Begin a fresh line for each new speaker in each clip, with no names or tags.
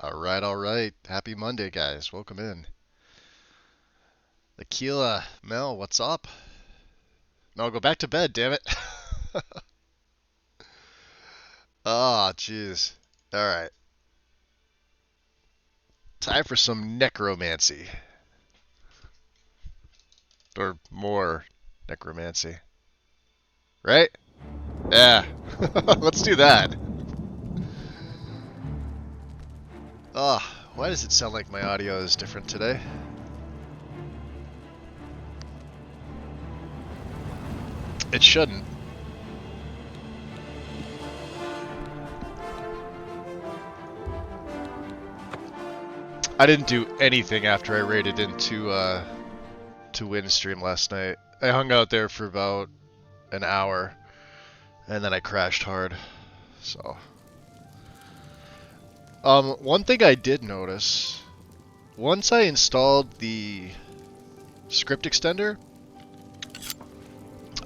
All right. Happy Monday, guys. Welcome in. Aquila, Mel, what's up? Mel, go back to bed, damn it. Ah, jeez. All right. Time for some necromancy. Or more necromancy. Right? Yeah. Let's do that. Why does it sound like my audio is different today? It shouldn't. I didn't do anything after I raided into to Windstream last night. I hung out there for about an hour, and then I crashed hard. So, one thing I did notice, once I installed the script extender,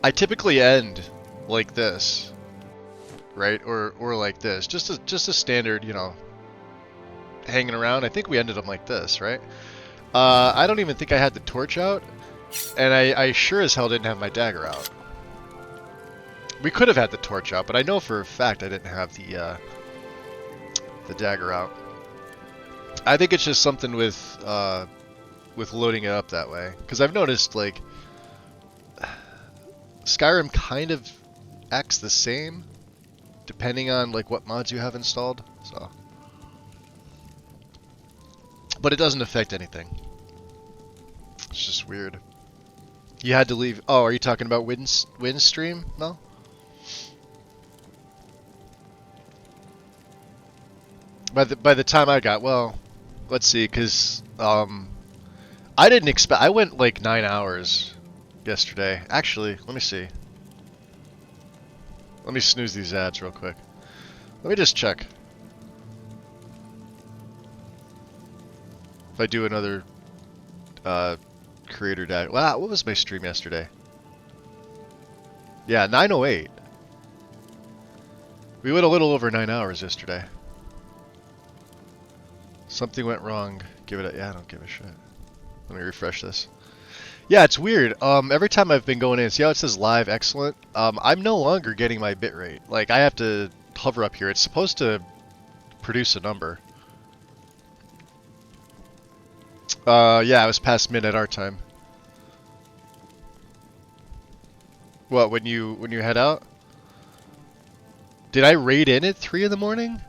I typically end like this, right? Or like this, just a standard, hanging around. I think we ended them like this, right? I don't even think I had the torch out, and I sure as hell didn't have my dagger out. We could have had the torch out, but I know for a fact I didn't have the dagger out. I think it's just something with loading it up that way, because I've noticed like Skyrim kind of acts the same depending on like what mods you have installed. So, but it doesn't affect anything. It's just weird. You had to leave. Oh, are you talking about Windstream? No. By the time I got, well, let's see, because I didn't expect. I went like 9 hours yesterday. Actually, let me see. Let me snooze these ads real quick. Let me just check. If I do another creator dagger. Wow, what was my stream yesterday? Yeah, 9:08. We went a little over 9 hours yesterday. Something went wrong. Give it a... Yeah, I don't give a shit. Let me refresh this. Yeah, it's weird. Every time I've been going in, see how it says live excellent? I'm no longer getting my bitrate. Like, I have to hover up here. It's supposed to produce a number. Yeah, it was past midnight our time. What, when you head out? Did I raid in at 3 in the morning?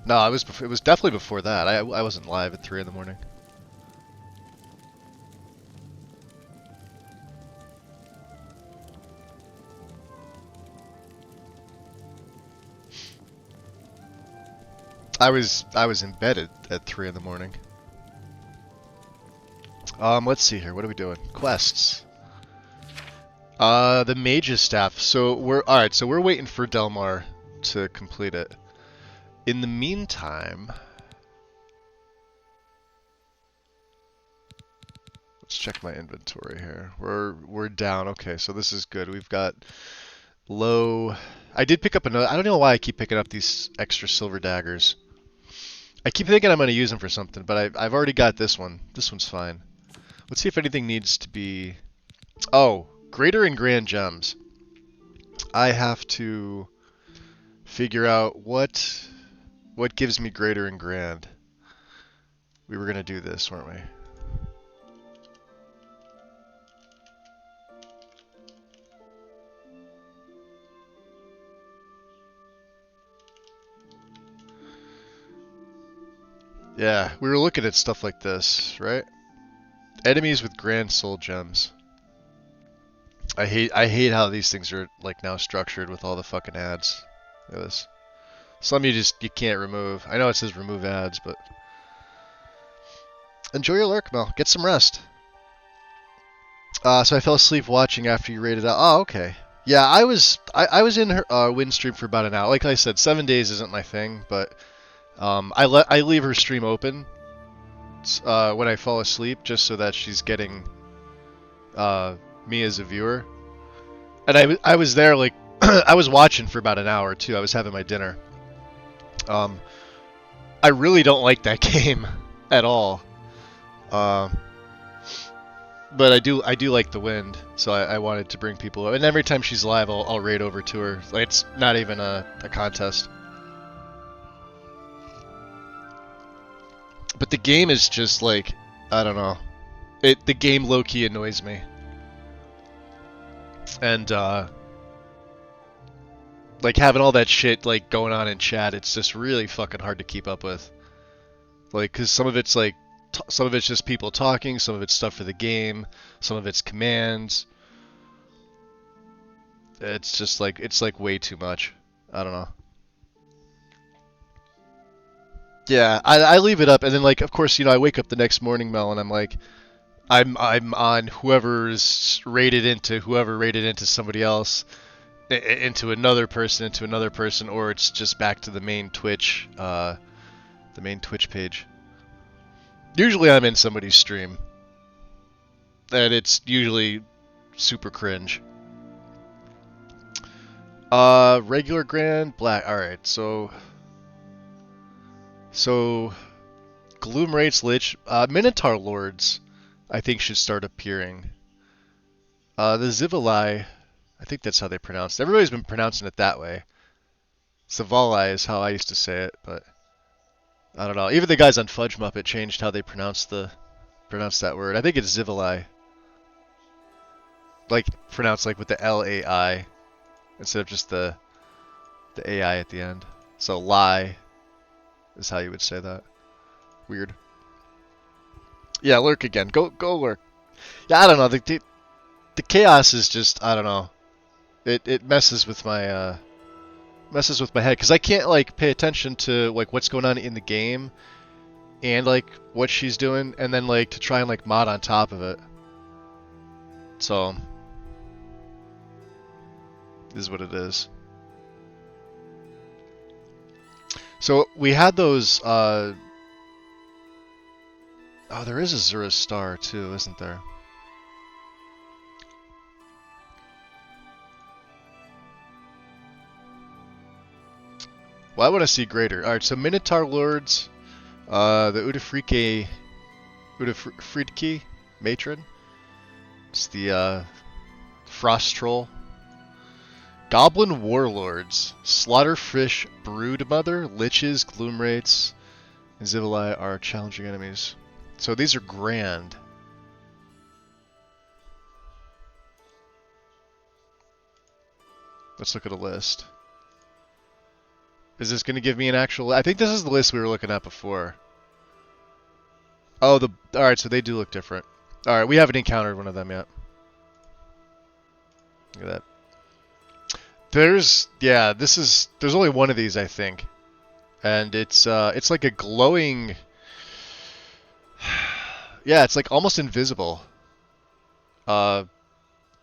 No, it was definitely before that. I wasn't live at 3 in the morning. I was in bed at 3 in the morning. Let's see here. What are we doing? Quests. The mage's staff. So alright, so we're waiting for Delmar to complete it. In the meantime, let's check my inventory here. We're down. Okay, so this is good. We've got low. I did pick up another. I don't know why I keep picking up these extra silver daggers. I keep thinking I'm going to use them for something, but I've already got this one. This one's fine. Let's see if anything needs to be... Oh, greater and grand gems. I have to figure out what gives me greater and grand. We were going to do this, weren't we? Yeah, we were looking at stuff like this, right? Enemies with grand soul gems. I hate how these things are like now structured with all the fucking ads. Look at this. Some you can't remove. I know it says remove ads, but enjoy your lurk, Mel. Get some rest. So I fell asleep watching after you raided out. Oh, okay. Yeah, I was in her Windstream for about an hour. Like I said, 7 days isn't my thing, but I leave her stream open when I fall asleep, just so that she's getting me as a viewer. And I was there like I was watching for about an hour too. I was having my dinner. I really don't like that game at all. Uh, but I do like the wind, so I wanted to bring people. And every time she's live, I'll raid over to her. Like, it's not even a contest. But the game is just like, I don't know. The game low-key annoys me. And like having all that shit like going on in chat, it's just really fucking hard to keep up with. Like, cause some of it's like, some of it's just people talking, some of it's stuff for the game, some of it's commands. It's just like, it's like way too much. I don't know. Yeah, I leave it up, and then like, of course, you know, I wake up the next morning, Mel, and I'm like, I'm on whoever's rated into somebody else, into another person, or it's just back to the main Twitch page. Usually I'm in somebody's stream, and it's usually super cringe. Regular Grand Black. All right, so Gloom Rates Lich, Minotaur Lords, I think should start appearing. The Zivalai, I think that's how they pronounce it. Everybody's been pronouncing it that way. Zivalai is how I used to say it, but I don't know. Even the guys on Fudge Muppet changed how they pronounce that word. I think it's Zivalai. Like pronounced like with the L-A-I instead of just the A-I at the end. So lie is how you would say that. Weird. Yeah, lurk again. Go lurk. Yeah, I don't know. The chaos is just, I don't know. It messes with my head because I can't like pay attention to like what's going on in the game and like what she's doing, and then like to try and like mod on top of it. So this is what it is. So we had those. Oh, there is a Zura Star too, isn't there? Well, I want to see greater. Alright, so Minotaur Lords, the Udafridki Matron. It's the Frost Troll. Goblin Warlords, Slaughterfish Broodmother, Liches, Gloomwraiths, and Zivalai are challenging enemies. So these are grand. Let's look at a list. Is this going to give me an actual... I think this is the list we were looking at before. Oh, alright, so they do look different. Alright, we haven't encountered one of them yet. Look at that. There's only one of these, I think. And it's like a glowing... Yeah, it's like almost invisible.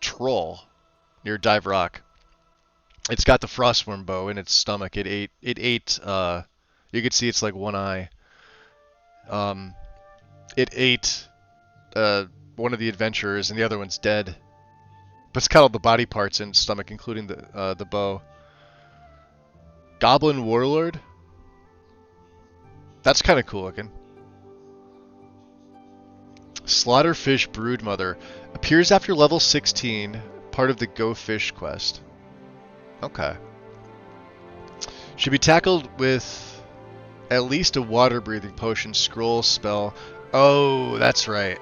Troll near Dive Rock. It's got the Frostworm bow in its stomach. It ate, you can see it's like one eye. It ate, one of the adventurers and the other one's dead. But it's got all the body parts in its stomach, including the bow. Goblin Warlord? That's kind of cool looking. Slaughterfish Broodmother. Appears after level 16, part of the Go Fish quest. Okay. Should be tackled with at least a water-breathing potion, scroll, spell. Oh, that's right.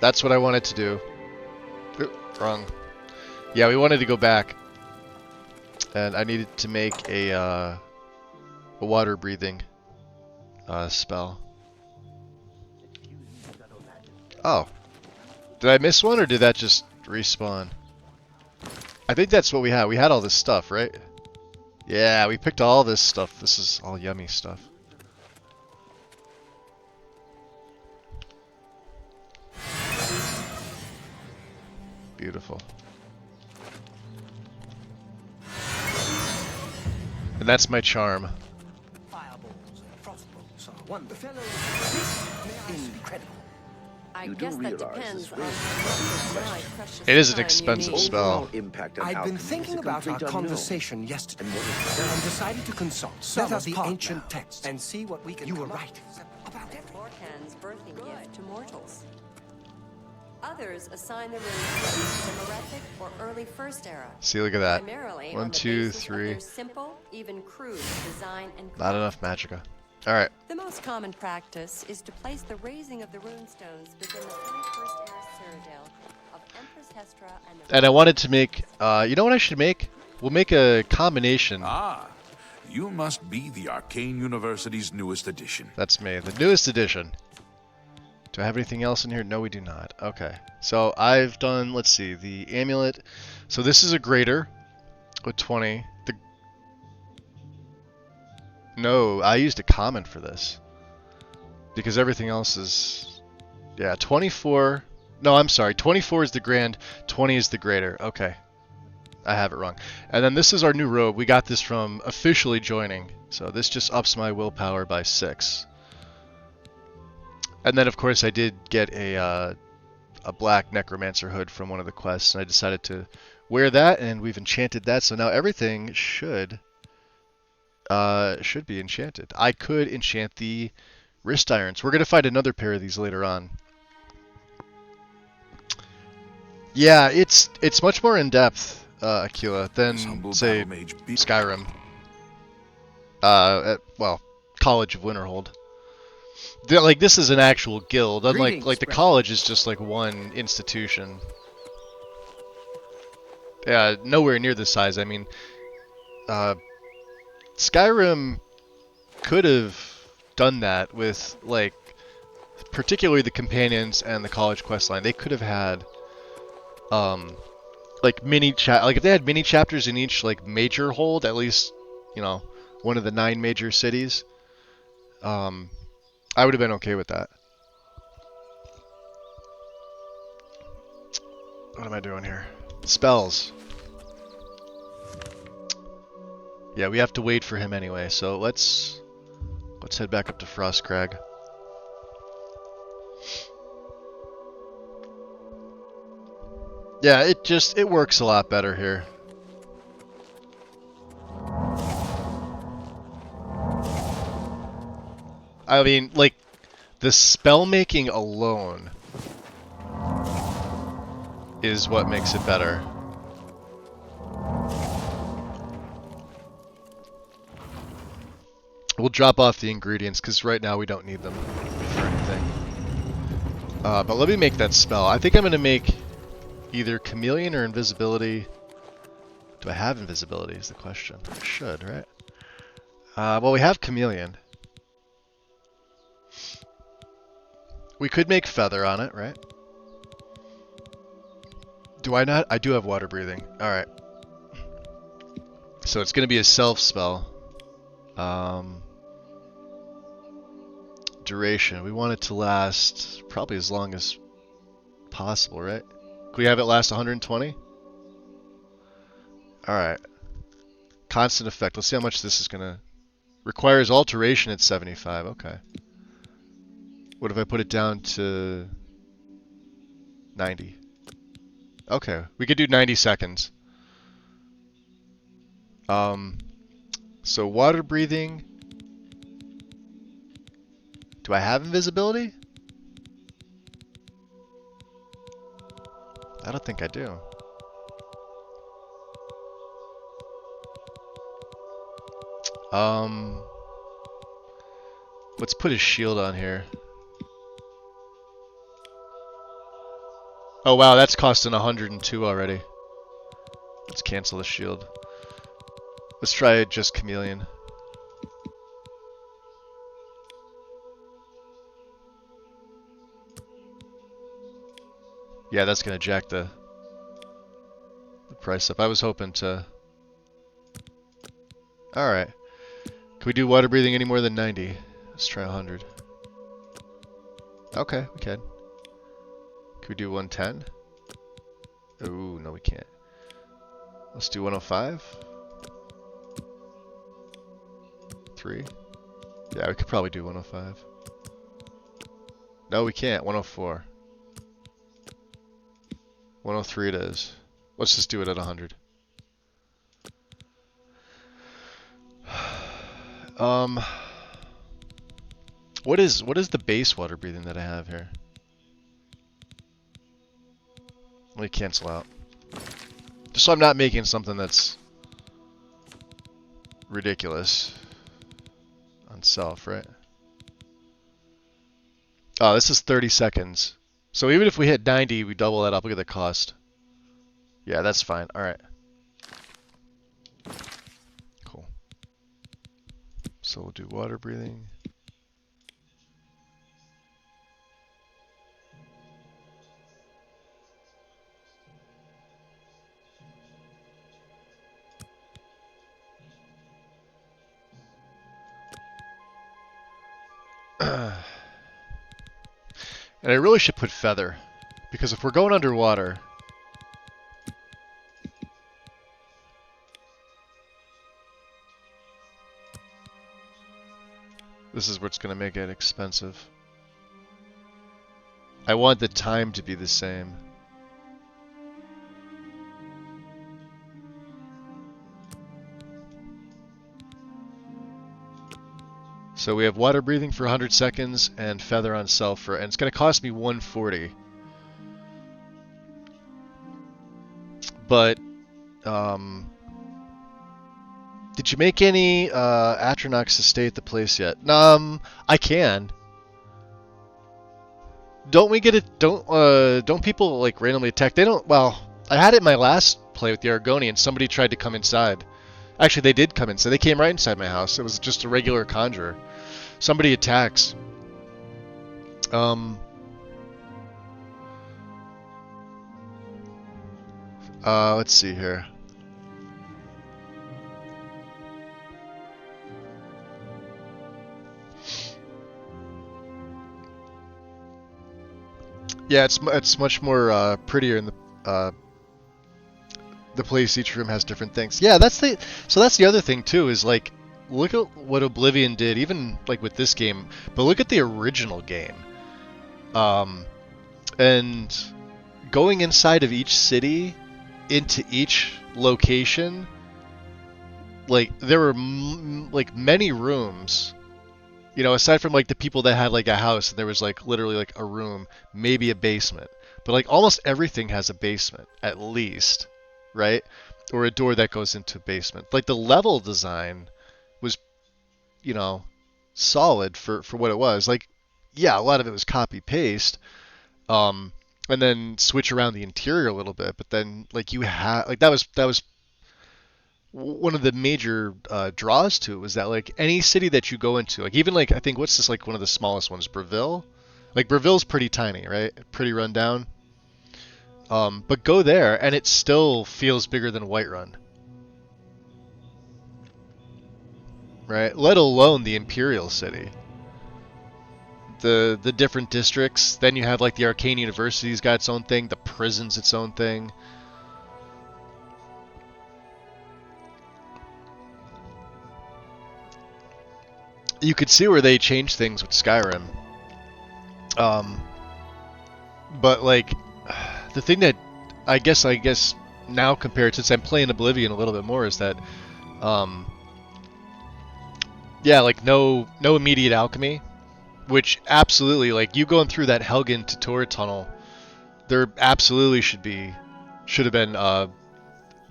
That's what I wanted to do. Oop, wrong. Yeah, we wanted to go back. And I needed to make a water-breathing spell. Oh. Did I miss one, or did that just respawn? I think that's what we had. We had all this stuff, right? Yeah, we picked all this stuff. This is all yummy stuff. Beautiful. And that's my charm.
Fireballs and crossbows are wonderful. Incredible. I
You do
guess that
realize
depends
this
on
raises
what
questions.
my precious
It is an
time you
expensive
need.
spell.
Overall impact on
I've been
alchemy is
thinking
a
about our
complete unknown.
conversation yesterday
And what is that?
and decided to consult some of the ancient
now
texts
and see what we can
You were
come up
right about everything.
Lorcan's birthing gift to mortals. Others assign the runes to the Merethic or early First Era.
See, look at that.
Primarily
1,
on the
2,
basis of
3.
their simple, even crude design and
Not
craft.
enough magicka. Alright.
The most common practice is to place the raising of the runestones within the 21st Era citadel of Empress Hestra and the...
And I wanted to make, you know what I should make? We'll make a combination.
Ah, you must be the Arcane University's newest edition.
That's me, the newest edition. Do I have anything else in here? No, we do not. Okay. So I've done, let's see, the amulet. So this is a greater with 20. No, I used a common for this. Because everything else is... Yeah, 24... No, I'm sorry. 24 is the grand, 20 is the greater. Okay. I have it wrong. And then this is our new robe. We got this from officially joining. So this just ups my willpower by 6. And then, of course, I did get a black Necromancer hood from one of the quests. And I decided to wear that, and we've enchanted that. So now everything should be enchanted. I could enchant the wrist irons. We're going to find another pair of these later on. Yeah, it's much more in-depth, Aquila, than, say, Skyrim. Well, College of Winterhold. Like, this is an actual guild. Unlike, like, the college is just, like, one institution. Yeah, nowhere near this size. I mean, Skyrim could have done that with, like, particularly the companions and the college questline. They could have had, like, like, if they had mini chapters in each, like, major hold, at least, you know, one of the 9 major cities, I would have been okay with that. What am I doing here? Spells. Yeah, we have to wait for him anyway, so let's head back up to Frostcrag. Yeah, it works a lot better here. I mean, like, the spell making alone is what makes it better. We'll drop off the ingredients because right now we don't need them for anything. But let me make that spell. I think I'm going to make either Chameleon or Invisibility. Do I have Invisibility is the question. I should, right? Well, we have Chameleon. We could make Feather on it, right? Do I not? I do have Water Breathing. Alright. So it's going to be a self spell. Duration. We want it to last probably as long as possible, right? Can we have it last 120? Alright. Constant effect. Let's see how much this is going to... Requires alteration at 75. Okay. What if I put it down to 90? Okay. We could do 90 seconds. So water breathing... Do I have invisibility? I don't think I do. Let's put his shield on here. Oh wow, that's costing 102 already. Let's cancel the shield. Let's try just Chameleon. Yeah, that's gonna jack the price up. I was hoping to... Alright. Can we do water breathing any more than 90? Let's try 100. Okay, we can. Can we do 110? Ooh, no we can't. Let's do 105. 3. Yeah, we could probably do 105. No, we can't. 104. 103 it is. Let's just do it at 100. What is the base water breathing that I have here? Let me cancel out. Just so I'm not making something that's ridiculous on self, right? Oh, this is 30 seconds. So even if we hit 90, we double that up. Look at the cost. Yeah, that's fine. All right. Cool. So we'll do water breathing. And I really should put feather, because if we're going underwater, this is what's going to make it expensive. I want the time to be the same. So we have water breathing for 100 seconds and feather on self for, and it's going to cost me 140. But, did you make any Atronachs to stay at the place yet? I can. Don't we get it? Don't people like randomly attack? They don't. Well, I had it in my last play with the Argonians. Somebody tried to come inside. Actually, they did come inside. They came right inside my house. It was just a regular conjurer. Somebody attacks. Let's see here. Yeah, it's much more prettier in the place. Each room has different things. Yeah, that's the other thing too, is like, look at what Oblivion did, even like with this game, but look at the original game. And going inside of each city, into each location, like there were like many rooms. You know, aside from like the people that had like a house, and there was like literally like a room, maybe a basement. But like almost everything has a basement, at least, right? Or a door that goes into a basement. Like the level design was, you know, solid for what it was. Like, yeah, a lot of it was copy paste, and then switch around the interior a little bit. But then like you had like that was one of the major draws to it, was that like any city that you go into, like even like I think what's this, like one of the smallest ones, Breville. Like Breville's pretty tiny, right? Pretty run down. But go there and it still feels bigger than Whiterun. Right? Let alone the Imperial City. The different districts. Then you have like the Arcane University's got its own thing. The prison's its own thing. You could see where they changed things with Skyrim. But like the thing that I guess now compared, since I'm playing Oblivion a little bit more, is that yeah, like no immediate alchemy, which absolutely, like you going through that Helgen to Tor tunnel, there absolutely should have been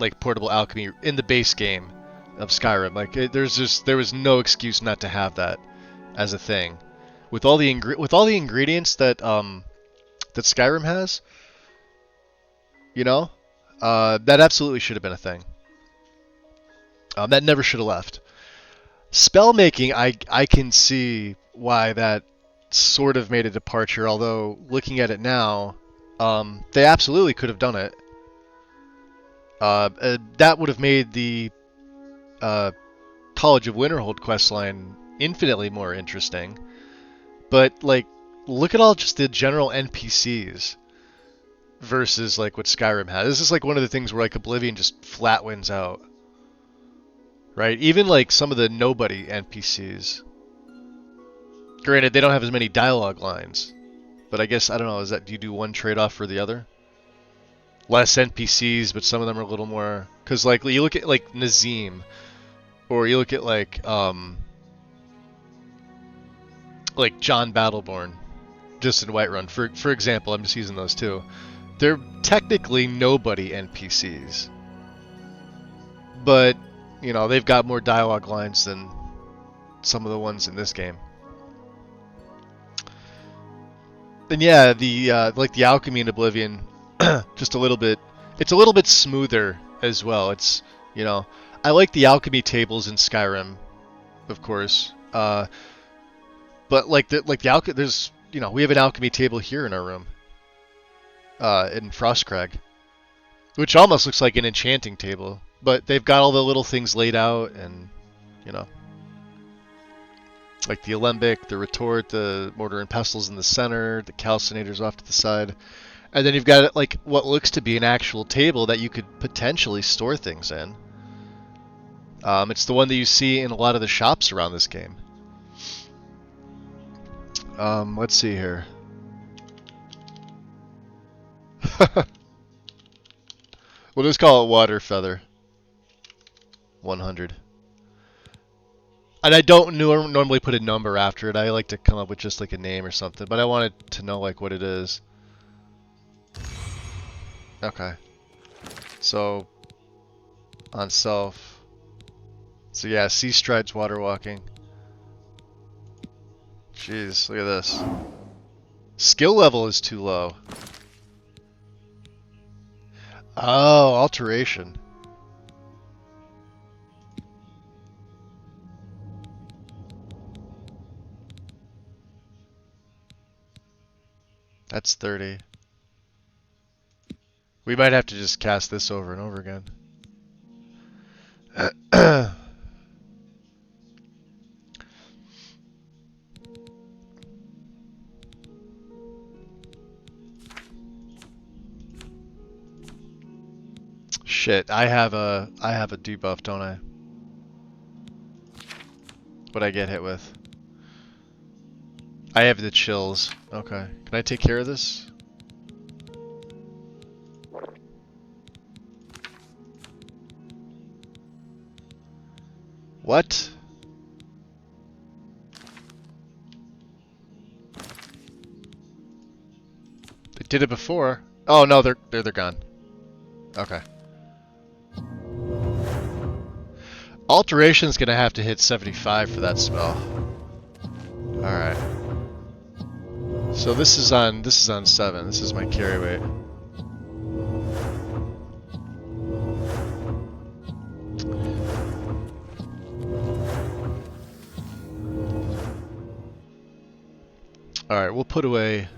like portable alchemy in the base game of Skyrim. Like there was no excuse not to have that as a thing. With all the ingredients that that Skyrim has, you know, that absolutely should have been a thing. That never should have left. Spell making, I can see why that sort of made a departure. Although looking at it now, they absolutely could have done it. That would have made the College of Winterhold questline infinitely more interesting. But like, look at all just the general NPCs versus like what Skyrim had. This is like one of the things where like Oblivion just flat wins out. Right? Even like some of the nobody NPCs. Granted, they don't have as many dialogue lines. But I guess, I don't know, do you do one trade-off for the other? less NPCs, but some of them are a little more. Because like you look at like Nazim, or you look at like John Battleborn, just in Whiterun. For example, I'm just using those two. They're technically nobody NPCs, but you know they've got more dialogue lines than some of the ones in this game. And yeah, the like the alchemy in Oblivion, just a little bit. It's a little bit smoother as well. It's I like the alchemy tables in Skyrim, of course. But like the alchemy, there's we have an alchemy table here in our room, in Frostcrag, which almost looks like an enchanting table. But they've got all the little things laid out, and like the alembic, the retort, the mortar and pestles in the center, the calcinators off to the side. And then you've got like what looks to be an actual table that you could potentially store things in. It's the one that you see in a lot of the shops around this game. Let's see here. We'll just call it Water Feather. 100. And I don't normally put a number after it. I like to come up with just like a name or something, but I wanted to know like what it is. Okay. So on self. So yeah, sea strides water walking. Jeez, look at this. Skill level is too low. Oh, alteration. That's 30. We might have to just cast this over and over again. Shit, I have a debuff, don't I? What I get hit with? I have the chills. Okay. Can I take care of this? What? They did it before. Oh no, they're gone. Okay. Alteration's gonna have to hit 75 for that spell. Alright. So this is on 7. This is my carry weight. Alright, we'll put away.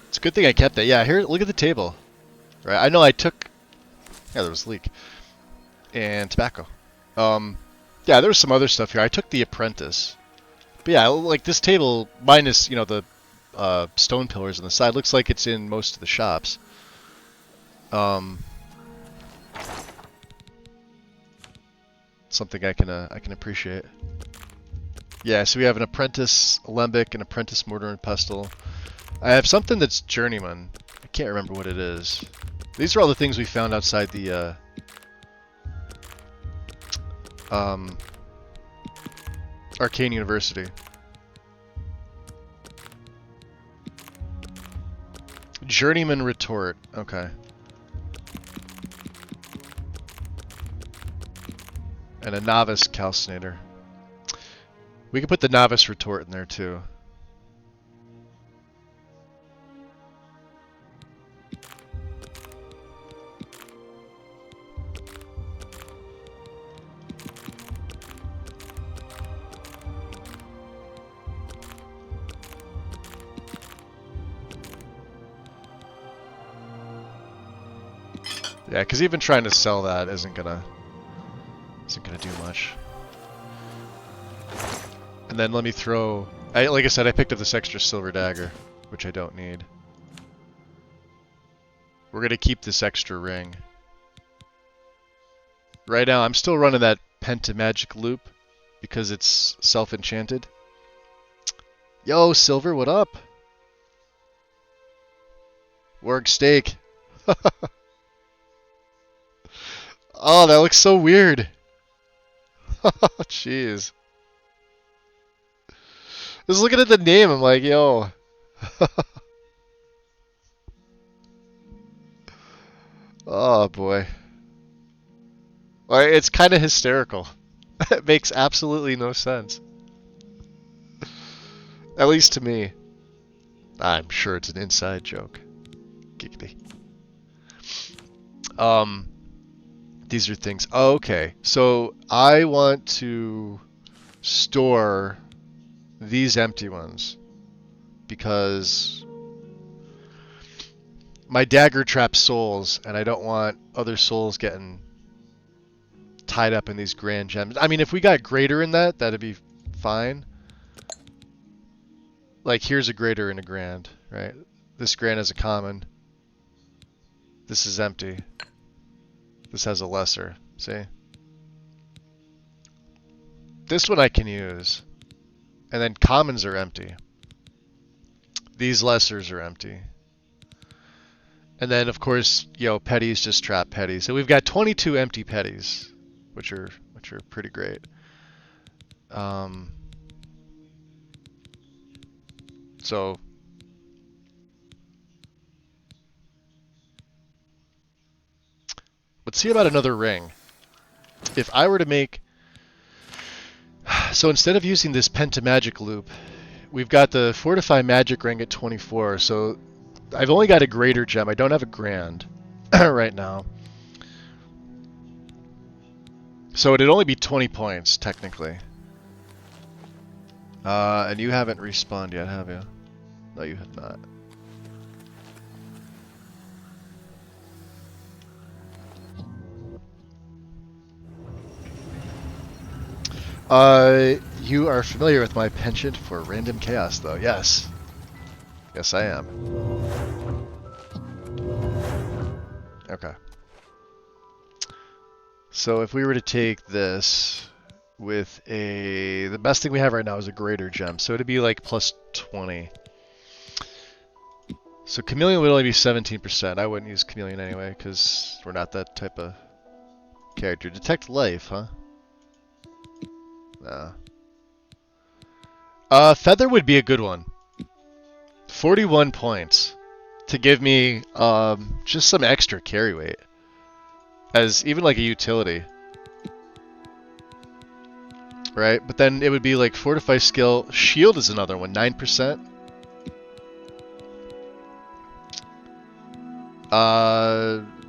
It's a good thing I kept that. Yeah, here, look at the table. Right, I know I took. Yeah, there was a leak. And tobacco. Yeah, there was some other stuff here. I took the apprentice. But yeah, like this table, minus, the stone pillars on the side, looks like it's in most of the shops. Something I can appreciate. Yeah, so we have an apprentice alembic, an apprentice mortar and pestle. I have something that's journeyman. I can't remember what it is. These are all the things we found outside the Arcane University. Journeyman retort. Okay. And a novice calcinator. We can put the novice retort in there too. Yeah, because even trying to sell that isn't gonna do much. And then let me throw. Like I said, I picked up this extra silver dagger, which I don't need. We're gonna keep this extra ring. Right now, I'm still running that pentamagic loop because it's self-enchanted. Yo, Silver, what up? Warg steak. Oh, that looks so weird. Jeez. Just looking at the name, I'm like, yo. Oh boy. Well, it's kind of hysterical. It makes absolutely no sense. At least to me. I'm sure it's an inside joke. Giggity. Um, these are things. Oh, okay. So I want to store these empty ones because my dagger traps souls, and I don't want other souls getting tied up in these grand gems. I mean, if we got greater in that, that'd be fine. Like, here's a greater and a grand, right? This grand is a common. This is empty. This has a lesser. See? This one I can use. And then commons are empty. These lessers are empty. And then, of course, you know, petties just trap petties. So we've got 22 empty petties, which are pretty great. So let's see about another ring. If I were to make... So instead of using this pentamagic loop, we've got the Fortify Magic Ring at 24. So I've only got a greater gem. I don't have a grand right now. So it'd only be 20 points, technically. And you haven't respawned yet, have you? No, you have not. You are familiar with my penchant for random chaos, though. Yes. Yes, I am. Okay. So if we were to take this with a... The best thing we have right now is a greater gem, so it'd be like plus 20. So Chameleon would only be 17%. I wouldn't use Chameleon anyway, because we're not that type of character. Detect life, huh? No. Feather would be a good one. 41 points to give me just some extra carry weight. As even like a utility. Right? But then it would be like Fortify skill. Shield is another one, 9%.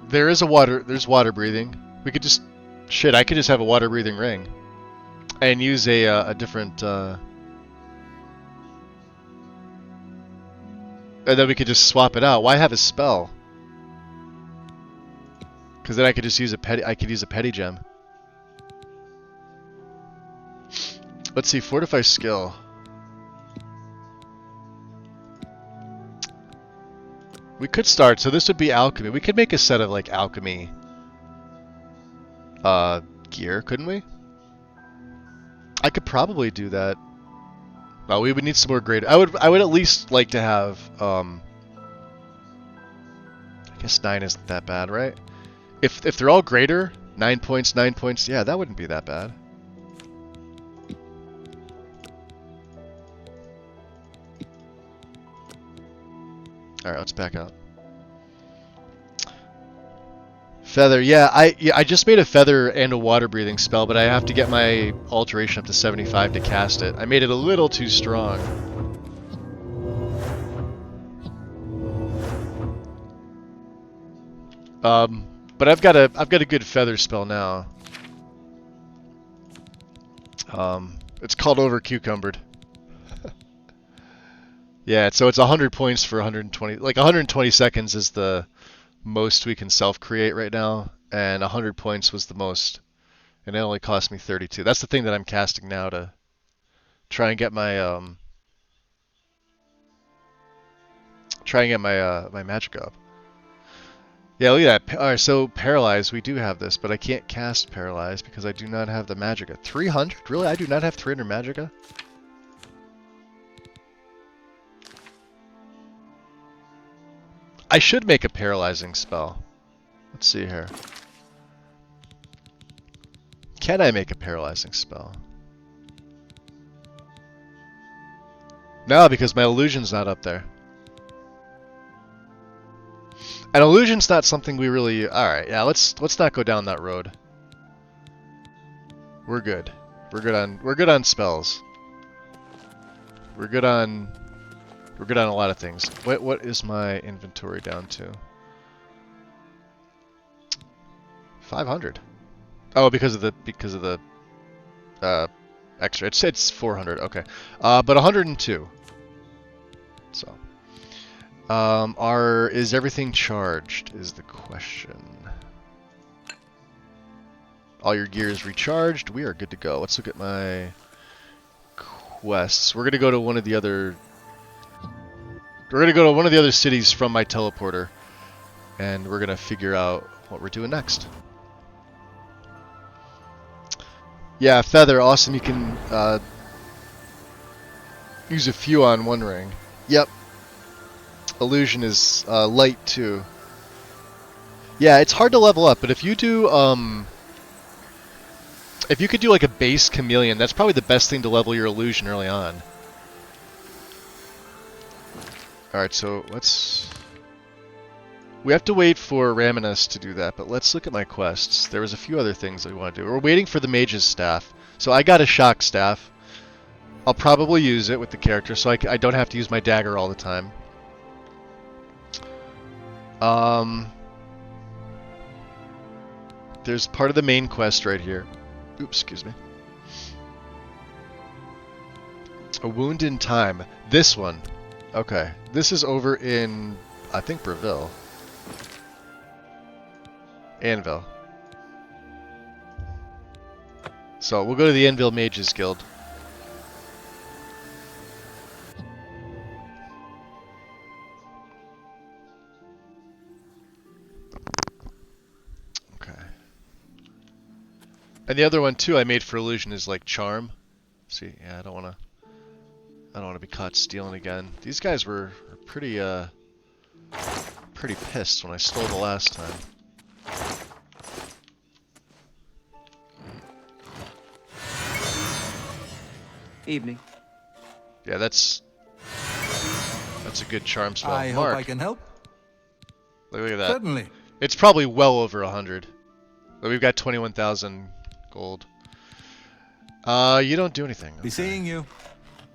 There's water breathing. We could just... Shit, I could just have a water breathing ring. And use a different... And then we could just swap it out. Why have a spell? Because then I could just use a petty... I could use a petty gem. Let's see, Fortify skill. We could start, so this would be alchemy. We could make a set of like alchemy gear, couldn't we? I could probably do that. Well, we would need some more grade. I would at least like to have I guess 9 isn't that bad, right? If they're all greater, 9 points, 9 points, yeah, that wouldn't be that bad. Alright, let's back out. Feather, yeah, I just made a feather and a water breathing spell, but I have to get my alteration up to 75 to cast it. I made it a little too strong. But I've got a good feather spell now. It's called Over Cucumbered. Yeah, so it's 100 points for 120. Like 120 seconds is the most we can self-create right now, and 100 points was the most, and it only cost me 32. That's the thing that I'm casting now to try and get my my magic up. Yeah, look at that. Alright, so Paralyze, we do have this, but I can't cast Paralyze because I do not have the Magicka. 300? Really? I do not have 300 Magicka? I should make a paralyzing spell. Let's see here. Can I make a paralyzing spell? No, because my illusion's not up there. And illusion's not something we really... Alright, yeah, let's not go down that road. We're good. We're good on spells. We're good on a lot of things. What is my inventory down to? 500. Oh, because of the extra. It's 400. Okay. But 102. So, is everything charged? Is the question. All your gear is recharged. We are good to go. Let's look at my quests. We're gonna go to one of the other. We're gonna go to one of the other cities from my teleporter, and we're gonna figure out what we're doing next. Yeah, Feather, awesome. You can use a few on one ring. Yep. Illusion is light too. Yeah, it's hard to level up, but if you do if you could do like a base chameleon, that's probably the best thing to level your illusion early on. Alright, so we have to wait for Raminus to do that, but let's look at my quests. There was a few other things that we want to do. We're waiting for the mage's staff. So I got a shock staff. I'll probably use it with the character, so I don't have to use my dagger all the time. There's part of the main quest right here. Oops, excuse me. A wound in time. This one. Okay. This is over in, I think, Breville. Anvil. So we'll go to the Anvil Mages Guild. Okay. And the other one too I made for illusion is like charm. See, yeah, I don't want to be caught stealing again. These guys were pretty pissed when I stole the last time.
Evening.
Yeah, that's a good charm spell.
I
Mark,
hope I can help.
look at that.
Certainly.
It's probably well over 100. But we've got 21,000 gold. You don't do anything.
Be seeing you.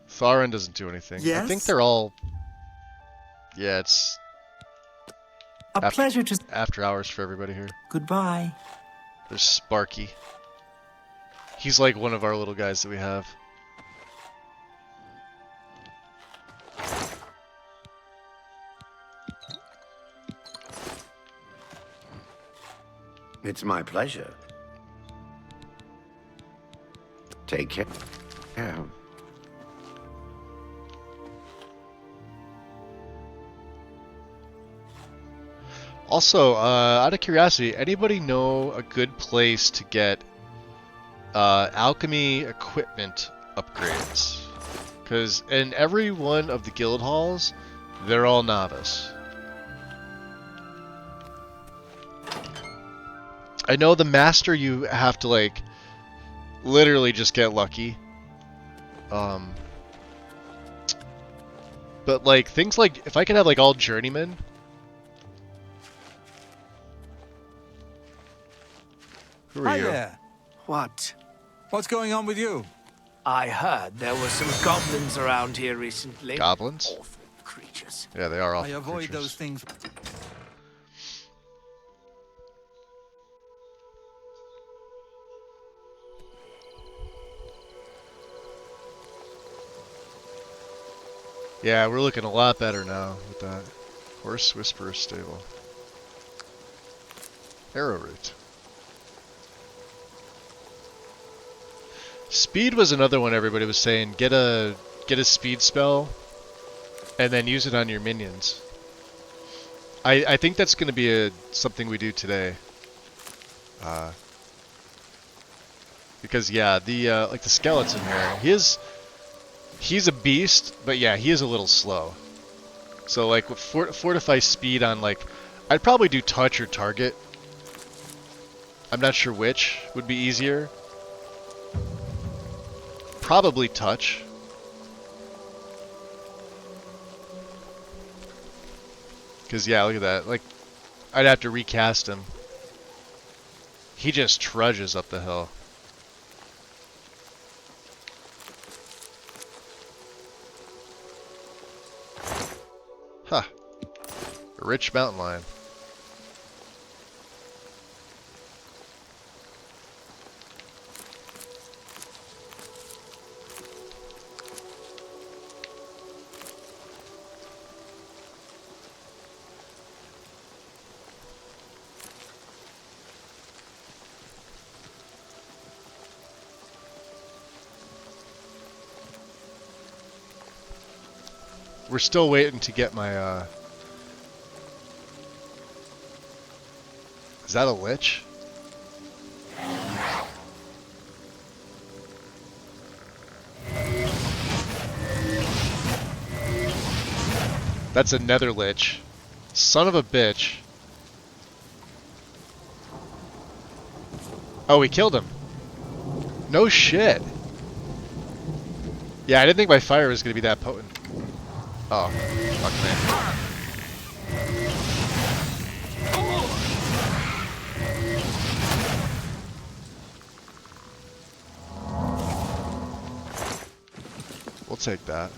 Tharin doesn't do anything. I think
Yes?
they're all... Yeah, it's
A pleasure to...
after hours for everybody here.
Goodbye.
There's Sparky. He's like one of our little guys that we have.
It's my pleasure. Take care. Yeah.
Also, out of curiosity, anybody know a good place to get alchemy equipment upgrades? Because in every one of the guild halls, they're all novice. I know the master you have to like literally just get lucky. But like things like if I could have like all journeymen. Who are
Hi
you?
there.
What?
What's going on with you?
I heard there were some goblins around here recently.
Goblins?
Awful creatures.
Yeah, they are
I
awful
avoid
creatures.
those things.
Yeah, we're looking a lot better now with that. Horse Whisperer stable. Arrowroot. Speed was another one everybody was saying. Get a speed spell and then use it on your minions. I think that's going to be something we do today. Because yeah, the like the skeleton here, he's a beast, but yeah, he is a little slow. So like with fortify speed on like, I'd probably do touch or target. I'm not sure which would be easier. probably touch. Because, yeah, look at that. Like, I'd have to recast him. He just trudges up the hill. Huh. A rich mountain lion. We're still waiting to get my, Is that a lich? That's a nether lich. Son of a bitch. Oh, we killed him. No shit. Yeah, I didn't think my fire was going to be that potent. Oh, fuck man. We'll take that.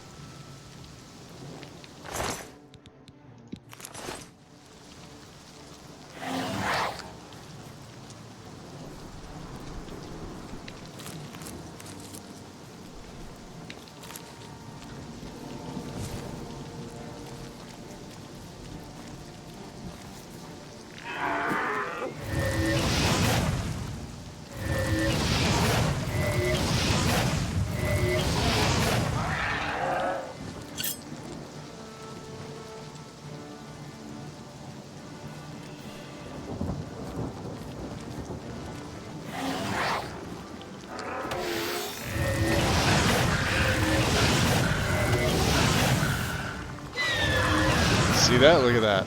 See that? Look at that.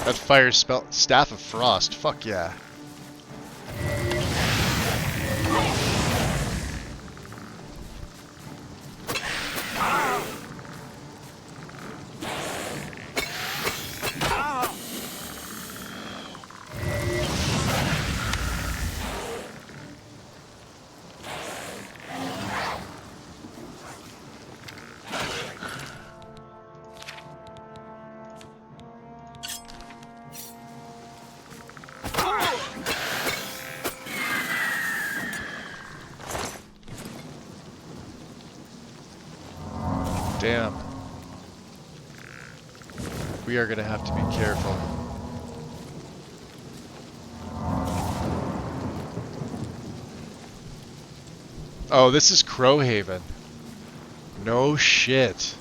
That fire spell, Staff of Frost. Fuck yeah. Damn. We are gonna have to be careful. Oh, this is Crowhaven. No shit.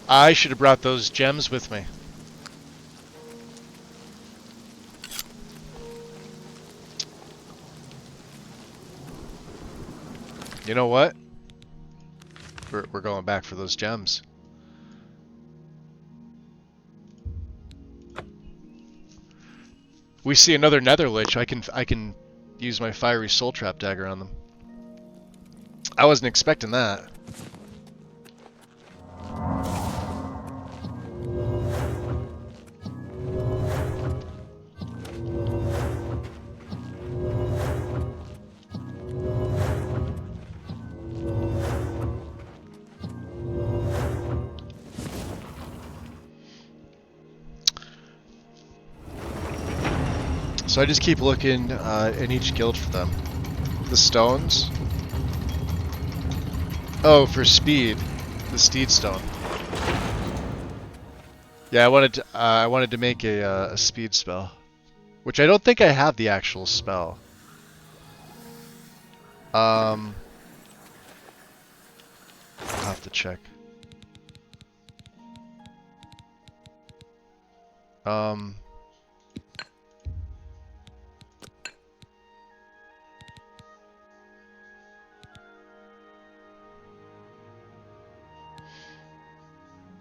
I should have brought those gems with me. You know what? We're going back for those gems. We see another nether lich. I can use my fiery soul trap dagger on them. I wasn't expecting that. So I just keep looking in each guild for them. The stones. Oh, for speed, the steed stone. Yeah, I wanted to make a speed spell, which I don't think I have the actual spell. I'll have to check.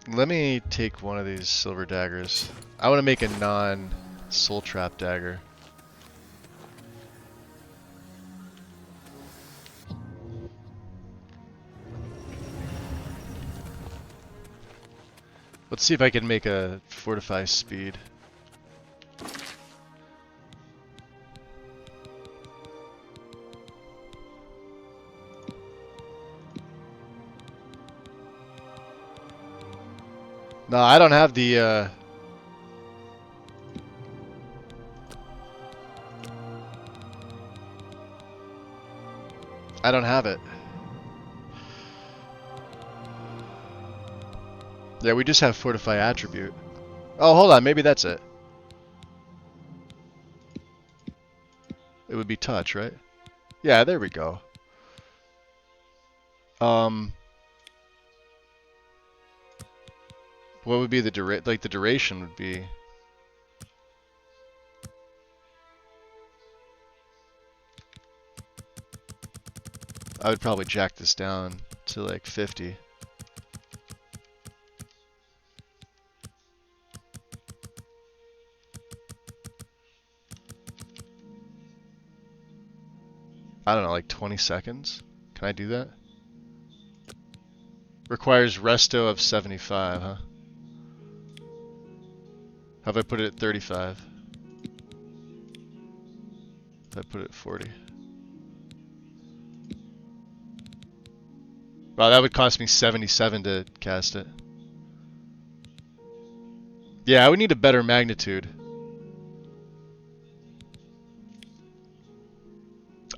Let me take one of these silver daggers. I want to make a non-soul trap dagger. Let's see if I can make a fortify speed. No, I don't have the, I don't have it. Yeah, we just have fortify attribute. Oh, hold on, maybe that's it. It would be touch, right? Yeah, there we go. What would be the the duration would be... I would probably jack this down to like 50. I don't know, like 20 seconds? Can I do that? Requires resto of 75, huh? How if I put it at 35? If I put it at 40? Wow, that would cost me 77 to cast it. Yeah, I would need a better magnitude.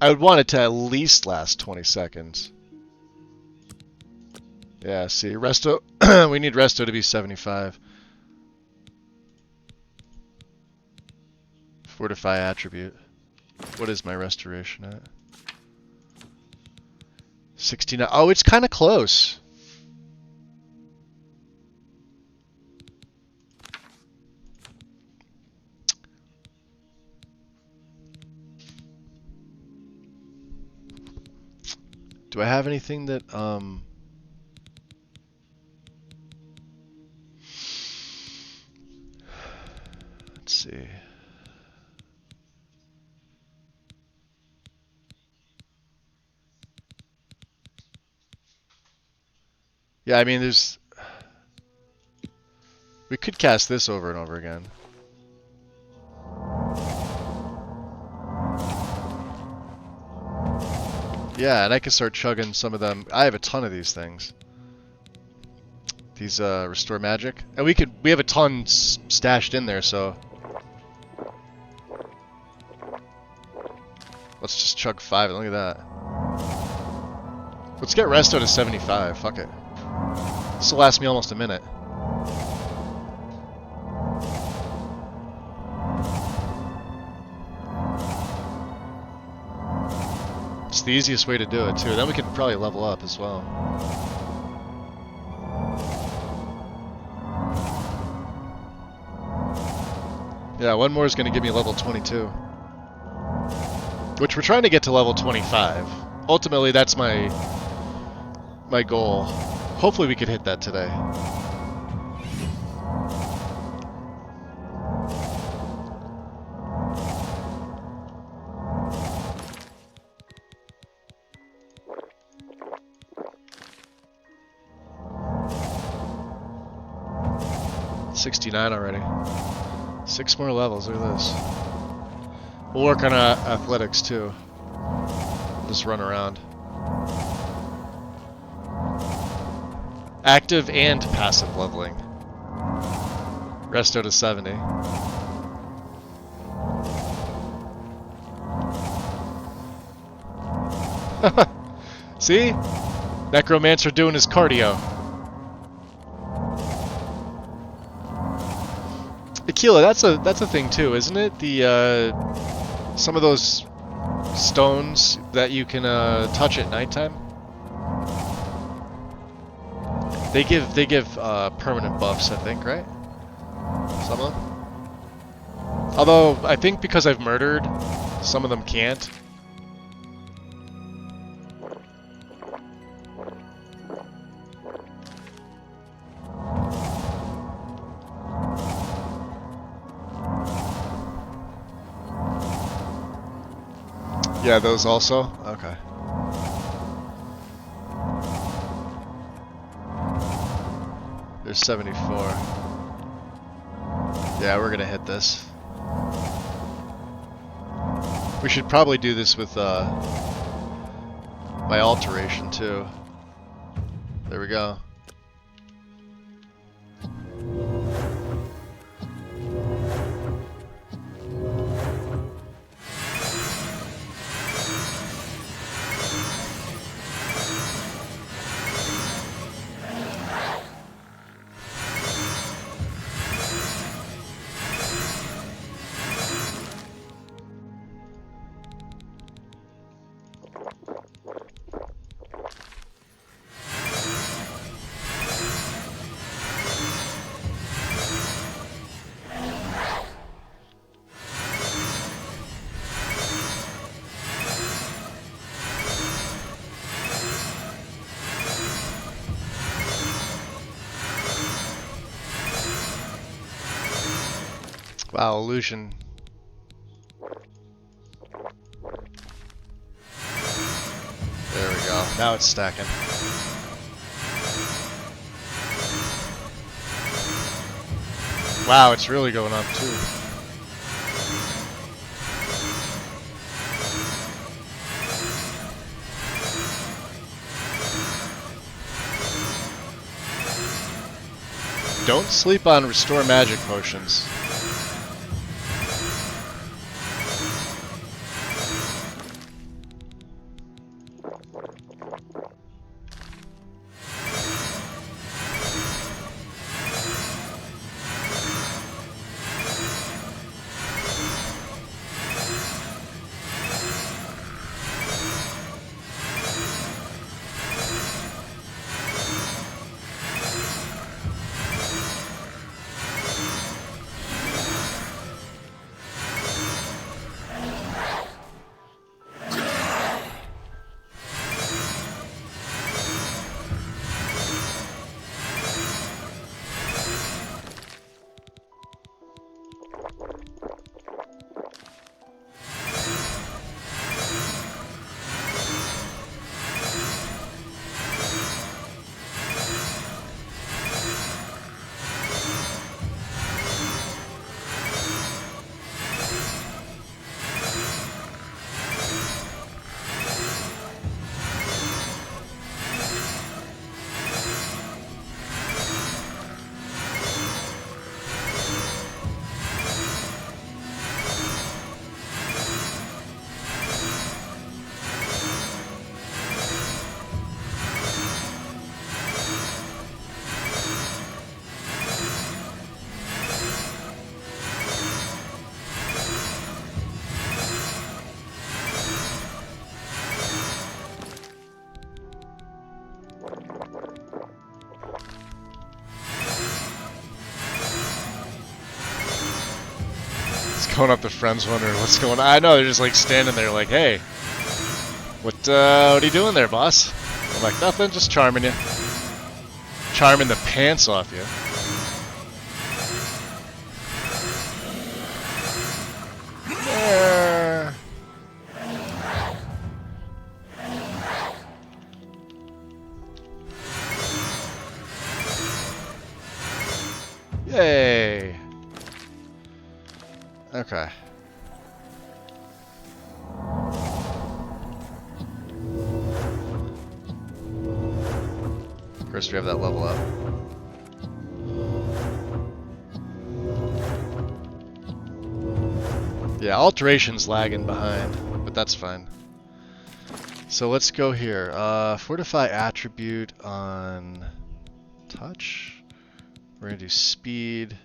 I would want it to at least last 20 seconds. Yeah, see, resto, we need resto to be 75. Fortify attribute. What is my restoration at? 69. Oh, it's kind of close. Do I have anything that, let's see. Yeah, I mean, we could cast this over and over again. Yeah, and I can start chugging some of them. I have a ton of these things. These restore magic, and we have a ton stashed in there, so let's just chug 5. Look at that. Let's get resto to 75. Fuck it. This will last me almost a minute. It's the easiest way to do it too. Then we can probably level up as well. Yeah, one more is going to give me level 22. Which we're trying to get to level 25. Ultimately, that's my goal. Hopefully we could hit that today. $69 already. 6 more levels, look at this. We'll work on athletics too. Just run around. Active and passive leveling. Resto to 70. See? Necromancer doing his cardio. Aquila, that's a thing too, isn't it? The some of those stones that you can touch at nighttime. They give permanent buffs, I think, right? Some of them. Although I think because I've murdered, some of them can't. Yeah, those also? Okay. There's 74. Yeah, we're gonna hit this. We should probably do this with my alteration too. There we go. Wow, illusion. There we go. Now it's stacking. Wow, it's really going up too. Don't sleep on restore magic potions. Going up to friends wondering what's going on. I know, they're just like standing there like, hey, what are you doing there, boss? I'm like, nothing, just charming you. Charming the pants off you. Yeah. Yay. Okay. First we have that level up. Yeah, alteration's lagging behind, but that's fine. So let's go here. Fortify attribute on touch. We're gonna do speed.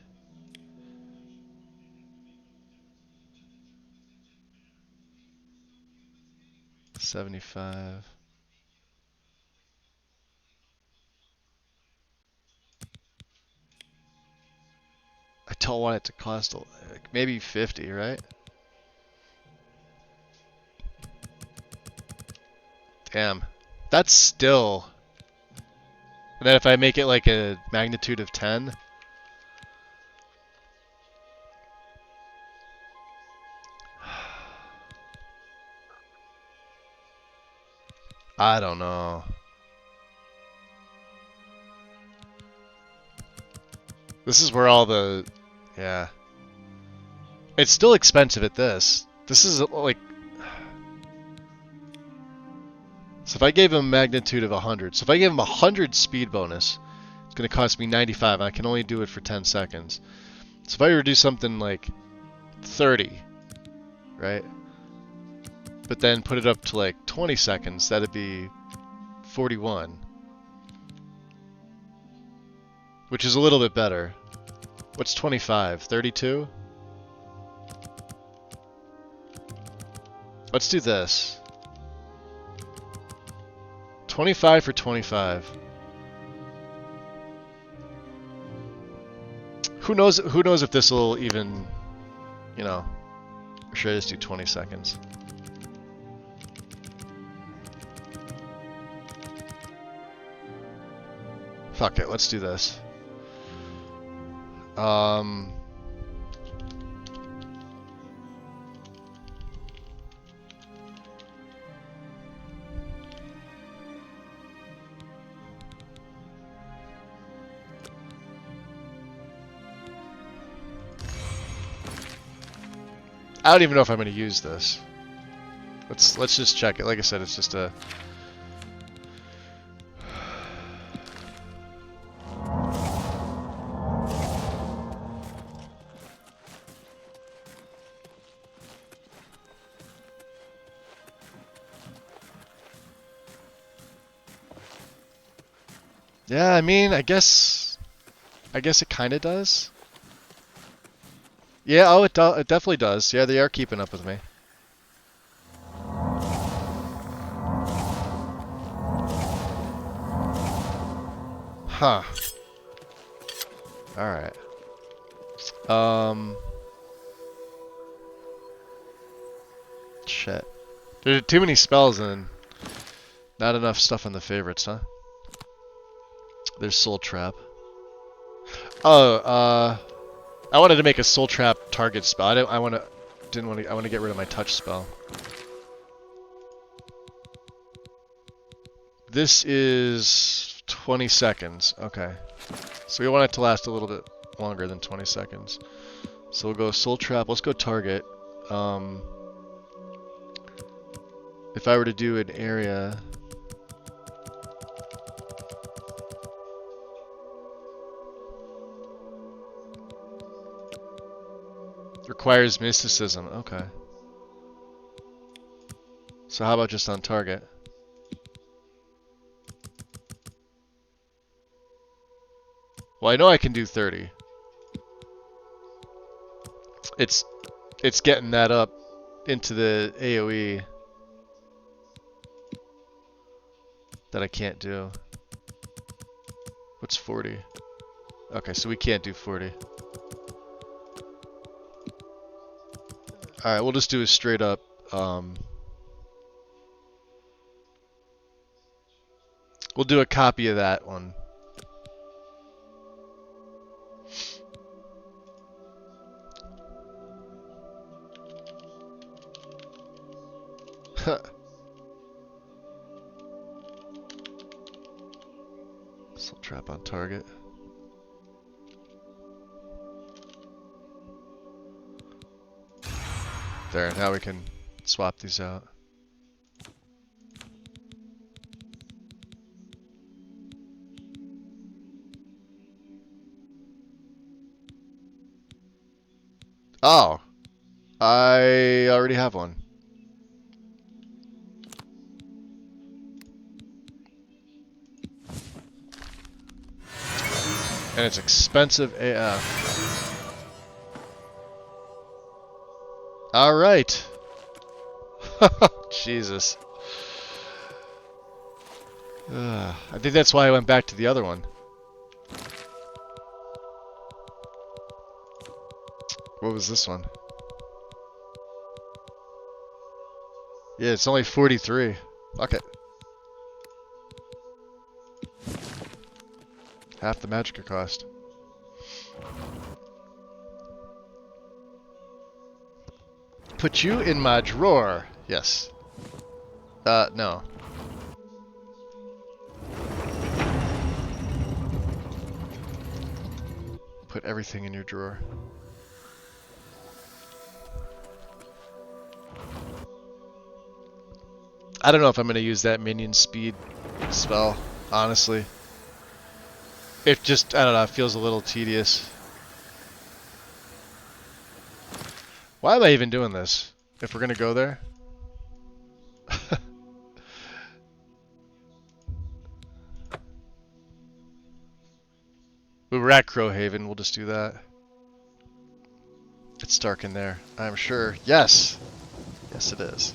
$75. I don't want it to cost like maybe 50, right? Damn. That's still. And then if I make it like a magnitude of 10. I don't know. This is where all the... Yeah. It's still expensive at this. This is like... So if I gave him magnitude of 100, so if I gave him 100 speed bonus, it's going to cost me 95, and I can only do it for 10 seconds. So if I were to do something like 30, right? But then put it up to like 20 seconds, that'd be 41. Which is a little bit better. What's 25? 32? Let's do this. 25 for 25. Who knows if this will even, you know, or should I just do 20 seconds? Fuck it, let's do this. I don't even know if I'm going to use this. Let's just check it. Like I said, it's just a... Yeah, I mean, I guess it kind of does. Yeah, oh, it definitely does. Yeah, they are keeping up with me. Huh. Alright. Shit. There are too many spells and not enough stuff on the favorites, huh? There's Soul Trap. Oh, I wanted to make a Soul Trap target spell. I want to get rid of my touch spell. This is 20 seconds. Okay. So we want it to last a little bit longer than 20 seconds. So we'll go Soul Trap. Let's go target. If I were to do an area... Requires mysticism. Okay. So how about just on target? Well, I know I can do 30. It's getting that up into the AoE that I can't do. What's 40? Okay, so we can't do 40. Alright, we'll just do a straight up, we'll do a copy of that one. Soul Trap on target. There, now we can swap these out. Oh, I already have one. And it's expensive AF. Alright. Jesus. I think that's why I went back to the other one. What was this one? Yeah, it's only 43. Fuck it. Half the magicka cost. Put you in my drawer. Yes. No. put everything in your drawer. I don't know if I'm going to use that minion speed spell, honestly. It just, I don't know, it feels a little tedious. Why am I even doing this? If we're going to go there? We were at Crowhaven, we'll just do that. It's dark in there, I'm sure. Yes! Yes, it is.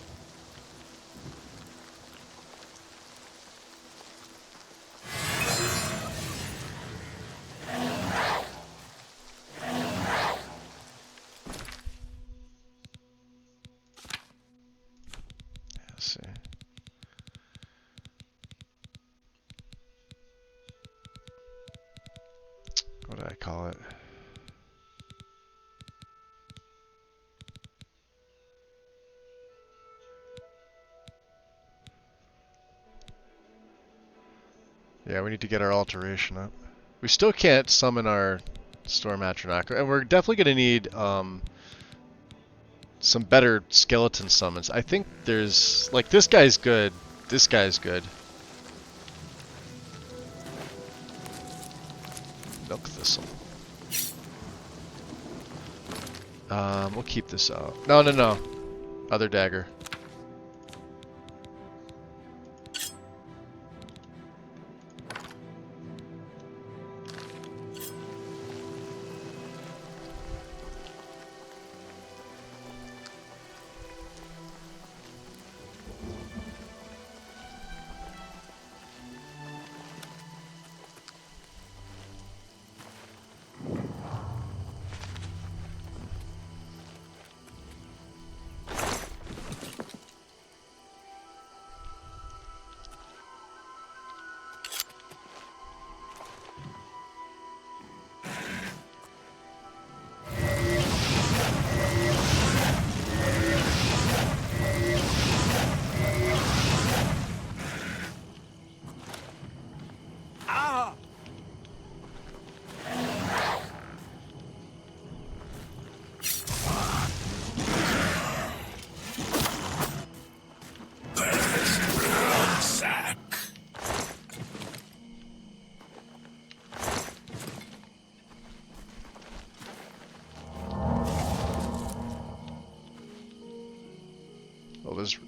Let's see. What do I call it? Yeah, we need to get our alteration up. We still can't summon our Storm Atronach, and we're definitely going to need some better skeleton summons. I think there's, like, this guy's good. This guy's good. Milk Thistle. We'll keep this out. No, no, no. Other dagger.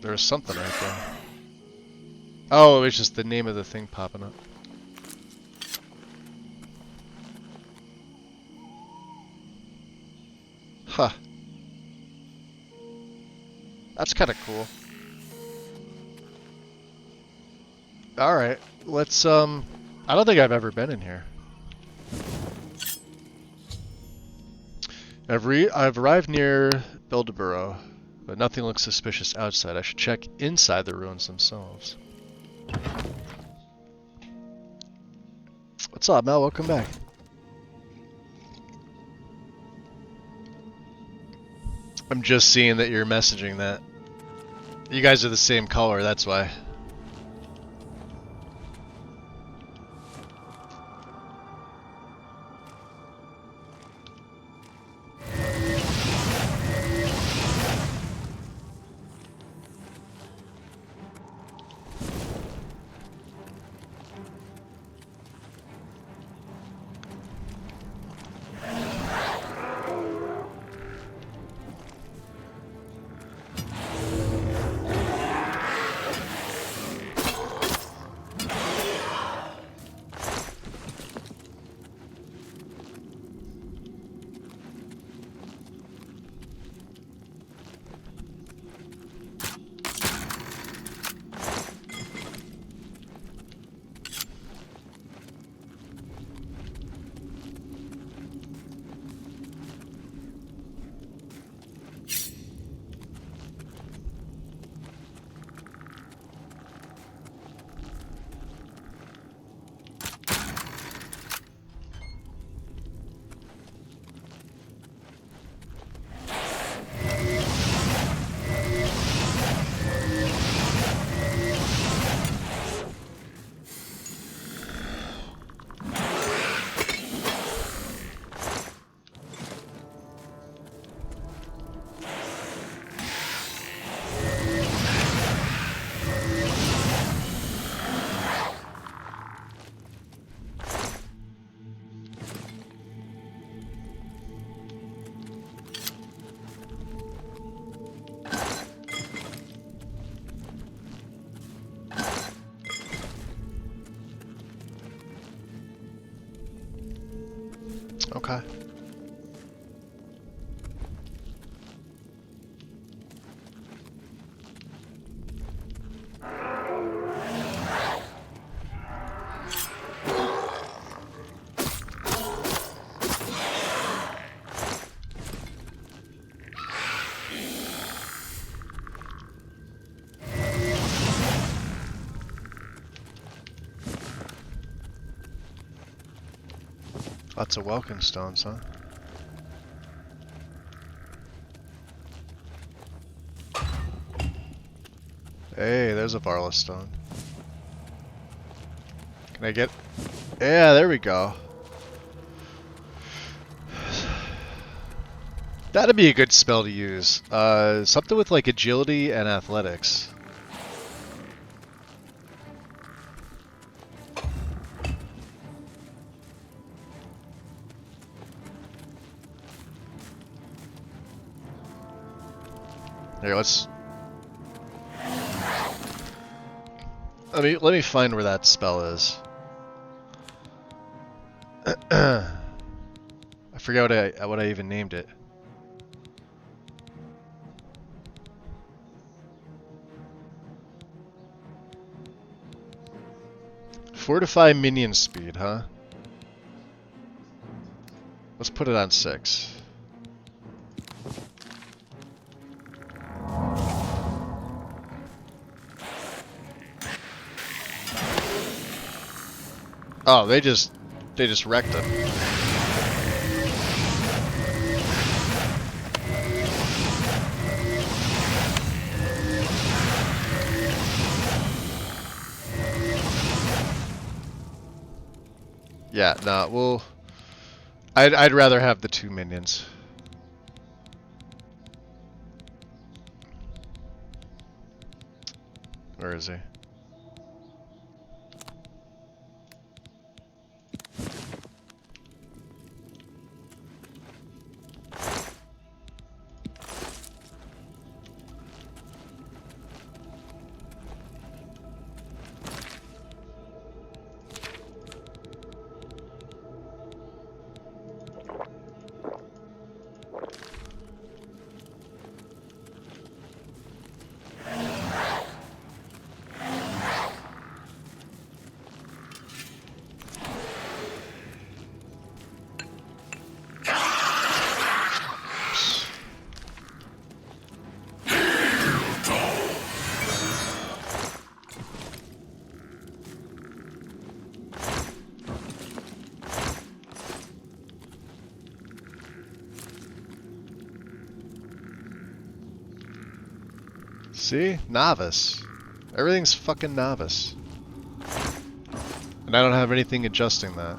There's something right there. Oh, it was just the name of the thing popping up. Huh. That's kind of cool. Alright, let's, I don't think I've ever been in here. I've arrived near Build-A-Burrow, but nothing looks suspicious outside. I should check inside the ruins themselves. What's up, Mel? Welcome back. I'm just seeing that you're messaging that. You guys are the same color, that's why. Okay. Lots of welcome stones, huh? Hey, there's a Varla stone. Can I get... Yeah, there we go. That'd be a good spell to use. Something with like agility and athletics. Here, let's... Let me find where that spell is. I forget what I even named it. Fortify minion speed, huh? Let's put it on 6. Oh, they just wrecked him. Yeah, no, we'll... I'd rather have the 2 minions. Where is he? See? Novice. Everything's fucking novice. And I don't have anything adjusting that.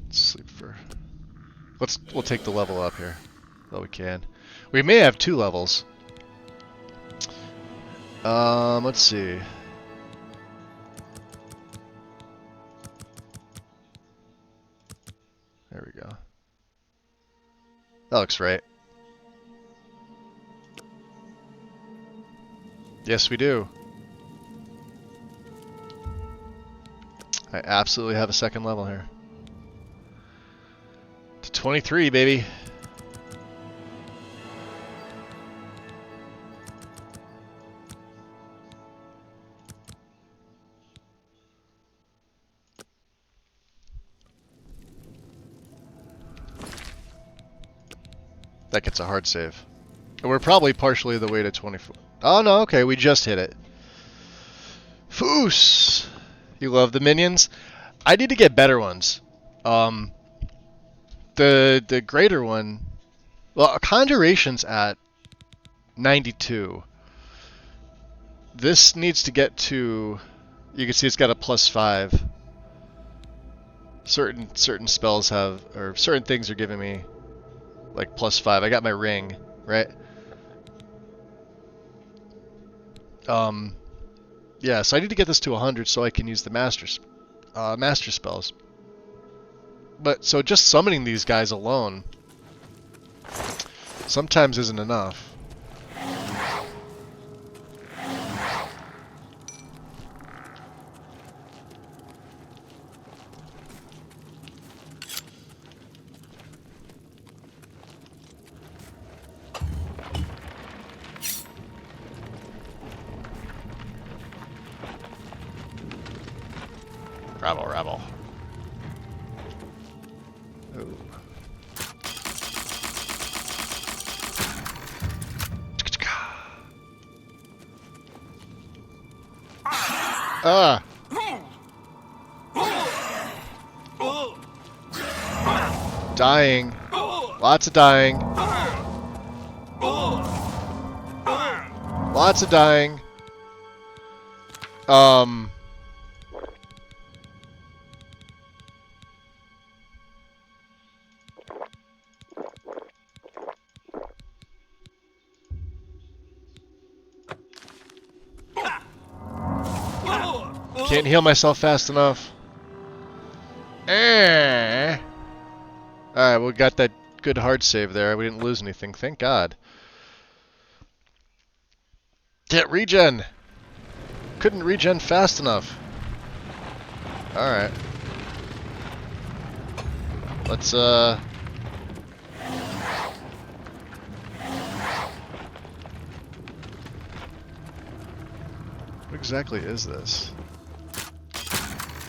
Let's sleep for... We'll take the level up here. Well, we can. We may have 2 levels. Let's see. There we go. That looks right. Yes, we do. I absolutely have a 2nd level here. To 23, baby. That gets a hard save. And we're probably partially the way to 24. Oh no, okay, we just hit it. Foos! You love the minions? I need to get better ones. The greater one... Well, Conjuration's at 92. This needs to get to... You can see it's got a +5. Certain spells have... Or certain things are giving me... Like +5. I got my ring, right? Yeah, so I need to get this to 100 so I can use the master spells. But, so just summoning these guys alone sometimes isn't enough. Oh. Ah! Dying. Lots of dying. Lots of dying. Can't heal myself fast enough. Alright, we got that good hard save there. We didn't lose anything, thank God. Get regen! Couldn't regen fast enough. Alright. Let's, What exactly is this?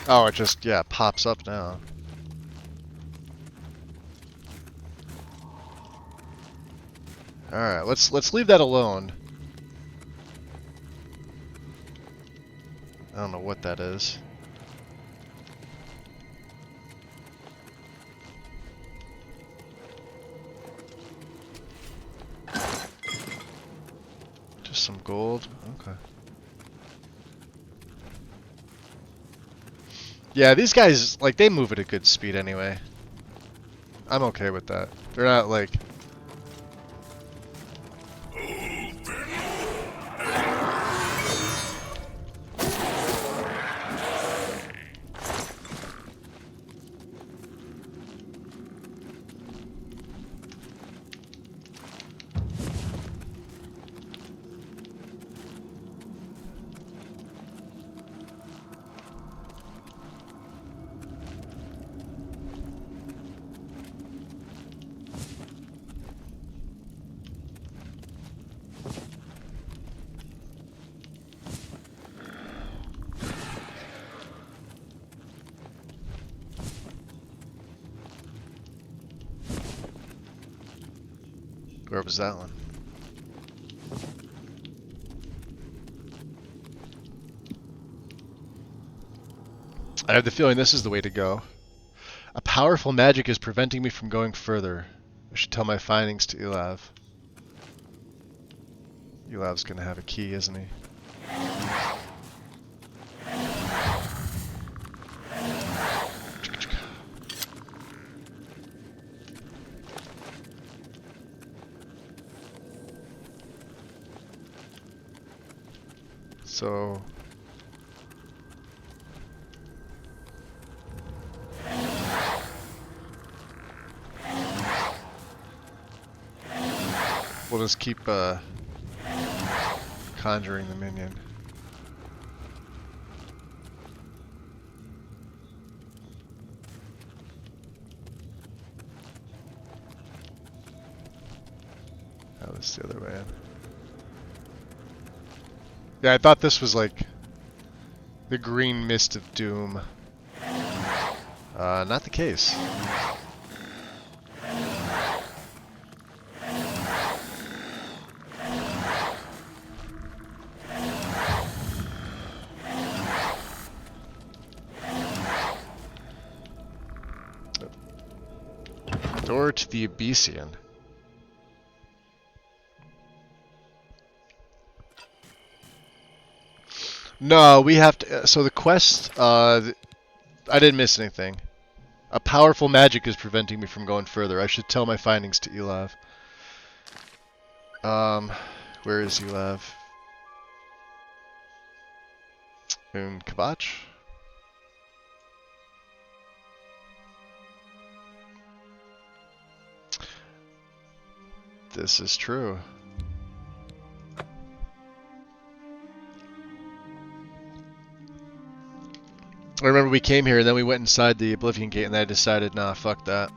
Oh, it just, yeah, pops up now. Alright, let's leave that alone. I don't know what that is. Just some gold. Okay. Yeah, these guys, like, they move at a good speed anyway. I'm okay with that. They're not, like... Where was that one? I have the feeling this is the way to go. A powerful magic is preventing me from going further. I should tell my findings to Elav. Elav's gonna have a key, isn't he? So... we'll just keep conjuring the minion. That was the other way in. Yeah, I thought this was like the green mist of doom. Not the case. Door to the Abyssian. No, we have to. So the quest. I didn't miss anything. A powerful magic is preventing me from going further. I should tell my findings to Elav. Where is Elav? In Kvatch? This is true. I remember we came here and then we went inside the Oblivion Gate and then I decided, nah, fuck that.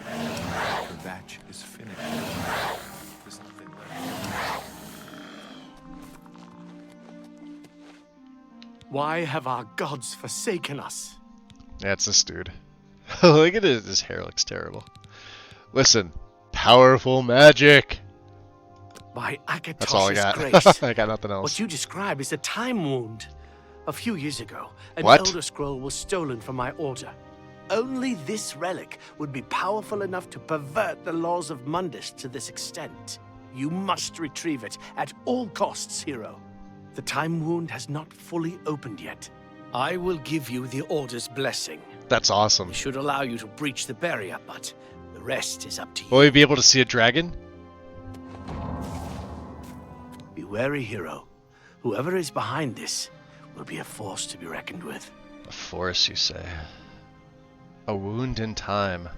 The batch is finished. There's nothing left.
Why have our gods forsaken us?
Yeah, it's this dude. Look at it. His hair looks terrible. Listen, powerful magic.
By
That's all I
Akatos's
got.
grace.
I got nothing else.
What you describe is a time wound. A few years ago, an
What?
Elder Scroll was stolen from my order. Only this relic would be powerful enough to pervert the laws of Mundus to this extent. You must retrieve it at all costs, hero. The time wound has not fully opened yet. I will give you the Order's blessing.
That's awesome.
It should allow you to breach the barrier, but the rest is up to you.
Will we be able to see a dragon?
Be wary, hero. Whoever is behind this will be a force to be reckoned with.
A force, you say? A wound in time.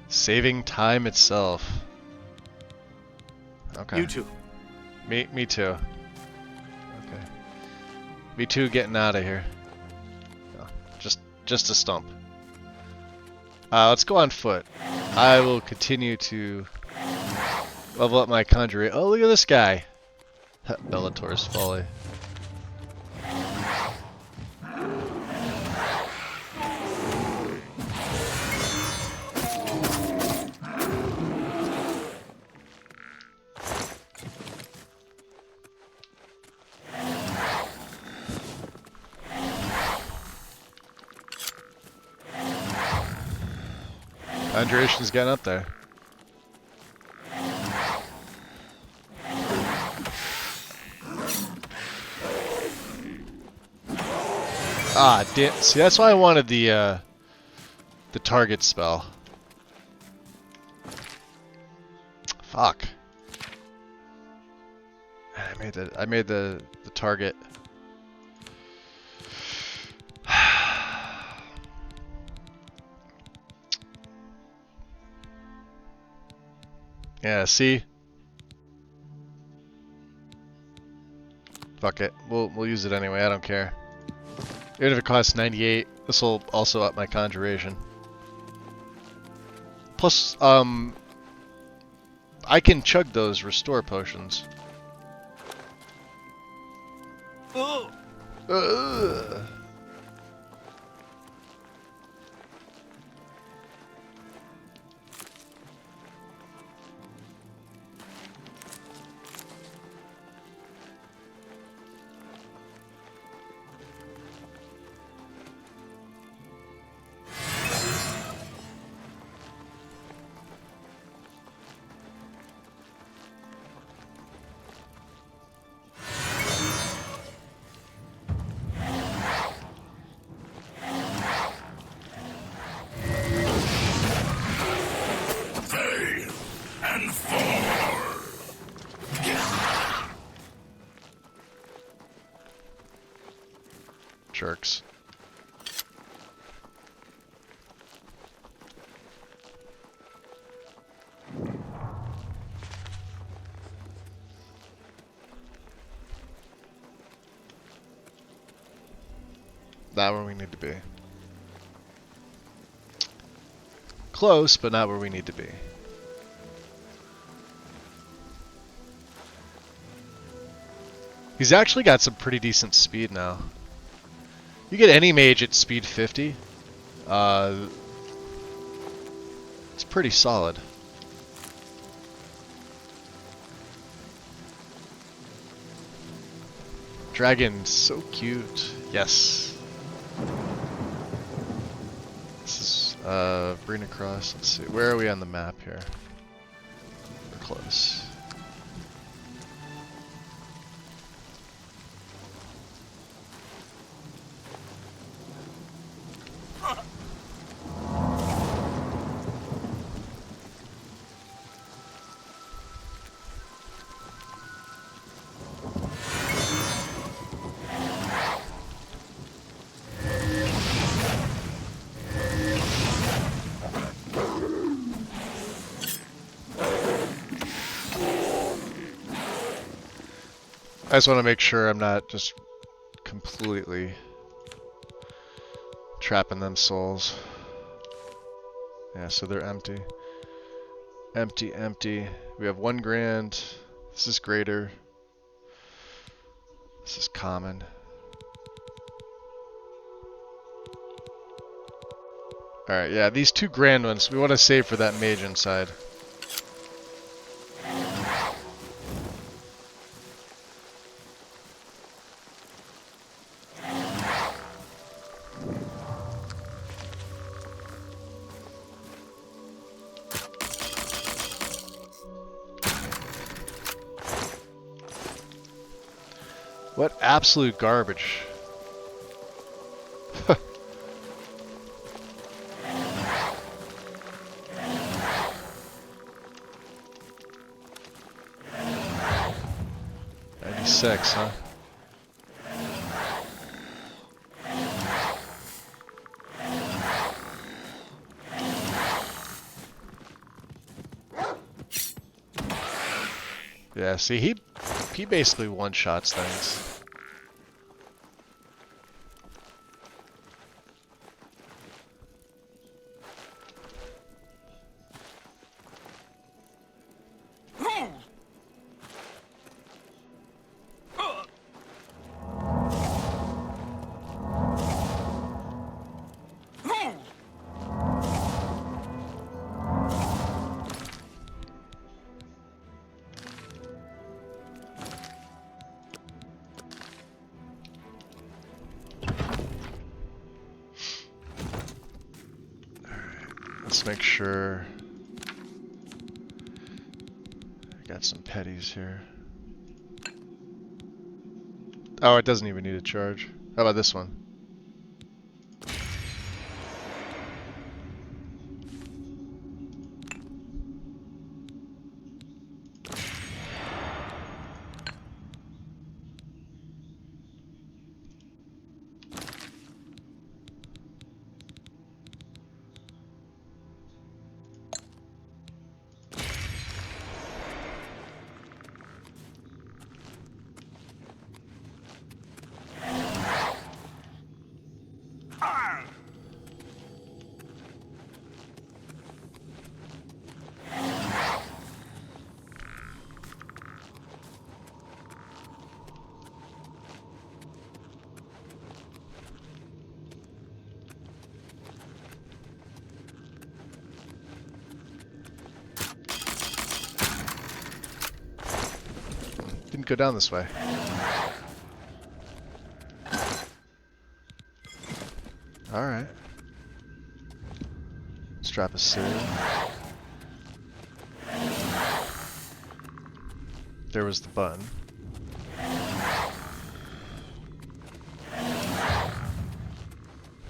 Saving time itself. Okay.
You too.
Me too. Okay. Me too getting out of here. No, just a stump. Let's go on foot. I will continue to level up my conjuring. Oh, look at this guy. Bellator's Folly. Conjuration's getting up there. Ah, see, that's why I wanted the target spell. Fuck. I made the target. Yeah, see? Fuck it. We'll use it anyway, I don't care. Even if it costs 98, this will also up my conjuration. Plus, I can chug those restore potions.
Oh.
Ugh. Jerks. Not where we need to be. Close, but not where we need to be. He's actually got some pretty decent speed now. You get any mage at speed 50. It's pretty solid. Dragon, so cute. Yes. This is Brina Cross. Let's see. Where are we on the map here? We're close. I just want to make sure I'm not just completely trapping them souls. Yeah, so they're empty. Empty, empty. We have 1 grand. This is greater. This is common. Alright, yeah, these two grand ones we want to save for that mage inside. What absolute garbage. Six, huh? Yeah, see, he basically one-shots things. Let's make sure I got some petties here. Oh, it doesn't even need a charge. How about this one? Didn't go down this way. Alright. Strap a suit. There was the button.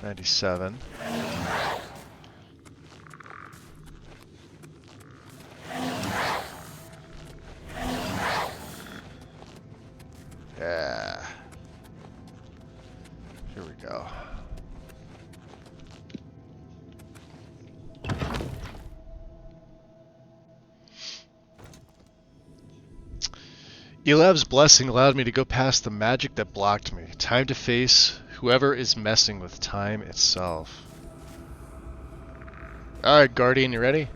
$97. Yeah. Here we go. Elab's blessing allowed me to go past the magic that blocked me. Time to face whoever is messing with time itself. Alright, Guardian, you ready?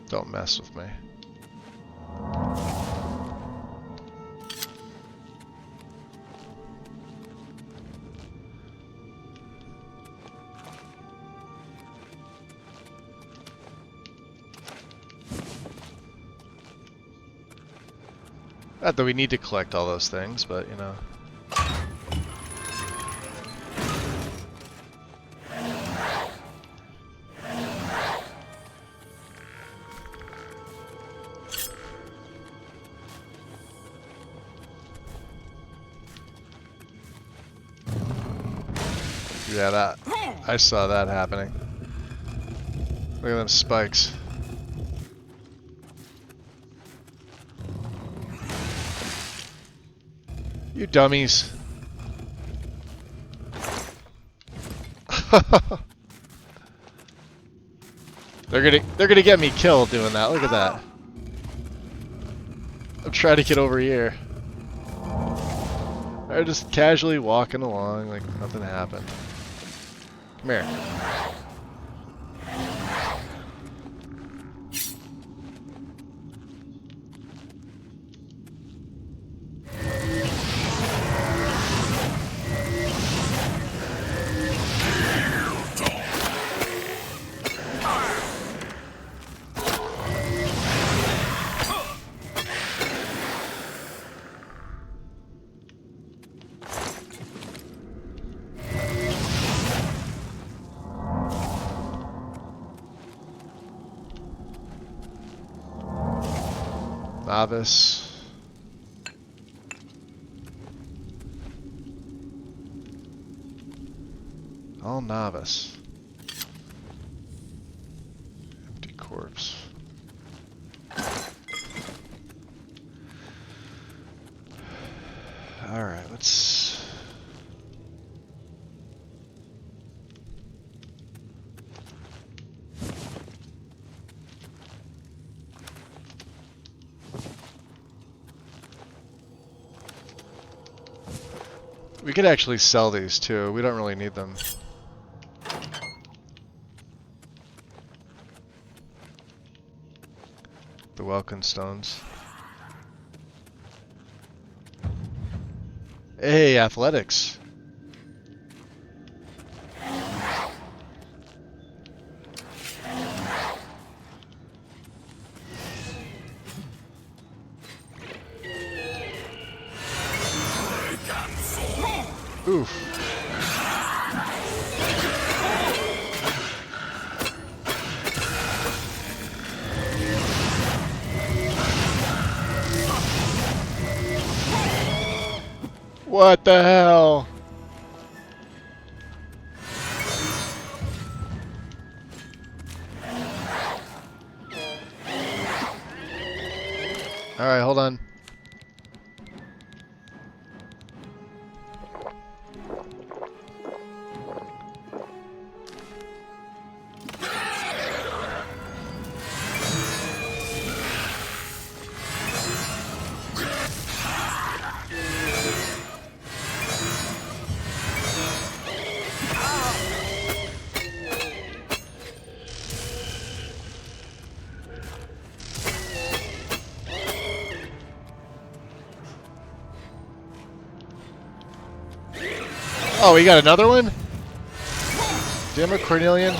Don't mess with me. Not that we need to collect all those things, but you know. Yeah, that. I saw that happening. Look at them spikes. You dummies. They're gonna get me killed doing that. Look at that. I'm trying to get over here. They're just casually walking along like nothing happened. Come here. Novice. All novice. Empty corpse. Alright, let's... We could actually sell these too. We don't really need them. The Welkin stones. Hey, athletics. Oof. What the hell? Alright, hold on. Oh, we got another one? Damn it, Cornelian.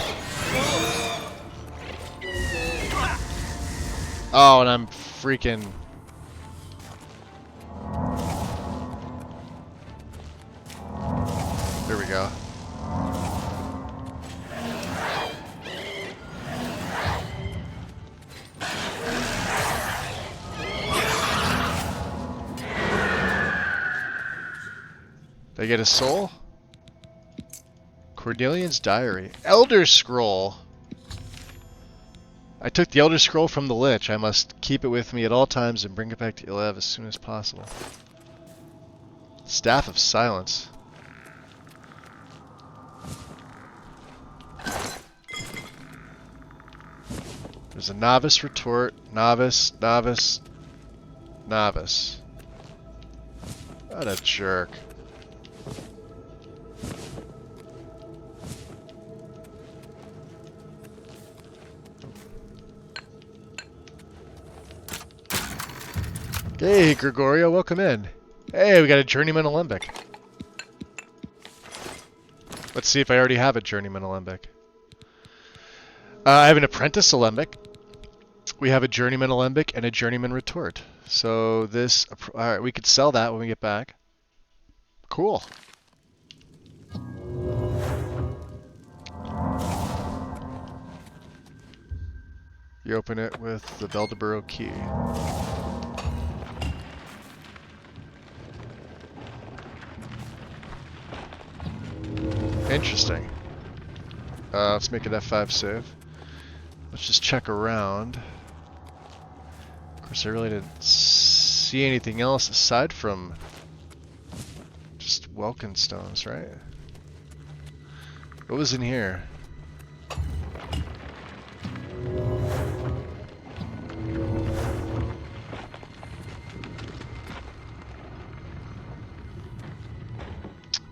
Oh, and I'm freaking... There we go. Did I get a soul? Cordelian's Diary. Elder Scroll! I took the Elder Scroll from the Lich. I must keep it with me at all times and bring it back to Ilev as soon as possible. Staff of Silence. There's a Novice Retort. Novice, Novice, Novice. What a jerk. Hey, Gregorio, welcome in. Hey, we got a Journeyman Alembic. Let's see if I already have a Journeyman Alembic. I have an Apprentice Alembic. We have a Journeyman Alembic and a Journeyman Retort. So this... Alright, we could sell that when we get back. Cool. You open it with the Beldeburo key. Interesting. Let's make an F5 save. Let's just check around. Of course, I really didn't see anything else aside from just Welkin stones, right? What was in here?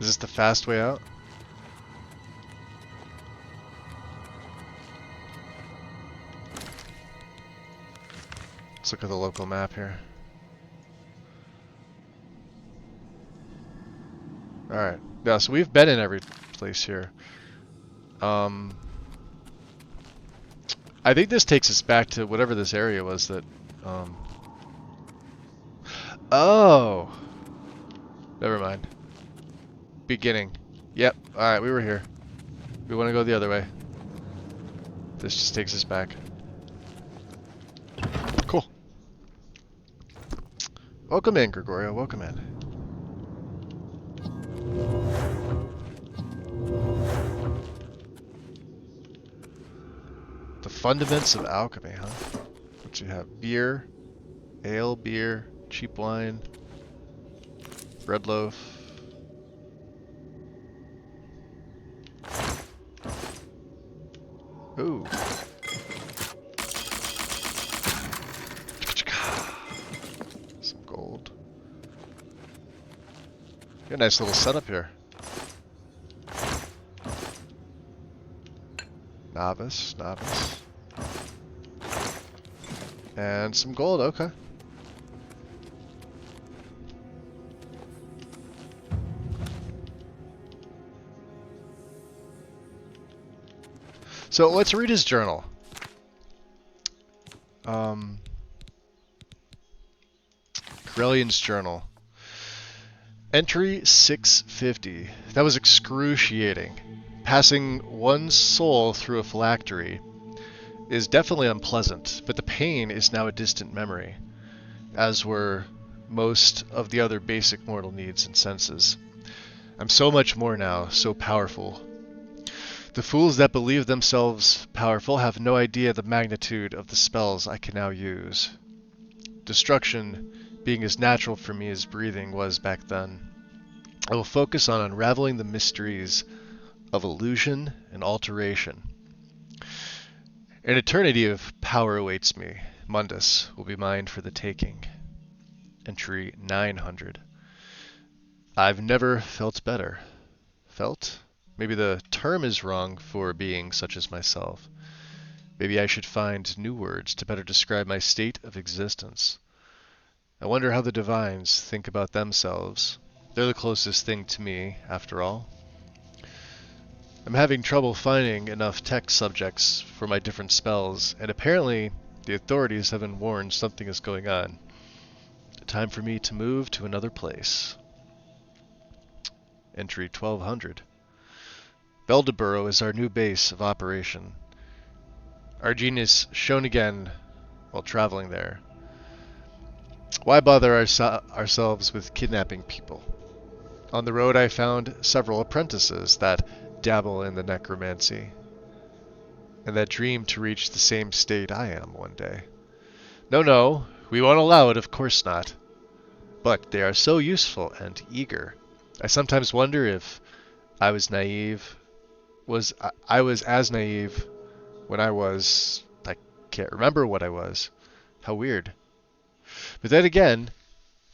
Is this the fast way out? Let's look at the local map here. Alright. Yeah, so we've been in every place here. I think this takes us back to whatever this area was that... Oh! Never mind. Beginning. Yep. Alright, we were here. We want to go the other way. This just takes us back. Cool. Welcome in, Gregorio. Welcome in. The fundaments of alchemy, huh? What you have? Beer, ale, beer, cheap wine, bread loaf. Ooh. Some gold. Got a nice little setup here. Novice. And some gold, okay. So let's read his journal. Corellian's journal. Entry 650. That was excruciating. Passing one's soul through a phylactery is definitely unpleasant, but the pain is now a distant memory, as were most of the other basic mortal needs and senses. I'm so much more now, so powerful. The fools that believe themselves powerful have no idea the magnitude of the spells I can now use. Destruction being as natural for me as breathing was back then. I will focus on unraveling the mysteries of illusion and alteration. An eternity of power awaits me. Mundus will be mine for the taking. Entry 900. I've never felt better. Felt? Maybe the term is wrong for a being such as myself. Maybe I should find new words to better describe my state of existence. I wonder how the divines think about themselves. They're the closest thing to me, after all. I'm having trouble finding enough text subjects for my different spells, and apparently the authorities have been warned something is going on. Time for me to move to another place. Entry 1200. Beldeboro is our new base of operation. Our genius shown again while traveling there. Why bother ourselves with kidnapping people? On the road I found several apprentices that dabble in the necromancy, and that dream to reach the same state I am one day. No, we won't allow it, of course not. But they are so useful and eager. I sometimes wonder if I was naive. I was as naive when I can't remember what I was. How weird. But then again,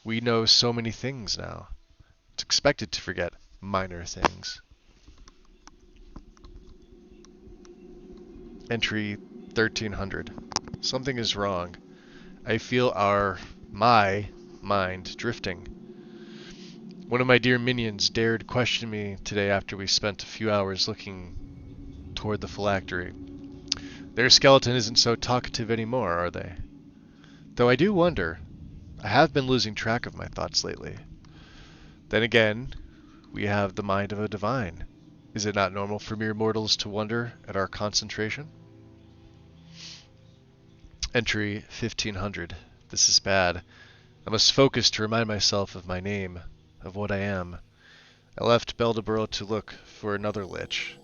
we know so many things now. It's expected to forget minor things. Entry 1300. Something is wrong. I feel my mind drifting. One of my dear minions dared question me today after we spent a few hours looking toward the phylactery. Their skeleton isn't so talkative anymore, are they? Though I do wonder. I have been losing track of my thoughts lately. Then again, we have the mind of a divine. Is it not normal for mere mortals to wonder at our concentration? Entry 1500. This is bad. I must focus to remind myself of my name, of what I am. I left Beldeborough to look for another lich.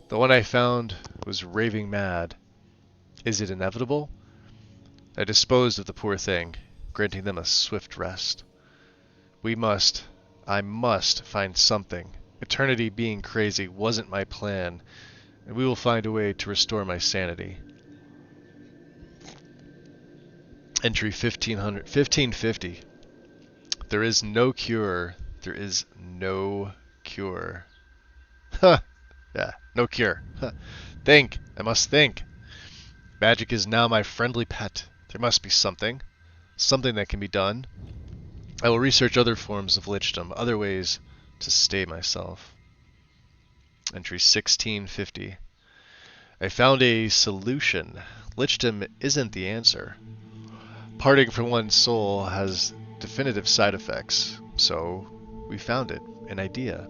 The one I found was raving mad. Is it inevitable? I disposed of the poor thing, granting them a swift rest. I must find something. Eternity being crazy wasn't my plan, and we will find a way to restore my sanity. Entry 1550. There is no cure. There is no cure. Huh. Yeah, no cure. Huh. Think. I must think. Magic is now my friendly pet. There must be something. Something that can be done. I will research other forms of lichdom, other ways to stay myself. Entry 1650. I found a solution. Lichdom isn't the answer. Parting from one's soul has definitive side effects, so we found it, an idea.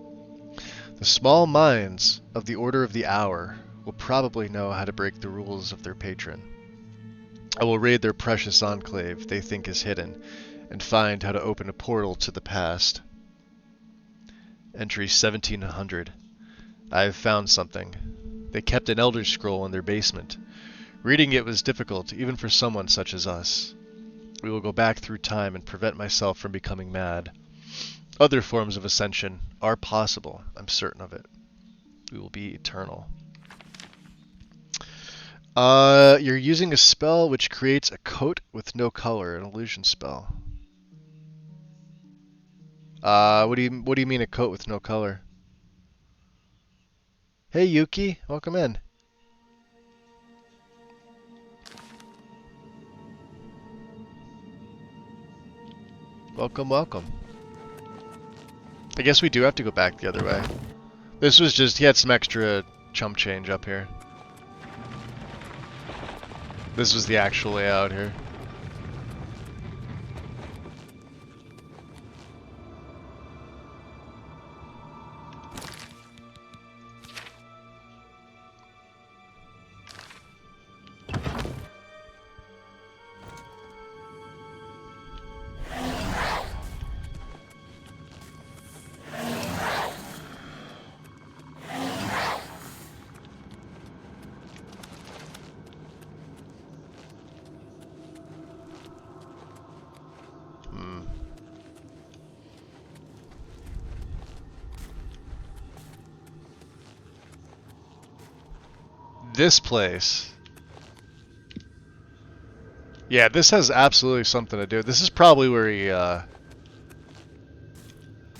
The small minds of the Order of the Hour will probably know how to break the rules of their patron. I will raid their precious enclave they think is hidden, and find how to open a portal to the past. Entry 1700. I have found something. They kept an Elder Scroll in their basement. Reading it was difficult, even for someone such as us. We will go back through time and prevent myself from becoming mad. Other forms of ascension are possible, I'm certain of it. We will be eternal. You're using a spell which creates a coat with no color, an illusion spell. What do you mean a coat with no color? Hey Yuki, welcome in. Welcome, welcome. I guess we do have to go back the other way. This was just, he had some extra chump change up here. This was the actual layout here. This place. Yeah, this has absolutely something to do. This is probably where he, yeah,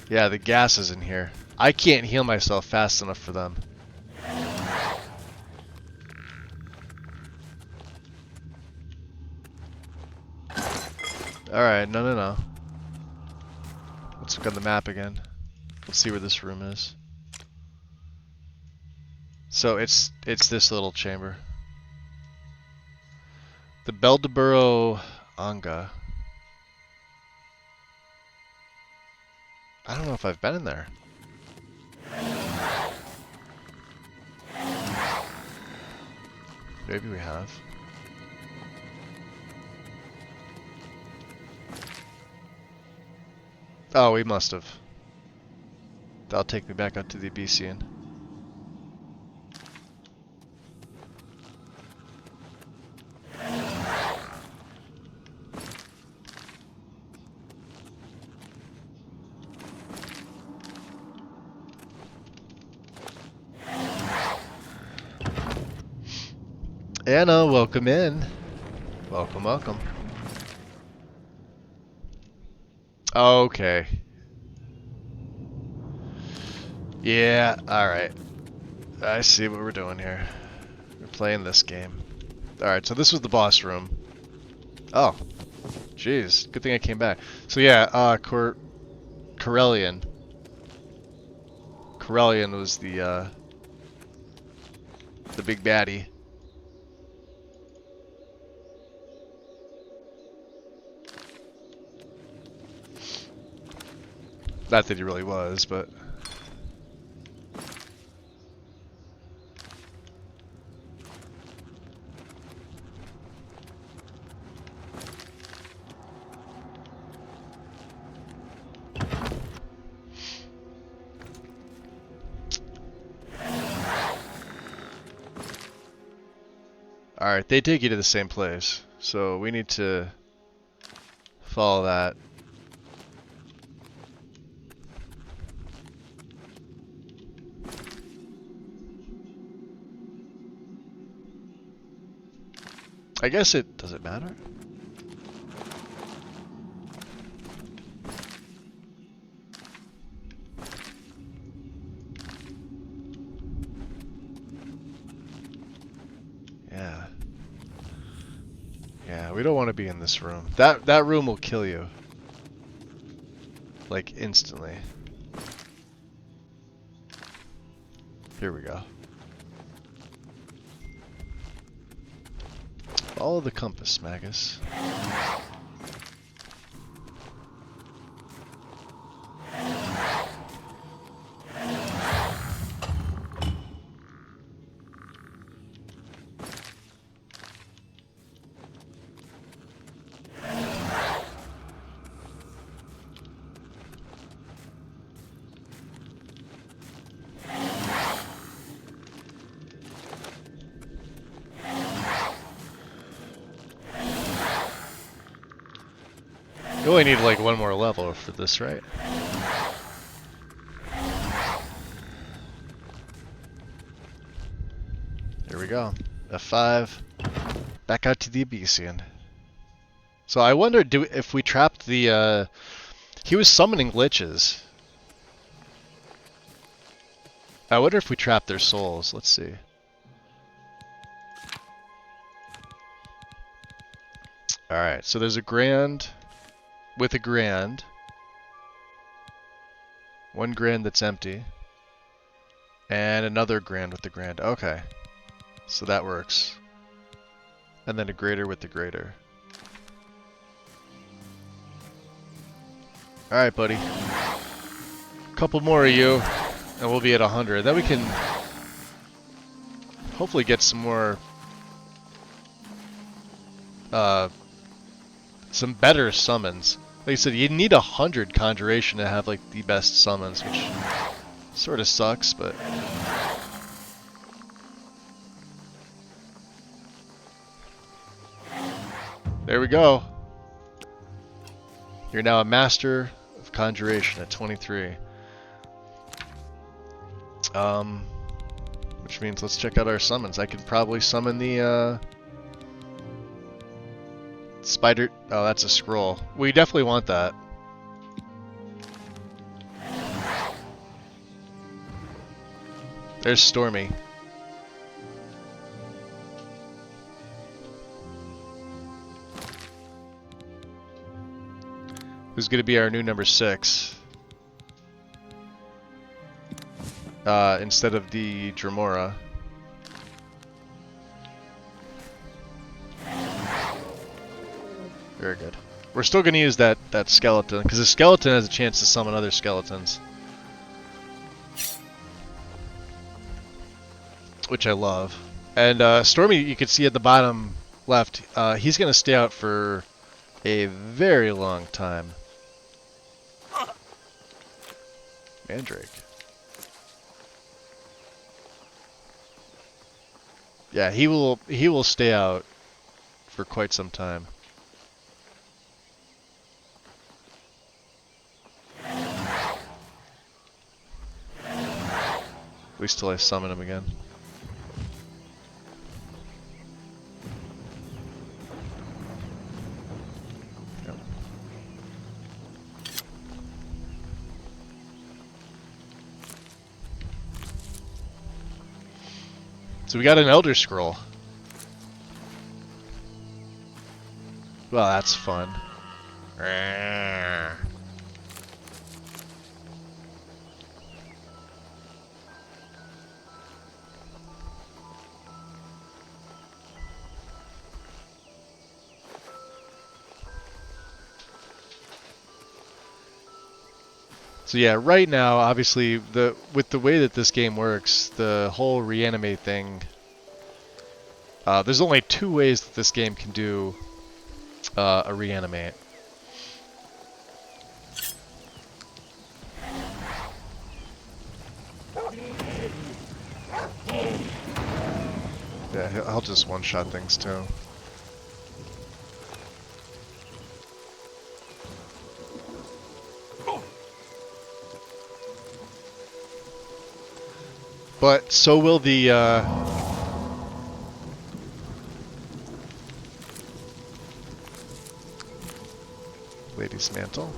the gas is in here. I can't heal myself fast enough for them. Alright, no. Let's look on the map again. Let's see where this room is. So it's this little chamber. The Beldeborough Anga. I don't know if I've been in there. Maybe we have. Oh, we must have. That'll take me back up to the Abyssian. Anna, welcome in. Welcome, welcome. Okay. Yeah, alright. I see what we're doing here. We're playing this game. Alright, so this was the boss room. Oh. Jeez, good thing I came back. So yeah, Corellian. Corellian was the big baddie. Not that he really was, but... Alright, they take you to the same place. So we need to follow that. I guess it doesn't matter. Yeah. Yeah, we don't want to be in this room. That room will kill you. Like instantly. Here we go. Follow the compass, Magus. You only need like one more level for this, right? Here we go. F5. Back out to the Abyssian. So I wonder if we trapped the he was summoning glitches. I wonder if we trapped their souls. Let's see. Alright, so there's a grand with a grand. One grand that's empty. And another grand with the grand. Okay. So that works. And then a greater with the greater. Alright, buddy. Couple more of you, and we'll be at 100. Then we can hopefully get some more some better summons. Like I said, you need 100 conjuration to have like the best summons, which sort of sucks, but there we go. You're now a master of conjuration at 23. Which means let's check out our summons. I could probably summon the spider. Oh, that's a scroll. We definitely want that. There's Stormy. Who's going to be our new number 6? Instead of the Dremora. Very good. We're still going to use that skeleton, because the skeleton has a chance to summon other skeletons. Which I love. And Stormy, you can see at the bottom left, he's going to stay out for a very long time. Mandrake. Yeah, he will stay out for quite some time. At least till I summon him again. Yep. So we got an Elder Scroll. Well, that's fun. So yeah, right now, obviously, with the way that this game works, the whole reanimate thing, there's only 2 ways that this game can do a reanimate. Yeah, I'll just one-shot things too. But so will the Lady's Mantle.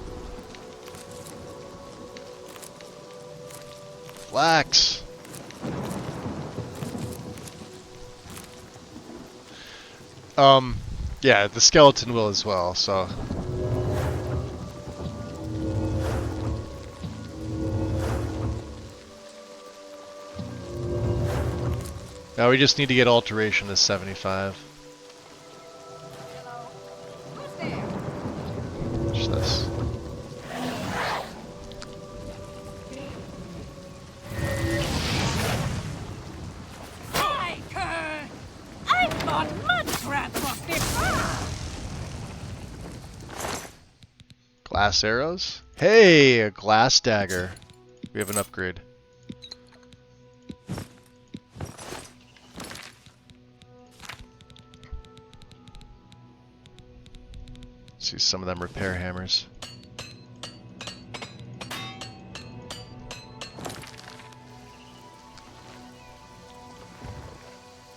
Flax! Yeah, the skeleton will as well, so... Now we just need to get alteration to 75. Just this.
I've got mudsrat before.
Glass arrows? Hey, a glass dagger. We have an upgrade. See some of them repair hammers.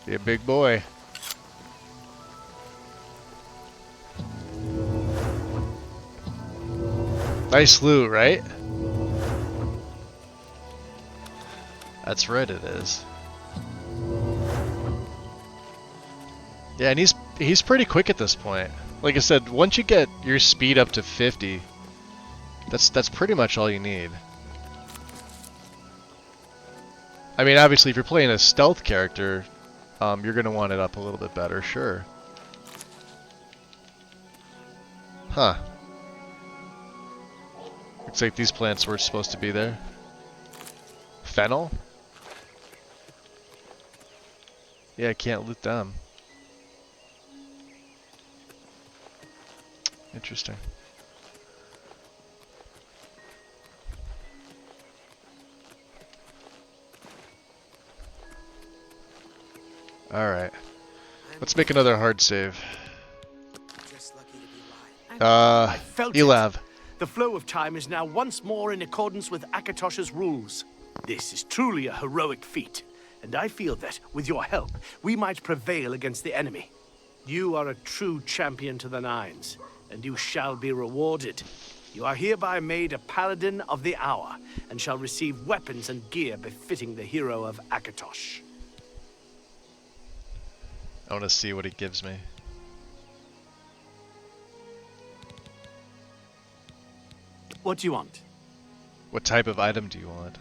Be a big boy. Nice loot, right? That's right, it is. Yeah, and he's pretty quick at this point. Like I said, once you get your speed up to 50, that's pretty much all you need. I mean, obviously, if you're playing a stealth character, you're gonna want it up a little bit better, sure. Huh. Looks like these plants were supposed to be there. Fennel? Yeah, I can't loot them. Interesting. Alright. Let's make another hard save.
I felt
Elav.
it. The flow of time is now once more in accordance with Akatosh's rules. This is truly a heroic feat, and I feel that, with your help, we might prevail against the enemy. You are a true champion to the Nines, and you shall be rewarded. You are hereby made a Paladin of the Hour, and shall receive weapons and gear befitting the hero of Akatosh.
I want to see what it gives me.
What do you want?
What type of item do you want?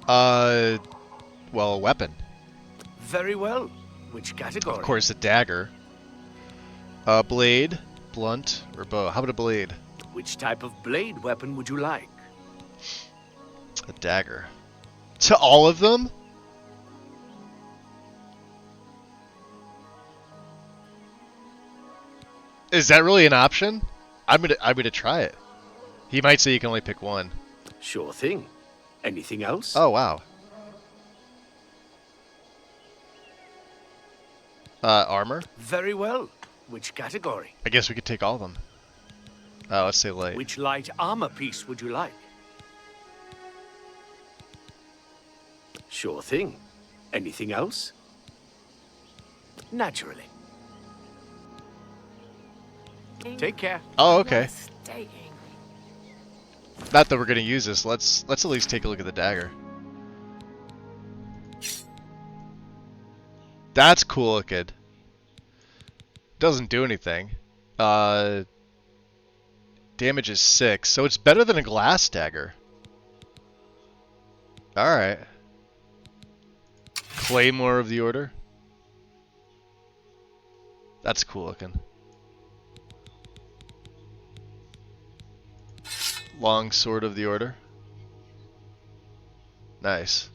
Well, a weapon.
Very well. Which category?
Of course, a dagger. Blade, blunt, or bow. How about a blade?
Which type of blade weapon would you like?
A dagger. To all of them? Is that really an option? I'm gonna try it. He might say you can only pick one.
Sure thing. Anything else?
Oh wow. Armor?
Very well. Which category?
I guess we could take all of them. Let's say light.
Which light armor piece would you like? Sure thing. Anything else? Naturally. Take care.
Oh, okay. Not that we're gonna use this. Let's at least take a look at the dagger. That's cool looking. Doesn't do anything. Damage is 6, so it's better than a glass dagger. Alright. Claymore of the Order. That's cool looking. Long Sword of the Order. Nice.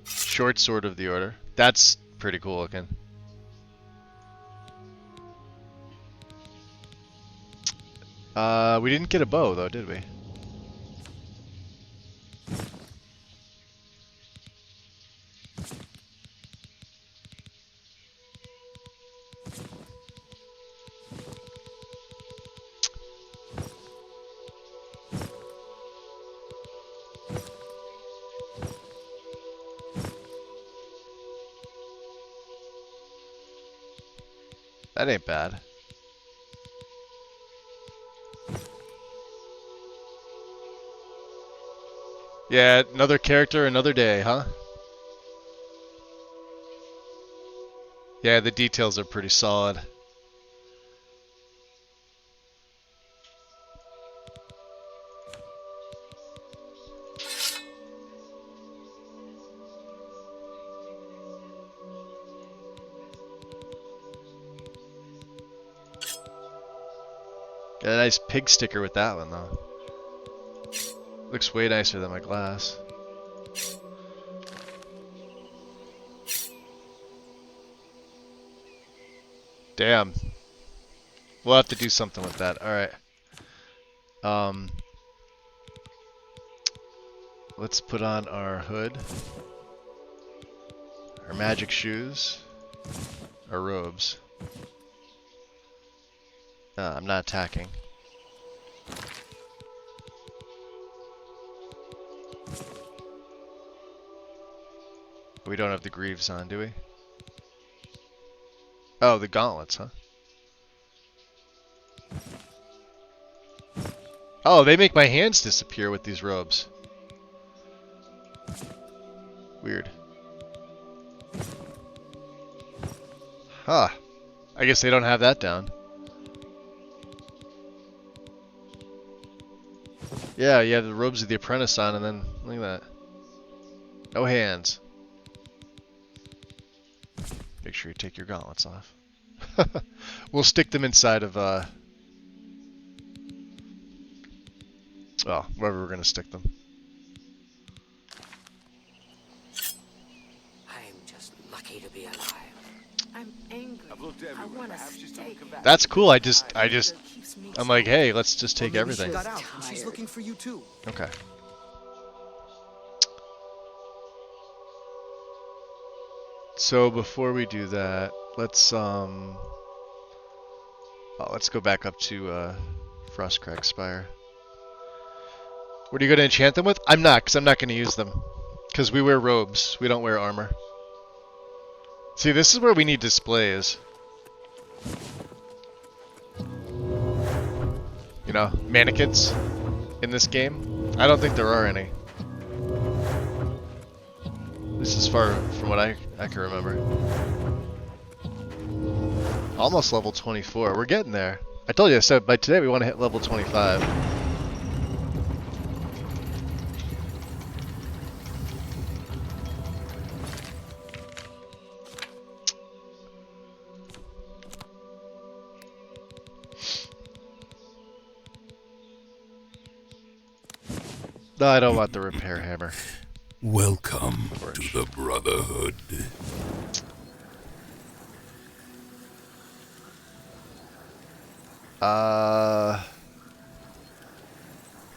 Short Sword of the Order. That's pretty cool looking. We didn't get a bow though, did we? That ain't bad. Yeah, another character, another day, huh? Yeah, the details are pretty solid. Got a nice pig sticker with that one, though. Looks way nicer than my glass. Damn. We'll have to do something with that. Alright. Let's put on our hood. Our magic shoes. Our robes. I'm not attacking. We don't have the greaves on, do we? Oh, the gauntlets, huh? Oh, they make my hands disappear with these robes. Weird. Huh. I guess they don't have that down. Yeah, you have the robes of the apprentice on, and then look at that. No hands. Make sure you take your gauntlets off. We'll stick them inside of, well, wherever we're gonna stick them.
I'm just lucky to be alive. I'm angry. I want to stay.
That's cool. I'm like, hey, let's just take everything.
Got out. She's looking for you too.
Okay. So before we do that, let's go back up to Frostcrack Spire. What are you going to enchant them with? I'm not, because I'm not going to use them. Because we wear robes. We don't wear armor. See, this is where we need displays. You know, mannequins in this game. I don't think there are any. This is far from what I can remember. Almost level 24. We're getting there. I told you, I said by today we want to hit level 25. No, I don't want the repair hammer.
Welcome to the Brotherhood.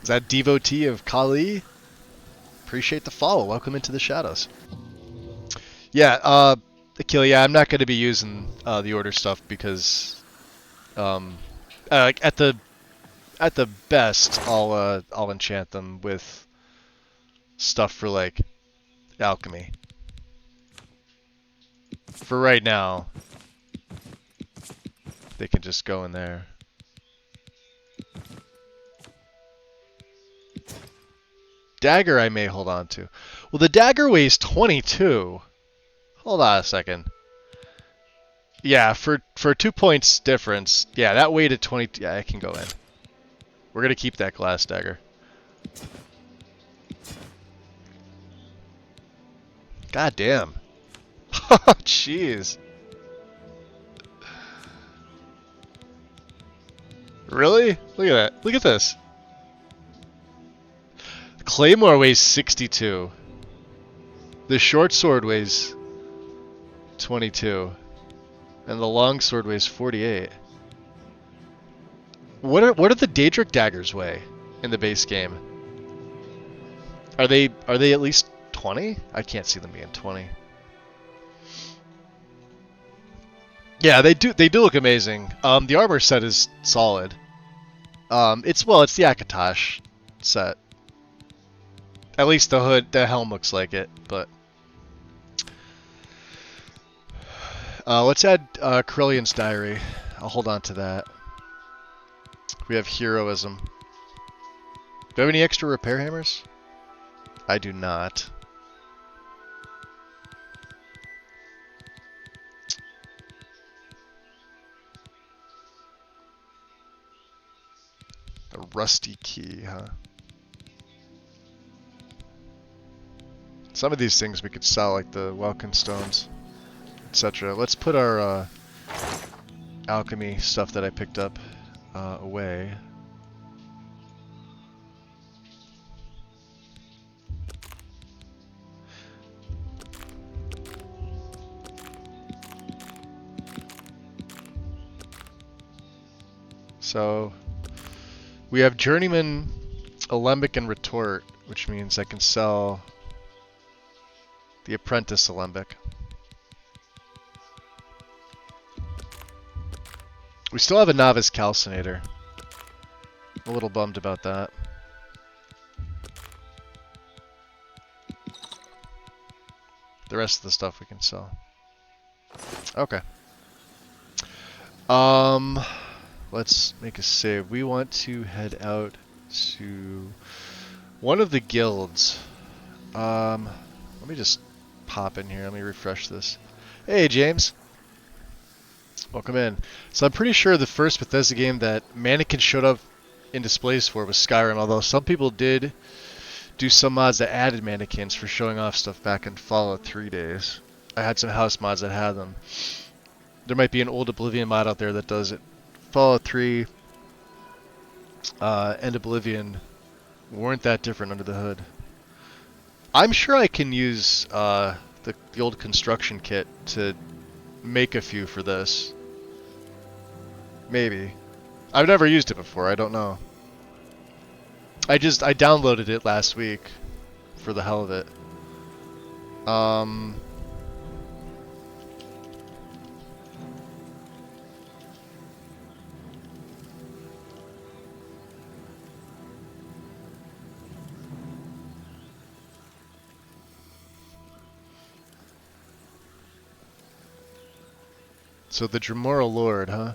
Is that devotee of Kali? Appreciate the follow. Welcome into the shadows. Yeah, Akil, yeah, I'm not going to be using the order stuff because at the best I'll enchant them with stuff for like alchemy. For right now, they can just go in there. Dagger I may hold on to. Well, the dagger weighs 22. Hold on a second. Yeah, for 2 points difference, yeah, that weight at 20, yeah, I can go in. We're gonna keep that glass dagger. God damn. Jeez. Really? Look at that. Look at this. Claymore weighs 62. The short sword weighs 22. And the long sword weighs 48. What are the Daedric daggers weigh in the base game? Are they at least 20? I can't see them being 20. Yeah, they do look amazing. The armor set is solid. It's the Akatosh set. At least the helm looks like it, but Let's add Corellion's Diary. I'll hold on to that. We have Heroism. Do I have any extra repair hammers? I do not. A rusty key, huh? Some of these things we could sell, like the Welkin stones, etc. Let's put our alchemy stuff that I picked up away. So we have Journeyman, Alembic, and Retort, which means I can sell the Apprentice Alembic. We still have a Novice Calcinator. I'm a little bummed about that. The rest of the stuff we can sell. Okay. Let's make a save. We want to head out to one of the guilds. Let me just pop in here. Let me refresh this. Hey, James. Welcome in. So I'm pretty sure the first Bethesda game that mannequins showed up in displays for was Skyrim, although some people did do some mods that added mannequins for showing off stuff back in Fallout 3 days. I had some house mods that had them. There might be an old Oblivion mod out there that does it. Fallout 3 and Oblivion weren't that different under the hood. I'm sure I can use the old construction kit to make a few for this. Maybe. I've never used it before, I don't know. I downloaded it last week for the hell of it. So the Dremora Lord, huh?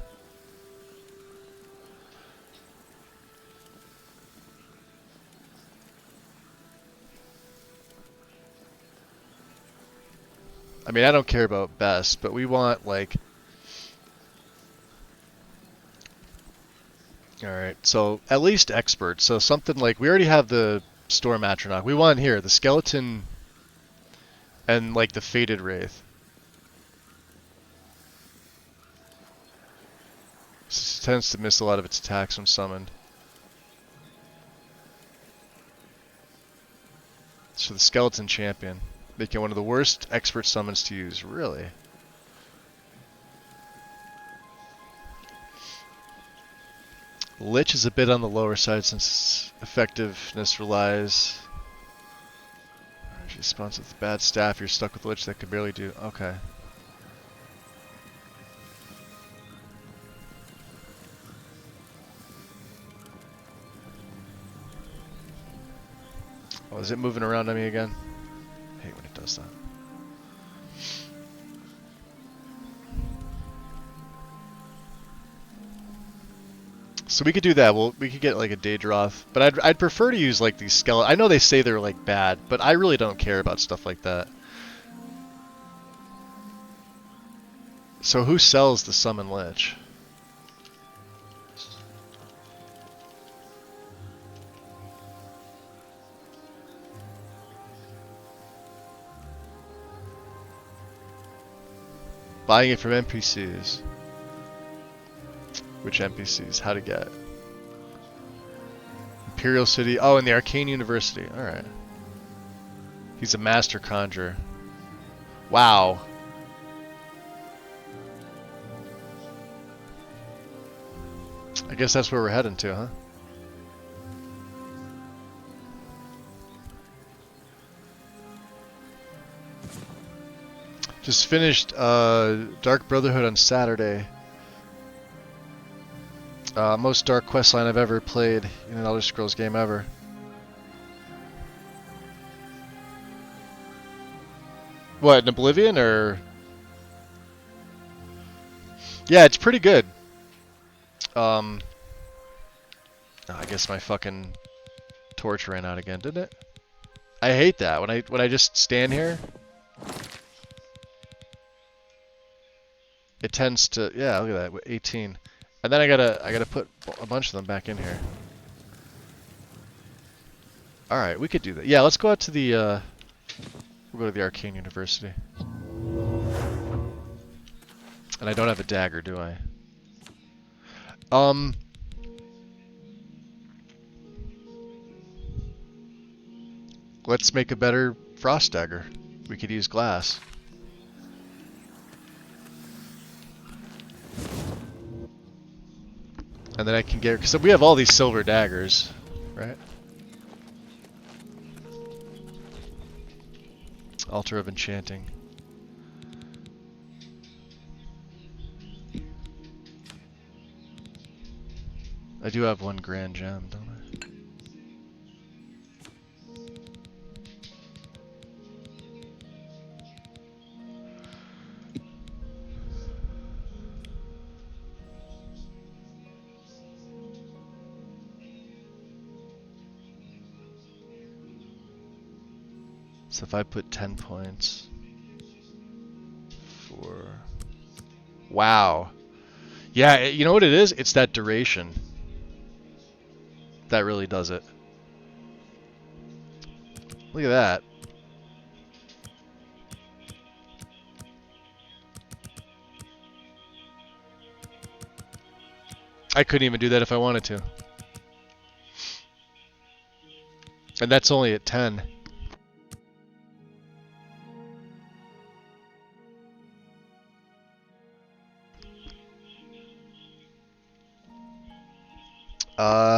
I mean, I don't care about best, but we want, like... Alright, so at least expert. So something like... We already have the Storm Atronach. We want here the Skeleton and, like, the Fated Wraith. This tends to miss a lot of its attacks when summoned. So the Skeleton Champion. Making one of the worst expert summons to use, really. Lich is a bit on the lower side since effectiveness relies... She spawns with bad staff, you're stuck with Lich that can barely do... Okay. Oh, is it moving around on me again? I hate when it does that. So we could do that. We could get like a Daedroth, but I'd prefer to use like these skeleton. I know they say they're like bad, but I really don't care about stuff like that. So who sells the Summon Lich? Buying it from NPCs. Which NPCs? How to get? Imperial City. Oh, in the Arcane University. Alright. He's a master conjurer. Wow. I guess that's where we're heading to, huh? Just finished Dark Brotherhood on Saturday. Most dark questline I've ever played in an Elder Scrolls game ever. What, in Oblivion or... Yeah, it's pretty good. Oh, I guess my fucking torch ran out again, didn't it? I hate that when I just stand here. It tends to, yeah, look at that, 18. And then I gotta put a bunch of them back in here. Alright, we could do that. Yeah, let's go out to the, we'll go to the Arcane University. And I don't have a dagger, do I? Let's make a better frost dagger. We could use glass. And then I can get, because we have all these silver daggers, right? Altar of Enchanting. I do have one grand gem, don't I? So if I put 10 points for... Wow. Yeah, you know what it is? It's that duration. That really does it. Look at that. I couldn't even do that if I wanted to. And that's only at 10.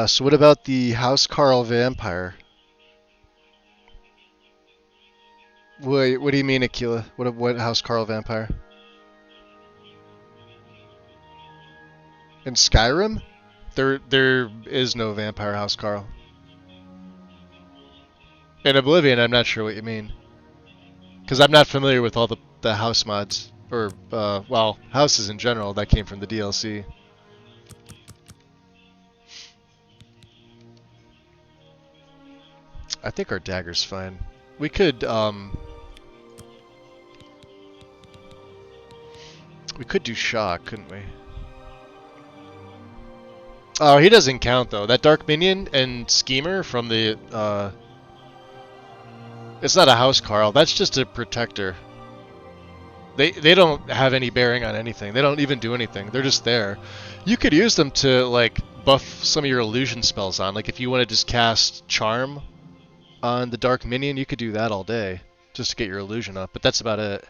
So what about the House Carl vampire? Wait, what do you mean, Aquila? What House Carl vampire? In Skyrim? There is no vampire House Carl. In Oblivion, I'm not sure what you mean. Because I'm not familiar with all the house mods. Or, well, houses in general that came from the DLC. I think our dagger's fine. We could do shock, couldn't we? Oh, he doesn't count though. That Dark Minion and Schemer from the it's not a house Carl. That's just a protector. They don't have any bearing on anything. They don't even do anything. They're just there. You could use them to like buff some of your illusion spells on. Like if you want to just cast Charm on the Dark Minion, you could do that all day just to get your illusion up. But that's about it.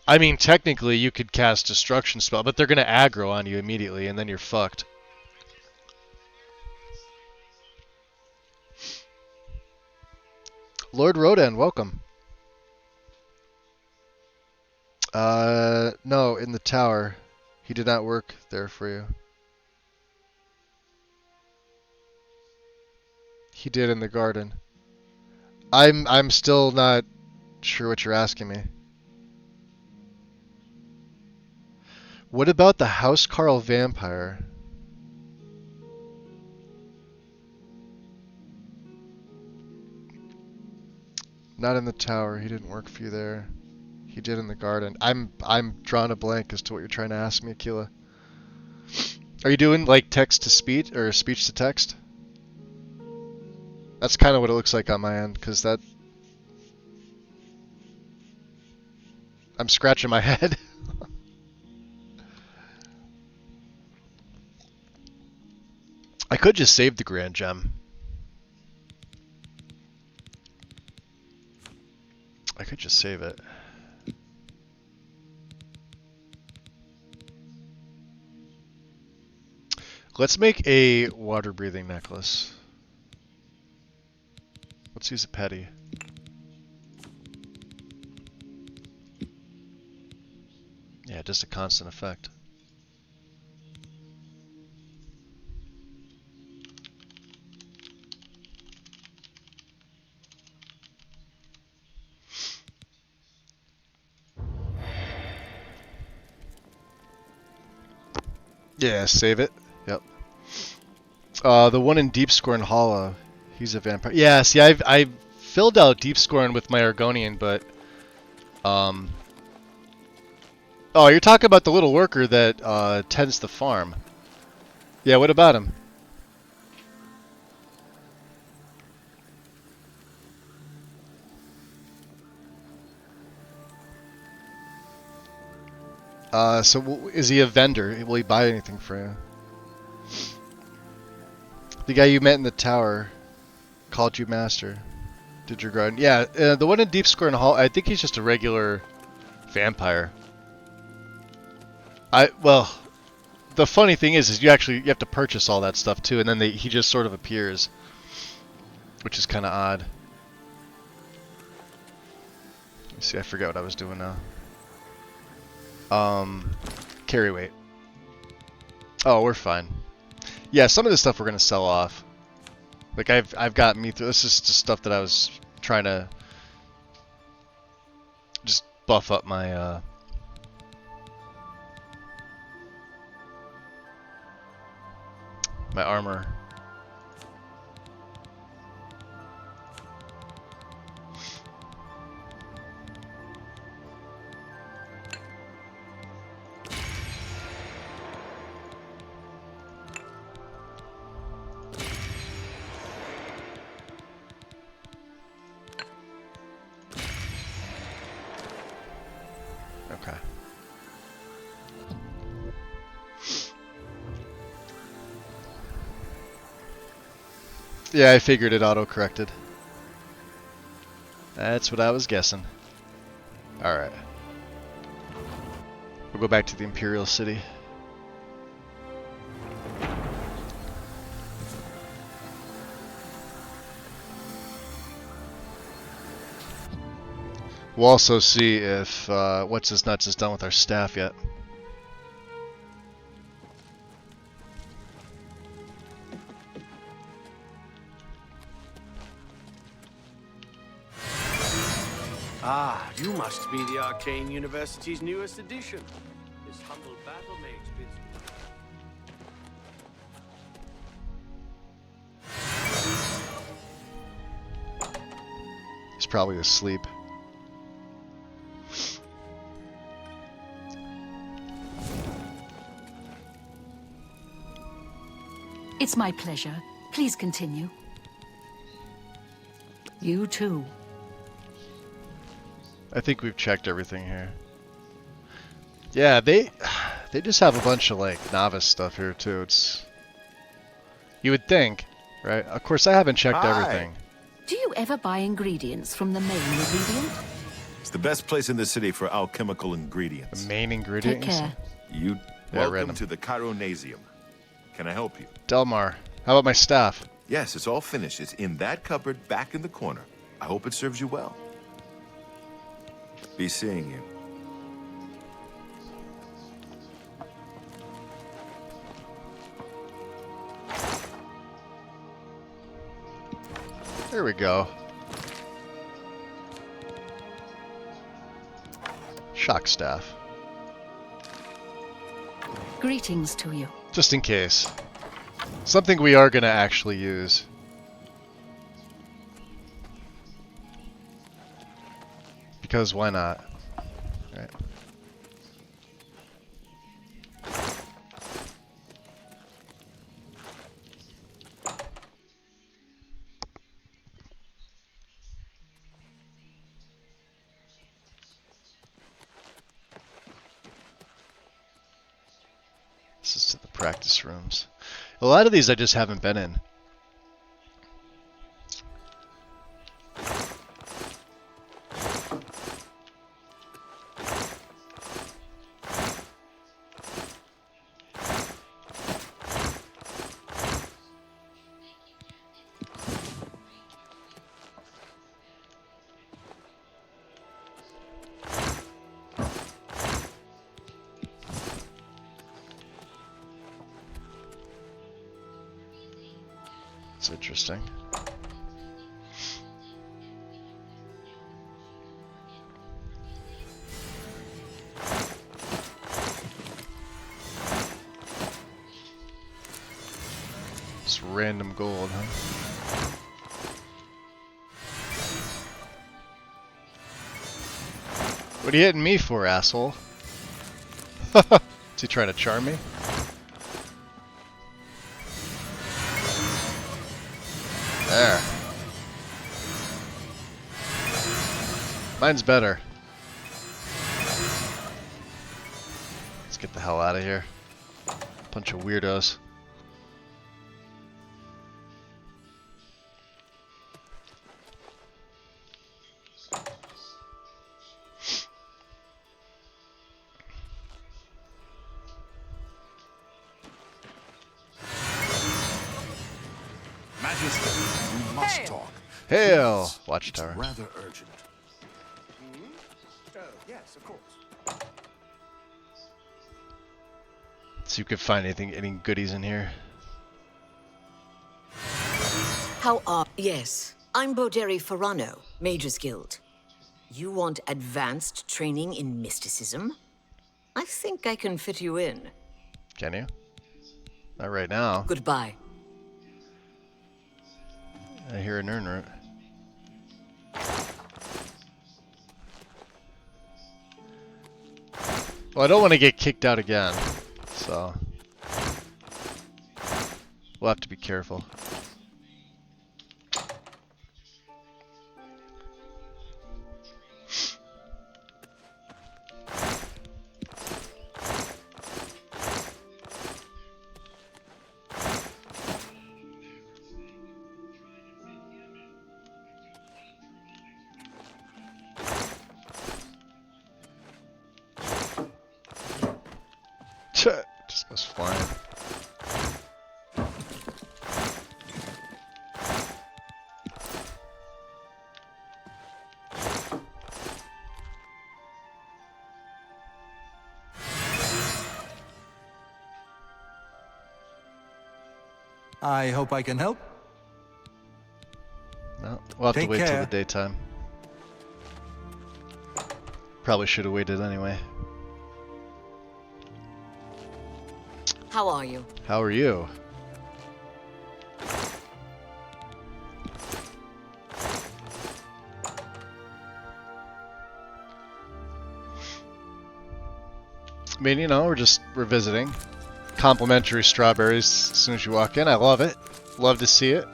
I mean, technically you could cast Destruction spell, but they're gonna aggro on you immediately, and then you're fucked. Lord Rodan, welcome. No, in the tower. He did not work there for you. He did in the garden. I'm still not sure what you're asking me. What about the House Carl vampire? Not in the tower. He didn't work for you there. He did in the garden. I'm drawing a blank as to what you're trying to ask me, Aquila. Are you doing like text to speech or speech to text? That's kind of what it looks like on my end, because that... I'm scratching my head. I could just save the Grand Gem. I could just save it. Let's make a water-breathing necklace. Let's use a petty. Yeah, just a constant effect. Yeah, save it. Yep. The one in Deep Scorn Hollow. He's a vampire. Yeah, see, I filled out Deep Scorn with my Argonian, but oh, you're talking about the little worker that tends the farm. Yeah, what about him? So is he a vendor? Will he buy anything for you? The guy you met in the tower called you master. Did your garden? Yeah, the one in Deep Scorn Hall. I think he's just a regular vampire. Well, the funny thing is you have to purchase all that stuff too, and then he just sort of appears, which is kind of odd. Let's see, I forgot what I was doing now. Carry weight. Oh, we're fine. Yeah, some of this stuff we're gonna sell off. Like I've got me through. This is just stuff that I was trying to just buff up my my armor. Okay. Yeah, I figured it auto-corrected. That's what I was guessing. Alright. We'll go back to the Imperial City. We'll also see if What's His Nuts is done with our staff yet.
Ah, you must be the Arcane University's newest addition. This humble battle mage bids
He's probably asleep.
It's my pleasure. Please continue. You too.
I think we've checked everything here. Yeah, they just have a bunch of like novice stuff here too. It's you would think, right? Of course, I haven't checked everything.
Do you ever buy ingredients from the main ingredient?
It's the best place in the city for alchemical ingredients.
The main ingredient.
Take care.
You
Yeah,
welcome
random.
to the Chironasium. Can I help you?
Delmar, how about my staff?
Yes, it's all finished. It's in that cupboard back in the corner. I hope it serves you well. Be seeing you.
There we go. Shock staff.
Greetings to you.
Just in case. Something we are going to actually use. Because why not? Right. This is to the practice rooms. A lot of these I just haven't been in. It's interesting. Just random gold, huh? What are you hitting me for, asshole? Is he trying to charm me? There. Mine's better. Let's get the hell out of here. Bunch of weirdos.
Majesty, we must talk.
Hail!
Please.
Watchtower.
It's rather urgent.
Yes, of course.
See if you can find any goodies in here.
How are... Yes, I'm Boderi Ferrano, Mage's Guild. You want advanced training in mysticism? I think I can fit you in.
Can you? Not right now.
Goodbye.
I hear an urn root. Well, I don't want to get kicked out again, so we'll have to be careful. Just goes flying.
I hope I can help.
No, we'll have to
Take
wait till
care.
the daytime. Probably should have waited anyway.
How are you?
How are you? I mean, you know, we're visiting. Complimentary strawberries as soon as you walk in. I love it. Love to see it.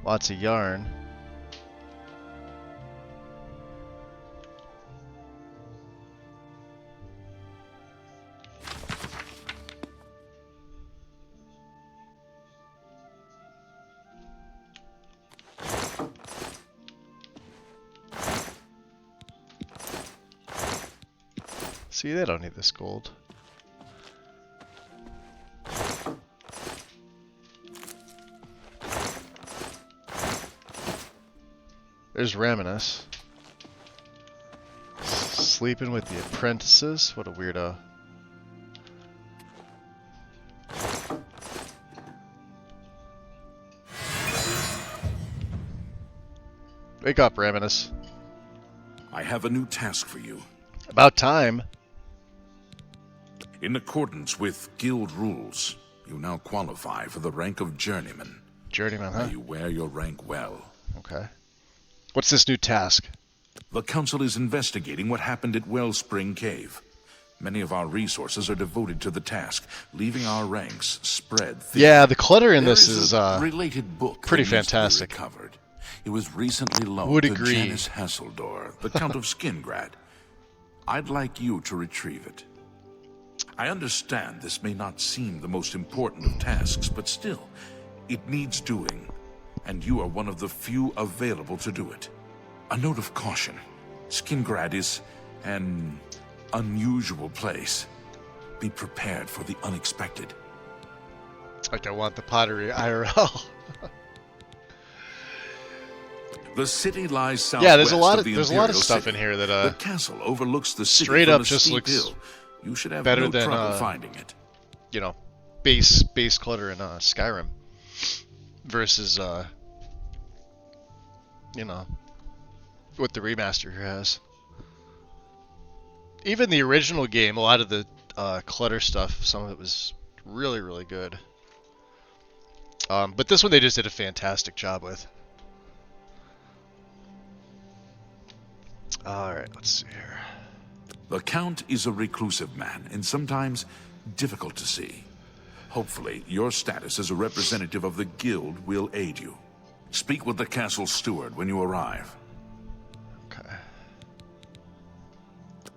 Lots of yarn. See, they don't need this gold. There's Raminus. Sleeping with the apprentices? What a weirdo. Wake up, Raminus.
I have a new task for you.
About time.
In accordance with guild rules, you now qualify for the rank of journeyman.
Journeyman, huh?
May you wear your rank well.
Okay. What's this new task?
The Council is investigating what happened at Wellspring Cave. Many of our resources are devoted to the task, leaving our ranks spread thin.
Yeah, the clutter in
There
this is
a related book
pretty
that needs to be
fantastic.
recovered. It was recently loaned
Would
to
agree.
Janice Hasseldor, the Count of Skingrad. I'd like you to retrieve it. I understand this may not seem the most important of tasks, but still, it needs doing, and you are one of the few available to do it. A note of caution. Skingrad is an unusual place. Be prepared for the unexpected.
Like I want the pottery IRL.
The city lies southwest
Yeah, there's a lot of
the
there's a lot of
Imperial
stuff
City.
in here that
The castle overlooks the city
straight
from
up
a
just
steep
looks
hill. You should have
better
no
than
trouble finding it.
you know, base clutter in Skyrim versus you know, what the remaster here has. Even the original game, a lot of the clutter stuff. Some of it was really, really good. But this one they just did a fantastic job with. Alright, let's see here.
The Count is a reclusive man, and sometimes difficult to see. Hopefully, your status as a representative of the Guild will aid you. Speak with the castle steward when you arrive.
Okay.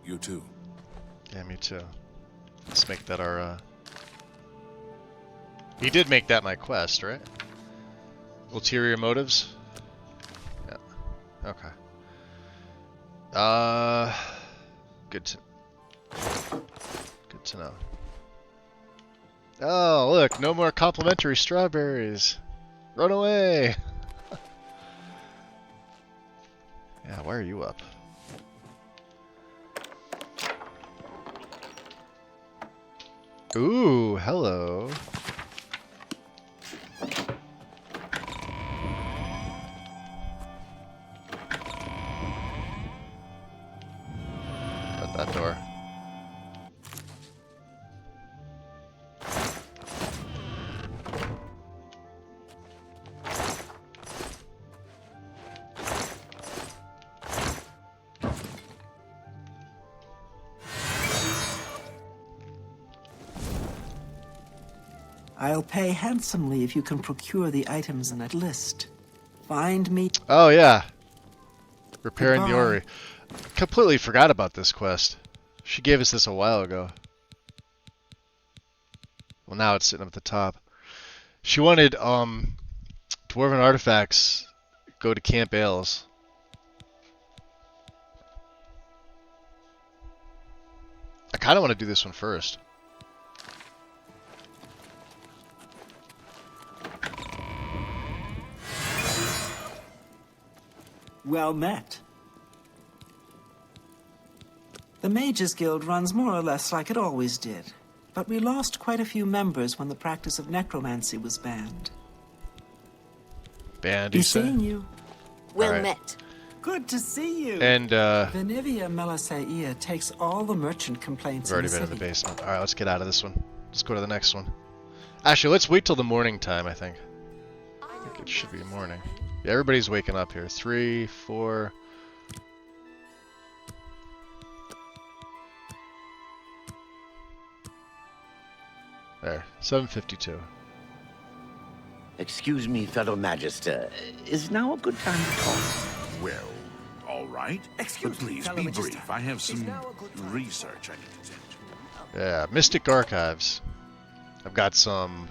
You too.
Yeah, me too. Let's make that our, He did make that my quest, right? Ulterior motives? Yeah. Okay. Good to know. Oh, look, no more complimentary strawberries. Run away! Yeah, why are you up? Ooh, hello. Shut that door.
I'll pay handsomely if you can procure the items in that list. Find me.
Oh, yeah. Repairing the
Goodbye.
orrery. Completely forgot about this quest. She gave us this a while ago. Well, now it's sitting up at the top. She wanted, Dwarven artifacts go to Camp Ales. I kind of want to do this one first.
Well met. The Mages Guild runs more or less like it always did, but we lost quite a few members when the practice of necromancy was banned.
Banned,
Be
you say?
seeing you.
Well
Alright.
met.
Good to see you.
And,
Venivia Melisaia takes all the merchant complaints
we've already
in the
been in the
city.
basement. Alright, let's get out of this one. Let's go to the next one. Actually, let's wait till the morning time, I think. I think it should be morning. Yeah, everybody's waking up here. 3, 4... There, 7:52.
Excuse me, fellow Magister. Is now a good time to talk?
Well, all right.
Excuse
But
me,
please
fellow
be
Magister.
brief. I have some
now a good time?
research I need to tend to.
Yeah, Mystic Archives. I've got some... ...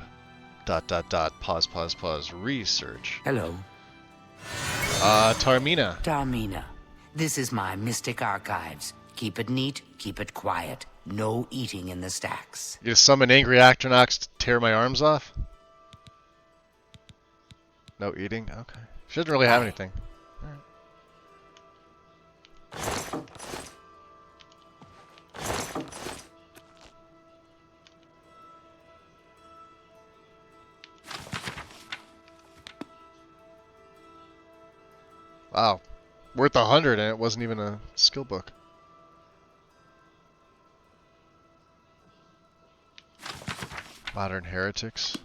Pause. Research.
Hello,
Tarmina.
Darmina. This is my Mystic Archives. Keep it neat, keep it quiet. No eating in the stacks.
You summon angry Actronox to tear my arms off? No eating? Okay. She doesn't really have anything. Alright. Wow. Worth 100 and it wasn't even a skill book. Modern Heretics.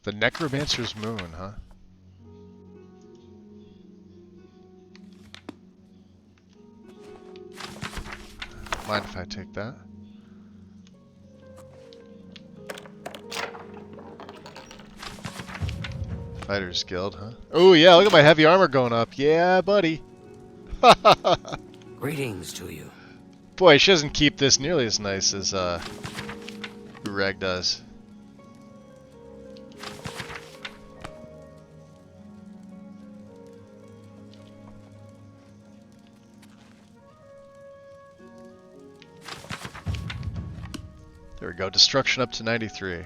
The Necromancer's Moon, huh? Mind if I take that? Fighters Guild, huh? Oh yeah, look at my heavy armor going up. Yeah, buddy.
Greetings to you.
Boy, she doesn't keep this nearly as nice as Ureg does. There we go. Destruction up to 93.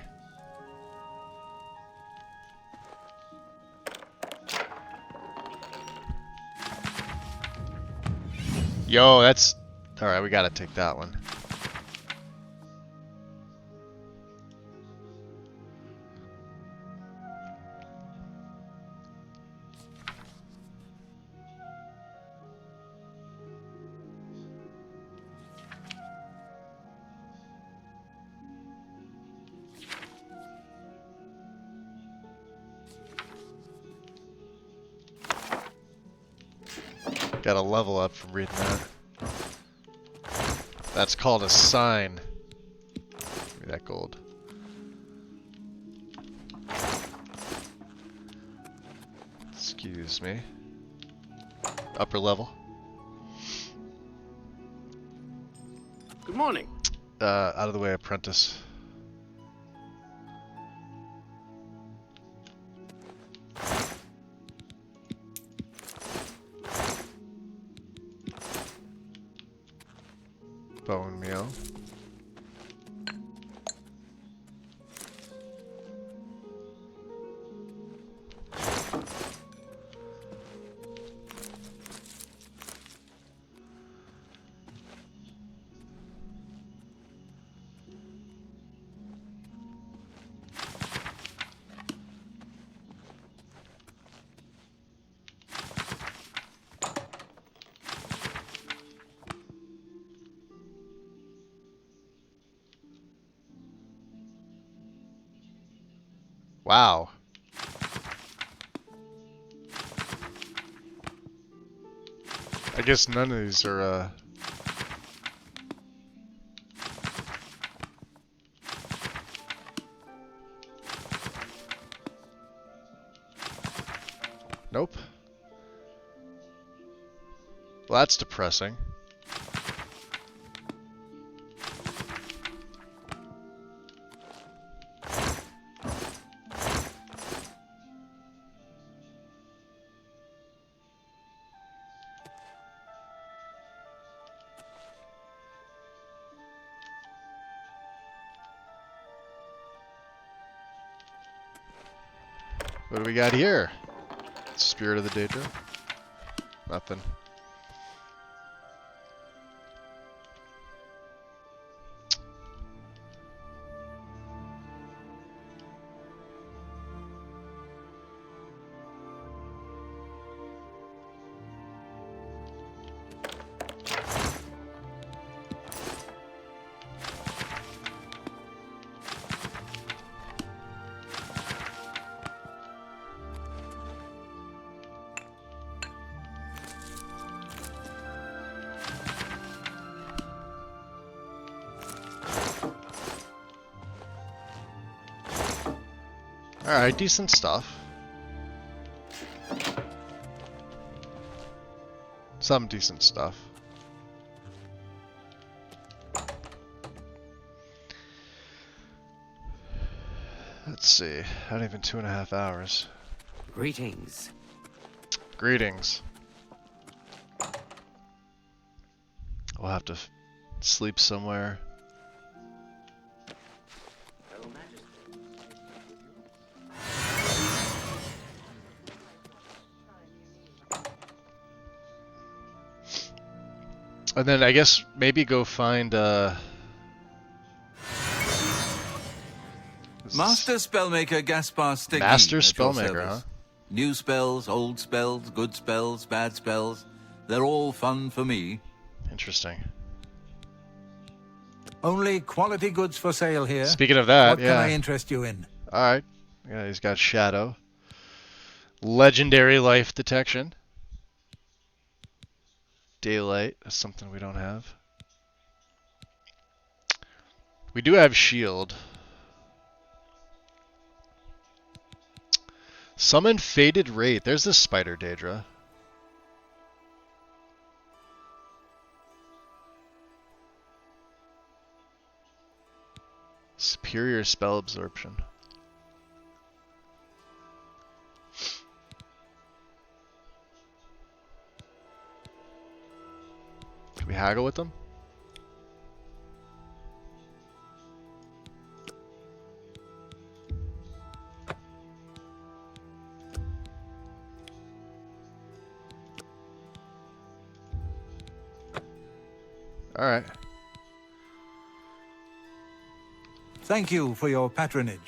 Yo, that's... Alright, we gotta take that one. Got a level up from reading that. That's called a sign. Give me that gold. Excuse me. Upper level.
Good morning.
Out of the way, apprentice. Bone meal. Wow. I guess none of these are, Nope. Well, that's depressing. What do we got here? Spirit of the Daedra? Nothing. Alright, decent stuff. Some decent stuff. Let's see. Not even 2.5 hours.
Greetings.
Greetings. We'll have to sleep somewhere. And then I guess maybe go find
Master Spellmaker Gaspar Stegui.
Master
at your
Spellmaker,
service.
huh?
New spells, old spells, good spells, bad spells. They're all fun for me.
Interesting.
Only quality goods for sale here.
Speaking of that,
what
yeah.
can I interest you in?
Alright. Yeah, he's got Shadow. Legendary life detection. Daylight. That's something we don't have. We do have shield. Summon Faded Wraith. There's this spider, Daedra. Superior spell absorption. Can we haggle with them? Alright.
Thank you for your patronage.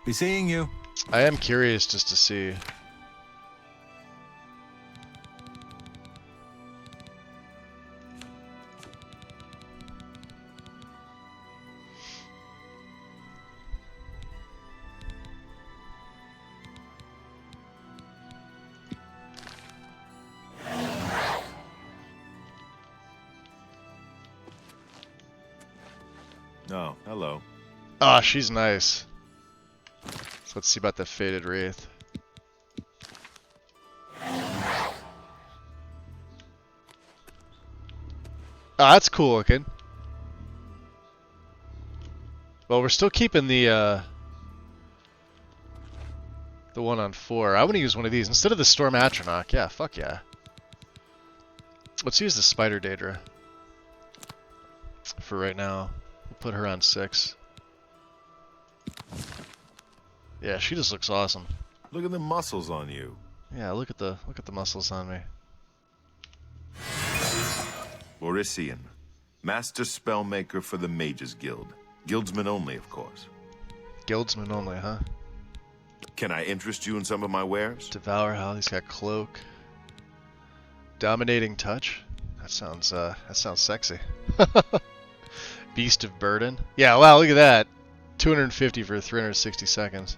Be seeing you.
I am curious just to see.
Oh, hello.
Ah, she's nice. So let's see about the Faded Wraith. Ah, that's cool looking. Well, we're still keeping the one on 4. I want to use one of these instead of the Storm Atronach. Yeah, fuck yeah. Let's use the Spider Daedra for right now. We'll put her on 6. Yeah, she just looks awesome.
Look at the muscles on you.
Yeah, look at the muscles on me.
Orisian, Master Spellmaker for the Mages Guild. Guildsmen only, of course.
Guildsmen only, huh?
Can I interest you in some of my wares?
Devour Hell, he's got Cloak. Dominating Touch? That sounds sexy. Beast of Burden? Yeah, wow, look at that. 250 for 360 seconds.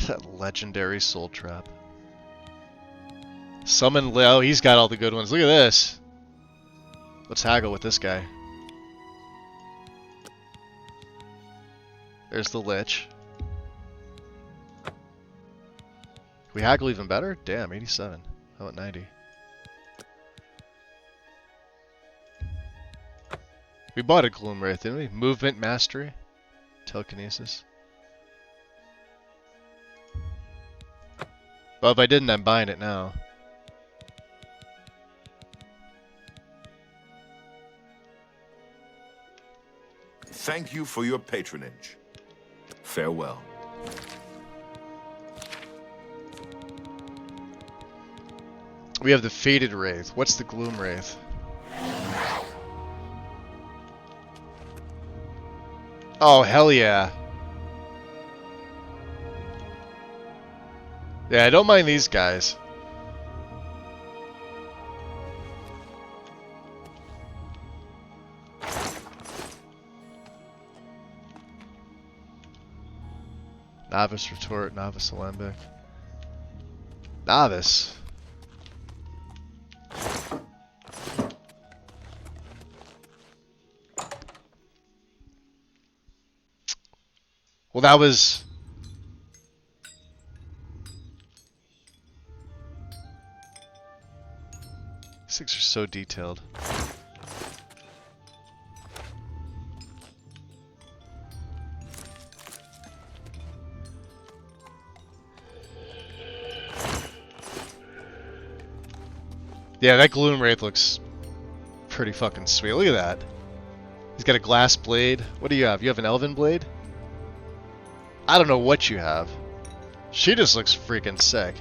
That legendary Soul Trap. Summon Leo, he's got all the good ones. Look at this. Let's haggle with this guy. There's the Lich. We haggle even better? Damn, 87. How about 90? We bought a Gloom Wraith, didn't we? Movement Mastery. Telekinesis. Well, if I didn't, I'm buying it now.
Thank you for your patronage. Farewell.
We have the Faded Wraith. What's the Gloom Wraith? Oh, hell yeah. Yeah, I don't mind these guys. Novice Retort, Novice Alembic. Novice. Well, that was... These things are so detailed. Yeah, that Gloom Wraith looks pretty fucking sweet. Look at that. He's got a glass blade. What do you have? You have an elven blade? I don't know what you have. She just looks freaking sick.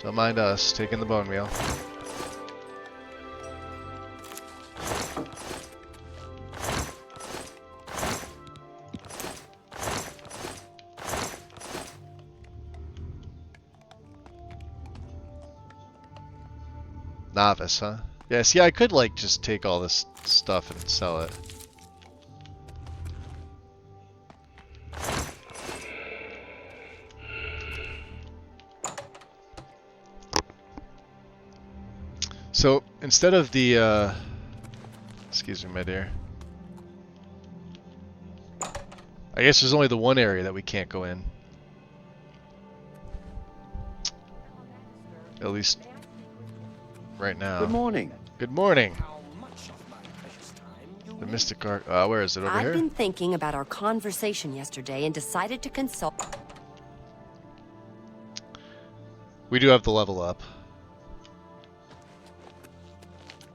Don't mind us taking the bone meal. Novice, huh? Yeah, see, I could, like, just take all this stuff and sell it. So, instead of the, excuse me, my dear. I guess there's only the one area that we can't go in. At least right now.
Good morning.
Good morning. The Mystic Arc. Where is it? Over here?
I've been thinking about our conversation yesterday and decided to consult.
We do have the level up.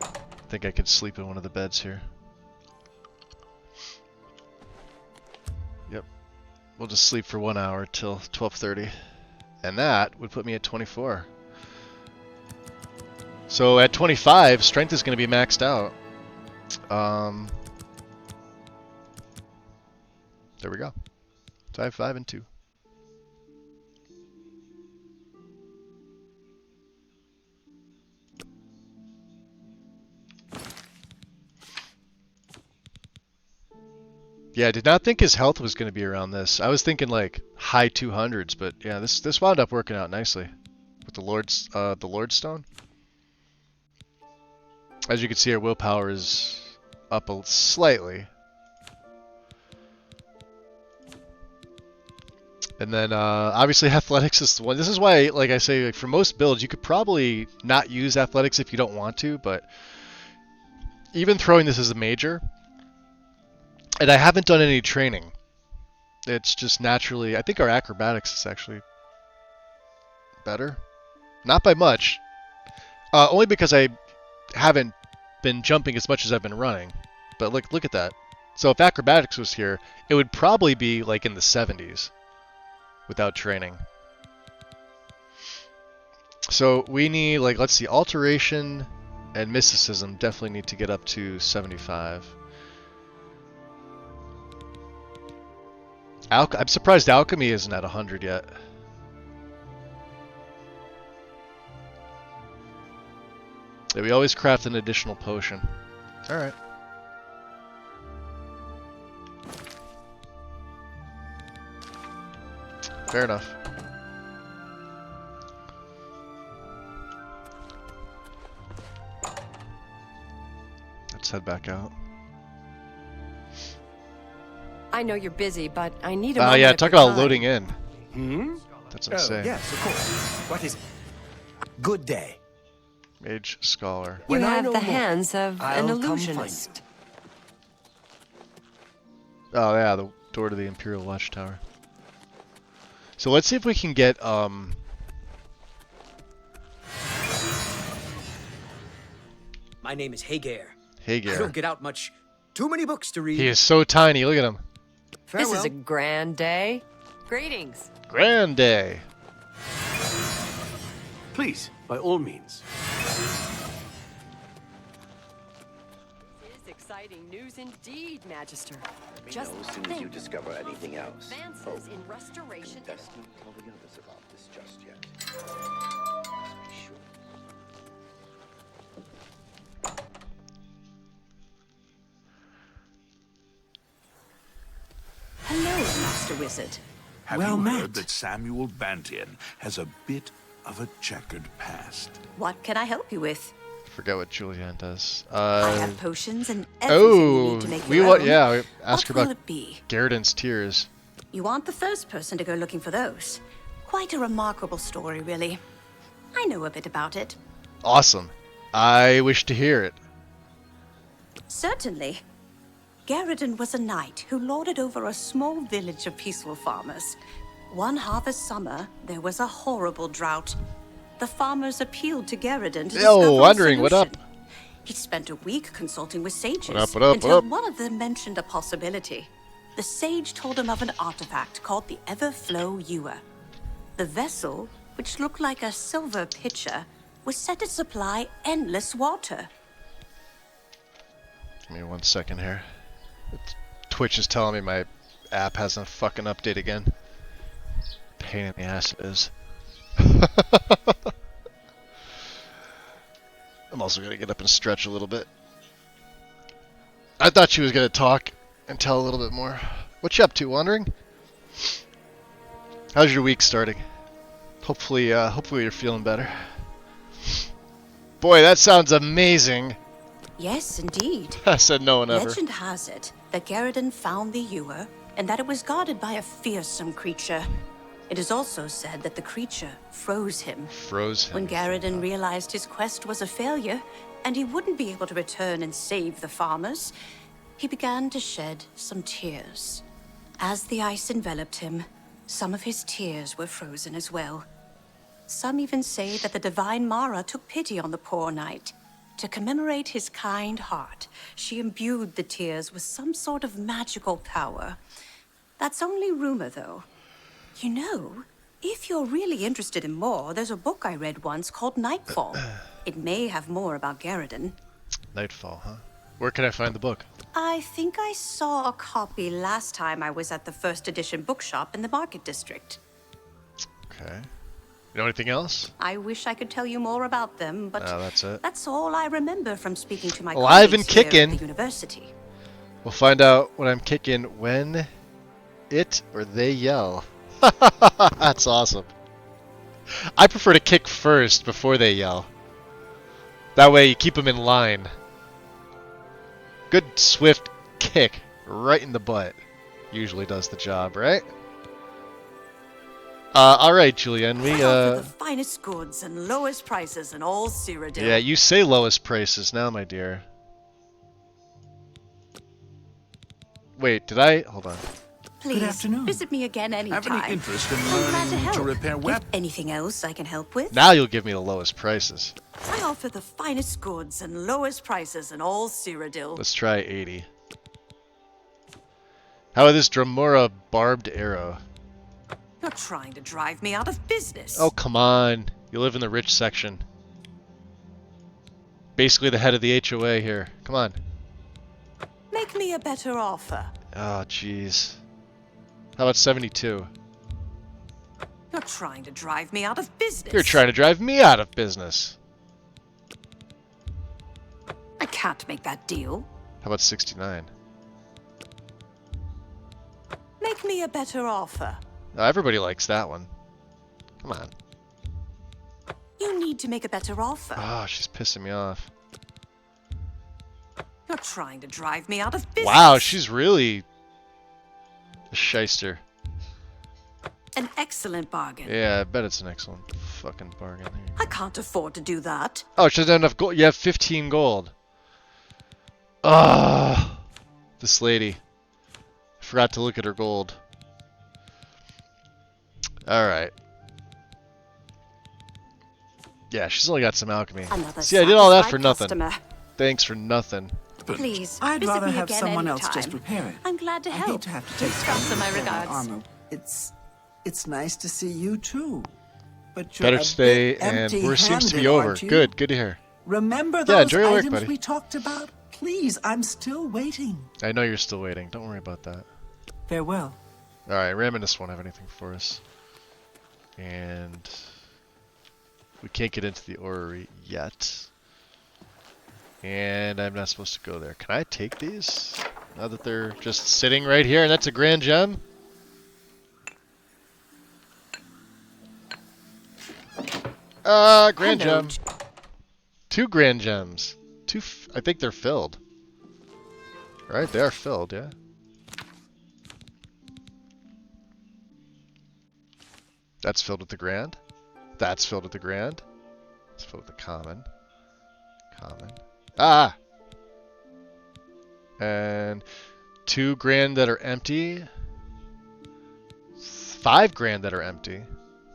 I think I could sleep in one of the beds here. Yep. We'll just sleep for 1 hour till 12:30. And that would put me at 24. So at 25, strength is going to be maxed out. There we go. So I have 5 and 2. Yeah, I did not think his health was going to be around this. I was thinking like high 200s, but yeah, this wound up working out nicely with the Lord's Stone. As you can see, our willpower is up slightly. And then obviously athletics is the one. This is why, like I say, like for most builds, you could probably not use athletics if you don't want to, but even throwing this as a major, and I haven't done any training. It's just naturally, I think our acrobatics is actually better. Not by much. Only because I haven't been jumping as much as I've been running. But look at that. So if acrobatics was here, it would probably be like in the 70s without training. So we need, like, let's see, alteration and mysticism definitely need to get up to 75. I'm surprised alchemy isn't at 100 yet. Yeah, we always craft an additional potion. Alright. Fair enough. Let's head back out.
I know you're busy, but I need a
Oh
moment
yeah,
of
talk
your
about
time.
loading in.
Hmm?
That's what I'm saying.
Yes, of course. What is it? Good day.
Mage Scholar.
You
When I
have
know
the
more,
hands of an
I'll come find
illusionist.
Oh yeah, the door to the Imperial Watchtower. So let's see if we can get
My name is Hagar.
Hagar.
I don't get out much. Too many books to read.
He is so tiny, look at him.
This is a grand day. Greetings.
Grand day.
Please, by all means.
This is exciting news indeed, Magister.
Let me
Just
know as soon as
think
you discover anything else.
advances in restoration.
Best not tell the others about this just yet. Must be sure.
Hello, Master Wizard.
Have
Well
you
met.
heard that Samuel Bantian has a bit of a checkered past?
What can I help you with?
Forget what Julianne does.
I have potions and everything you need to make your own.
Yeah, ask her
What will
about
it be?
Garridan's tears.
You aren't the first person to go looking for those. Quite a remarkable story, really. I know a bit about it.
Awesome. I wish to hear it.
Certainly. Garridan was a knight who lorded over a small village of peaceful farmers. One harvest summer, there was a horrible drought. The farmers appealed to Garridan to discover a
Wondering, what up?
solution. He spent a week consulting with sages
What up,
until
what up?
one of them mentioned a possibility. The sage told him of an artifact called the Everflow Ewer. The vessel, which looked like a silver pitcher, was set to supply endless water.
Give me 1 second here. Twitch is telling me my app has a fucking update again. Pain in the ass it is. I'm also gonna get up and stretch a little bit. I thought she was gonna talk and tell a little bit more. What you up to, wandering? How's your week starting? Hopefully you're feeling better. Boy, that sounds amazing.
Yes, indeed.
I said no one ever.
Legend has it that Garridan found the ewer and that it was guarded by a fearsome creature. It is also said that the creature froze him.
Froze him.
When Garridan realized his quest was a failure and he wouldn't be able to return and save the farmers, he began to shed some tears. As the ice enveloped him, some of his tears were frozen as well. Some even say that the divine Mara took pity on the poor knight. To commemorate his kind heart, she imbued the tears with some sort of magical power. That's only rumor, though. You know, if you're really interested in more, there's a book I read once called Nightfall. It may have more about Garridan.
Nightfall, huh? Where can I find the book?
I think I saw a copy last time I was at the first edition bookshop in the Market District.
Okay. You know anything else?
I wish I could tell you more about them, but
No, that's it.
that's all I remember from speaking to my
Alive
colleagues
and
here
kicking.
at the university.
We'll find out what I'm kicking when it or they yell. That's awesome. I prefer to kick first before they yell. That way you keep them in line. Good swift kick right in the butt usually does the job, right? Alright, Julian, we,
I offer the finest goods and lowest prices in all Cyrodiil.
Yeah, you say lowest prices now, my dear. Wait, did I? Hold on.
Please,
Good afternoon.
visit me again anytime.
Have any interest in
I'm glad to
learning
help.
to repair
If
weapons?
anything else I can help with?
Now you'll give me the lowest prices.
I offer the finest goods and lowest prices in all Cyrodiil.
Let's try 80. How about this Dremora barbed arrow?
You're trying to drive me out of business.
Oh, come on. You live in the rich section. Basically the head of the HOA here. Come on.
Make me a better offer.
Oh, jeez. How about 72?
You're trying to drive me out of business.
You're trying to drive me out of business.
I can't make that deal.
How about 69?
Make me a better offer.
Oh, everybody likes that one. Come on.
You need to make a better offer.
Oh, she's pissing me off.
You're trying to drive me out of business.
Wow, she's really a shyster.
An excellent bargain.
Yeah, I bet it's an excellent fucking bargain.
I can't afford to do that.
Oh, she doesn't have enough gold. You have 15 gold. Ah, this lady. I forgot to look at her gold. Alright. Yeah, she's only got some alchemy.
Another
See, I did all that for
satisfied
nothing.
customer.
Thanks for nothing.
Please,
I'd
visit
rather
me
have
again
someone else
anytime.
just repair it.
I'm glad to
I
help.
hate to have to take
Sponsor my regards.
armor. It's nice to see you too. But you're
Better
a
stay,
bit
and war seems to be
empty-handed,
over.
aren't you?
Good to hear.
Remember
Yeah,
those
enjoy your work,
items
buddy.
we talked about? Please, I'm still waiting.
I know you're still waiting. Don't worry about that.
Farewell.
Alright, Raminus won't have anything for us. And we can't get into the orrery yet. And I'm not supposed to go there. Can I take these? Now that they're just sitting right here, and that's a grand gem? Grand
Hello.
gem. 2 grand gems. I think they're filled. Right, they are filled, yeah. That's filled with the grand. That's filled with the grand. It's filled with the common. Common. Ah! And 2 grand that are empty. 5 grand that are empty.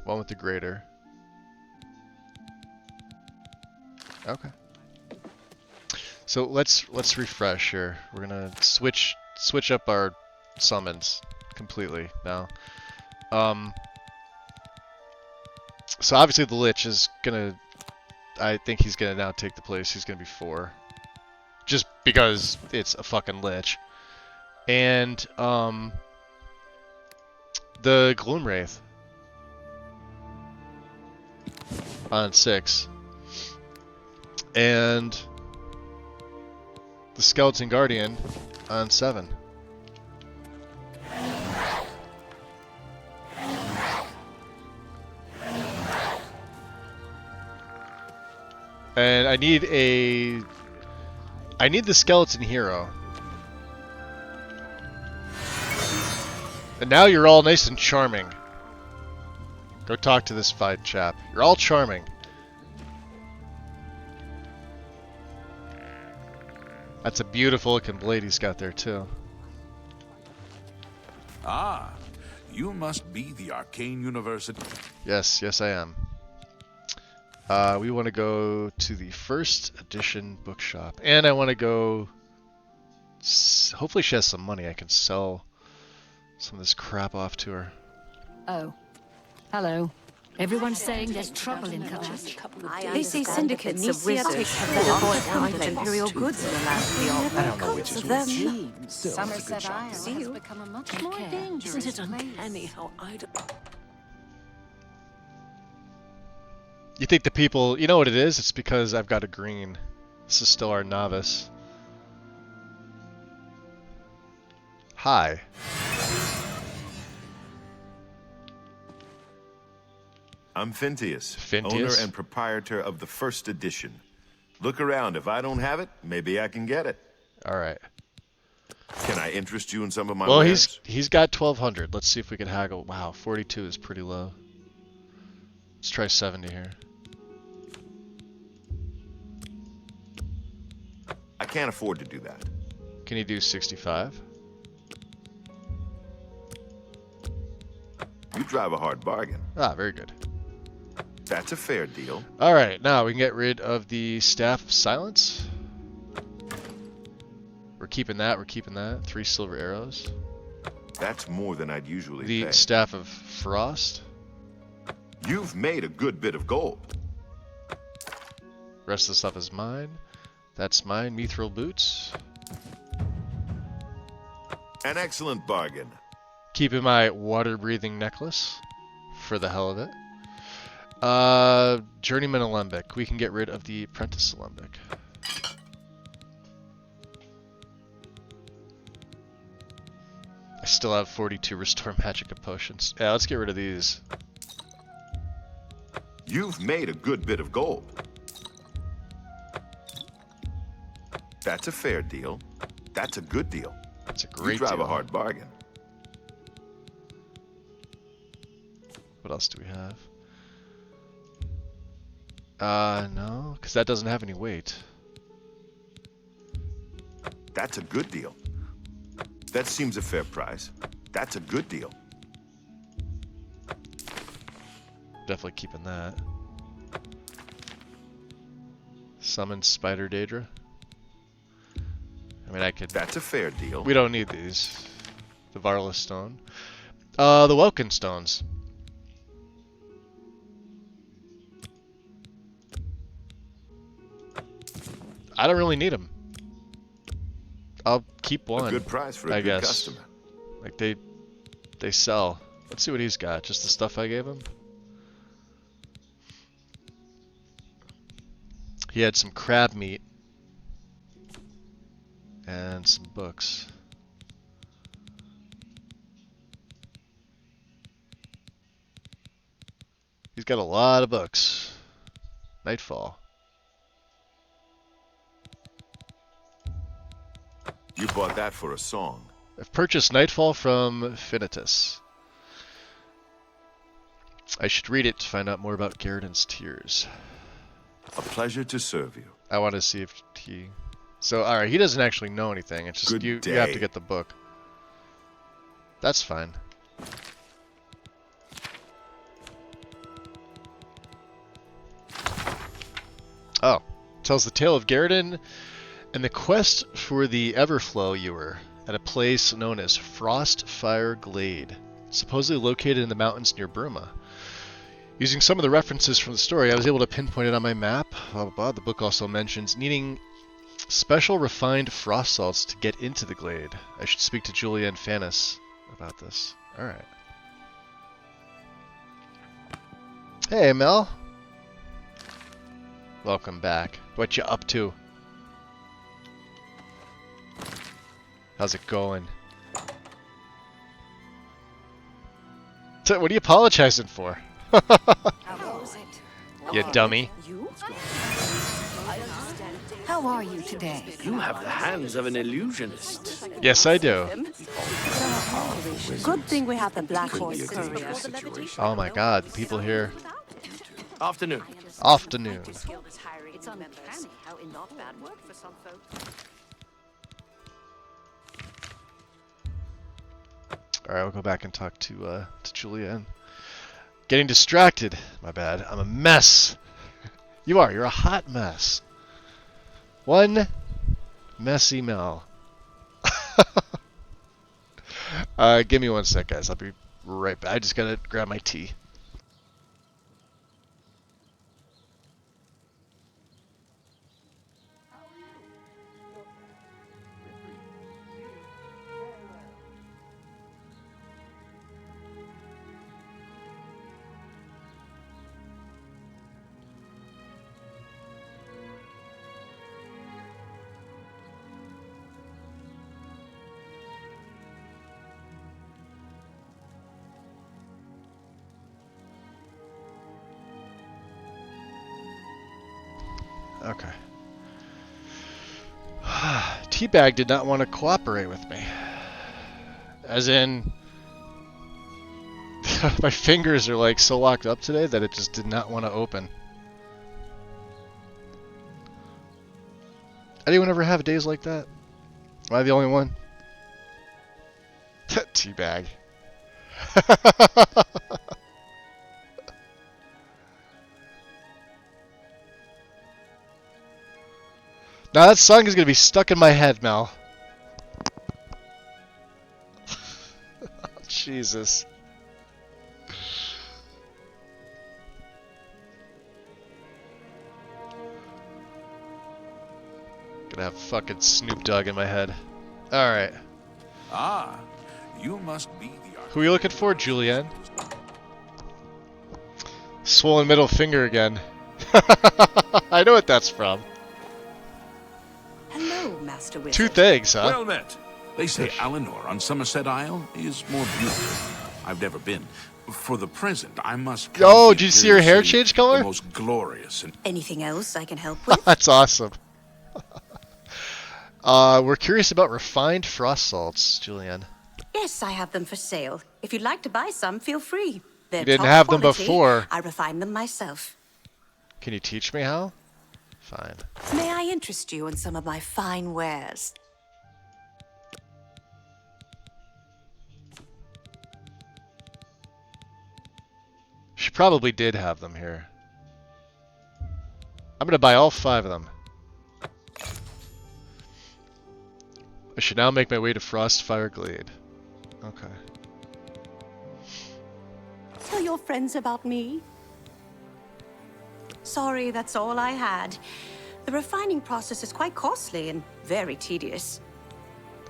One with the greater. Okay. So let's refresh here. We're gonna switch up our summons completely now. So obviously the Lich is gonna, I think he's gonna now take the place. He's gonna be 4, just because it's a fucking Lich. And the Gloomwraith on 6, and the Skeleton Guardian on 7. And I need the Skeleton Hero. And now you're all nice and charming. Go talk to this fine chap. You're all charming. That's a beautiful looking blade he's got there too.
Ah, you must be the Arcane University.
Yes, I am. We want to go to the first edition bookshop. And I want to go... Hopefully she has some money. I can sell some of this crap off to her.
Oh. Hello. Everyone's saying there's trouble in Kutch.
They say syndicates of wizards have better voice out of imperial goods in the land of the old.
I don't know which is which.
Somerset Isle has become a much more dangerous
Isn't it
place.
uncanny how idle...
You think the people... You know what it is? It's because I've got a green. This is still our novice. Hi.
I'm Phintius,
Phintius?
owner and proprietor of the first edition. Look around. If I don't have it, maybe I can get it.
All right.
Can I interest you in some of my
Well,
wares?
he's got 1,200. Let's see if we can haggle. Wow, 42 is pretty low. Let's try 70 here.
I can't afford to do that.
Can you do 65?
You drive a hard bargain.
Ah, very good.
That's a fair deal.
All right, now we can get rid of the Staff of Silence. We're keeping that. We're keeping that. 3 silver arrows.
That's more than I'd usually
The
pay.
Staff of Frost.
You've made a good bit of gold.
Rest of the stuff is mine. That's mine. Mithril boots.
An excellent bargain.
Keeping my water-breathing necklace for the hell of it. Journeyman Alembic. We can get rid of the Apprentice Alembic. I still have 42 Restore Magic potions. Yeah, let's get rid of these.
You've made a good bit of gold. That's a fair deal. That's a good deal.
That's a great
You drive
deal.
a hard bargain.
What else do we have? No, because that doesn't have any weight.
That's a good deal. That seems a fair price. That's a good deal.
Definitely keeping that. Summon Spider Daedra. I mean, I could...
That's a fair deal.
We don't need these. The Varla Stone. The Welkin Stones. I don't really need them. I'll keep one.
A good price for a
I
good
guess.
customer.
Like they sell. Let's see what he's got. Just the stuff I gave him. He had some crab meat and some books. He's got a lot of books. Nightfall.
You bought that for a song.
I've purchased Nightfall from Finitus. I should read it to find out more about Garridan's tears.
A pleasure to serve you.
I want to see if he... So, alright, he doesn't actually know anything. It's just you have to get the book. That's fine. Oh. Tells the tale of Garridan and the quest for the Everflow Ewer at a place known as Frostfire Glade, supposedly located in the mountains near Burma. Using some of the references from the story, I was able to pinpoint it on my map. Blah, blah, blah. The book also mentions needing special refined frost salts to get into the glade. I should speak to Julia and Fanis about this. Alright. Hey, Mel. Welcome back. What you up to? How's it going? So, what are you apologizing for? You dummy.
How are you today?
You have the hands of an illusionist.
Yes, I do.
Good thing we have the Black Horse Courier.
Oh my god, people here.
Afternoon.
Afternoon.
It's uncanny how not bad work for some folks.
Alright, we'll go back and talk to Julia. And getting distracted. My bad. I'm a mess. You are. You're a hot mess. One messy Mel. Give me one sec, guys. I'll be right back. I just gotta grab my tea. Okay. Teabag did not want to cooperate with me. As in, my fingers are like so locked up today that it just did not want to open. Anyone ever have days like that? Am I the only one? Teabag. Now that song is gonna be stuck in my head, Mel. Jesus. Gonna have fucking Snoop Dogg in my head. Alright.
Ah, you must be the...
Who are you looking for, Julianne? Swollen middle finger again. I know what that's from.
Hello, Master Wizard.
Two things, huh?
Well met. They say Alinor on Somerset Isle is more beautiful. I've never been. For the present, I must...
Oh, did you see her hair change color?
The most glorious and...
Anything else I can help with?
That's awesome. We're curious about refined frost salts, Julianne.
Yes, I have them for sale. If you'd like to buy some, feel free. They're
You didn't
top
have them
quality.
before.
I refine them myself.
Can you teach me how? Fine.
May I interest you in some of my fine wares?
She probably did have them here. I'm gonna buy all 5 of them. I should now make my way to Frostfire Glade. Okay.
Tell your friends about me. Sorry, that's all I had. The refining process is quite costly and very tedious.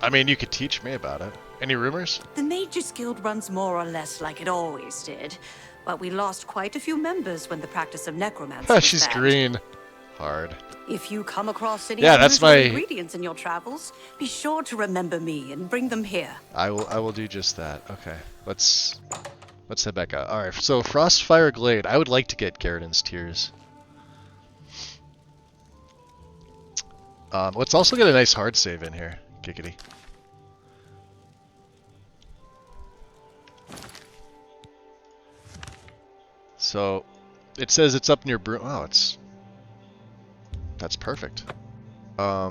I mean, you could teach me about it. Any rumors?
The Mages Guild runs more or less like it always did, but we lost quite a few members when the practice of necromancy was
She's
banned.
green. Hard.
If you come across any
that's
unusual
my...
ingredients in your travels, be sure to remember me and bring them here.
I will do just that. Okay. Let's head back out. Alright, so Frostfire Glade. I would like to get Garridan's Tears. Let's also get a nice hard save in here. Giggity. So, it says it's up near Broom. Oh, that's perfect. I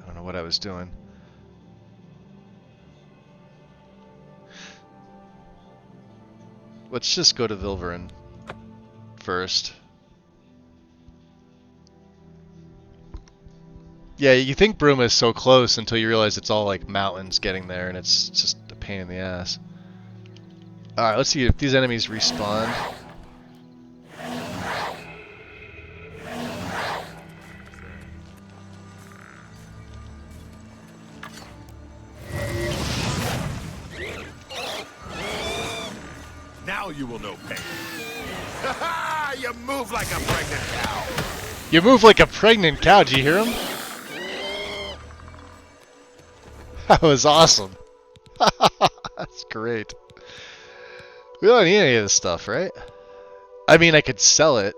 don't know what I was doing. Let's just go to Vilverin first. Yeah, you think Bruma is so close until you realize it's all like mountains getting there, and it's just a pain in the ass. Alright, let's see if these enemies respawn.
Now you will know pain. You move like a pregnant cow.
You move like a pregnant cow, did you hear him? That was awesome. That's great. We don't need any of this stuff, right? I mean, I could sell it.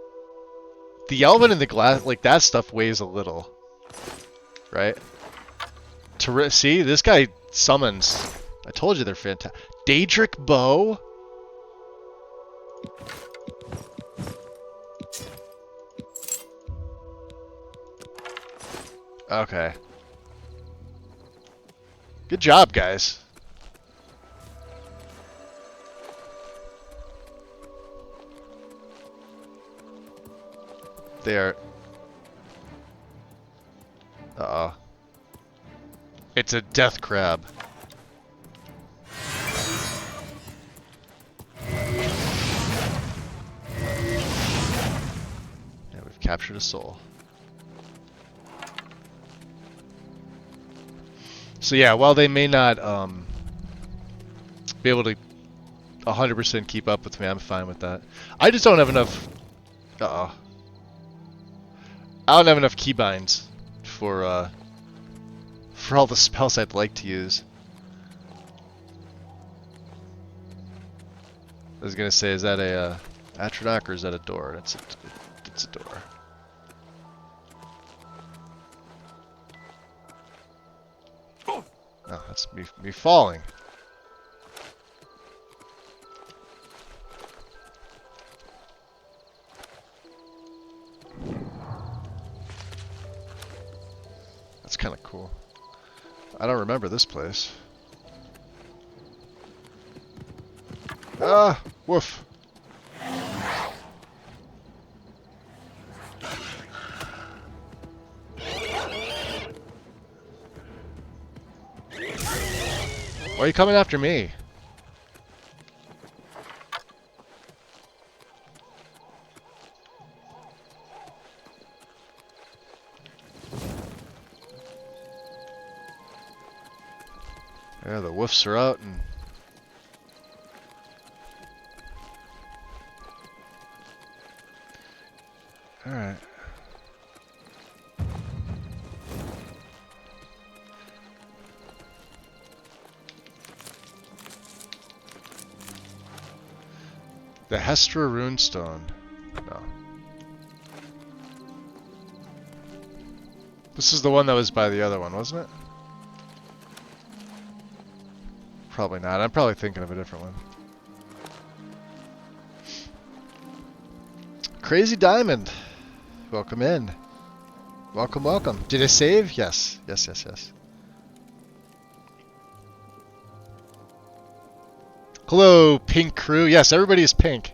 The Elven and the glass, like that stuff weighs a little. Right? See, this guy summons. I told you they're fantastic. Daedric Bow? Okay. Good job, guys. They are... Uh-oh. It's a death crab. Yeah, we've captured a soul. So yeah, while they may not be able to 100% keep up with me, I'm fine with that. I just don't have enough... Uh-oh. I don't have enough keybinds for all the spells I'd like to use. I was gonna say, is that a Atronach or is that a door? That's That's a door. Oh, that's me falling. That's kind of cool. I don't remember this place. Ah, woof. Why are you coming after me? Yeah, the woofs are out and... Alright. The Hestra Runestone. No. This is the one that was by the other one, wasn't it? Probably not. I'm probably thinking of a different one. Crazy Diamond. Welcome in. Welcome, welcome. Did it save? Yes. Yes, yes, yes. Hello, pink crew. Yes, everybody is pink.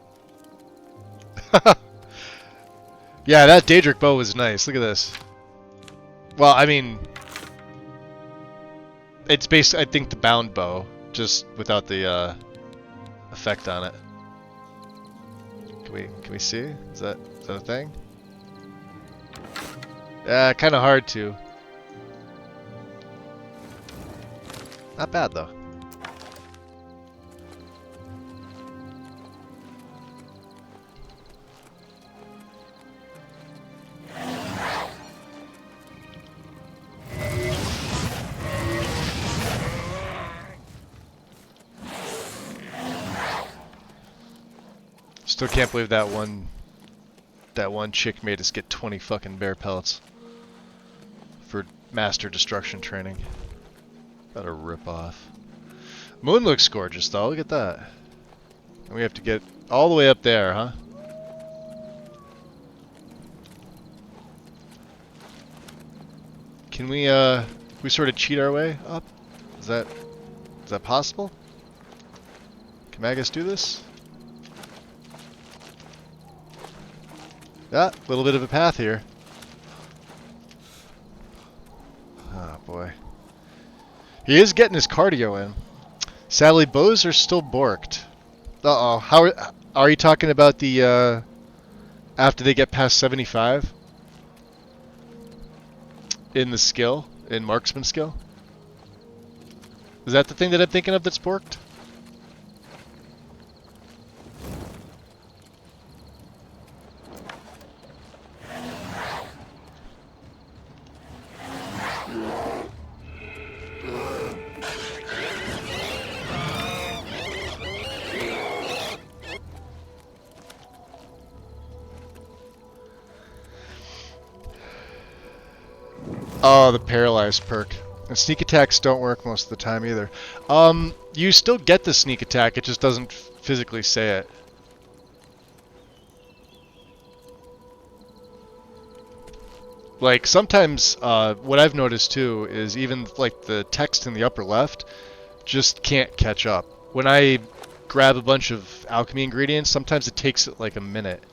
Yeah, that Daedric bow was nice. Look at this. Well, I mean... It's based, I think, the bound bow. Just without the effect on it. Can we see? Is that a thing? Yeah, kind of hard to. Not bad though. Still can't believe that one chick made us get 20 fucking bear pellets for master destruction training. What a ripoff. Moon looks gorgeous though, look at that. And we have to get all the way up there, huh? Can we sort of cheat our way up? Is that possible? Can Magus do this? Yeah, a little bit of a path here. Oh boy. He is getting his cardio in. Sadly, bows are still borked. Uh-oh. How are you talking about the after they get past 75 in the skill, in marksman skill? Is that the thing that I'm thinking of that's borked? Oh, the paralyzed perk. And sneak attacks don't work most of the time either. You still get the sneak attack, it just doesn't physically say it. Like, sometimes, what I've noticed too is even, like, the text in the upper left just can't catch up. When I grab a bunch of alchemy ingredients, sometimes it takes it like a minute.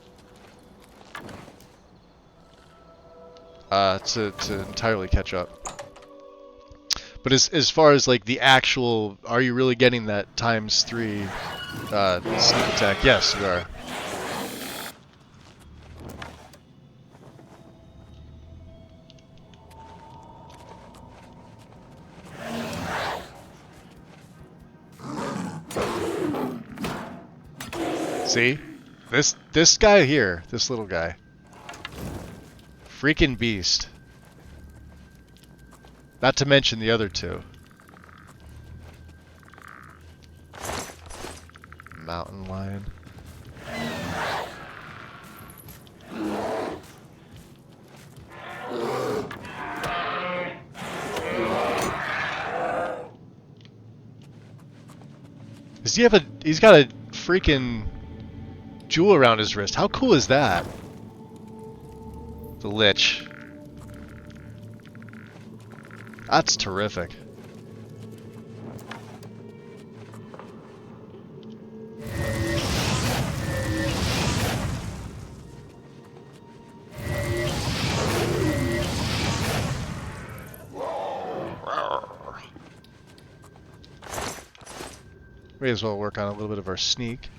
To entirely catch up. But as far as like the actual, are you really getting that ×3 sneak attack? Yes, you are. See? This guy here, this little guy. Freaking beast. Not to mention the other two. Mountain lion. Does he have a... He's got a freaking jewel around his wrist. How cool is that? The Lich. That's terrific. May as well work on a little bit of our sneak.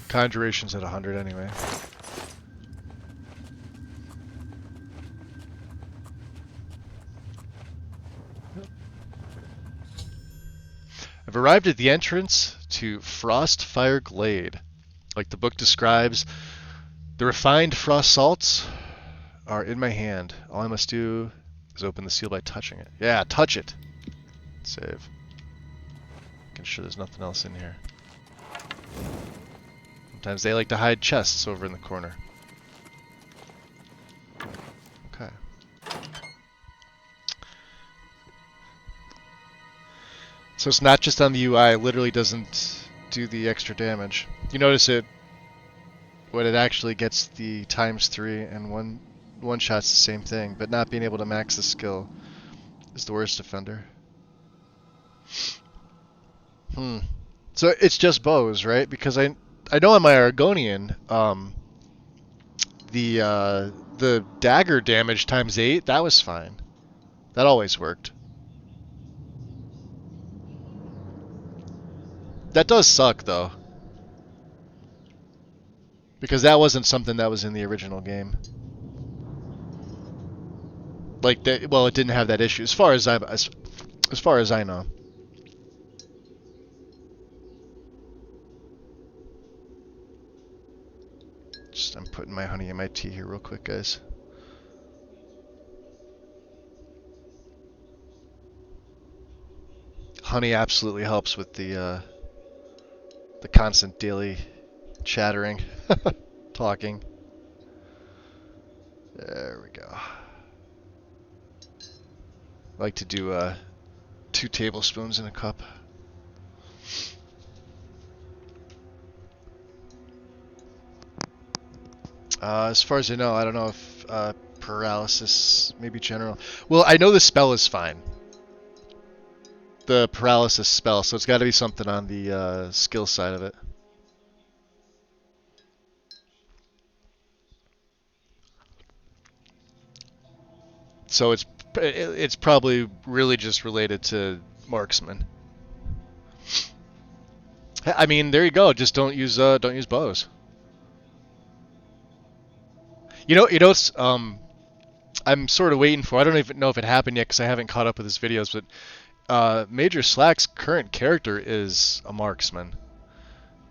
Conjuration's at 100 anyway. I've arrived at the entrance to Frostfire Glade. Like the book describes, the refined frost salts are in my hand. All I must do is open the seal by touching it. Yeah, touch it. Save. Making sure there's nothing else in here. Sometimes they like to hide chests over in the corner. Okay. So it's not just on the UI, it literally doesn't do the extra damage. You notice it when it actually gets the ×3 and one shot's the same thing, but not being able to max the skill is the worst offender. So it's just bows, right? Because I know on my Argonian, the dagger damage ×8, that was fine. That always worked. That does suck though. Because that wasn't something that was in the original game. Like that, well, it didn't have that issue as far as I know. I'm putting my honey in my tea here real quick, guys. Honey absolutely helps with the constant daily chattering, talking. There we go. I like to do 2 tablespoons in a cup. As far as I know, I don't know if paralysis, maybe general. Well, I know the spell is fine. The paralysis spell, so it's got to be something on the skill side of it. So it's probably really just related to marksman. I mean, there you go. Just don't use bows. You know, it's I'm sort of waiting for. I don't even know if it happened yet because I haven't caught up with his videos. But Major Slack's current character is a marksman.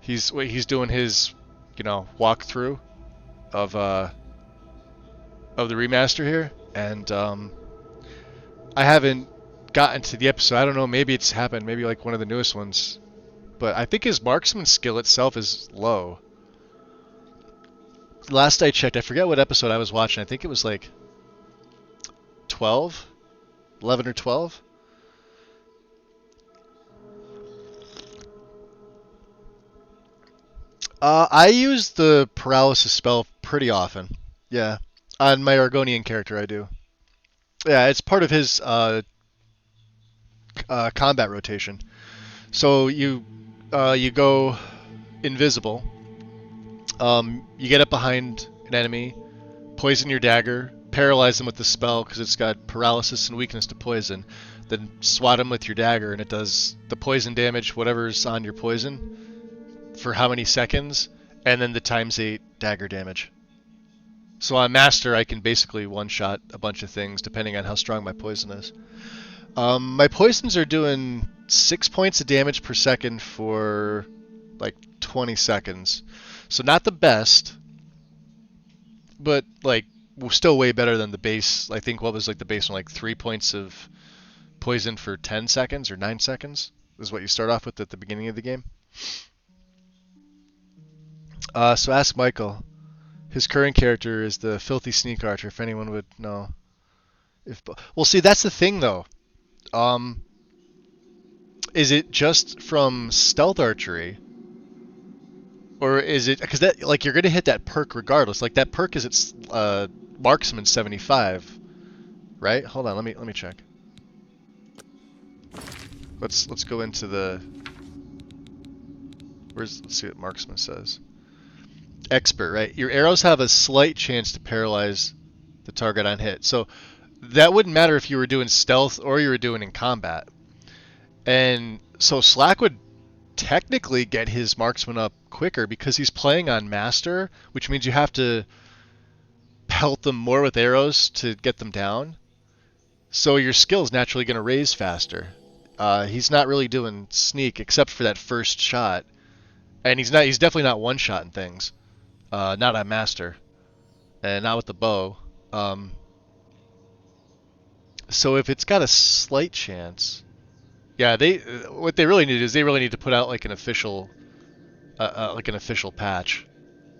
He's doing his, walkthrough of the remaster here, and I haven't gotten to the episode. I don't know. Maybe it's happened. Maybe like one of the newest ones. But I think his marksman skill itself is low. Last I checked, I forget what episode I was watching. I think it was like 12, 11 or 12. I use the paralysis spell pretty often. Yeah, on my Argonian character I do. Yeah, it's part of his combat rotation. So you go invisible. You get up behind an enemy, poison your dagger, paralyze them with the spell because it's got paralysis and weakness to poison. Then swat them with your dagger and it does the poison damage, whatever's on your poison, for how many seconds, and then the ×8 dagger damage. So on Master, I can basically one-shot a bunch of things depending on how strong my poison is. My poisons are doing 6 points of damage per second for like 20 seconds. So not the best, but like still way better than the base. I think what was like the base one, like 3 points of poisoned for 10 seconds or 9 seconds. Is what you start off with at the beginning of the game. So ask Michael. His current character is the Filthy Sneak Archer, if anyone would know. Well, see, that's the thing, though. Is it just from stealth archery? Or is it... Because that, like, you're going to hit that perk regardless. Like, that perk is its marksman 75, right? Hold on, let me check. Let's go into the... Let's see what marksman says. Expert, right? Your arrows have a slight chance to paralyze the target on hit. So that wouldn't matter if you were doing stealth or you were doing in combat. And so Slack would technically get his marksman up quicker because he's playing on master, which means you have to pelt them more with arrows to get them down. So your skill is naturally going to raise faster. He's not really doing sneak except for that first shot. And he's definitely not one-shotting things. Not on master. And not with the bow. So if it's got a slight chance, yeah, what they really need is they really need to put out like an official patch.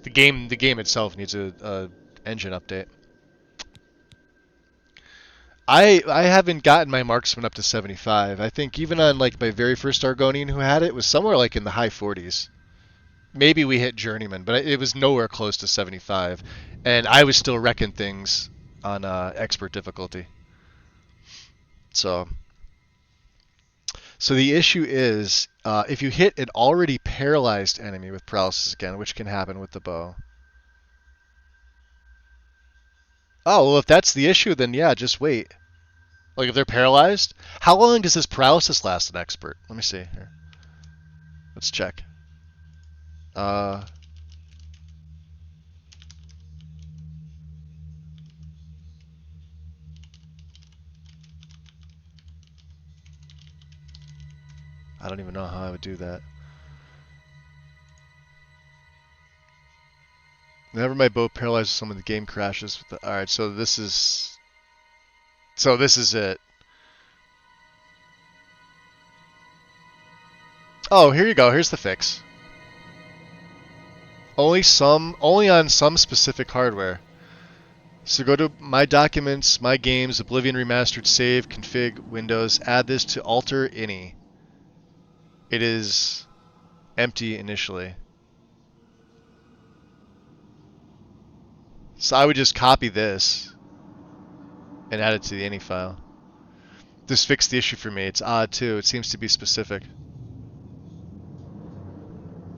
The game itself needs a engine update. I haven't gotten my marksman up to 75. I think even on like my very first Argonian who had it was somewhere like in the high 40s. Maybe we hit journeyman, but it was nowhere close to 75, and I was still wrecking things on expert difficulty. So the issue is if you hit an already paralyzed enemy with paralysis again, which can happen with the bow. Oh, well, if that's the issue, then yeah, just wait. Like if they're paralyzed, how long does this paralysis last an expert? Let me see here. Let's check. I don't even know how I would do that. Whenever my bow paralyzes someone, the game crashes. Alright, so this is it. Oh, here you go. Here's the fix. Only on some specific hardware. So go to My Documents, My Games, Oblivion Remastered, Save, Config, Windows. Add this to Alter Ini. It is empty initially. So I would just copy this and add it to the Ini file. This fixed the issue for me. It's odd too. It seems to be specific.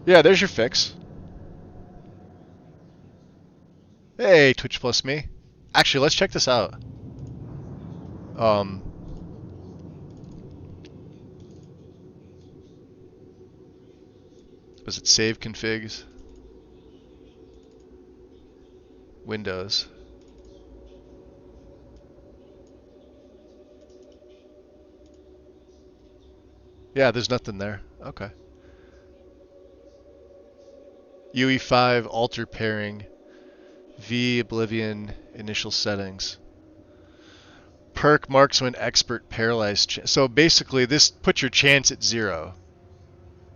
Yeah, there's your fix. Hey, Twitch plus me. Actually, let's check this out. Was it save configs? Windows. Yeah, there's nothing there. Okay. UE5 alter pairing. V Oblivion initial settings. Perk marksman expert paralyzed. So basically, this puts your chance at 0.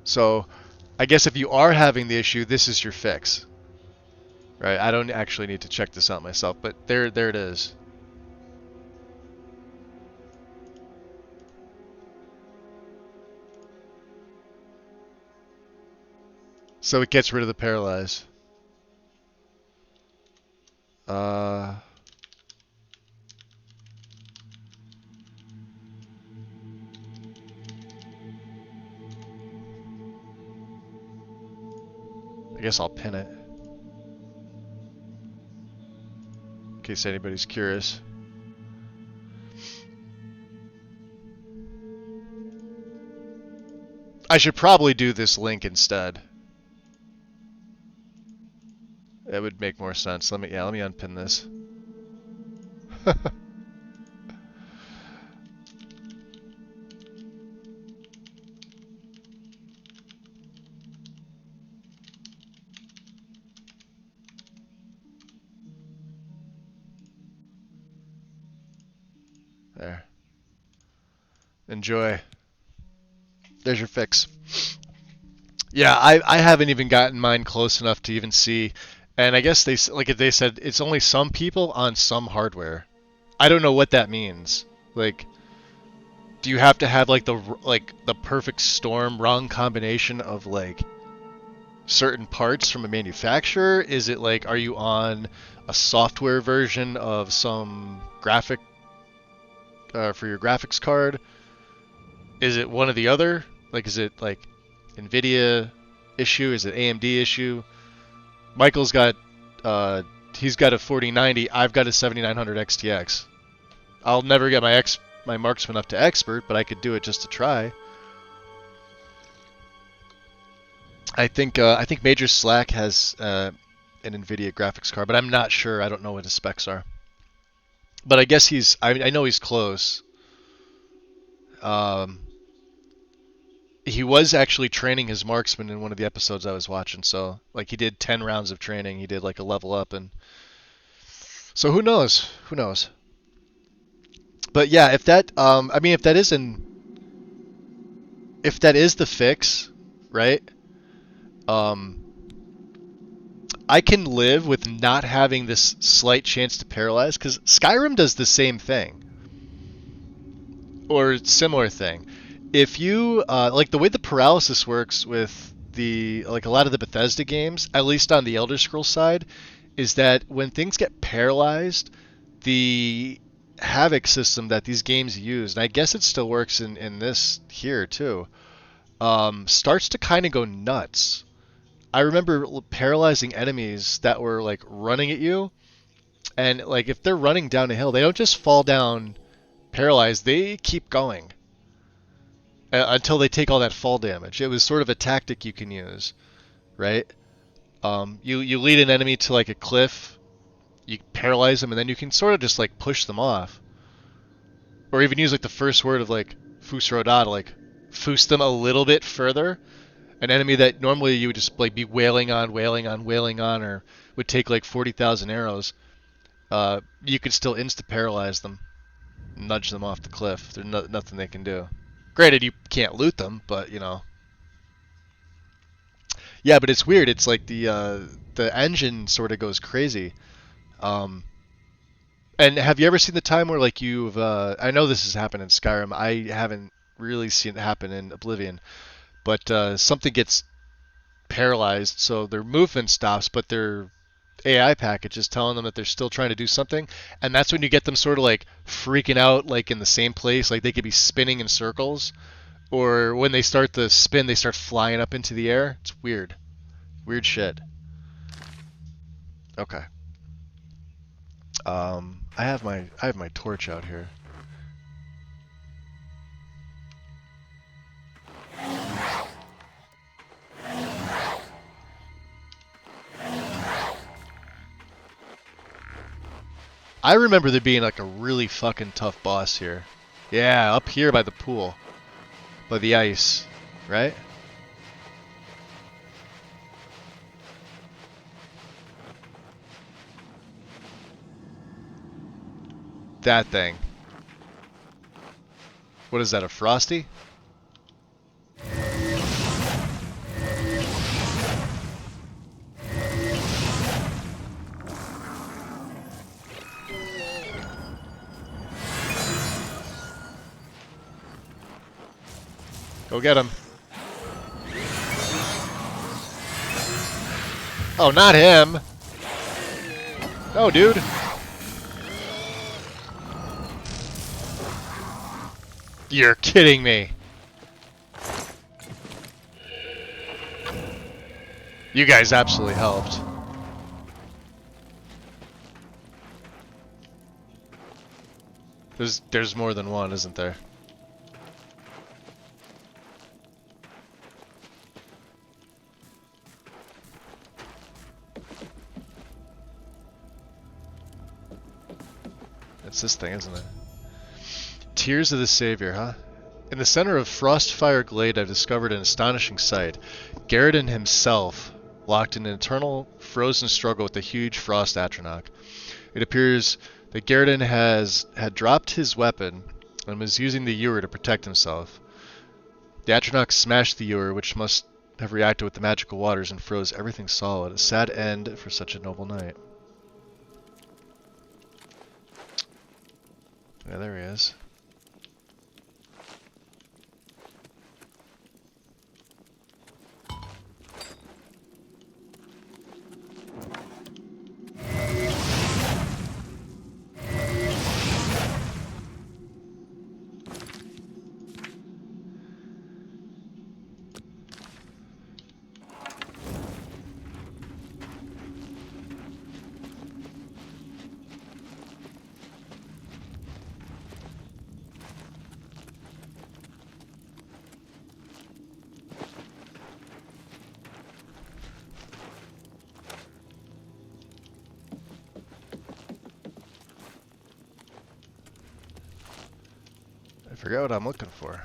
So I guess if you are having the issue, this is your fix. Right? I don't actually need to check this out myself, but there it is. So it gets rid of the paralyze. I guess I'll pin it. In case anybody's curious. I should probably do this link instead. It would make more sense. Let me unpin this. There. Enjoy. There's your fix. Yeah, I haven't even gotten mine close enough to even see. And I guess they said it's only some people on some hardware. I don't know what that means. Like, do you have to have like the perfect storm wrong combination of like certain parts from a manufacturer? Is it like, are you on a software version of some graphic for your graphics card? Is it one or the other? Like, is it like NVIDIA issue? Is it AMD issue? Michael's got he's got a 4090. I've got a 7900 XTX. I'll never get my marksman up to expert, but I could do it just to try. I think Major Slack has an NVIDIA graphics card, but I'm not sure. I don't know what his specs are. But I guess I know he's close. He was actually training his marksman in one of the episodes I was watching. So like he did 10 rounds of training. He did like a level up, and so who knows? Who knows? But yeah, if that I mean if that is the fix, right? I can live with not having this slight chance to paralyze, because Skyrim does the same thing or similar thing. If you like the way the paralysis works with a lot of the Bethesda games, at least on the Elder Scrolls side, is that when things get paralyzed, the Havoc system that these games use, and I guess it still works in this here too, starts to kind of go nuts. I remember paralyzing enemies that were like running at you, and like if they're running down a hill, they don't just fall down paralyzed, they keep going until they take all that fall damage. It was sort of a tactic you can use, right? You lead an enemy to like a cliff, you paralyze them, and then you can sort of just like push them off, or even use like the first word of like Fus Roda to like foos them a little bit further. An enemy that normally you would just like be wailing on, or would take like 40,000 arrows, you could still insta-paralyze them, nudge them off the cliff. There's nothing they can do. Granted, you can't loot them, but you know. Yeah, but it's weird. It's like the engine sort of goes crazy. And have you ever seen the time where like you've I know this has happened in Skyrim. I haven't really seen it happen in Oblivion. But something gets paralyzed, so their movement stops, but their AI package is telling them that they're still trying to do something, and that's when you get them sort of like freaking out, like in the same place, like they could be spinning in circles, or when they start to spin, they start flying up into the air. It's weird. Weird shit. Okay. I have my torch out here. I remember there being like a really fucking tough boss here. Yeah, up here by the pool. By the ice, right? That thing. What is that, a Frosty? Go get him. Oh, not him. No, dude. You're kidding me. You guys absolutely helped. There's more than one, isn't there? It's this thing, isn't it? Tears of the Savior, huh? In the center of Frostfire Glade, I've discovered an astonishing sight. Garridan himself, locked in an eternal frozen struggle with the huge Frost Atronach. It appears that Garridan had dropped his weapon and was using the ewer to protect himself. The Atronach smashed the ewer, which must have reacted with the magical waters and froze everything solid. A sad end for such a noble knight. Yeah, there he is. I forgot what I'm looking for.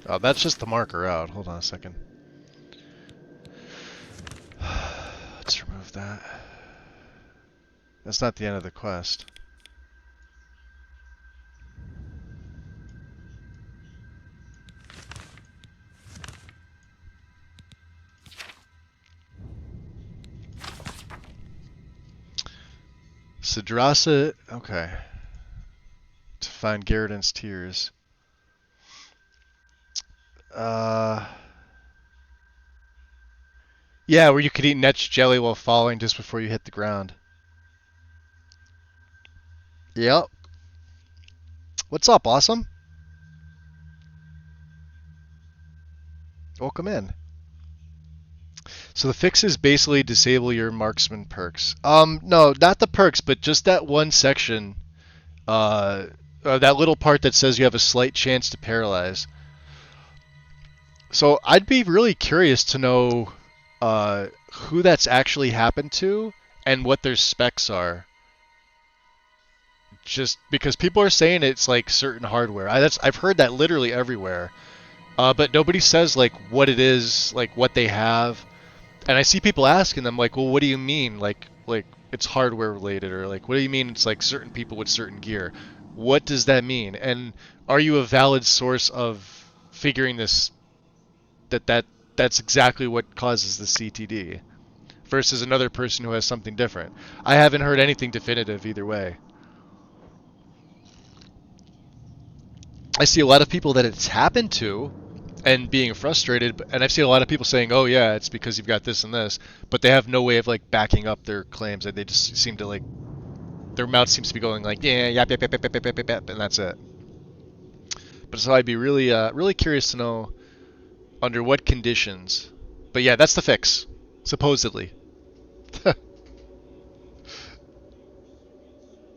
Oh, that's just the marker out. Hold on a second. Let's remove that. That's not the end of the quest. Sidrasa, okay. To find Garridan's tears. Yeah, where you could eat Netch jelly while falling just before you hit the ground. Yep. What's up, awesome? Welcome in. So the fixes basically disable your marksman perks. No, not the perks, but just that one section. That little part that says you have a slight chance to paralyze. So I'd be really curious to know who that's actually happened to and what their specs are. Just because people are saying it's like certain hardware. I've heard that literally everywhere. But nobody says like what it is, like what they have. And I see people asking them like, well, what do you mean? Like it's hardware related, or like, what do you mean it's like certain people with certain gear? What does that mean? And are you a valid source of figuring this that's exactly what causes the CTD versus another person who has something different? I haven't heard anything definitive either way. I see a lot of people that it's happened to and being frustrated, and I've seen a lot of people saying, oh yeah, it's because you've got this and this, but they have no way of like backing up their claims. They just seem to like, their mouth seems to be going like, yeah, yap, yap, yap, yap, yap, yap, yap, and that's it. But so I'd be really, really curious to know under what conditions. But yeah, that's the fix, supposedly.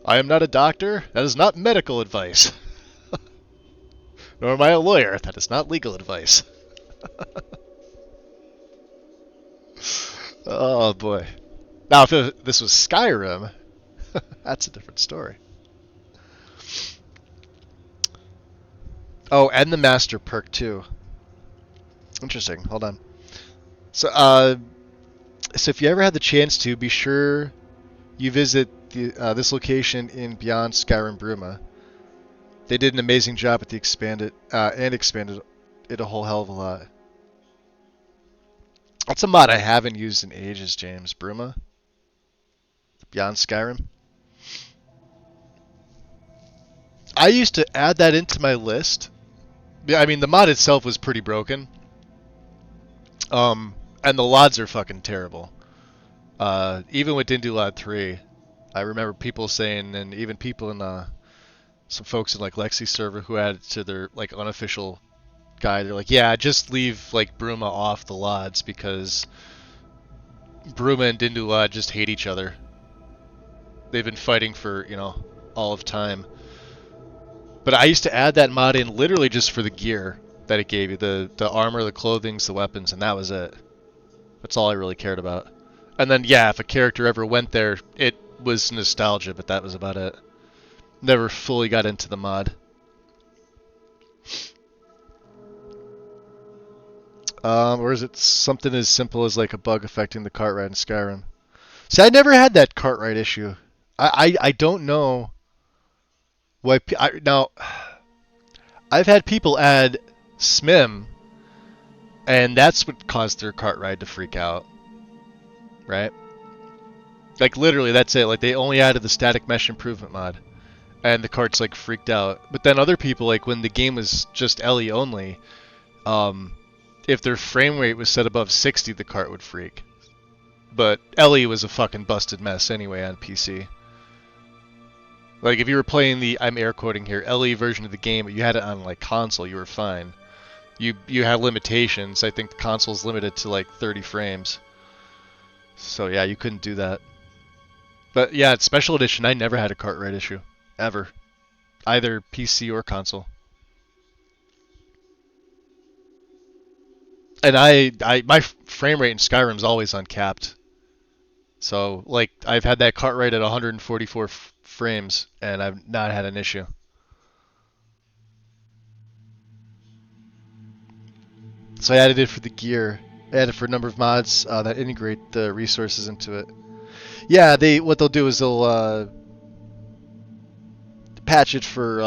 I am not a doctor. That is not medical advice. Nor am I a lawyer. That is not legal advice. Oh boy. Now if this was Skyrim, that's a different story. Oh, and the master perk too. Interesting. Hold on. So if you ever had the chance to, be sure you visit this location in Beyond Skyrim Bruma. They did an amazing job at the expanded it a whole hell of a lot. That's a mod I haven't used in ages, James. Bruma? Beyond Skyrim? I used to add that into my list. Yeah, I mean, the mod itself was pretty broken. And the LODs are fucking terrible. Even with Dindulad 3, I remember people saying, and even people in some folks in like Lexi server who added to their like unofficial guide, they're like, yeah, just leave like Bruma off the LODs because Bruma and Dindulad just hate each other. They've been fighting for, all of time. But I used to add that mod in literally just for the gear that it gave you, the armor, the clothing, the weapons, and that was it. That's all I really cared about. And then, yeah, if a character ever went there, it was nostalgia, but that was about it. Never fully got into the mod. Or is it something as simple as like a bug affecting the cart ride in Skyrim? See, I never had that cart ride issue. I don't know why. Now, I've had people add SMIM, and that's what caused their cart ride to freak out. Right? Like literally, that's it. Like they only added the static mesh improvement mod, and the cart's like freaked out. But then other people, like when the game was just LE only, if their frame rate was set above 60, the cart would freak. But LE was a fucking busted mess anyway on PC. Like if you were playing the, I'm air quoting here, LE version of the game, but you had it on like console, you were fine. You had limitations. I think the console's limited to like 30 frames. So yeah, you couldn't do that. But yeah, it's Special Edition, I never had a cart rate issue. Ever. Either PC or console. And my frame rate in Skyrim's always uncapped. So, like, I've had that cart rate at 144 frames, and I've not had an issue. So I added it for the gear. I added it for a number of mods that integrate the resources into it. Yeah, what they'll do is they'll patch it for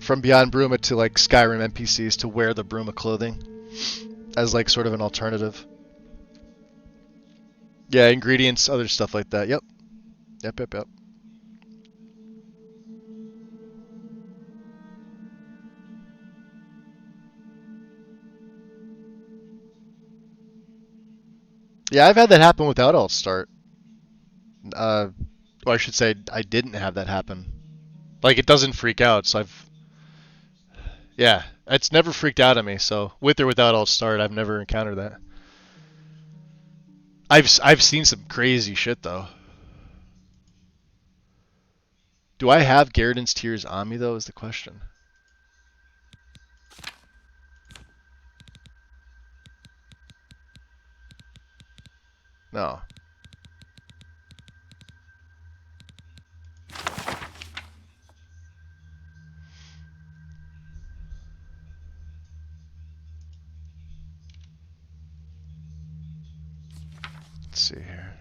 from Beyond Bruma to like Skyrim NPCs to wear the Bruma clothing as like sort of an alternative. Yeah, ingredients, other stuff like that. Yep. Yep. Yeah, I've had that happen without alt start. Or I should say, I didn't have that happen. Like, it doesn't freak out, so yeah, it's never freaked out at me, so with or without alt start, I've never encountered that. I've seen some crazy shit, though. Do I have Garridan's Tears on me, though, is the question. No. Let's see here.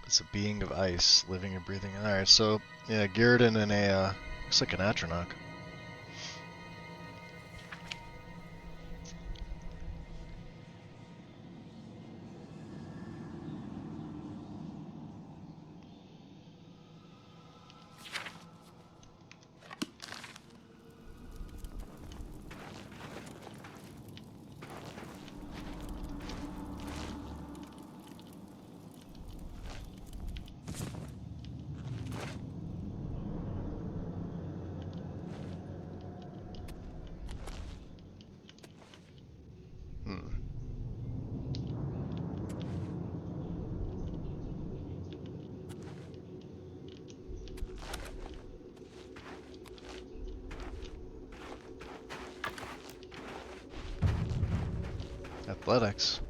It's a being of ice, living and breathing. Alright, so, yeah, Garridan and a, looks like an Atronach. Athletics.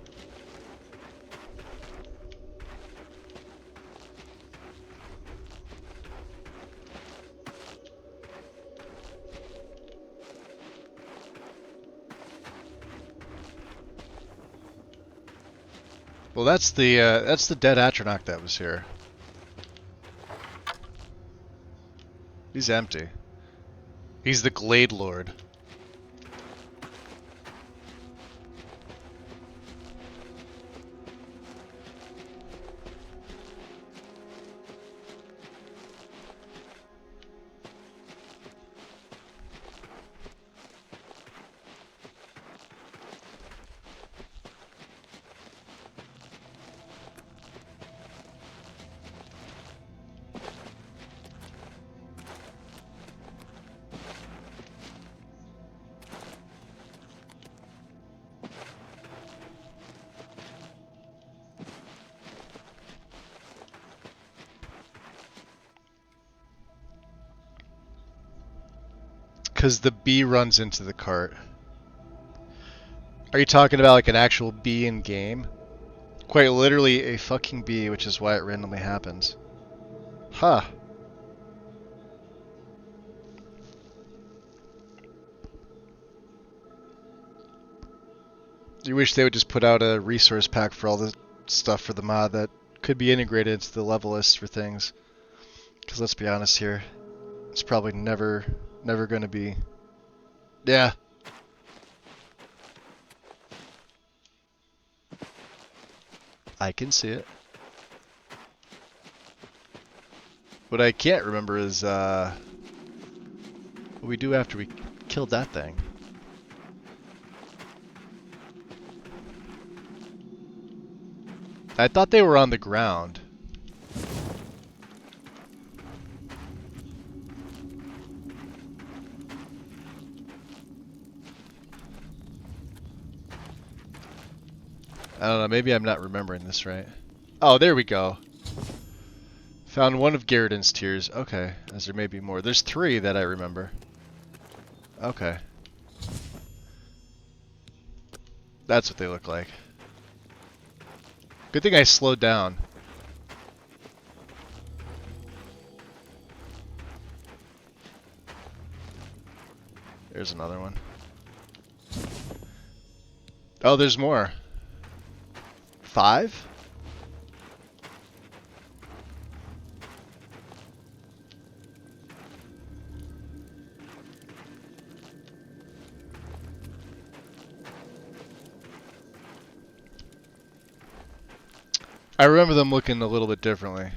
Well, that's the dead Atronach that was here. He's empty. He's the Glade Lord. Because the bee runs into the cart. Are you talking about like an actual bee in game? Quite literally a fucking bee, which is why it randomly happens. Huh. You wish they would just put out a resource pack for all the stuff for the mod that could be integrated into the level list for things. Because let's be honest here, it's probably never going to be. Yeah. I can see it. What I can't remember is what we do after we killed that thing. I thought they were on the ground. I don't know, maybe I'm not remembering this right. Oh, there we go. Found one of Garridan's tears. Okay, as there may be more. There's 3 that I remember. Okay. That's what they look like. Good thing I slowed down. There's another one. Oh, there's more. 5? I remember them looking a little bit differently.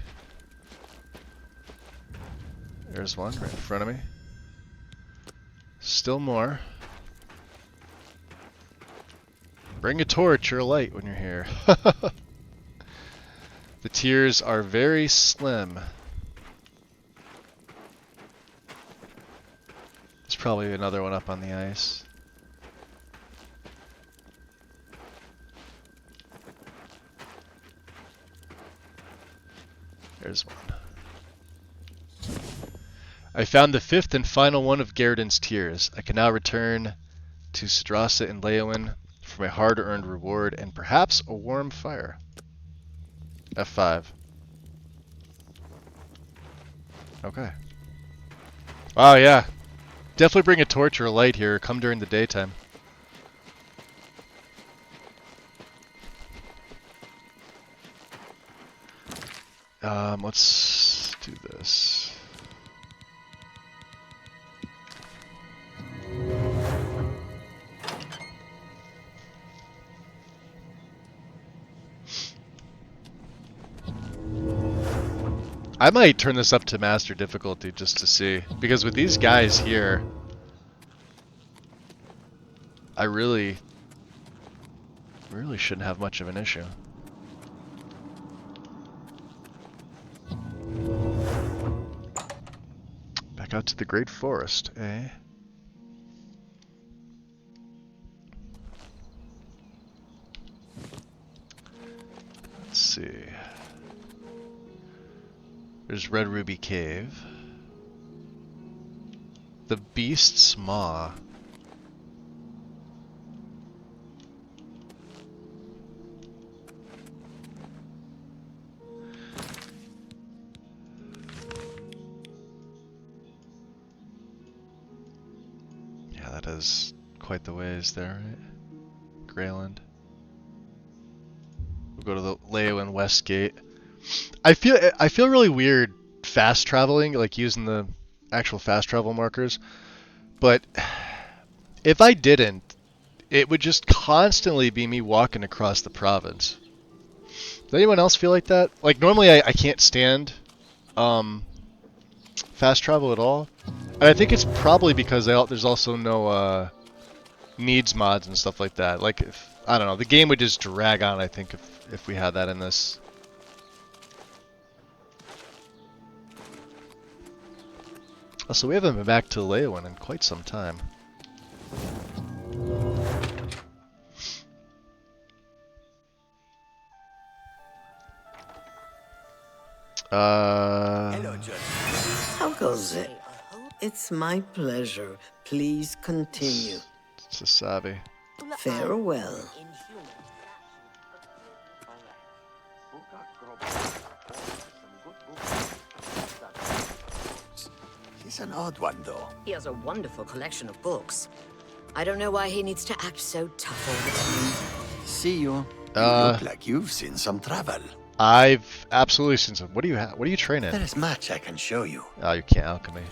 There's one right in front of me. Still more. Bring a torch or a light when you're here. The tiers are very slim. There's probably another one up on the ice. There's one. I found the 5th and final one of Garridan's tears. I can now return to Sidrasa and Leowyn for my hard-earned reward and perhaps a warm fire. F5. Okay. Wow, yeah. Definitely bring a torch or a light here. Come during the daytime. Let's do this. I might turn this up to master difficulty just to see, because with these guys here, I really shouldn't have much of an issue. Back out to the Great Forest, eh? Let's see. There's Red Ruby Cave. The Beast's Maw. Yeah, that is quite the ways there, right? Greyland. We'll go to the Leowyn West Gate. I feel really weird fast traveling, like using the actual fast travel markers. But if I didn't, it would just constantly be me walking across the province. Does anyone else feel like that? Like normally I can't stand fast travel at all. And I think it's probably because there's also no needs mods and stuff like that. Like I don't know, the game would just drag on, I think, if we had that in this. So we haven't been back to Leowyn in quite some time.
How goes it?
It's my pleasure. Please continue.
It's a savvy.
Farewell.
He's an odd one, though.
He has a wonderful collection of books. I don't know why he needs to act so tough all the time.
See you. You look like you've seen some travel.
I've absolutely seen some. What do you have? What are you training?
There is much I can show you.
Oh, you can't alchemy.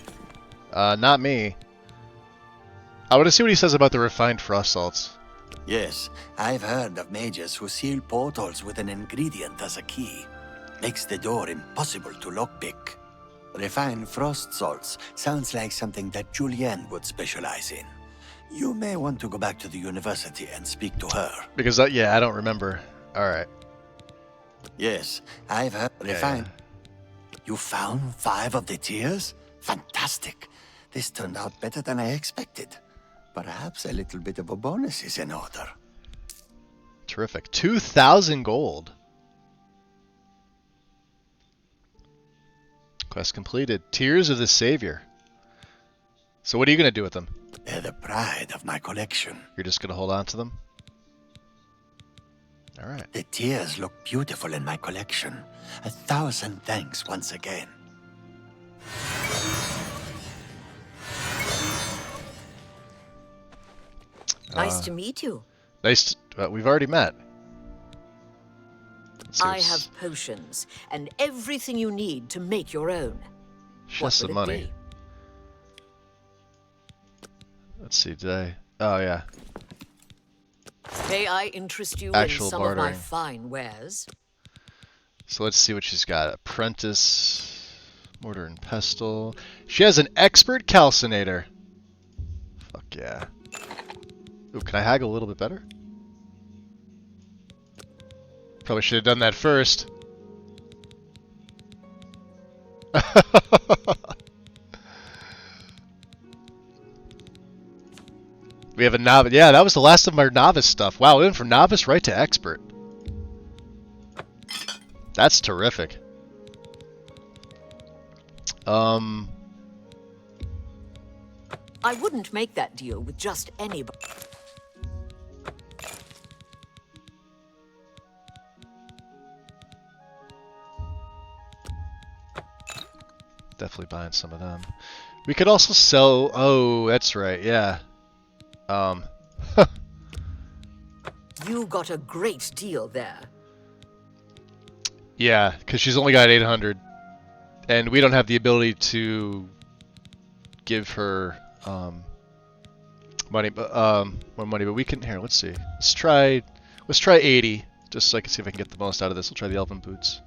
Not me. I want to see what he says about the refined frost salts.
Yes, I've heard of mages who seal portals with an ingredient as a key. Makes the door impossible to lockpick. Refined frost salts sounds like something that Julienne would specialize in. You may want to go back to the university and speak to her.
Because, yeah, I don't remember. Alright.
Yes, I've heard refined. Yeah. You found 5 of the tears? Fantastic. This turned out better than I expected. Perhaps a little bit of a bonus is in order.
Terrific. 2,000 gold. Quest completed. Tears of the Savior. So what are you going to do with them?
They're the pride of my collection.
You're just going to hold on to them? Alright.
The tears look beautiful in my collection. 1,000 thanks once again.
Nice to meet you.
Nice to, we've already met.
I have potions and everything you need to make your own.
Just some money. Let's see, did I? Oh, yeah.
May I interest you
Actual
in some
bartering.
of my fine wares?
So let's see what she's got. Apprentice, mortar and pestle. She has an expert calcinator. Fuck yeah. Ooh, can I haggle a little bit better? Probably should have done that first. We have a novice. Yeah, that was the last of our novice stuff. Wow, we went from novice right to expert. That's terrific.
I wouldn't make that deal with just anybody.
Definitely buying some of them. We could also sell... Oh, that's right, yeah.
You got a great deal there.
Yeah, because she's only got 800. And we don't have the ability to give her money, but more money. But we can... Here, let's see. Let's try 80, just so I can see if I can get the most out of this. We'll try the elven boots.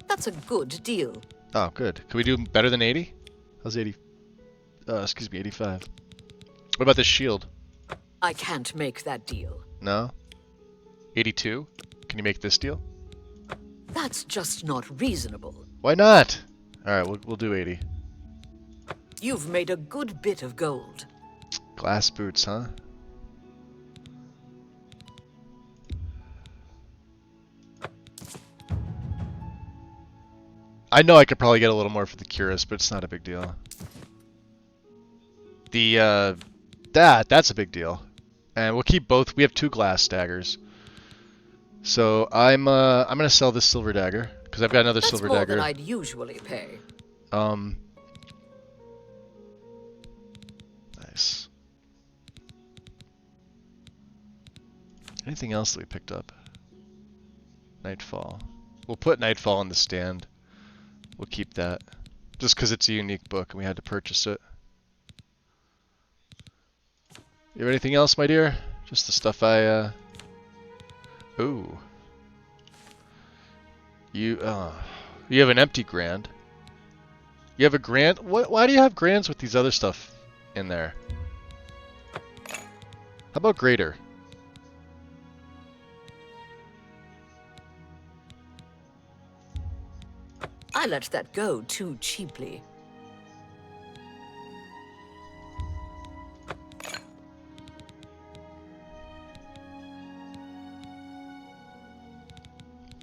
That's a good deal.
Oh, good. Can we do better than 80? How's 80? Excuse me, 85. What about this shield?
I can't make that deal.
No? 82? Can you make this deal?
That's just not reasonable.
Why not? Alright, we'll do 80.
You've made a good bit of gold.
Glass boots, huh? I know I could probably get a little more for the Cuirass, but it's not a big deal. The, that's a big deal. And we'll keep both. We have 2 glass daggers. So I'm gonna sell this silver dagger, because I've got another silver
more
dagger.
Than I'd usually pay.
Nice. Anything else that we picked up? Nightfall. We'll put Nightfall on the stand. We'll keep that. Just because it's a unique book and we had to purchase it. You have anything else, my dear? Just the stuff I, Ooh. You have an empty grand. You have a grand? Why do you have grands with these other stuff in there? How about greater?
I let that go too cheaply.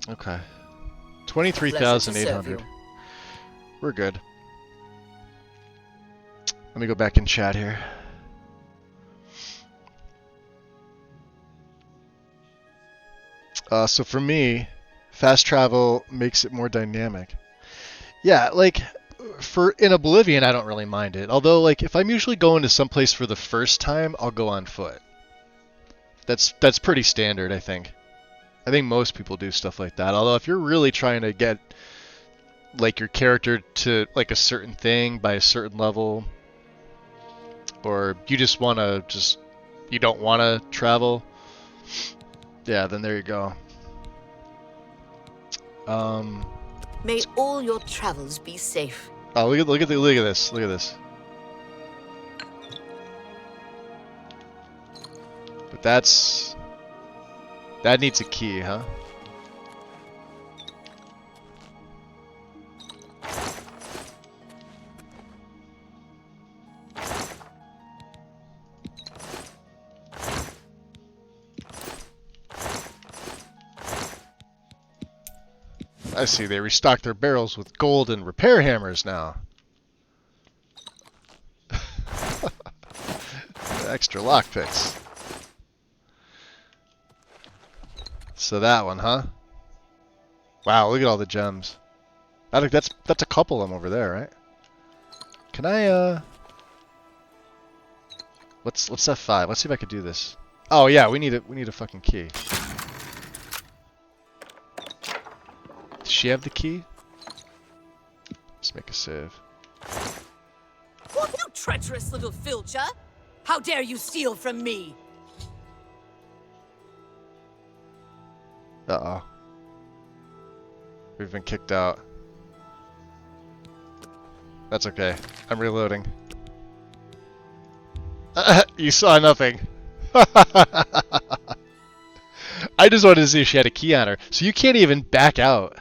Okay. 23,800. We're good. Let me go back in chat here. So for me, fast travel makes it more dynamic. Yeah, like in Oblivion, I don't really mind it. Although, like, if I'm usually going to someplace for the first time, I'll go on foot. That's pretty standard, I think. I think most people do stuff like that. Although, if you're really trying to get like your character to like a certain thing by a certain level, or you just you don't want to travel, yeah, then there you go.
May all your travels be safe.
Oh, look at this. Look at this. But that needs a key, huh? I see they restocked their barrels with gold and repair hammers now. Extra lockpicks. So that one, huh? Wow, look at all the gems. I think that's a couple of them over there, right? Can I Let's F5. Let's see if I could do this. Oh yeah, we need a fucking key. Does she have the key? Let's make a save.
What, you treacherous little filcher! How dare you steal from me?
Uh-oh. We've been kicked out. That's okay. I'm reloading. You saw nothing. I just wanted to see if she had a key on her. So you can't even back out.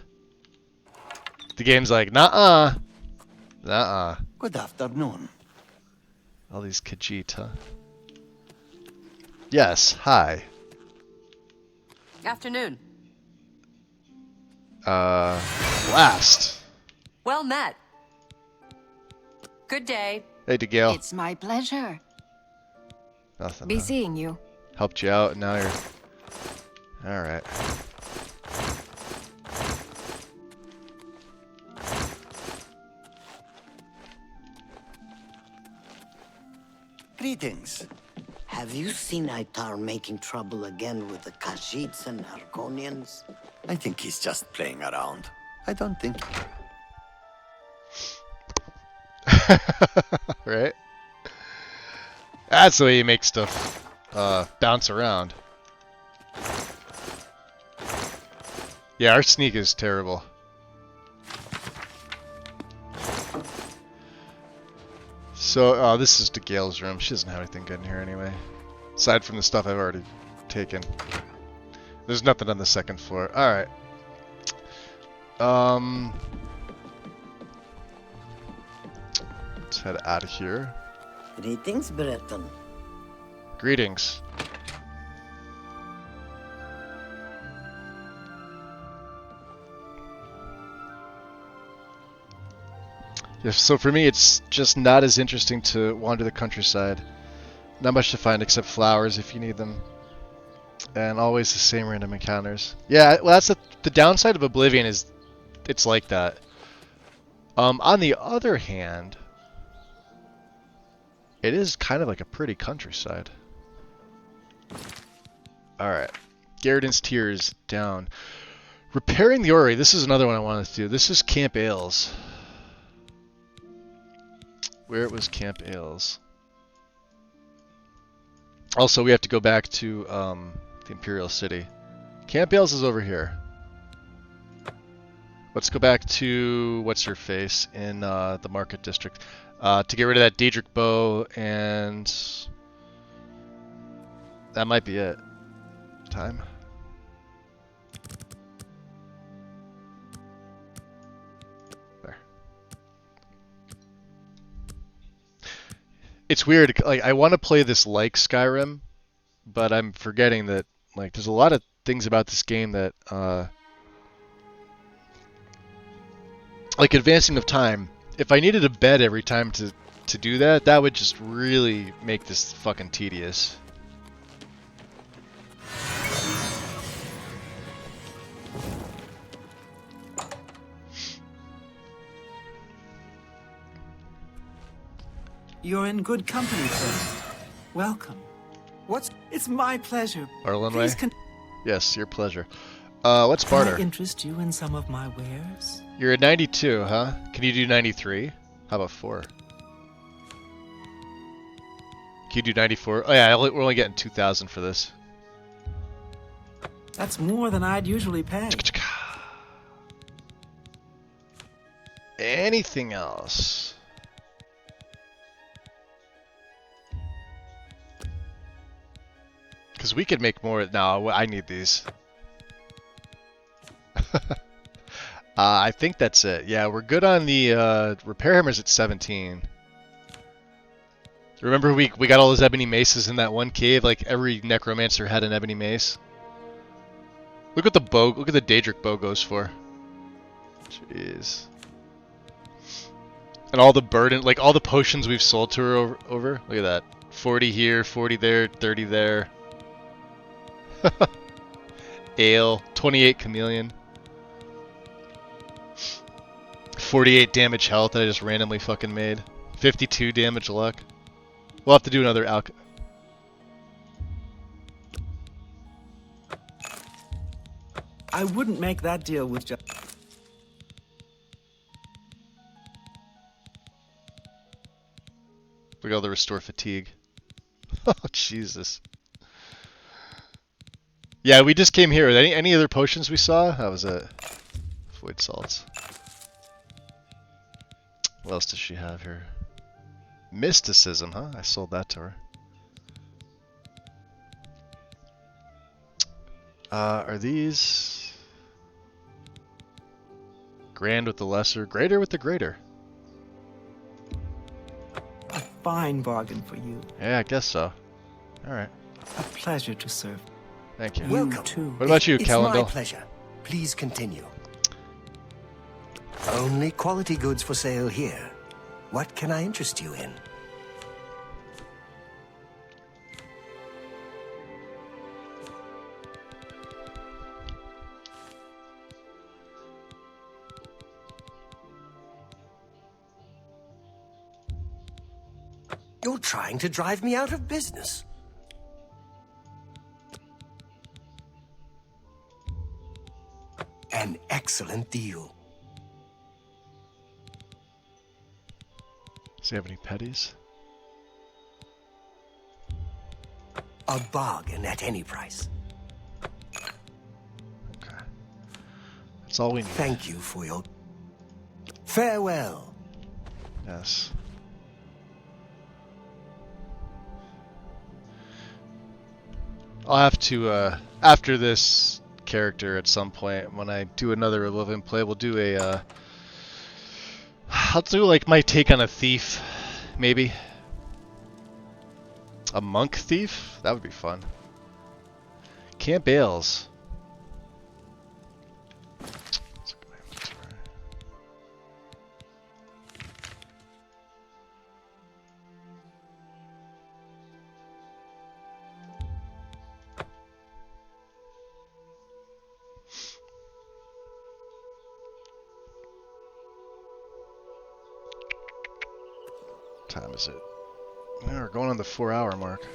The game's like, nuh-uh. Nuh-uh.
Good afternoon.
All these Khajiit, huh? Yes, hi.
Afternoon.
Blast.
Well met. Good day.
Hey, DeGale.
It's my pleasure.
Nothing.
Be seeing you.
Helped you out, and now you're... Alright.
Greetings.
Have you seen Itar making trouble again with the Khajiits and Argonians?
I think he's just playing around. I don't think...
Right? That's the way you make stuff bounce around. Yeah, our sneak is terrible. So, this is DeGale's room. She doesn't have anything good in here anyway. Aside from the stuff I've already taken. There's nothing on the second floor. Alright. Let's head out of here.
Greetings, Breton.
Greetings. Yeah, so for me, it's just not as interesting to wander the countryside. Not much to find except flowers if you need them. And always the same random encounters. Yeah, well, that's the downside of Oblivion is it's like that. On the other hand, it is kind of like a pretty countryside. Alright. Garridan's Tears down. Repairing the Orrery. This is another one I wanted to do. This is Camp Ailes. Where was Camp Ailes? Also, we have to go back to the Imperial City. Camp Ailes is over here. Let's go back to what's-her-face in the Market District to get rid of that Daedric bow, and that might be it. Time. There. It's weird. Like, I want to play this like Skyrim, but I'm forgetting that like there's a lot of things about this game that like advancing of time. If I needed a bed every time to to do that, that would just really make this fucking tedious.
You're in good company, friend. Welcome. It's my pleasure.
Arlenway?
Please
Yes, your pleasure. What's barter?
Can I interest you in some of my wares?
You're at 92, huh? Can you do 93? How about 4? Can you do 94? Oh yeah, we're only getting 2,000 for this.
That's more than I'd usually pay.
Anything else? Because we could make more. No, I need these. I think that's it. Yeah, we're good on the repair hammers at 17. Remember we got all those ebony maces in that one cave? Like every necromancer had an ebony mace. Look at the bow. Look at the Daedric bow goes for. Jeez. And all the burden, like all the potions we've sold to her over. Look at that. 40 here, 40 there, 30 there. Ale, 28 chameleon. 48 damage health that I just randomly fucking made. 52 damage luck. We'll have to do another
I wouldn't make that deal with just...
Look at all the restore fatigue. Oh, Jesus. Yeah, we just came here. Any other potions we saw? That was it. Void salts. What else does she have here? Mysticism, huh? I sold that to her. Are these... Grand with the lesser, greater with the greater?
A fine bargain for you.
Yeah, I guess so. Alright.
A pleasure to serve.
Thank you.
Welcome.
Too.
What about you,
It's
Calendar?
my pleasure. Please continue. Only quality goods for sale here. What can I interest you in? You're trying to drive me out of business. An excellent deal.
Does he have any petties?
A bargain at any price.
Okay. That's all we need.
Thank you for your... Farewell.
Yes. I'll have to, after this character at some point, when I do another Oblivion play, we'll do a, I'll do like my take on a thief, maybe. A monk thief? That would be fun. Camp Bales. What time is it? Yeah, we're going on the 4-hour mark.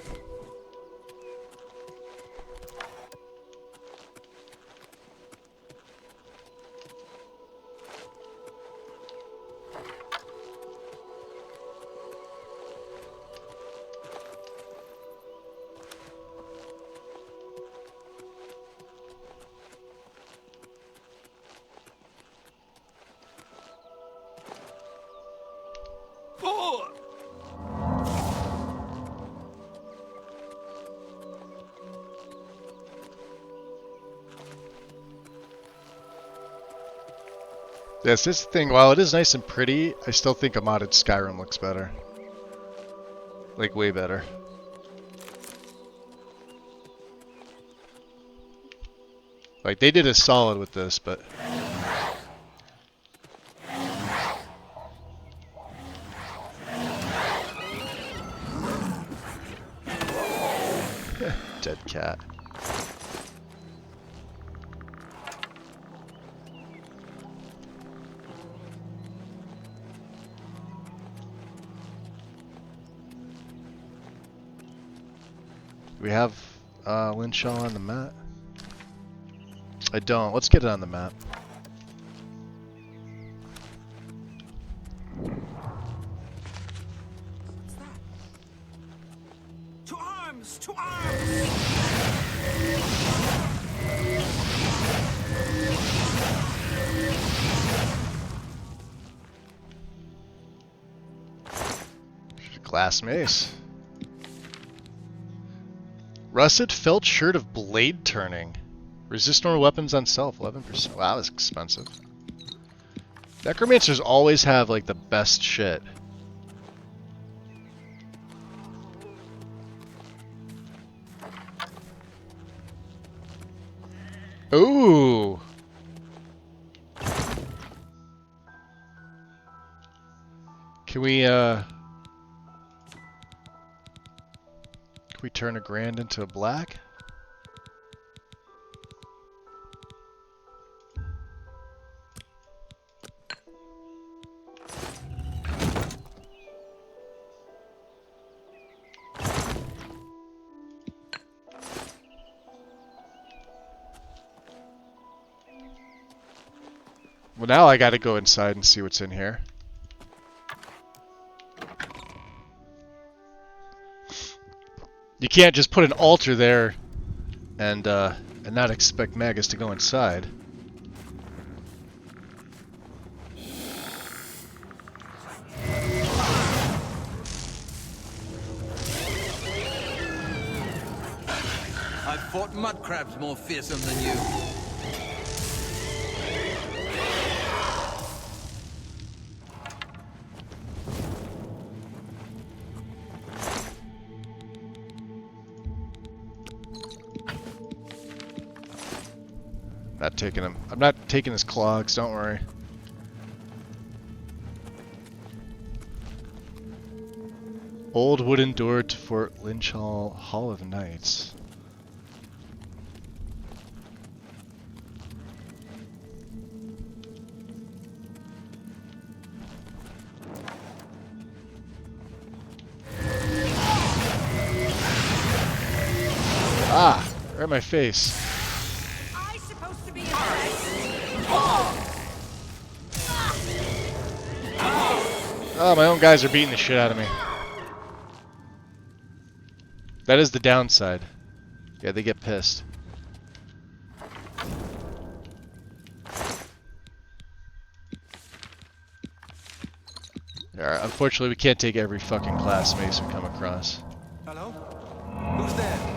Yes, this thing, while it is nice and pretty, I still think a modded Skyrim looks better. Like, way better. Like, they did a solid with this, but... Dead cat. Do we have Linshaw on the map? I don't. Let's get it on the map.
To arms! To arms!
Glass mace. Russet felt shirt of blade turning. Resist normal weapons on self, 11%. Wow, that's expensive. Necromancers always have like the best shit. Ooh. Can we turn a grand into a black? Well, now I gotta go inside and see what's in here. You can't just put an altar there and not expect Magus to go inside.
I've fought mud crabs more fearsome than you.
Not taking him. I'm not taking his clogs, don't worry. Old wooden door to Fort Lynchall Hall of Knights. Ah! Right in my face. Oh, my own guys are beating the shit out of me. That is the downside. Yeah, they get pissed. Alright, unfortunately we can't take every fucking class mace we come across.
Hello? Who's there?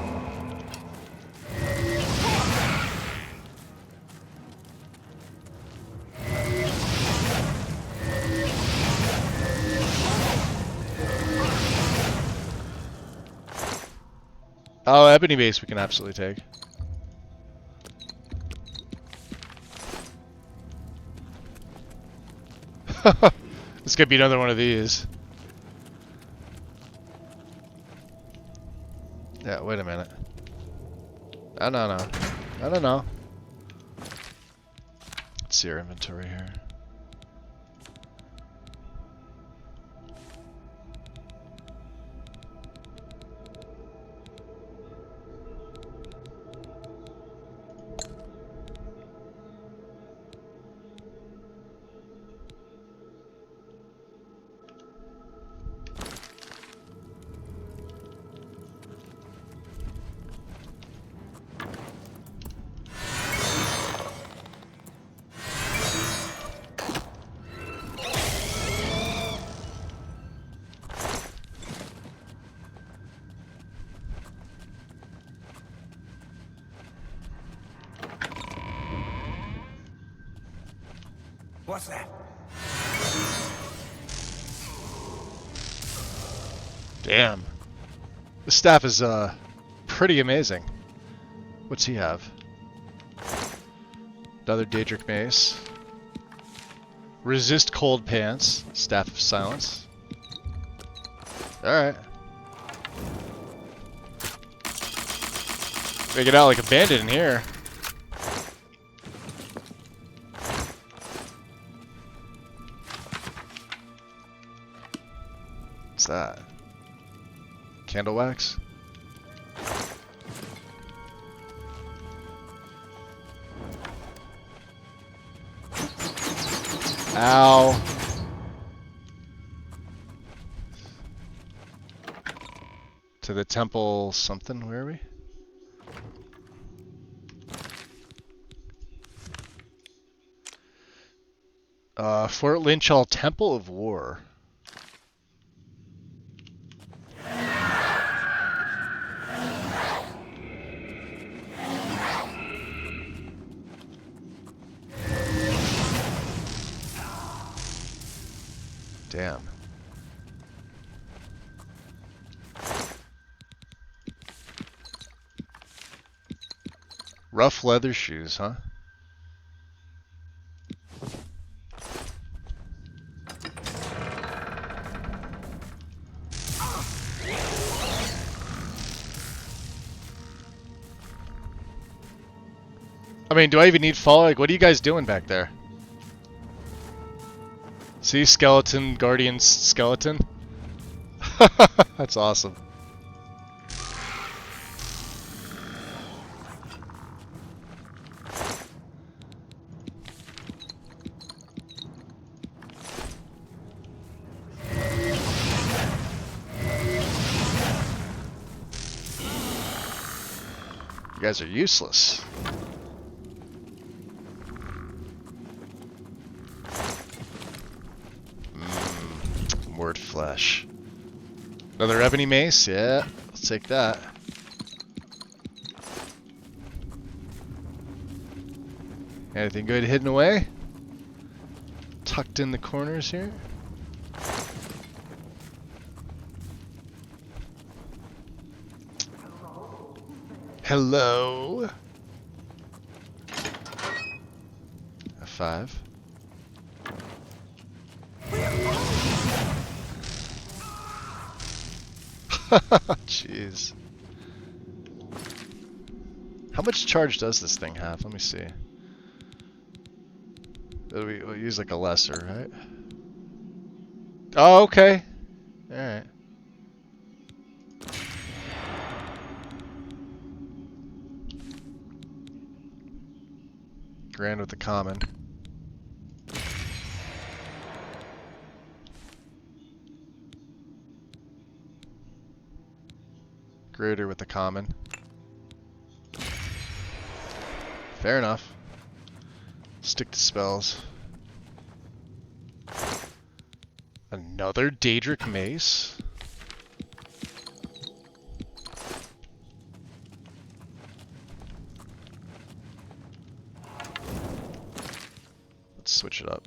Oh, ebony base we can absolutely take. This could be another one of these. Yeah, wait a minute. No. Let's see our inventory here.
What's that?
Damn. This staff is pretty amazing. What's he have? Another Daedric Mace. Resist Cold Pants. Staff of Silence. Alright. Make it out like a bandit in here. What's that? Candle wax? Ow. To the temple something, where are we? Fort Lynchall Temple of War. Damn. Rough leather shoes, huh? I mean, do I even need fall? Like, what are you guys doing back there? See, skeleton, guardian, skeleton? That's awesome. You guys are useless. Word flesh. Another ebony mace? Yeah, let's take that. Anything good hidden away? Tucked in the corners here? Hello? F5. Jeez. How much charge does this thing have? Let me see. We'll use like a lesser, right? Oh, okay. Alright. Grand with the common. Greater with the common. Fair enough. Stick to spells. Another Daedric Mace? Let's switch it up.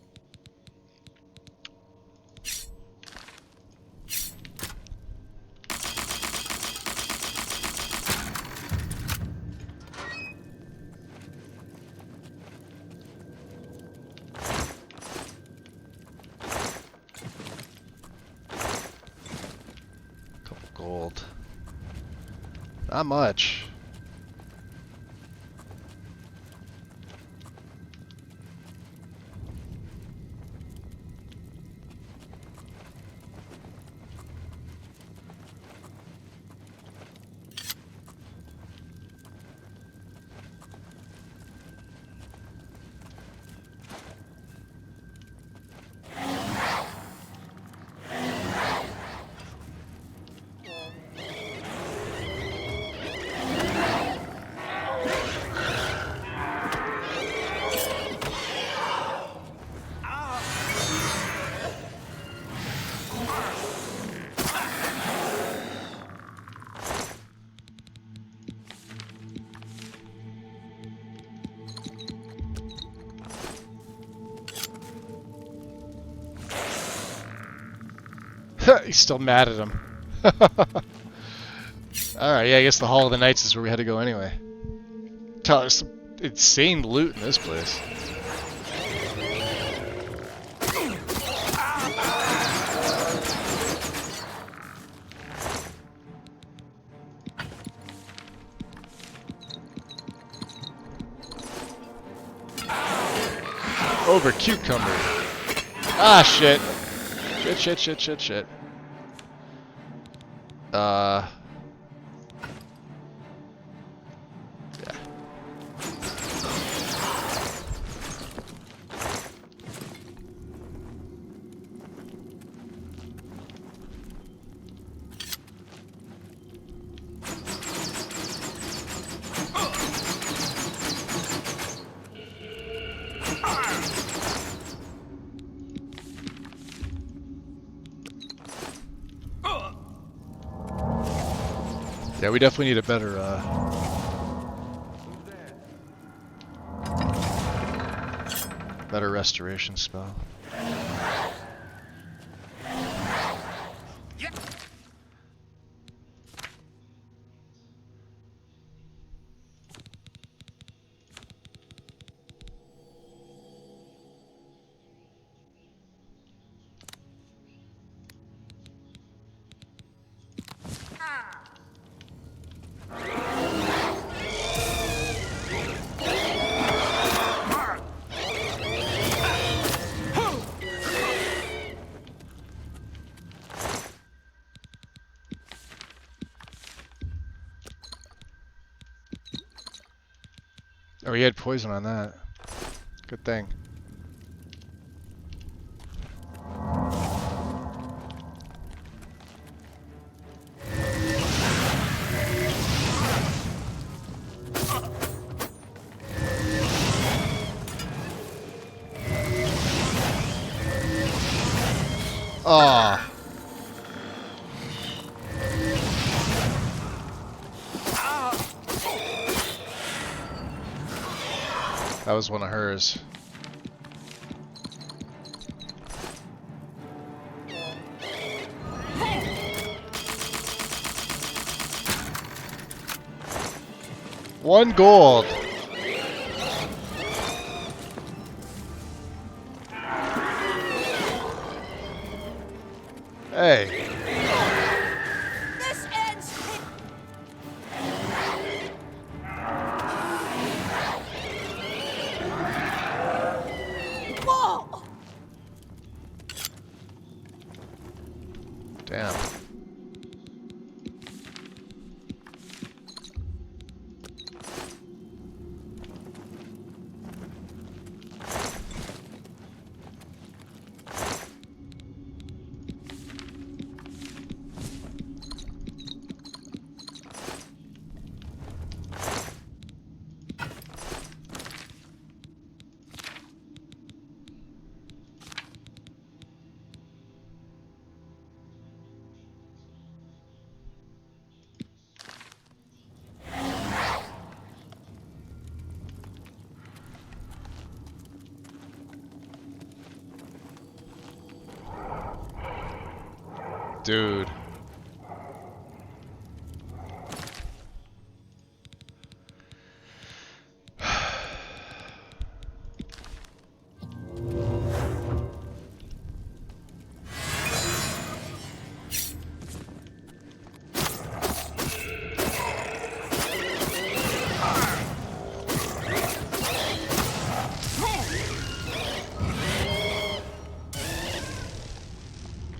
Gold. Not much. He's still mad at him. Alright, yeah, I guess the Hall of the Knights is where we had to go anyway. There's some insane loot in this place. Over cucumber. Ah, shit. Shit. Yeah. Yeah, we definitely need a better restoration spell. Oh, he had poison on that. Good thing. Ah. That was one of hers. One gold. Hey.
This ends. Whoa!
Damn. Dude.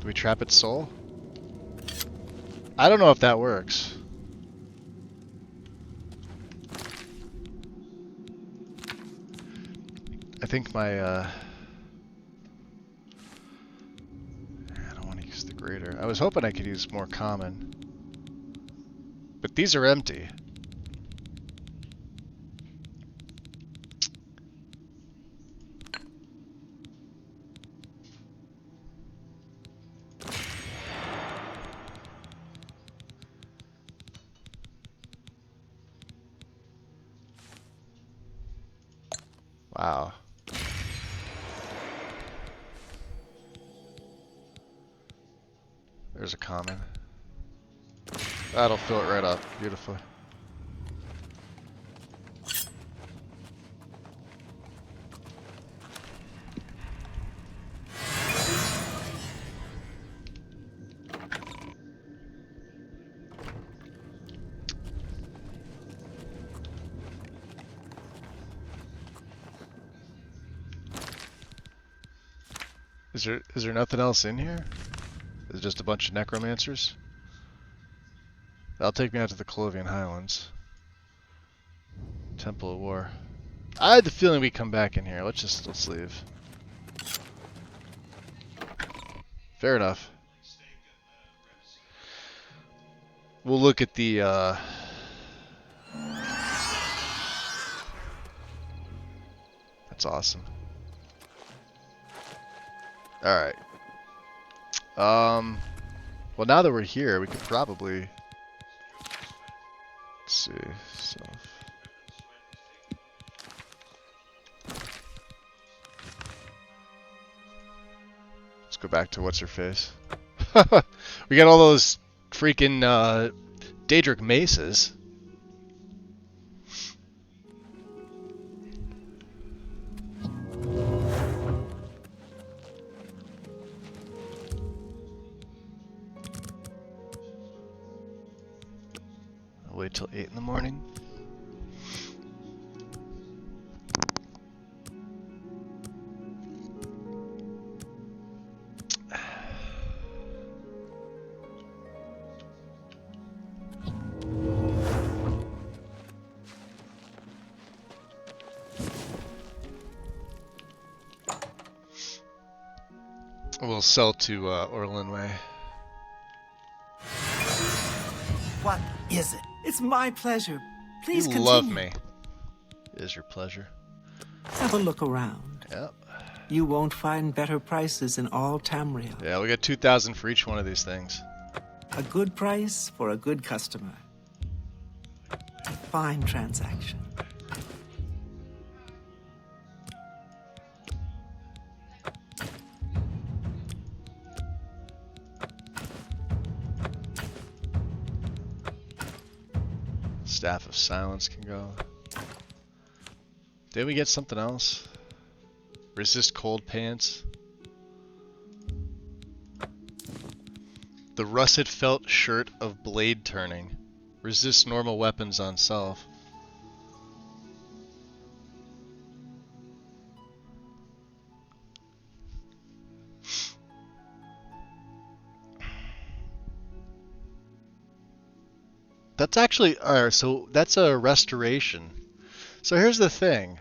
Do we trap its soul? I don't know if that works. I think my, I don't want to use the greater. I was hoping I could use more common. But these are empty. Wow. There's a common. That'll fill it right up. Beautifully. Is there nothing else in here? Is it just a bunch of necromancers? That'll take me out to the Colovian Highlands. Temple of War. I had the feeling we'd come back in here. Let's leave. Fair enough. We'll look at the That's awesome. Alright. Well, now that we're here, we could probably... Let's see. Let's go back to what's-her-face. We got all those freaking Daedric maces. I'll wait till 8 in the morning. We'll sell to Orlin Way.
What is it? It's my pleasure. Please
you
continue.
love me. It is your pleasure.
Have a look around.
Yep.
You won't find better prices in all Tamriel.
Yeah, we got 2,000 for each one of these things.
A good price for a good customer. A fine transaction.
Staff of Silence can go. Did we get something else? Resist cold pants. The russet felt shirt of blade turning. Resist normal weapons on self. That's actually, alright, so that's a restoration. So here's the thing.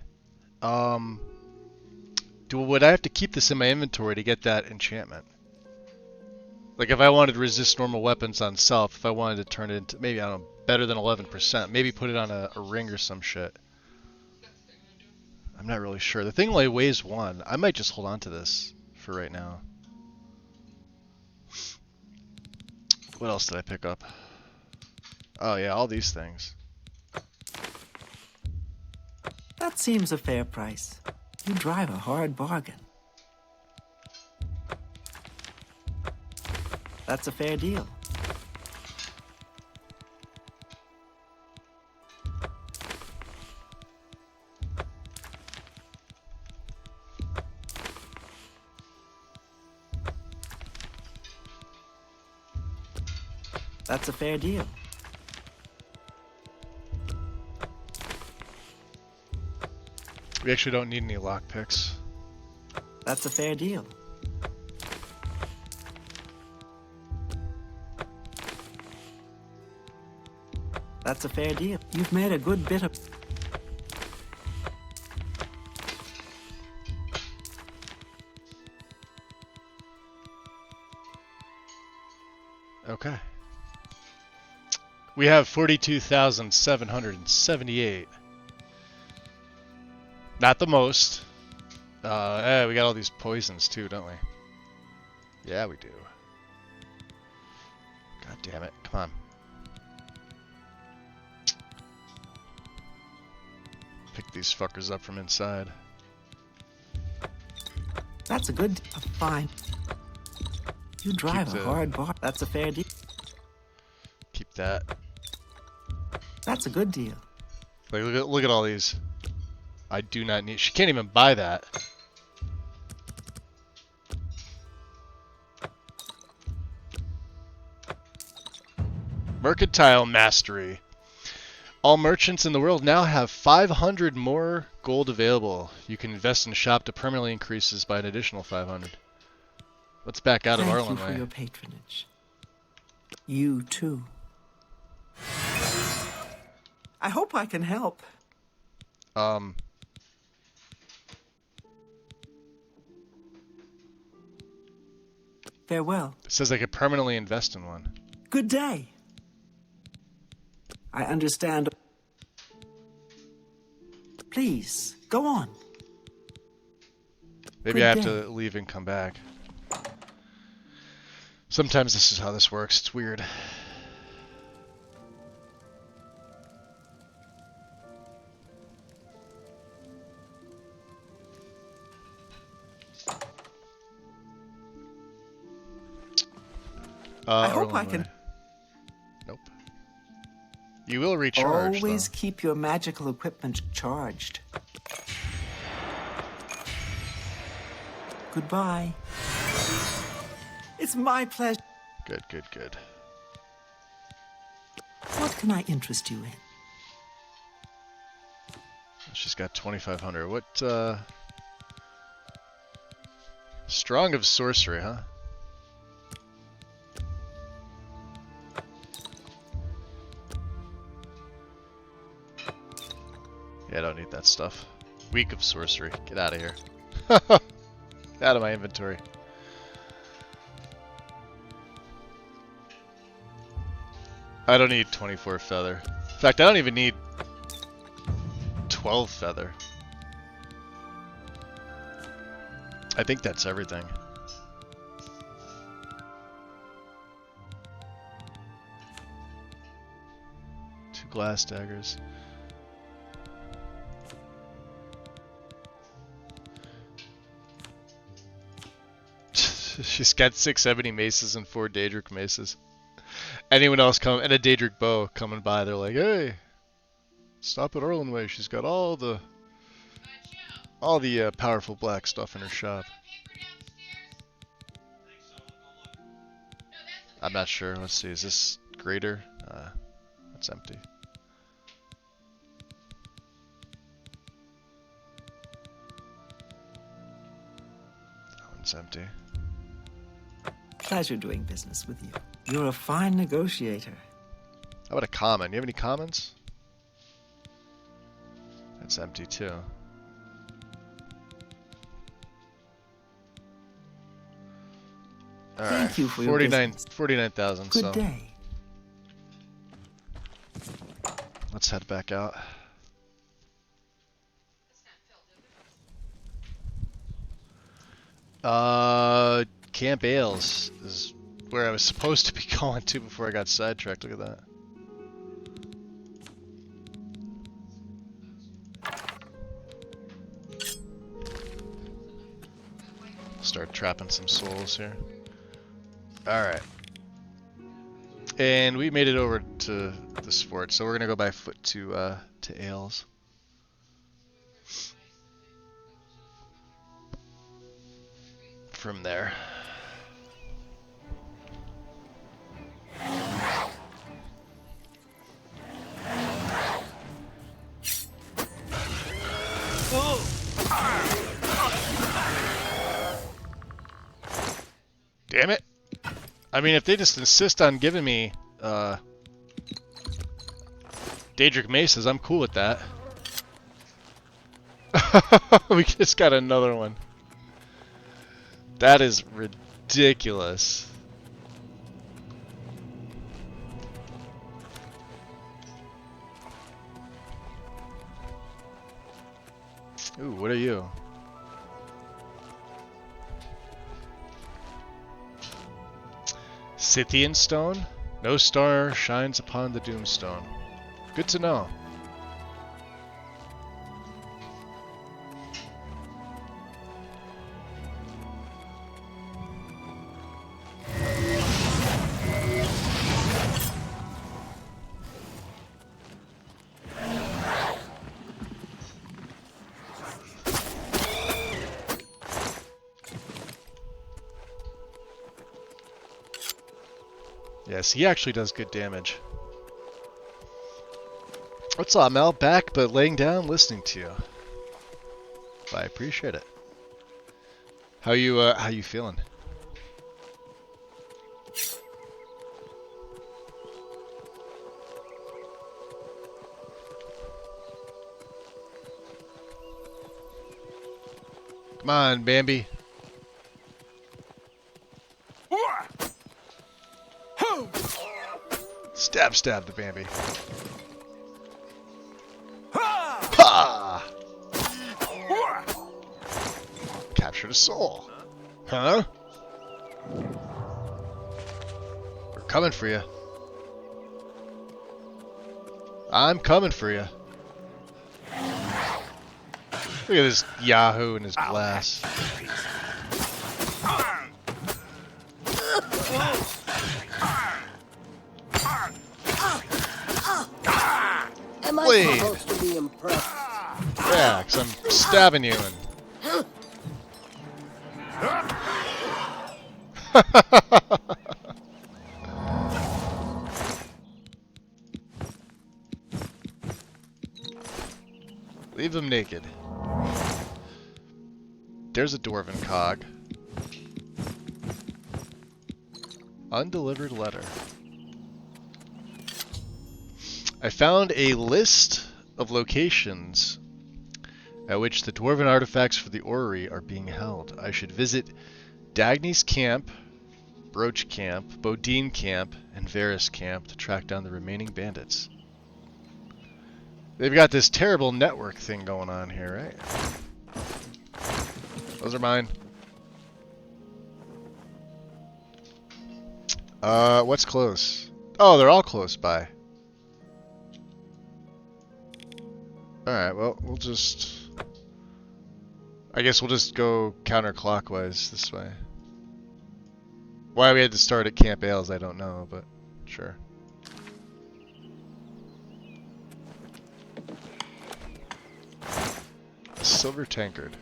Would I have to keep this in my inventory to get that enchantment? Like if I wanted to resist normal weapons on self, if I wanted to turn it into, maybe, I don't know, better than 11%, maybe put it on a ring or some shit. I'm not really sure. The thing only weighs 1. I might just hold on to this for right now. What else did I pick up? Oh yeah, all these things.
That seems a fair price. You drive a hard bargain. That's a fair deal. That's a fair deal.
We actually don't need any lockpicks.
That's a fair deal. That's a fair deal. You've made a good bit of...
Okay. We have 42,778. Not the most. We got all these poisons too, don't we? Yeah, we do. God damn it. Come on. Pick these fuckers up from inside.
That's a good... fine. You drive a hard bar. That's a fair deal.
Keep that.
That's a good deal.
Like, look at all these. I do not need... She can't even buy that. Mercantile Mastery. All merchants in the world now have 500 more gold available. You can invest in a shop to permanently increase this by an additional 500. Let's back out of
Thank
Arlen
you for
Way.
your patronage. You too. I hope I can help. Farewell.
It says I could permanently invest in one.
Good day. I understand. Please, go on.
Maybe
Good
I have
day.
to leave and come back. Sometimes this is how this works. It's weird.
I hope
Arlen
I can.
Way. Nope. You will recharge.
Always
though.
keep your magical equipment charged. Goodbye. It's my pleasure.
Good, good, good.
What can I interest you in?
She's got 2,500. What, Strong of sorcery, huh? Yeah, I don't need that stuff. Weak of sorcery. Get out of here. Out of my inventory. I don't need 24 feather. In fact, I don't even need 12 feather. I think that's everything. Two glass daggers. She's got 6 ebony maces and 4 Daedric maces. Anyone else come and a Daedric bow coming by, they're like, "Hey, stop at Arlen Way. She's got all the powerful black stuff in her shop." I'm not sure. Let's see. Is this greater? It's empty. That one's empty.
Pleasure doing business with you. You're a fine negotiator.
How about a common? You have any commons? That's empty too. All
Thank
right.
you for your
49,000.
Good
So
day.
let's head back out. Camp Ales is where I was supposed to be going to before I got sidetracked. Look at that. Start trapping some souls here. Alright. And we made it over to this fort, so we're gonna go by foot to Ales. From there. Damn it! I mean, if they just insist on giving me Daedric Maces, I'm cool with that. We just got another one. That is ridiculous. Ooh, what are you? Scythian Stone? No star shines upon the Doomstone. Good to know. Yes, he actually does good damage. What's up, Mel? Back, but laying down, listening to you. I appreciate it. How you feeling? Come on, Bambi. Stab, stab the Bambi. Ha! Captured a soul. Huh? We're coming for you. I'm coming for you. Look at this Yahoo and his glass.
Am I
Blade.
supposed to be impressed?
Yeah, because I'm stabbing you and... Leave them naked. There's a dwarven cog. Undelivered letter. I found a list of locations at which the dwarven artifacts for the orrery are being held. I should visit Dagny's camp, Broach camp, Bodine camp, and Varus camp to track down the remaining bandits. They've got this terrible network thing going on here, right? Those are mine. What's close? Oh, they're all close by. Alright, well, we'll just... I guess we'll just go counterclockwise this way. Why we had to start at Camp Ailes, I don't know, but sure. A silver tankard.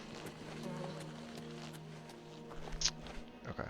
Okay.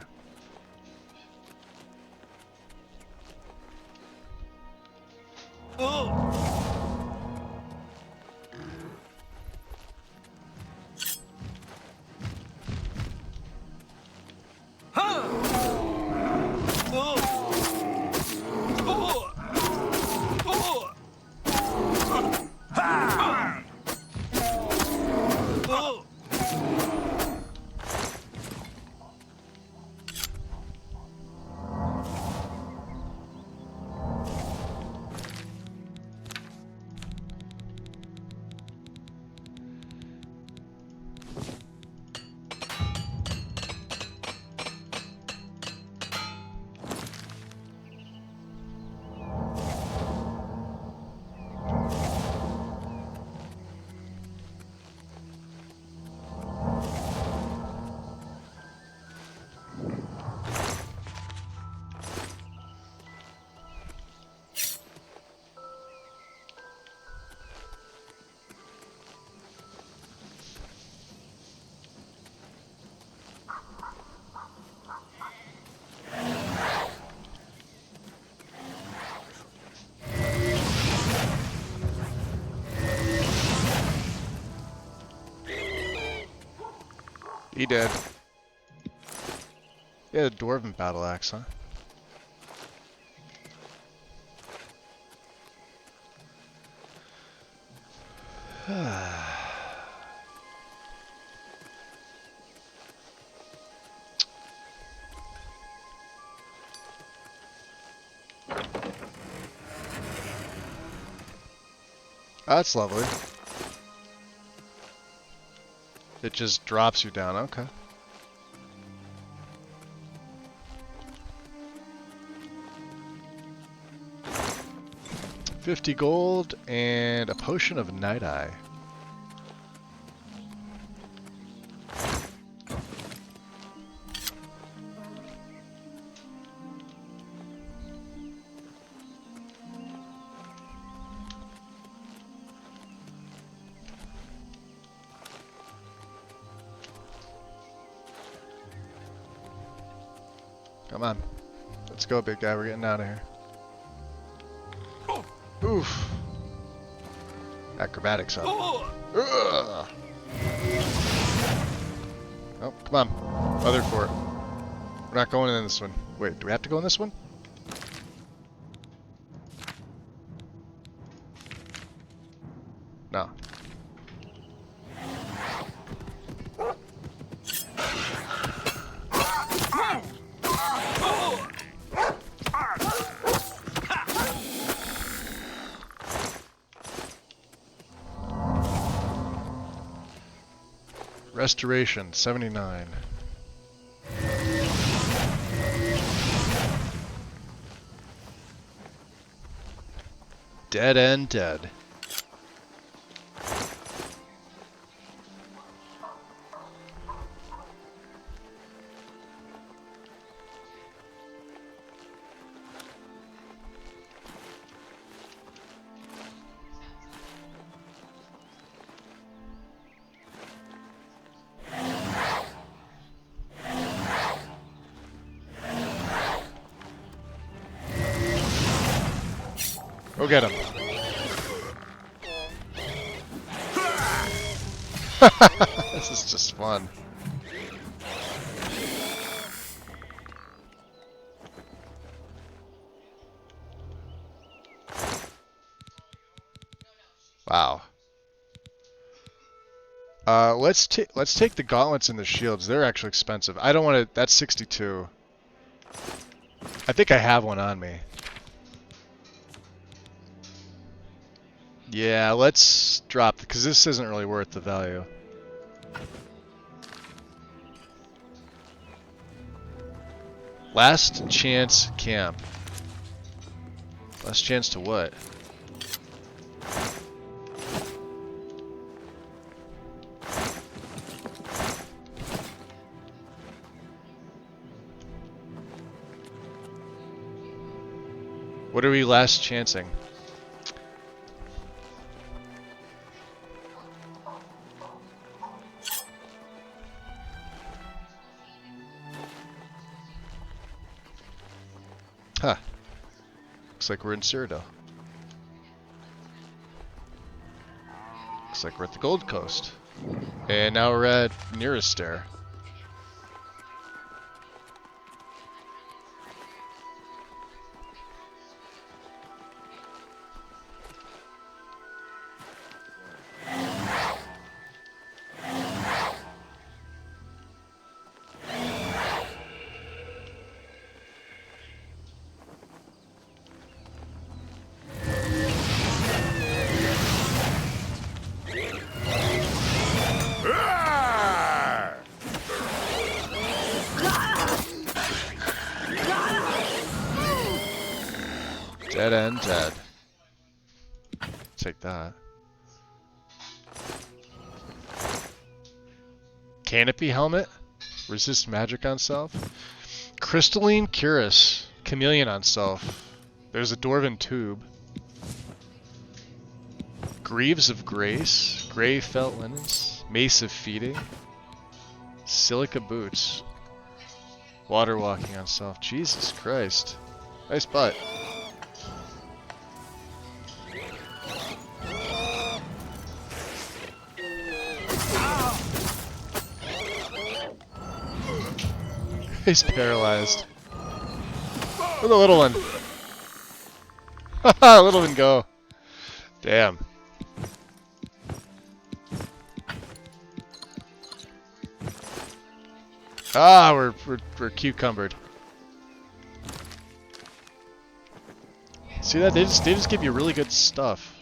He dead. Yeah, a dwarven battle axe, huh? That's lovely. It just drops you down, okay. $50 gold and a potion of Night Eye. Come on. Let's go, big guy. We're getting out of here. Oof. Acrobatics up. Ugh. Oh, come on. Other fort. We're not going in this one. Wait, do we have to go in this one? No. Restoration, 79. Dead end dead. Go get him. This is just fun. Wow. Let's take the gauntlets and the shields. They're actually expensive. I don't want to. That's 62. I think I have one on me. Yeah, let's drop because this isn't really worth the value. Last chance camp. Last chance to what? What are we last chancing? Huh. Looks like we're in Cyrodiil. Looks like we're at the Gold Coast. And now we're at Nearestair. Dead end dead. Take that. Canopy helmet. Resist magic on self. Crystalline cuirass. Chameleon on self. There's a dwarven tube. Greaves of grace. Gray felt linens. Mace of feeding. Silica boots. Water walking on self. Jesus Christ. Nice butt. He's paralyzed. Look at the little one. Haha, little one go. Damn. Ah, we're cucumbered. See that? They just give you really good stuff.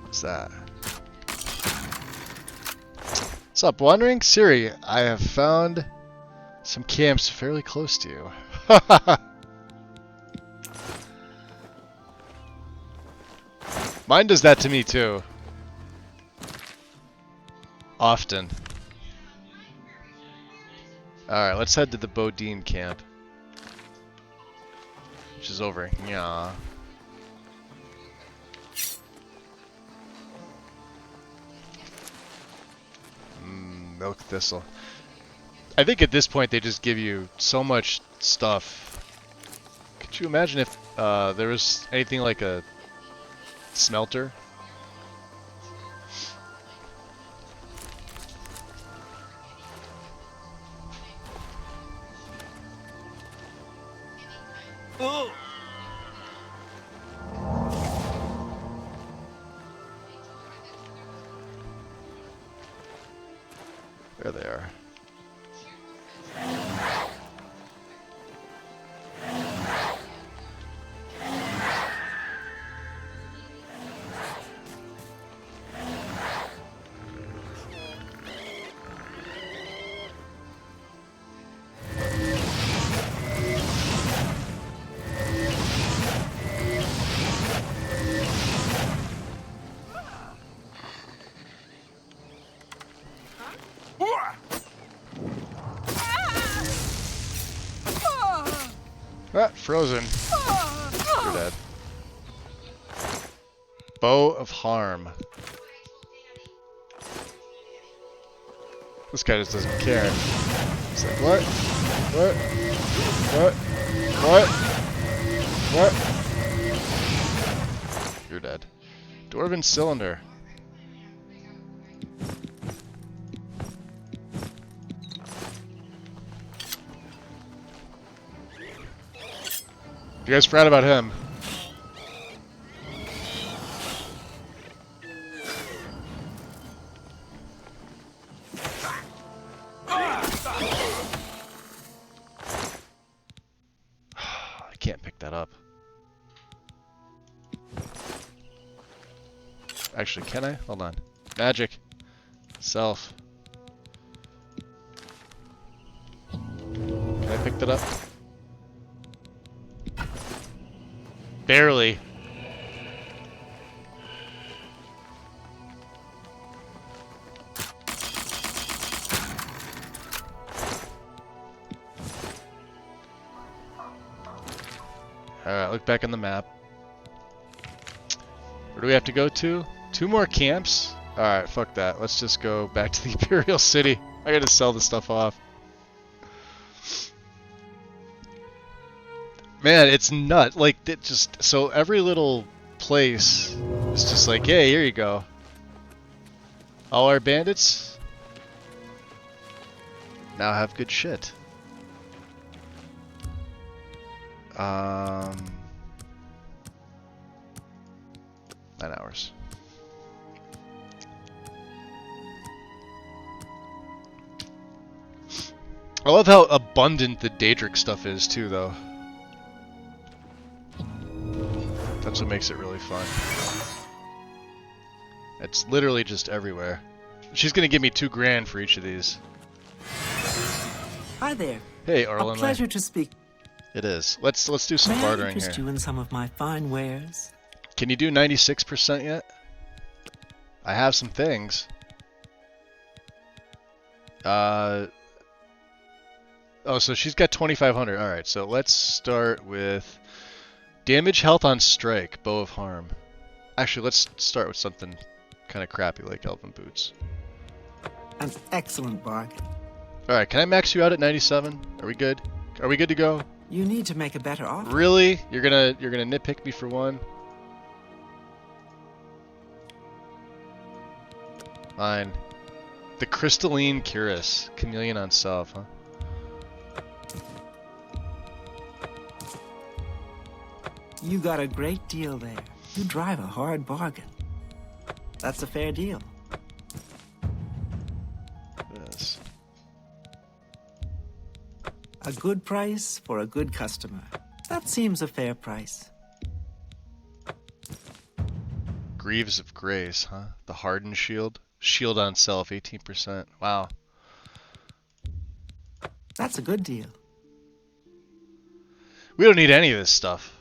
What's that? What's up, Wandering Siri? I have found some camps fairly close to you. Mine does that to me too. Often. Alright, let's head to the Bodine camp. Which is over here. Milk thistle. I think at this point they just give you so much stuff. Could you imagine if there was anything like a smelter?
Oh.
There they are. Ah, frozen. You're dead. Bow of Harm. This guy just doesn't care. He's like, what? What? What? What? What? You're dead. Dwarven Cylinder. You guys forgot about him. I can't pick that up. Actually, can I? Hold on. Magic. Self. Can I pick that up? Barely. Alright, look back on the map. Where do we have to go to? 2 more camps? Alright, fuck that. Let's just go back to the Imperial City. I gotta sell this stuff off. Man, it's nut. Like, it just, so every little place is just like, hey, here you go. All our bandits now have good shit. 9 hours. I love how abundant the Daedric stuff is too, though. That's what makes it really fun. It's literally just everywhere. She's gonna give me $2,000 for each of these.
Hi there.
Hey, Arlen.
A pleasure to speak.
It is. Let's do some
May I
bartering
interest
here.
you in some of my fine wares?
Can you do 96% yet? I have some things. Oh, so she's got 2,500. All right, so let's start with damage, health on strike, bow of harm. Actually, let's start with something kind of crappy like elven boots.
An excellent bargain.
All right, can I max you out at 97? Are we good? Are we good to go?
You need to make a better offer.
Really? You're gonna nitpick me for one? Fine. The crystalline cuirass, chameleon on self, huh?
You got a great deal there. You drive a hard bargain. That's a fair deal.
Yes.
A good price for a good customer. That seems a fair price.
Greaves of Grace, huh? The hardened shield. Shield on self, 18%. Wow.
That's a good deal.
We don't need any of this stuff.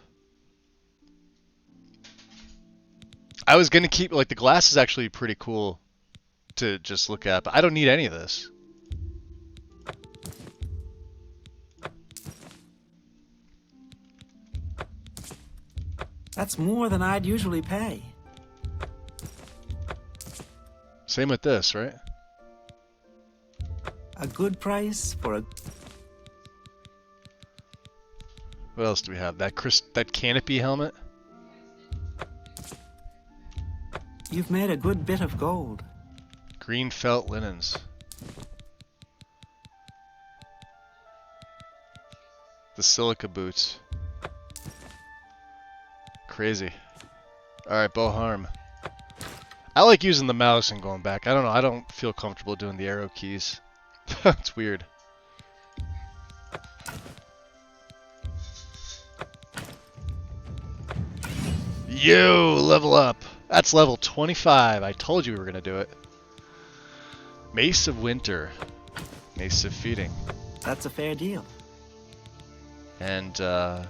I was gonna keep, like, the glass is actually pretty cool to just look at, but I don't need any of this.
That's more than I'd usually pay.
Same with this, right?
A good price for a...
What else do we have? That canopy helmet?
You've made a good bit of gold.
Green felt linens. The silica boots. Crazy. Alright, bow harm. I like using the mouse and going back. I don't know, I don't feel comfortable doing the arrow keys. It's weird. Yo, level up. That's level 25. I told you we were going to do it. Mace of Winter. Mace of Feeding.
That's a fair deal.
And, I'm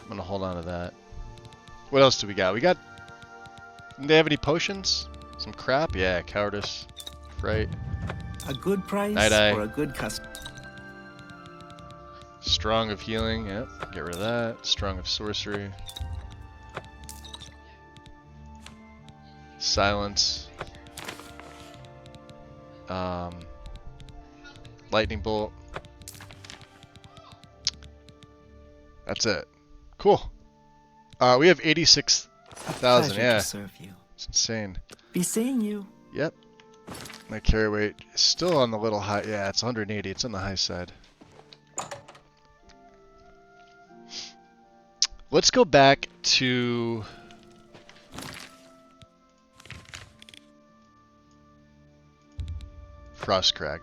going to hold on to that. What else do we got? Do they have any potions? Some crap? Yeah, cowardice. Fright.
A good price
Night-eye.
for a good customer.
Strong of healing. Yep, get rid of that. Strong of sorcery. Silence. Lightning bolt. That's it. Cool. We have 86,000.
Pleasure
Yeah,
to serve you.
it's insane.
Be seeing you.
Yep. My carry weight is still on the little high. Yeah, it's 180. It's on the high side. Let's go back to Frostcrag.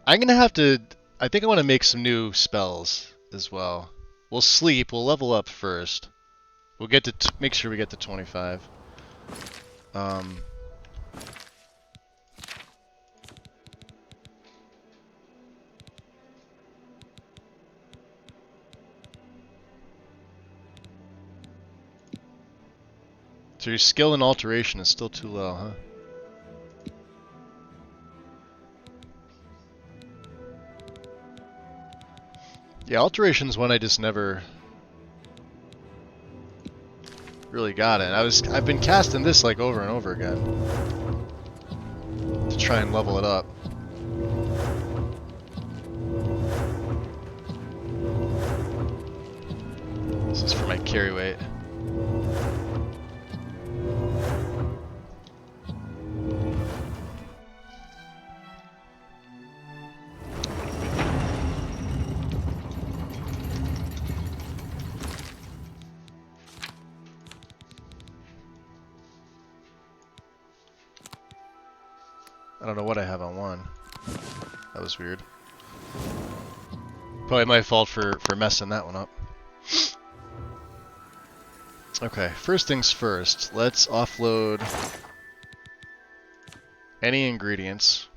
I'm gonna have to. I think I want to make some new spells as well. We'll sleep. We'll level up first. We'll get to make sure we get to 25. So your skill in alteration is still too low, huh? Yeah, alteration's one I just never really got it. I've been casting this like over and over again to try and level it up. This is for my carry weight. I don't know what I have on one. That was weird. Probably my fault for messing that one up. Okay, first things first. Let's offload any ingredients.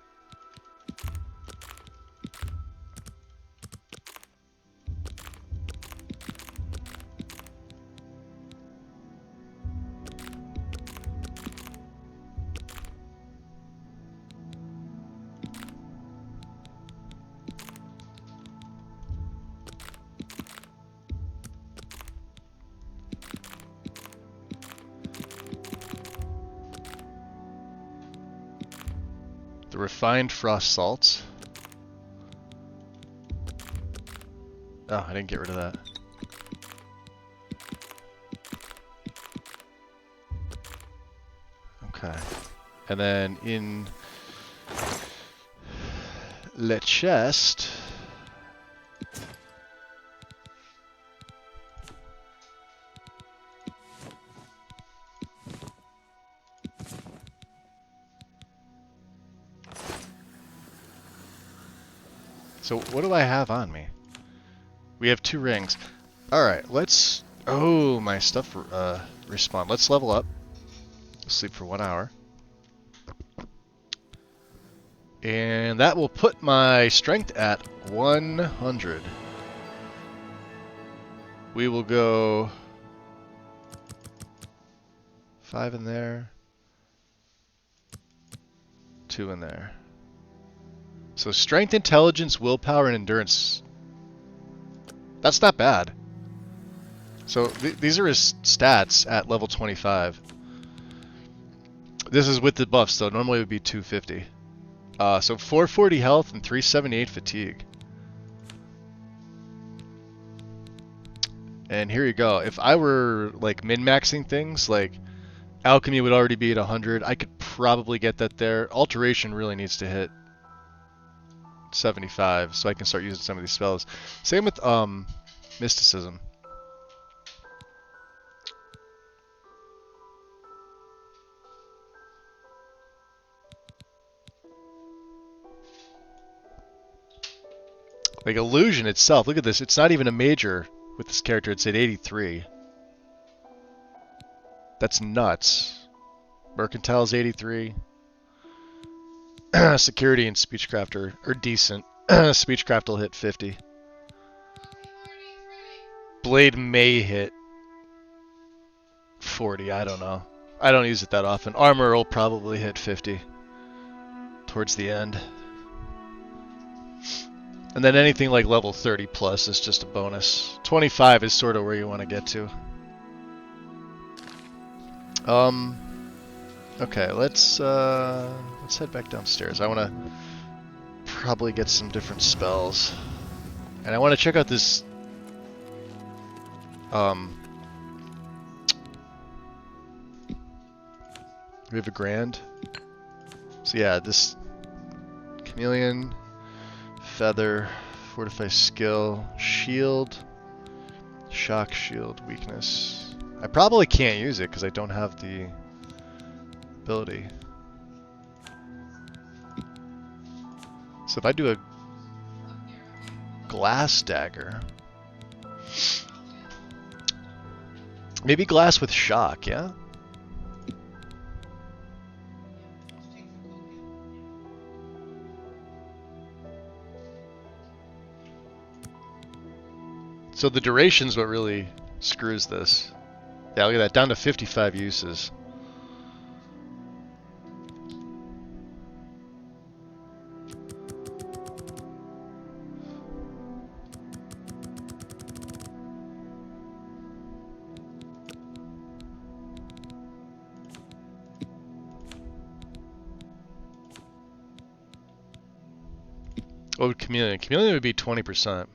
The refined frost salts. Oh, I didn't get rid of that. Okay. And then in the chest, so what do I have on me? We have 2 rings. Alright, let's... Oh, my stuff respawn. Let's level up. Sleep for 1 hour. And that will put my strength at 100. We will go 5 in there, 2 in there. So strength, intelligence, willpower, and endurance. That's not bad. So these are his stats at level 25. This is with the buffs though. Normally it would be 250. So 440 health and 378 fatigue. And here you go. If I were like min-maxing things, like alchemy would already be at 100. I could probably get that there. Alteration really needs to hit 75 so I can start using some of these spells. Same with mysticism. Like illusion itself, look at this. It's not even a major with this character. It's at 83. That's nuts. Mercantile's 83. Security and Speechcraft are decent. Speechcraft will hit 50. Blade may hit 40, I don't know. I don't use it that often. Armor will probably hit 50 towards the end. And then anything like level 30 plus is just a bonus. 25 is sort of where you want to get to. Okay, let's head back downstairs. I want to probably get some different spells. And I want to check out this we have a grand. So yeah, this chameleon, feather, fortify skill, shield, shock shield, weakness. I probably can't use it because I don't have the ability. So if I do a glass dagger, maybe glass with shock, yeah? So the duration's what really screws this. Yeah, look at that, down to 55 uses. What would chameleon? Chameleon would be 20%.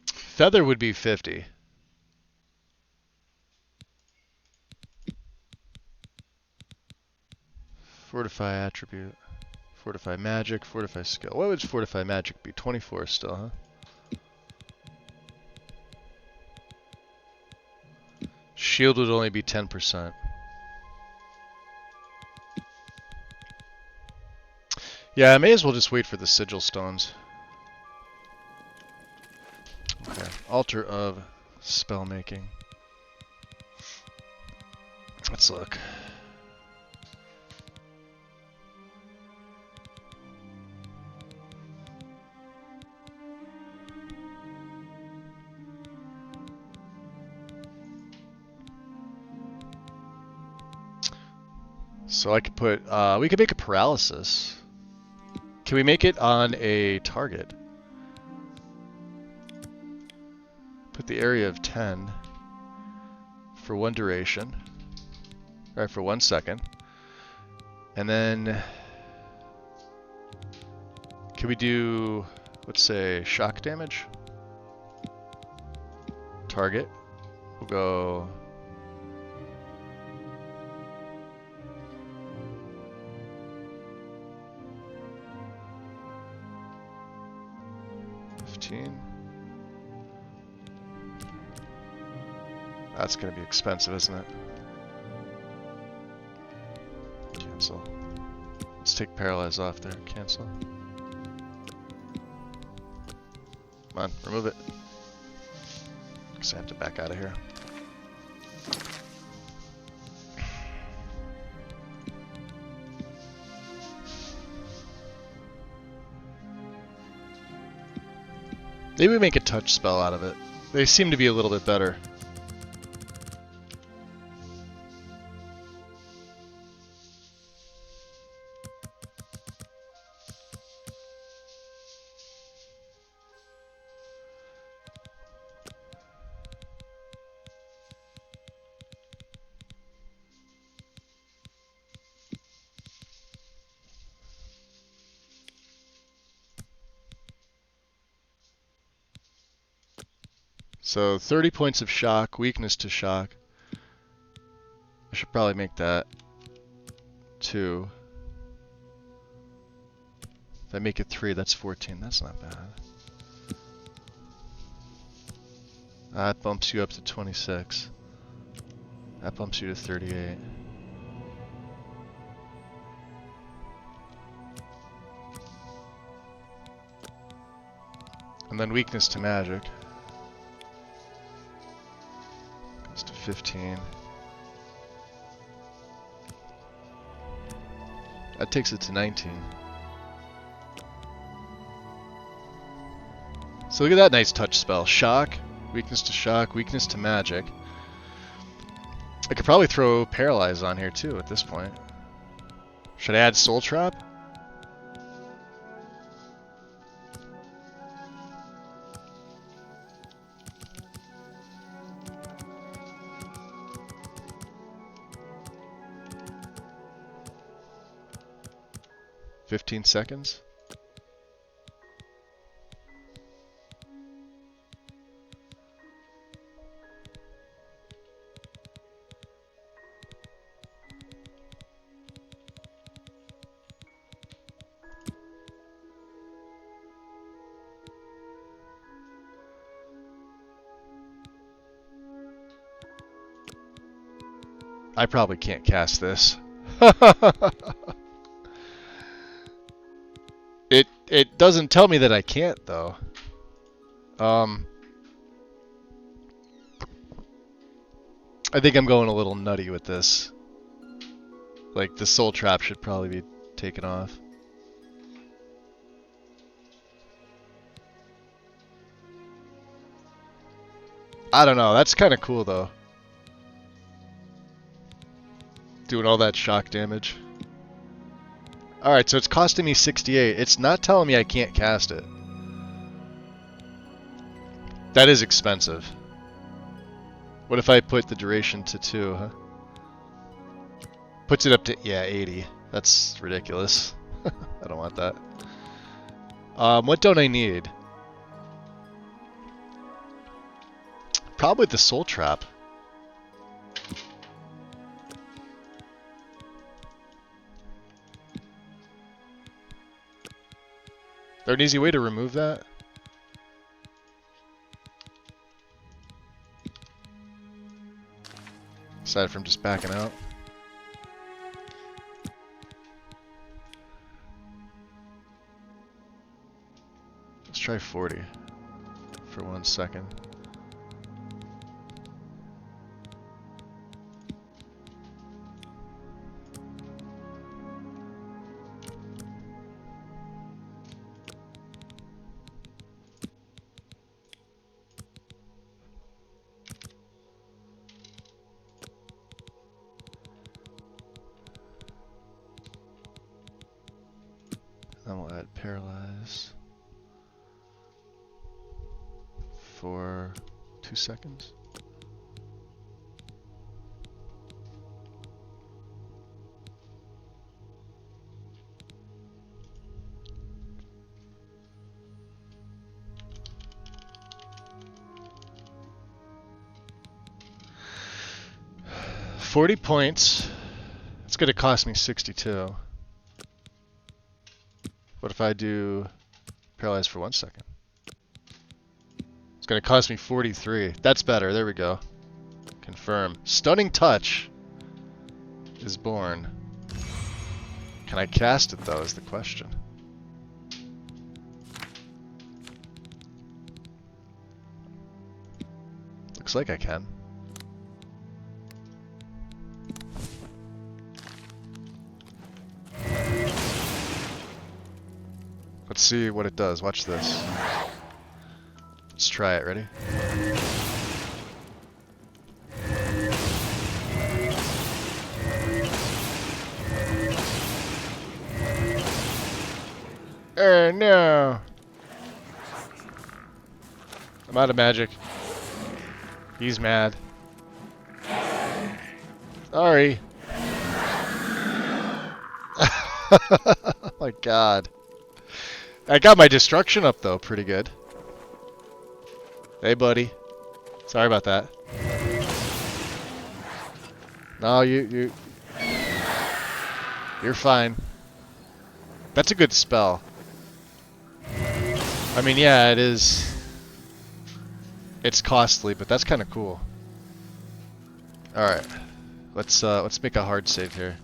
Feather would be 50. Fortify attribute. Fortify magic. Fortify skill. What would fortify magic be? 24 still, huh? Shield would only be 10%. Yeah, I may as well just wait for the sigil stones. Okay, altar of spell making. Let's look. So I could put, we could make a paralysis. Can we make it on a target? Put the area of 10 for one duration, right, for 1 second. And then, can we do, let's say, shock damage? Target. We'll go... That's going to be expensive, isn't it? Cancel. Let's take paralyze off there. Cancel. Come on, remove it. Because I have to back out of here. Maybe we make a touch spell out of it. They seem to be a little bit better. So 30 points of shock, weakness to shock. I should probably make that 2. If I make it 3, that's 14. That's not bad. That bumps you up to 26. That bumps you to 38. And then weakness to magic. Goes to 15. That takes it to 19. So look at that nice touch spell. Shock, weakness to shock, weakness to magic. I could probably throw Paralyze on here too at this point. Should I add Soul Trap? "15 seconds. I probably can't cast this. It doesn't tell me that I can't though. I think I'm going a little nutty with this. Like the Soul Trap should probably be taken off. I don't know, that's kind of cool though. Doing all that shock damage. Alright, so it's costing me 68. It's not telling me I can't cast it. That is expensive. What if I put the duration to 2, huh? Puts it up to, yeah, 80. That's ridiculous. I don't want that. What don't I need? Probably the Soul Trap. Is there an easy way to remove that? Aside from just backing out. Let's try 40 for 1 second. Then we'll add Paralyze for 2 seconds. $40 points. It's going to cost me 62. What if I do Paralyze for 1 second? It's going to cost me 43. That's better. There we go. Confirm. Stunning Touch is born. Can I cast it, though, is the question. Looks like I can. Let's see what it does. Watch this. Let's try it. Ready? Oh no! I'm out of magic. He's mad. Sorry. Oh my god. I got my destruction up though, pretty good. Hey buddy. Sorry about that. No, you're fine. That's a good spell. I mean, yeah, it is. It's costly, but that's kind of cool. All right. Let's make a hard save here.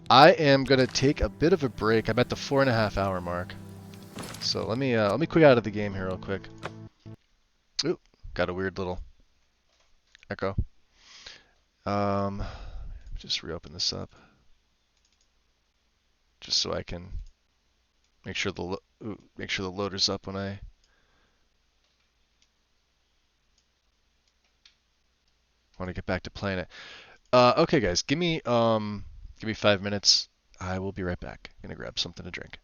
I am gonna take a bit of a break. I'm at the 4.5 hour mark. So let me quit out of the game here real quick. Ooh, got a weird little echo. Just reopen this up, just so I can make sure the loader's up when I want to get back to playing it. Okay, guys, give me 5 minutes. I will be right back. Gonna grab something to drink.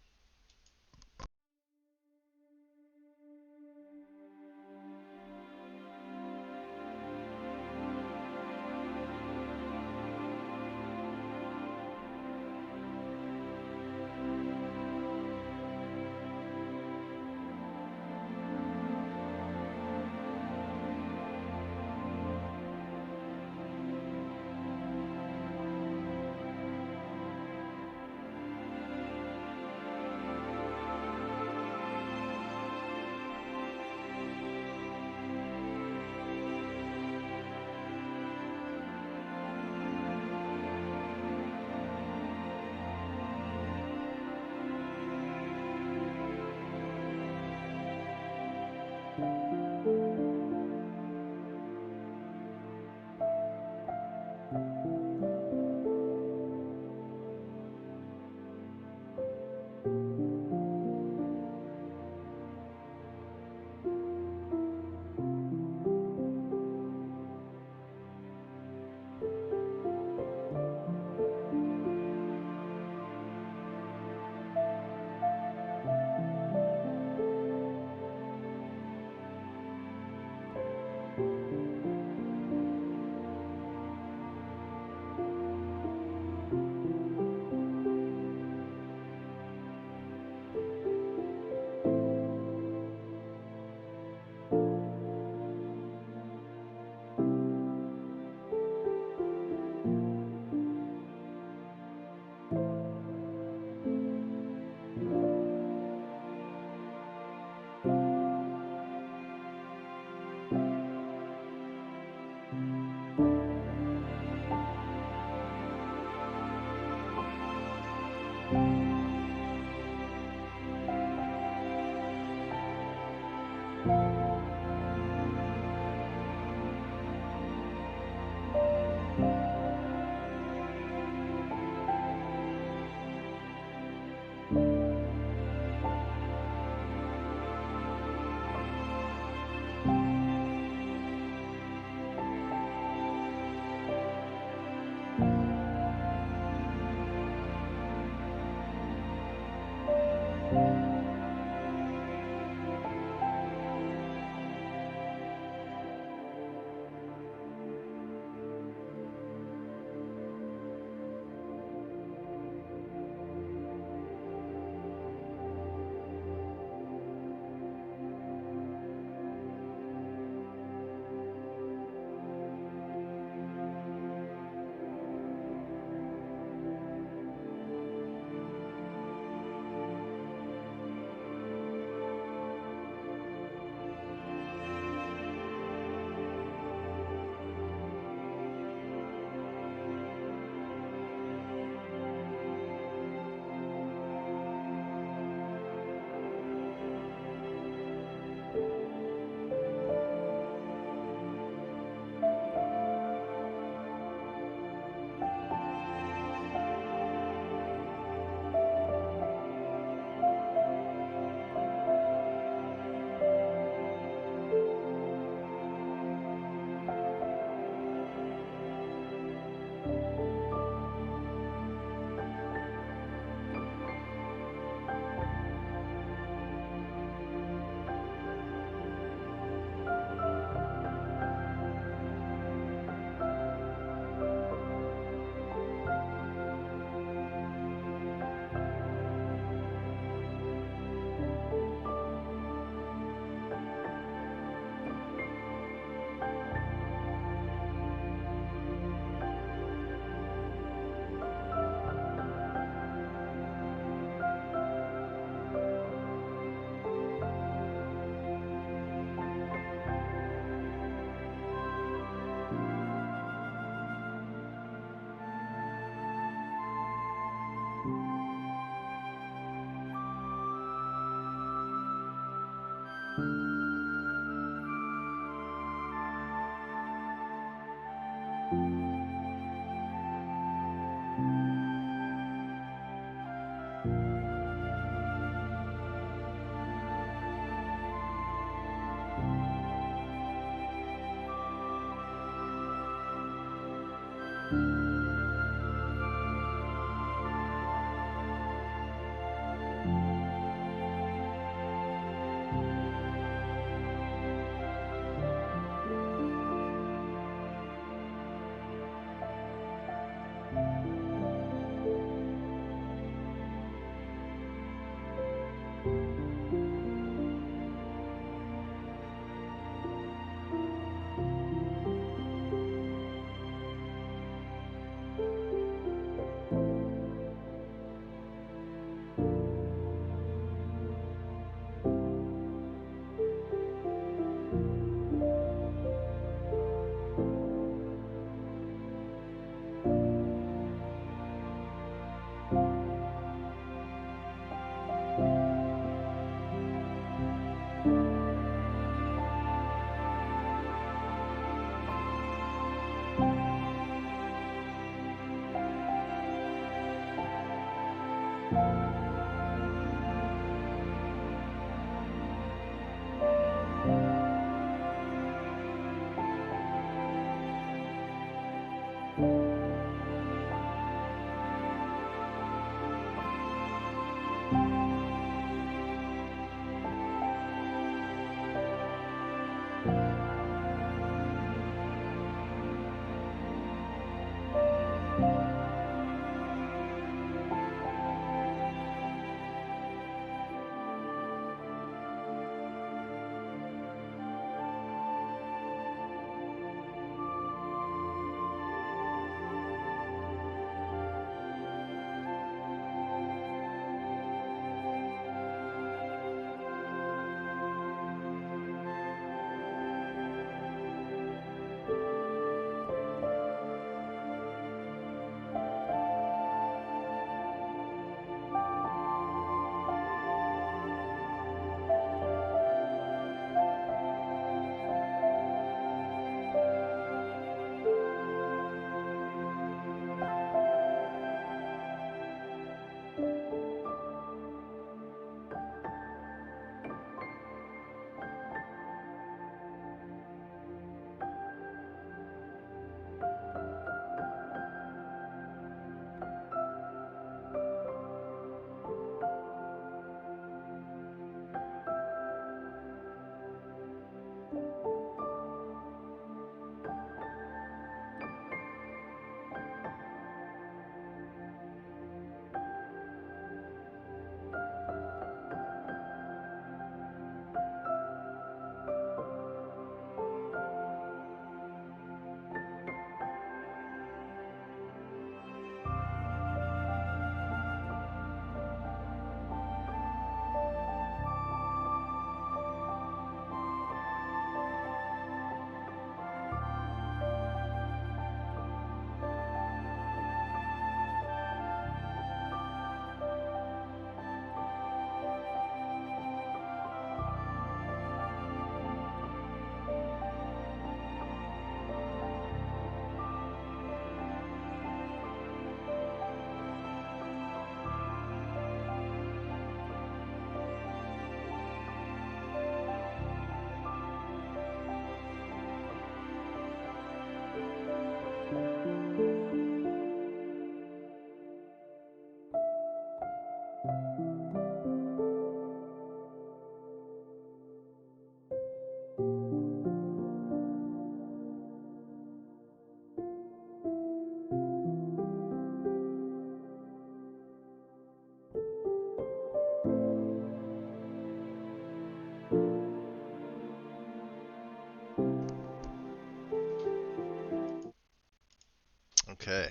Okay.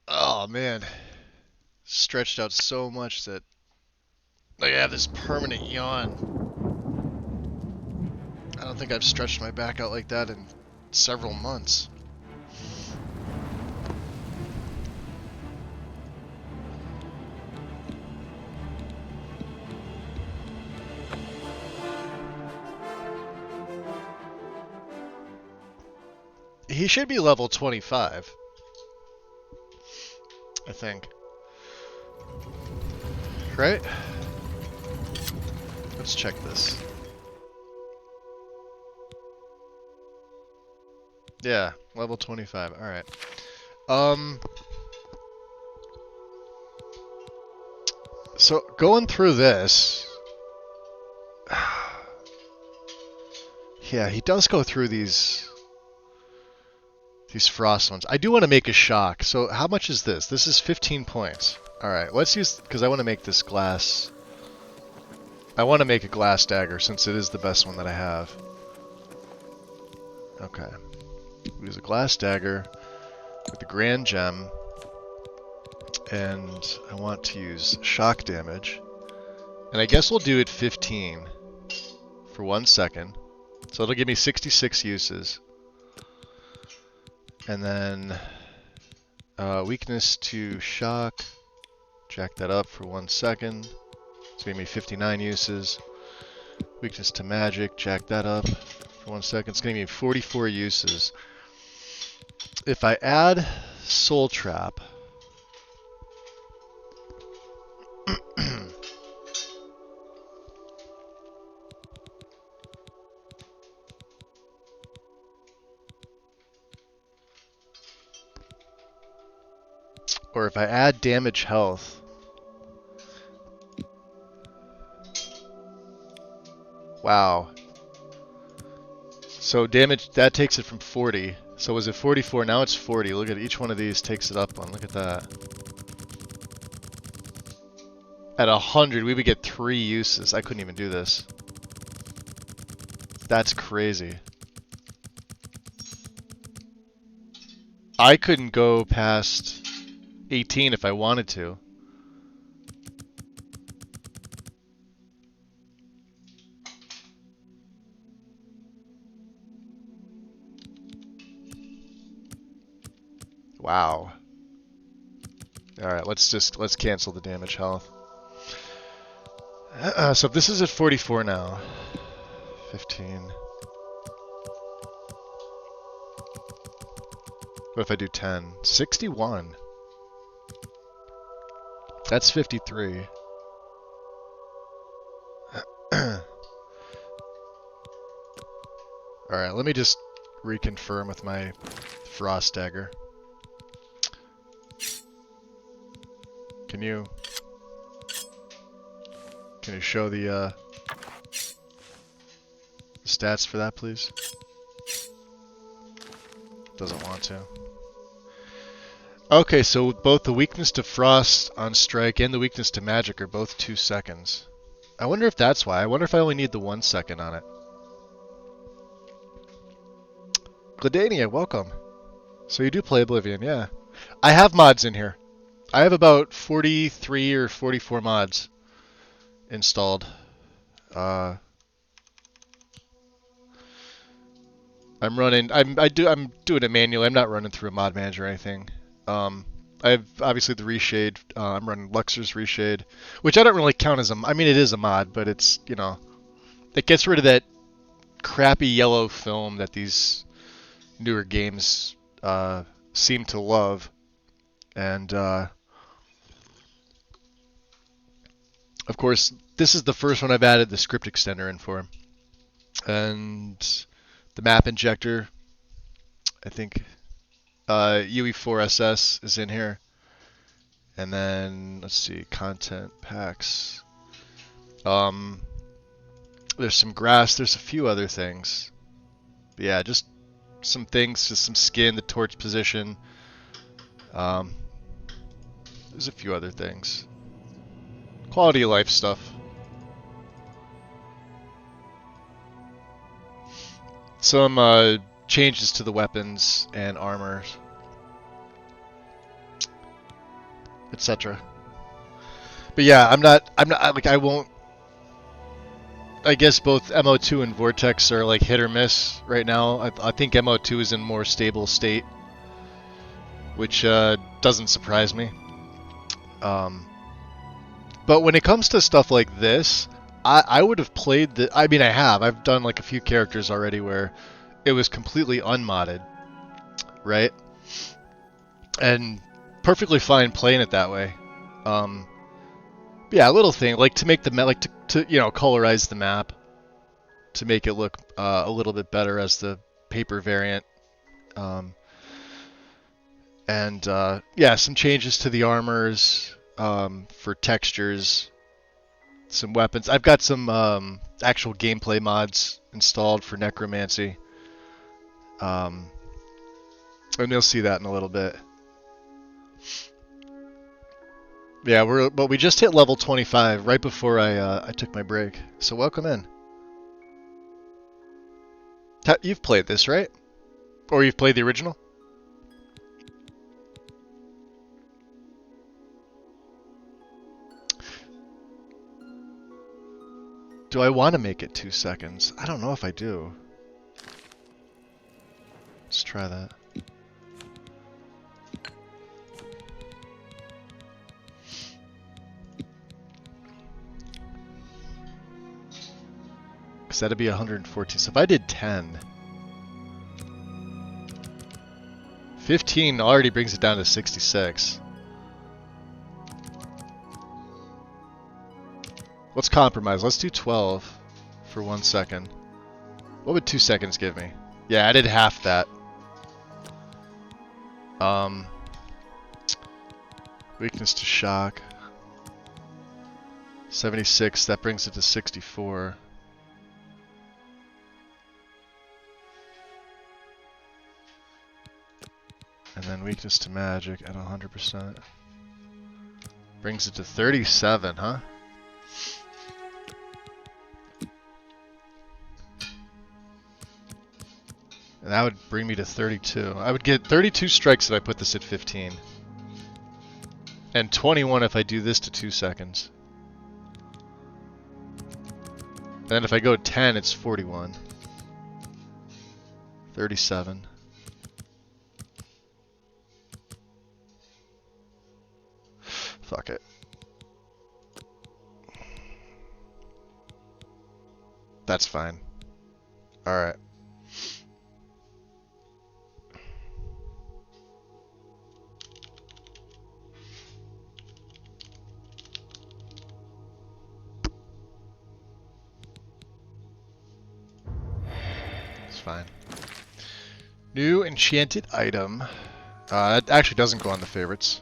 Oh man, stretched out so much that I have this permanent yawn. I don't think I've stretched my back out like that in several months. He should be level 25. I think. Right? Let's check this. Yeah, level 25. Alright. So, going through this... Yeah, he does go through these frost ones. I do want to make a shock. So how much is this? This is 15 points. Alright, let's use... Because I want to make this glass... I want to make a glass dagger since it is the best one that I have. Okay. Use a glass dagger with the grand gem. And I want to use shock damage. And I guess we'll do it 15 for 1 second. So it'll give me 66 uses. And then weakness to shock. Jack that up for 1 second. It's going to be 59 uses. Weakness to magic. Jack that up for 1 second. It's going to be 44 uses. If I add Soul Trap... or if I add damage health... Wow. So damage, that takes it from 40. So was it 44? Now it's 40. Look at each one of these takes it up one. Look at that. At 100, we would get 3 uses. I couldn't even do this. That's crazy. I couldn't go past 18 if I wanted to. Wow. Alright, let's cancel the damage health. So if this is at 44 now. 15. What if I do 10? 61. That's 53. Alright, let me just reconfirm with my frost dagger. Can you show the stats for that, please? Doesn't want to. Okay, so both the weakness to frost on strike and the weakness to magic are both 2 seconds. I wonder if that's why. I wonder if I only need the 1 second on it. Gladania, welcome. So you do play Oblivion, yeah. I have mods in here. I have about 43 or 44 mods installed. I'm doing it manually. I'm not running through a mod manager or anything. I have obviously the reshade. I'm running Luxor's reshade, which I don't really count as I mean, it is a mod, but it's, you know, it gets rid of that crappy yellow film that these newer games seem to love, and of course, this is the first one I've added the script extender in for. And the map injector, I think UE4SS is in here. And then, let's see, content packs. There's some grass, there's a few other things. But yeah, just some things, just some skin, the torch position. There's a few other things. Quality of life stuff. Some changes to the weapons and armor, etc. But yeah, I'm not like, I won't. I guess both MO2 and Vortex are like hit or miss right now. I think MO2 is in more stable state, which doesn't surprise me. But when it comes to stuff like this, I would have played the... I mean, I have. I've done like a few characters already where it was completely unmodded. right? And perfectly fine playing it that way. Yeah, a little thing like to make the to you know, colorize the map to make it look a little bit better as the paper variant. And yeah, some changes to the armors for textures, some weapons. I've got some actual gameplay mods installed for Necromancy. And you'll see that in a little bit. Yeah, but we just hit level 25 right before I took my break. So welcome in. You've played this, right? Or you've played the original? Do I want to make it 2 seconds? I don't know if I do. Let's try that. Because that'd be 114. So if I did 10... 15 already brings it down to 66. Let's compromise. Let's do 12 for 1 second. What would 2 seconds give me? Yeah, I did half that. Weakness to shock. 76, that brings it to 64. And then weakness to magic at 100%. Brings it to 37, huh? And that would bring me to 32. I would get 32 strikes if I put this at 15. And 21 if I do this to 2 seconds. And then if I go 10, it's 41. 37. Fuck it. That's fine. Alright. It's fine. New enchanted item. That actually doesn't go on the favorites.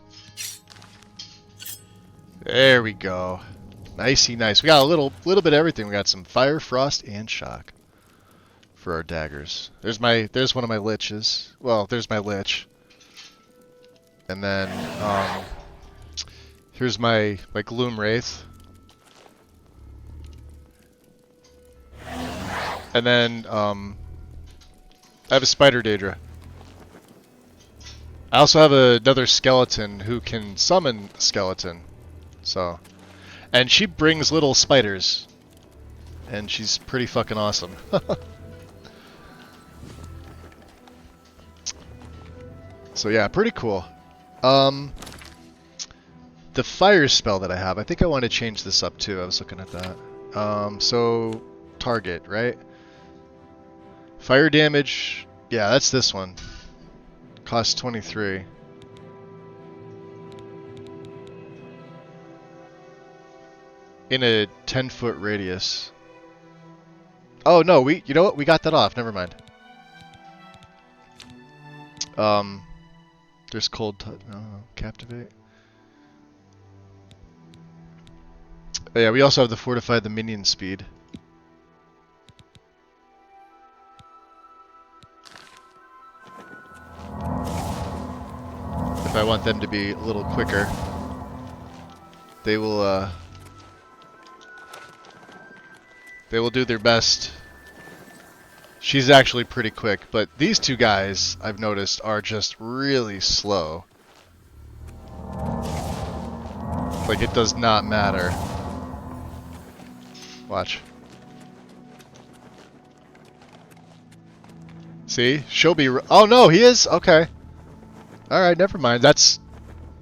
There we go. Nicey nice. We got a little bit of everything. We got some fire, frost, and shock for our daggers. There's one of my liches. Well, there's my lich. And then here's my gloom wraith. And then I have a spider daedra. I also have another skeleton who can summon a skeleton. So, and she brings little spiders, and she's pretty fucking awesome. So yeah, pretty cool. The fire spell that I have, I think I want to change this up too. I was looking at that. So target, right? Fire damage, yeah, that's this one. Costs 23. In a 10-foot radius. Oh no, you know what? We got that off. Never mind. There's cold touch. Captivate. Oh, yeah, we also have the fortify the minion speed. If I want them to be a little quicker, they will do their best. She's actually pretty quick, but these two guys, I've noticed, are just really slow. Like, it does not matter. Watch. See? She'll be... Oh, no, he is? Okay. Alright, never mind. That's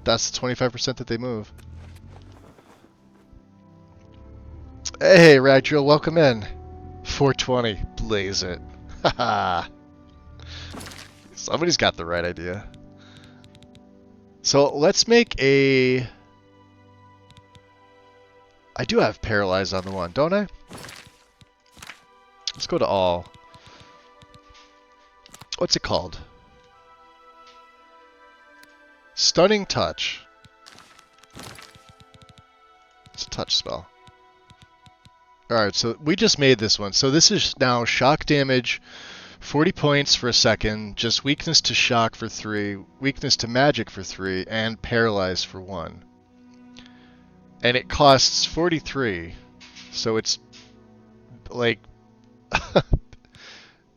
the 25% that they move. Hey, Ragdrill, welcome in. 420. Blaze it. Haha. Somebody's got the right idea. So let's make a... I do have Paralyze on the one, don't I? Let's go to all. What's it called? Stunning Touch. It's a touch spell. Alright, so we just made this one. So this is now shock damage, 40 points for a second, just weakness to shock for 3, weakness to magic for 3, and paralyze for 1. And it costs 43. So it's like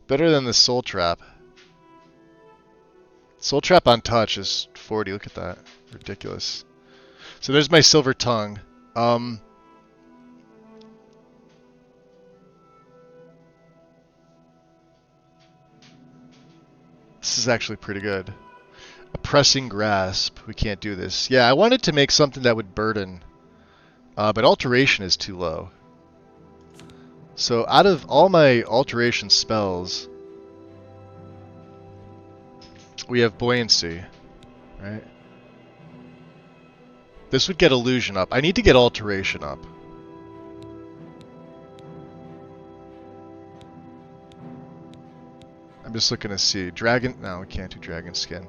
better than the Soul Trap. Soul Trap on touch is 40. Look at that. Ridiculous. So there's my Silver Tongue. This is actually pretty good. A Pressing Grasp. We can't do this. Yeah, I wanted to make something that would burden. But Alteration is too low. So out of all my Alteration spells, we have Buoyancy, right? This would get Illusion up. I need to get Alteration up. I'm just looking to see. Dragon... No, we can't do Dragon Skin.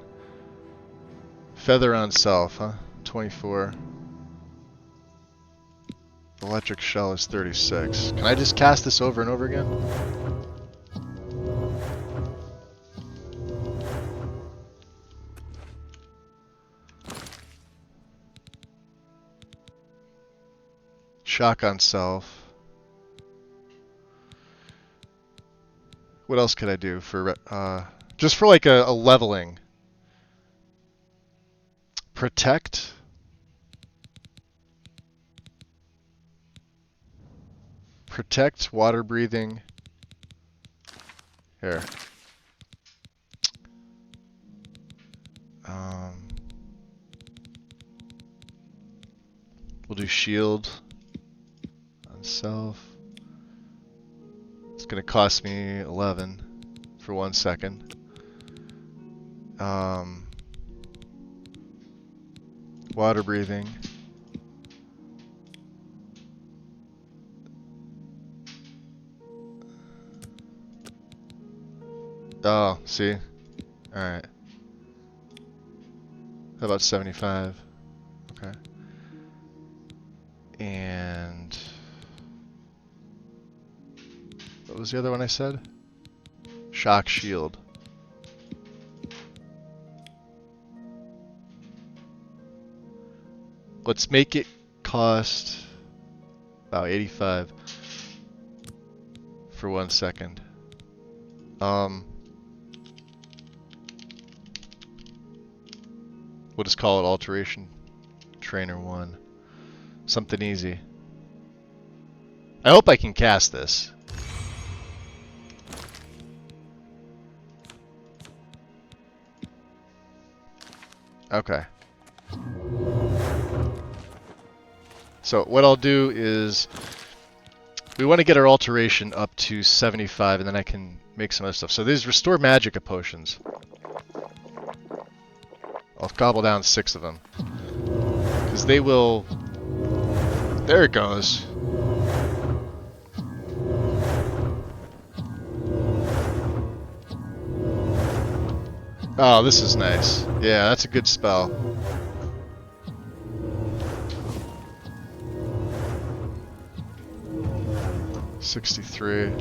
Feather on Self, huh? 24. Electric Shell is 36. Can I just cast this over and over again? Shock on Self. What else could I do for just for like a leveling? Protect. Protect, water breathing. Here. We'll do shield on self. It's gonna cost me 11 for 1 second. Water breathing. Oh, see? Alright. How about 75? Okay. And... what was the other one I said? Shock shield. Let's make it cost about 85 for 1 second. We'll just call it Alteration Trainer 1. Something easy. I hope I can cast this. Okay. So what I'll do is we want to get our alteration up to 75 and then I can make some other stuff. So these Restore Magicka potions. I'll gobble down 6 of them. Because they will... There it goes. Oh, this is nice. Yeah, that's a good spell. $63.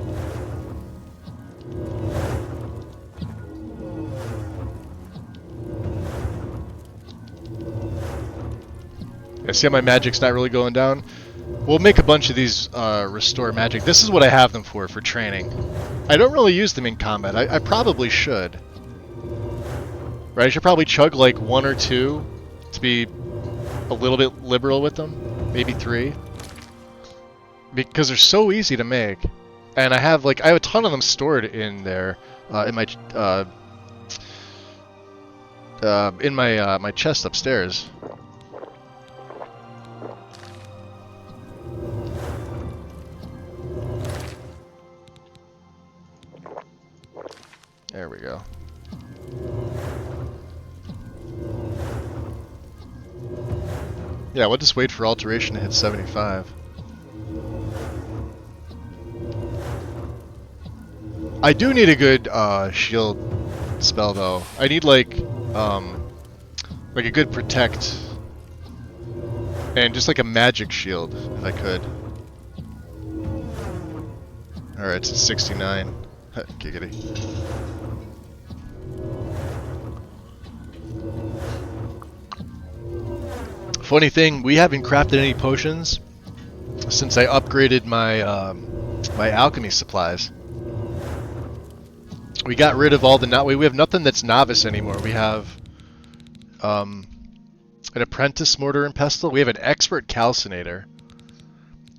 Yeah, see how my magic's not really going down? We'll make a bunch of these Restore Magic. This is what I have them for training. I don't really use them in combat. I probably should. Right, I should probably chug like 1 or 2 to be a little bit liberal with them. Maybe 3. Because they're so easy to make. And I have a ton of them stored in there, in my my chest upstairs. There we go. Yeah, we'll just wait for alteration to hit 75. I do need a good shield spell though. I need like a good protect and just like a magic shield if I could. Alright, it's at 69. Giggity. Funny thing, we haven't crafted any potions since I upgraded my my alchemy supplies. We got rid of all the we have nothing that's novice anymore. We have an apprentice mortar and pestle. We have an expert calcinator,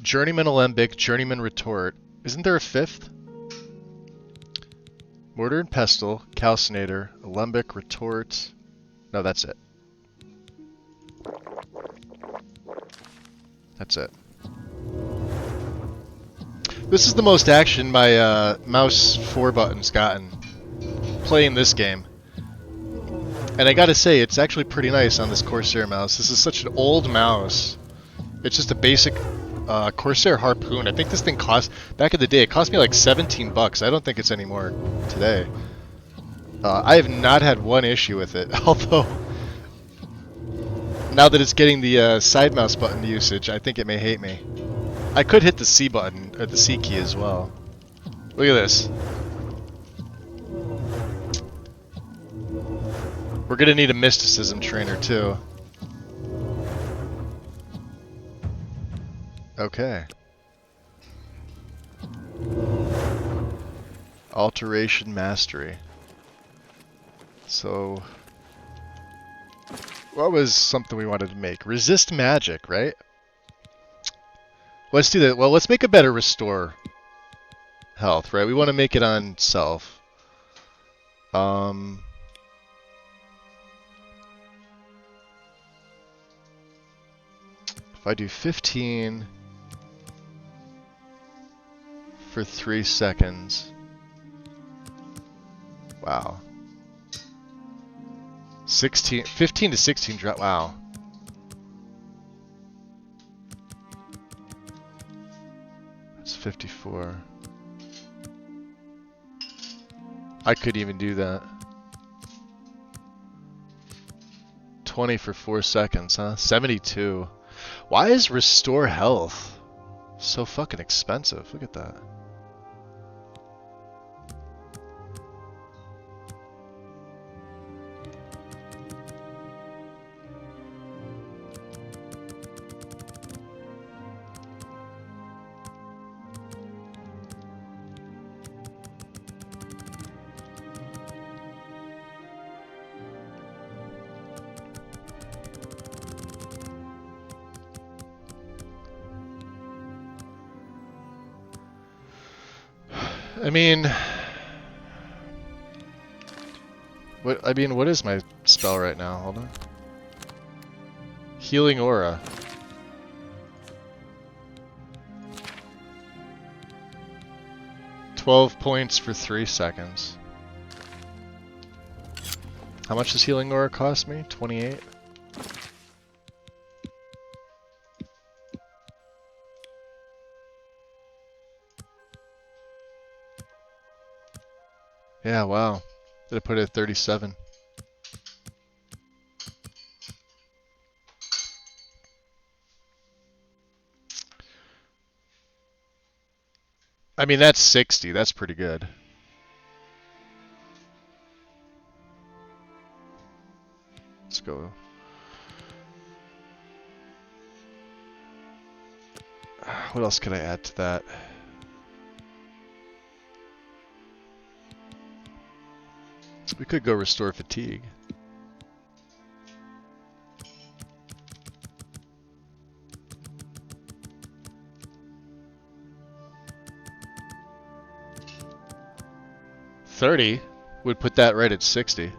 journeyman alembic, journeyman retort. Isn't there a fifth? Mortar and pestle, calcinator, alembic, retort. No, that's it. That's it. This is the most action my mouse 4 button's gotten playing this game. And I gotta say, it's actually pretty nice on this Corsair mouse. This is such an old mouse. It's just a basic Corsair Harpoon. I think this thing cost, back in the day, it cost me like 17 bucks. I don't think it's any more today. I have not had one issue with it, although now that it's getting the side mouse button usage, I think it may hate me. I could hit the C button, or the C key as well. Look at this. We're gonna need a mysticism trainer too. Okay. Alteration mastery. So, what was something we wanted to make? Resist magic, right? Let's do that. Well, let's make a better restore health, right? We want to make it on self. If I do 15 for 3 seconds. Wow. 15 to 16 drop. Wow. That's 54. I could even do that. 20 for 4 seconds, huh? 72. Why is restore health so fucking expensive? Look at that. I mean, what is my spell right now? Hold on. Healing aura. $12 points for 3 seconds. How much does healing aura cost me? 28. Yeah, wow. Did I put it at 37? I mean, that's 60. That's pretty good. Let's go. What else could I add to that? We could go restore fatigue. $30 would put that right at 60.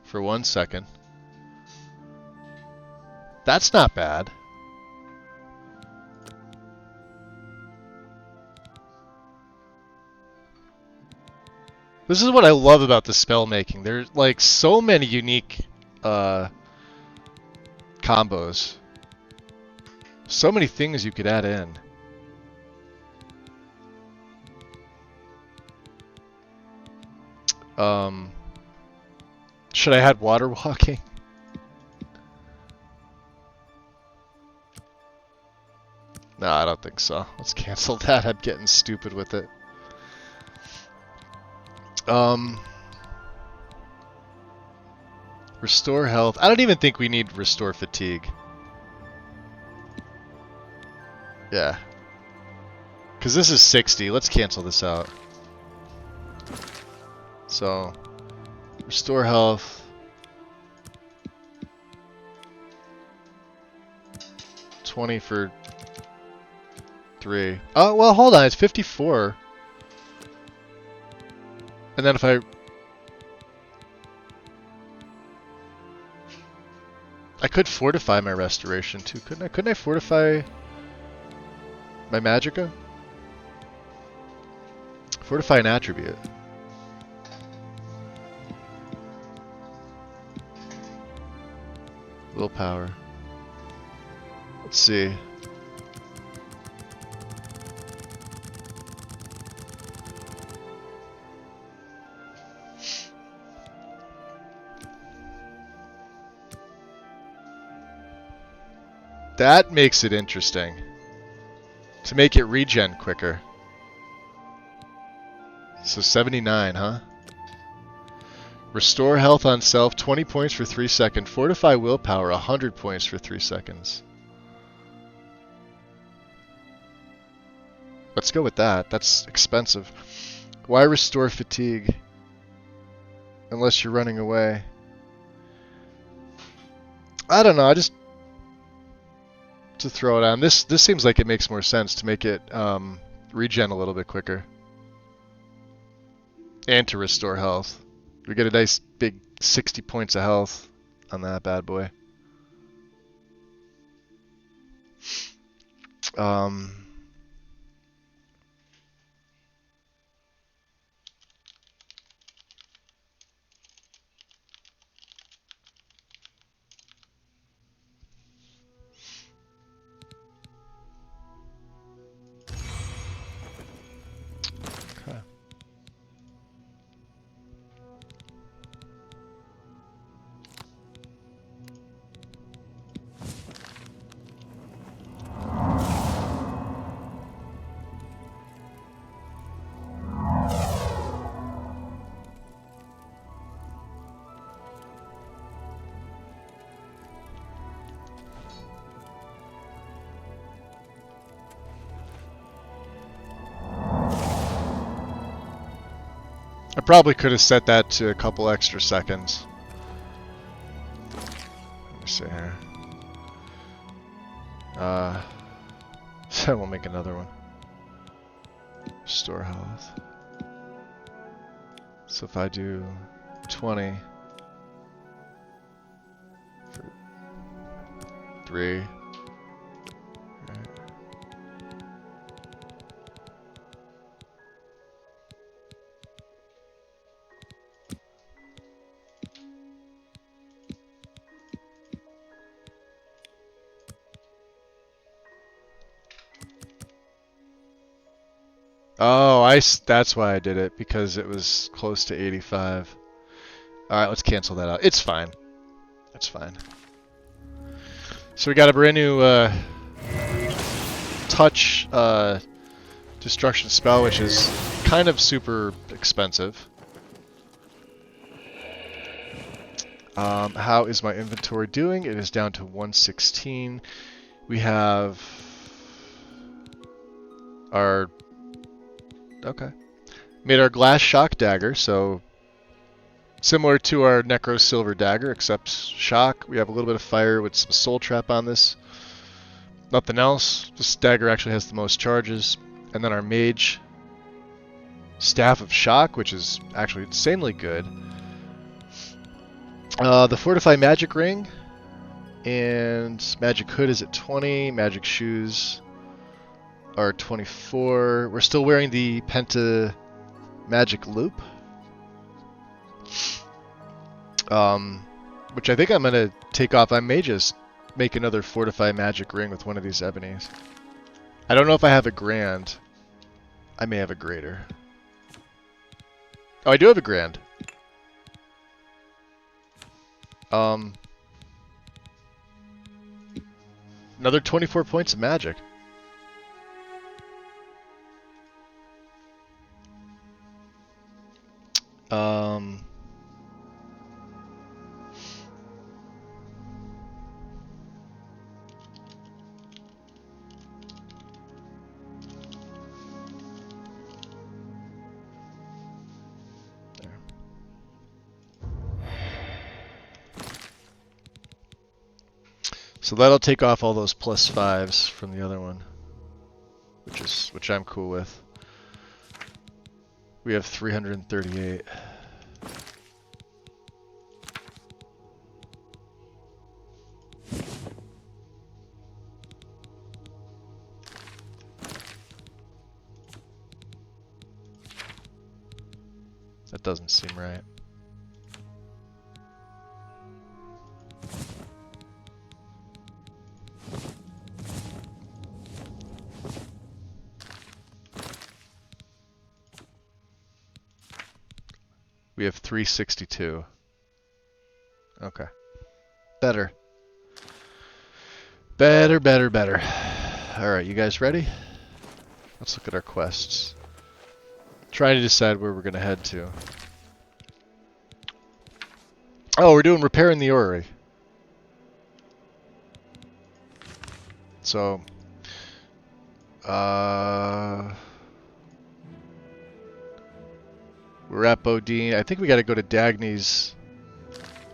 For 1 second. That's not bad. This is what I love about the spell making. There's like so many unique combos. So many things you could add in. Should I add water walking? No, I don't think so. Let's cancel that. I'm getting stupid with it. Restore health. I don't even think we need restore fatigue. Yeah. Because this is 60. Let's cancel this out. So, restore health. 20 for 3. Oh, well, hold on. It's 54. And then if I could fortify my restoration too, couldn't I? Couldn't I fortify my magicka? Fortify an attribute. Willpower. Let's see. That makes it interesting. To make it regen quicker. So 79, huh? Restore health on self, 20 points for 3 seconds. Fortify willpower, 100 points for 3 seconds. Let's go with that. That's expensive. Why restore fatigue? Unless you're running away. I don't know, I just... to throw it on. This seems like it makes more sense to make it regen a little bit quicker. And to restore health. We get a nice big 60 points of health on that bad boy. I probably could have set that to a couple extra seconds. Let me see here. So we'll make another one. Restore health. So if I do 20 for 3. Oh, that's why I did it, because it was close to 85. Alright, let's cancel that out. It's fine. That's fine. So we got a brand new touch destruction spell, which is kind of super expensive. How is my inventory doing? It is down to 116. We have our... Okay. Made our glass shock dagger, so similar to our Necro silver dagger, except shock. We have a little bit of fire with some soul trap on this. Nothing else. This dagger actually has the most charges. And then our mage staff of shock, which is actually insanely good. The fortify magic ring and magic hood is at 20. Magic shoes are 24. We're still wearing the Penta magic loop. Which I think I'm going to take off. I may just make another Fortify Magic Ring with one of these ebonies. I don't know if I have a grand. I may have a greater. Oh, I do have a grand. Another 24 points of magic. So that'll take off all those +5s from the other one, which I'm cool with. We have 338. That doesn't seem right. We have 362. Okay. Better. Better. Alright, you guys ready? Let's look at our quests. Trying to decide where we're going to head to. Oh, we're doing Repairing the Orrery. So, we're at Bodine. I think we got to go to Dagny's.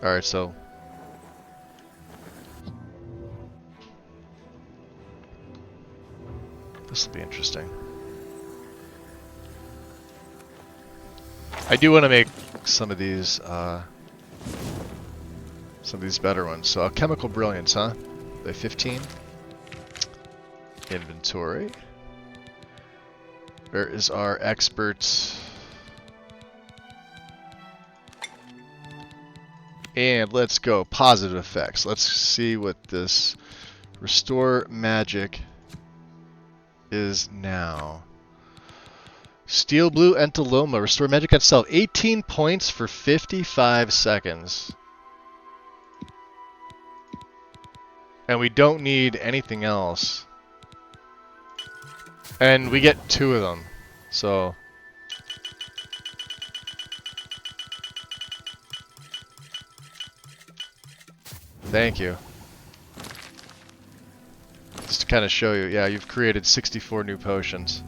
Alright, so this will be interesting. I do want to make some of these better ones. So, Chemical Brilliance, huh? By 15. Inventory. Where is our experts? And let's go. Positive effects. Let's see what this Restore Magic is now. Steel Blue Entaloma. Restore Magic on self. 18 points for 55 seconds. And we don't need anything else. And we get 2 of them. So thank you. Just to kind of show you, yeah, you've created 64 new potions.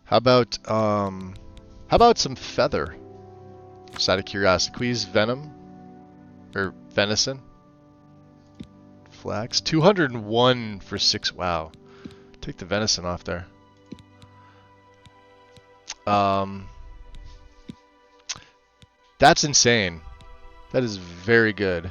How about some feather? Just out of curiosity, can we use venom or venison? Flax 201 for 6. Wow, take the venison off there. That's insane. That is very good.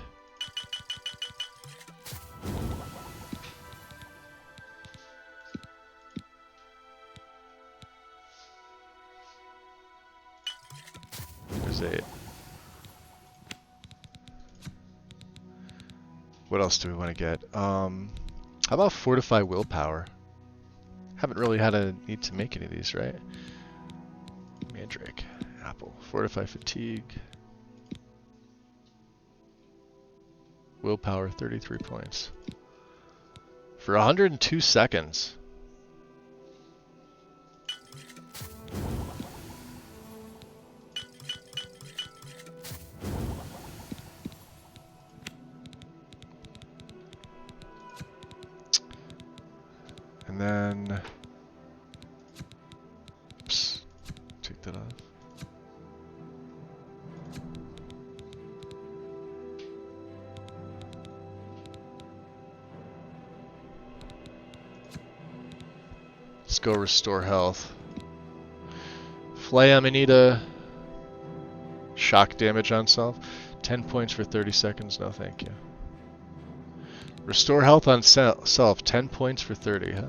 There's 8. What else do we want to get? How about Fortify Willpower? Haven't really had a need to make any of these, right? Mandrake, Apple, Fortify Fatigue. Willpower, 33 points. For 102 seconds. And then, oops, take that off. Let's go restore health. Flay Amanita, shock damage on self. 10 points for 30 seconds, no thank you. Restore health on self, 10 points for 30, huh?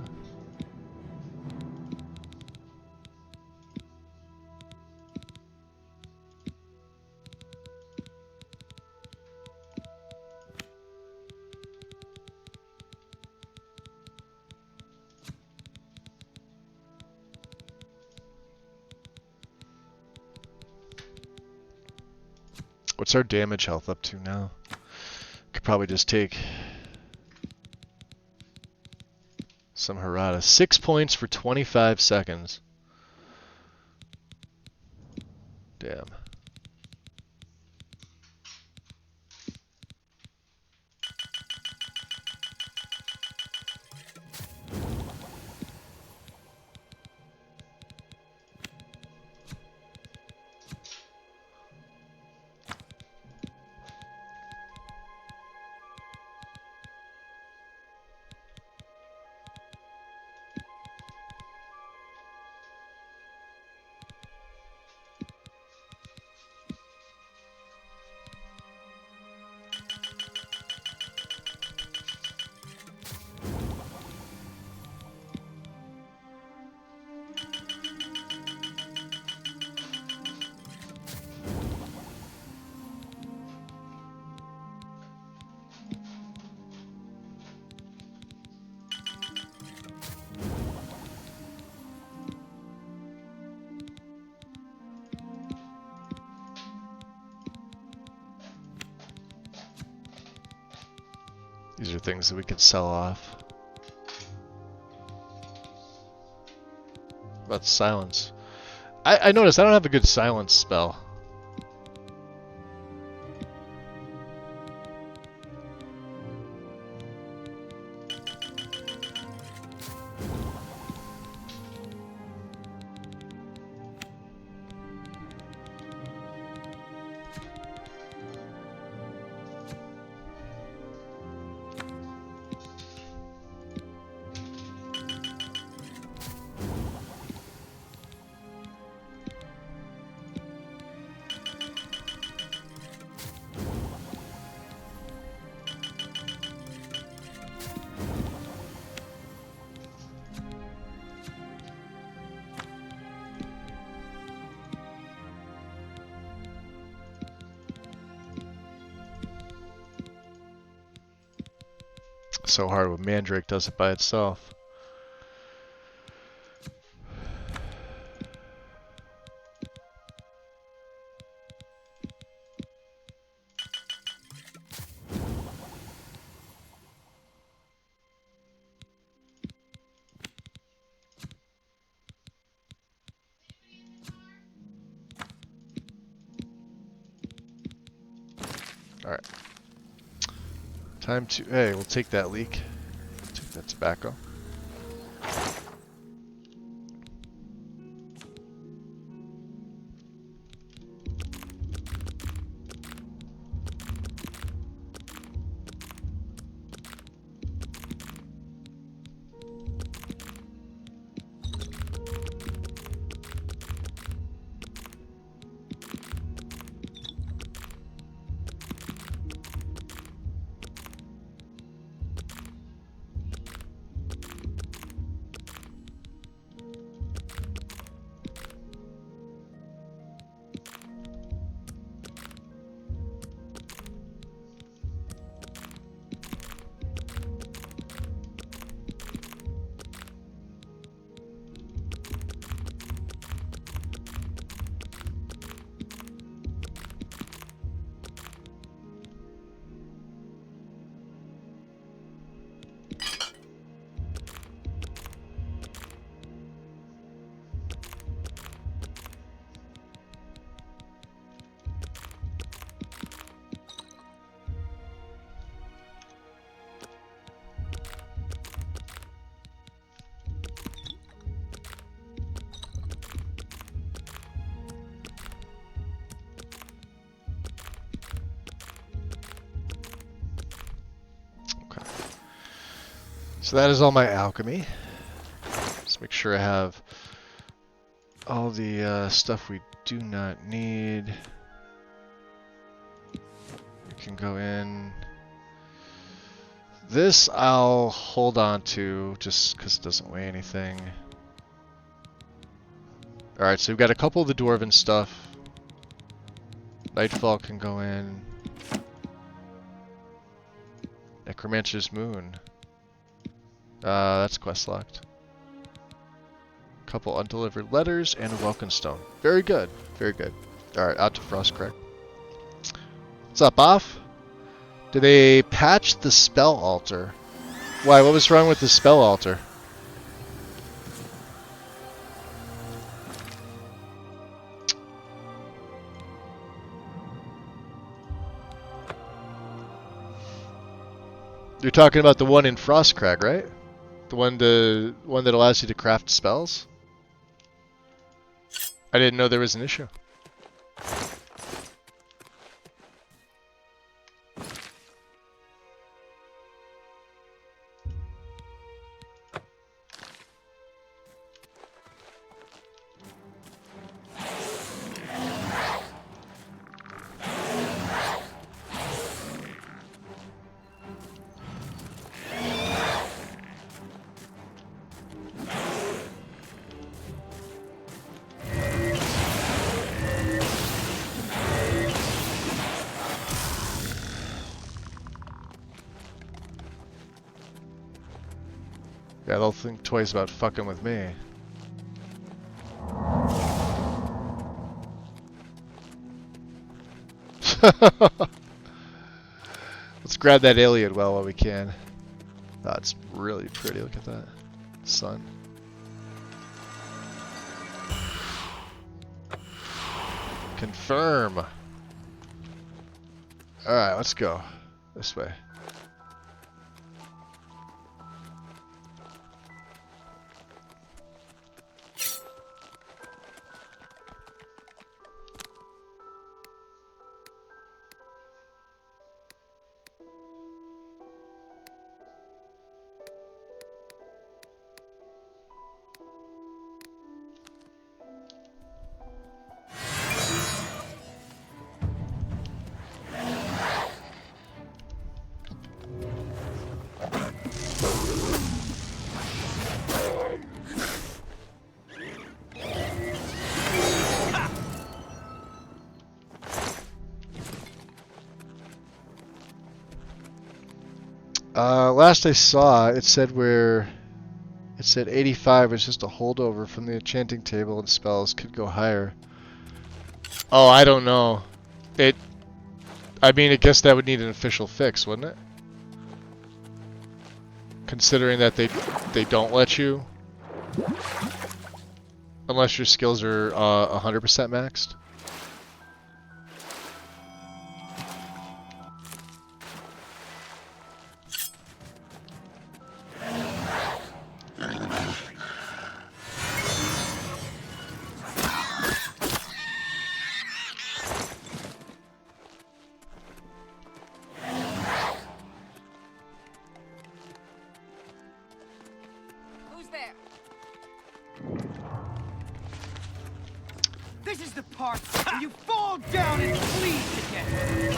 What's our damage health up to now? Could probably just take some Harada. 6 points for 25 seconds. Damn. These are things that we could sell off. About silence. I noticed I don't have a good silence spell. So hard when Mandrake does it by itself. Alright. Time to... Hey, we'll take that leak. Take that tobacco. So that is all my alchemy. Let's make sure I have all the stuff we do not need. We can go in This I'll hold on to just because it doesn't weigh anything. Alright, so we've got a couple of the dwarven stuff. Nightfall can go in. Necromancer's Moon. That's quest locked. Couple undelivered letters and a welcome stone. Very good. Very good. Alright, out to Frostcrack. What's up, Off? Did they patch the spell altar? Why, what was wrong with the spell altar? You're talking about the one in Frostcrag, right? The one that allows you to craft spells? I didn't know there was an issue. Yeah, they'll think twice about fucking with me. Let's grab that alien well while we can. That's really pretty. Look at that. Sun. Confirm. Alright, let's go. This way. Last I saw, it said 85 was just a holdover from the enchanting table and spells could go higher. Oh, I don't know. I mean, I guess that would need an official fix, wouldn't it? Considering that they don't let you, unless your skills are 100% maxed.
This is the part where you fall down and bleed to death.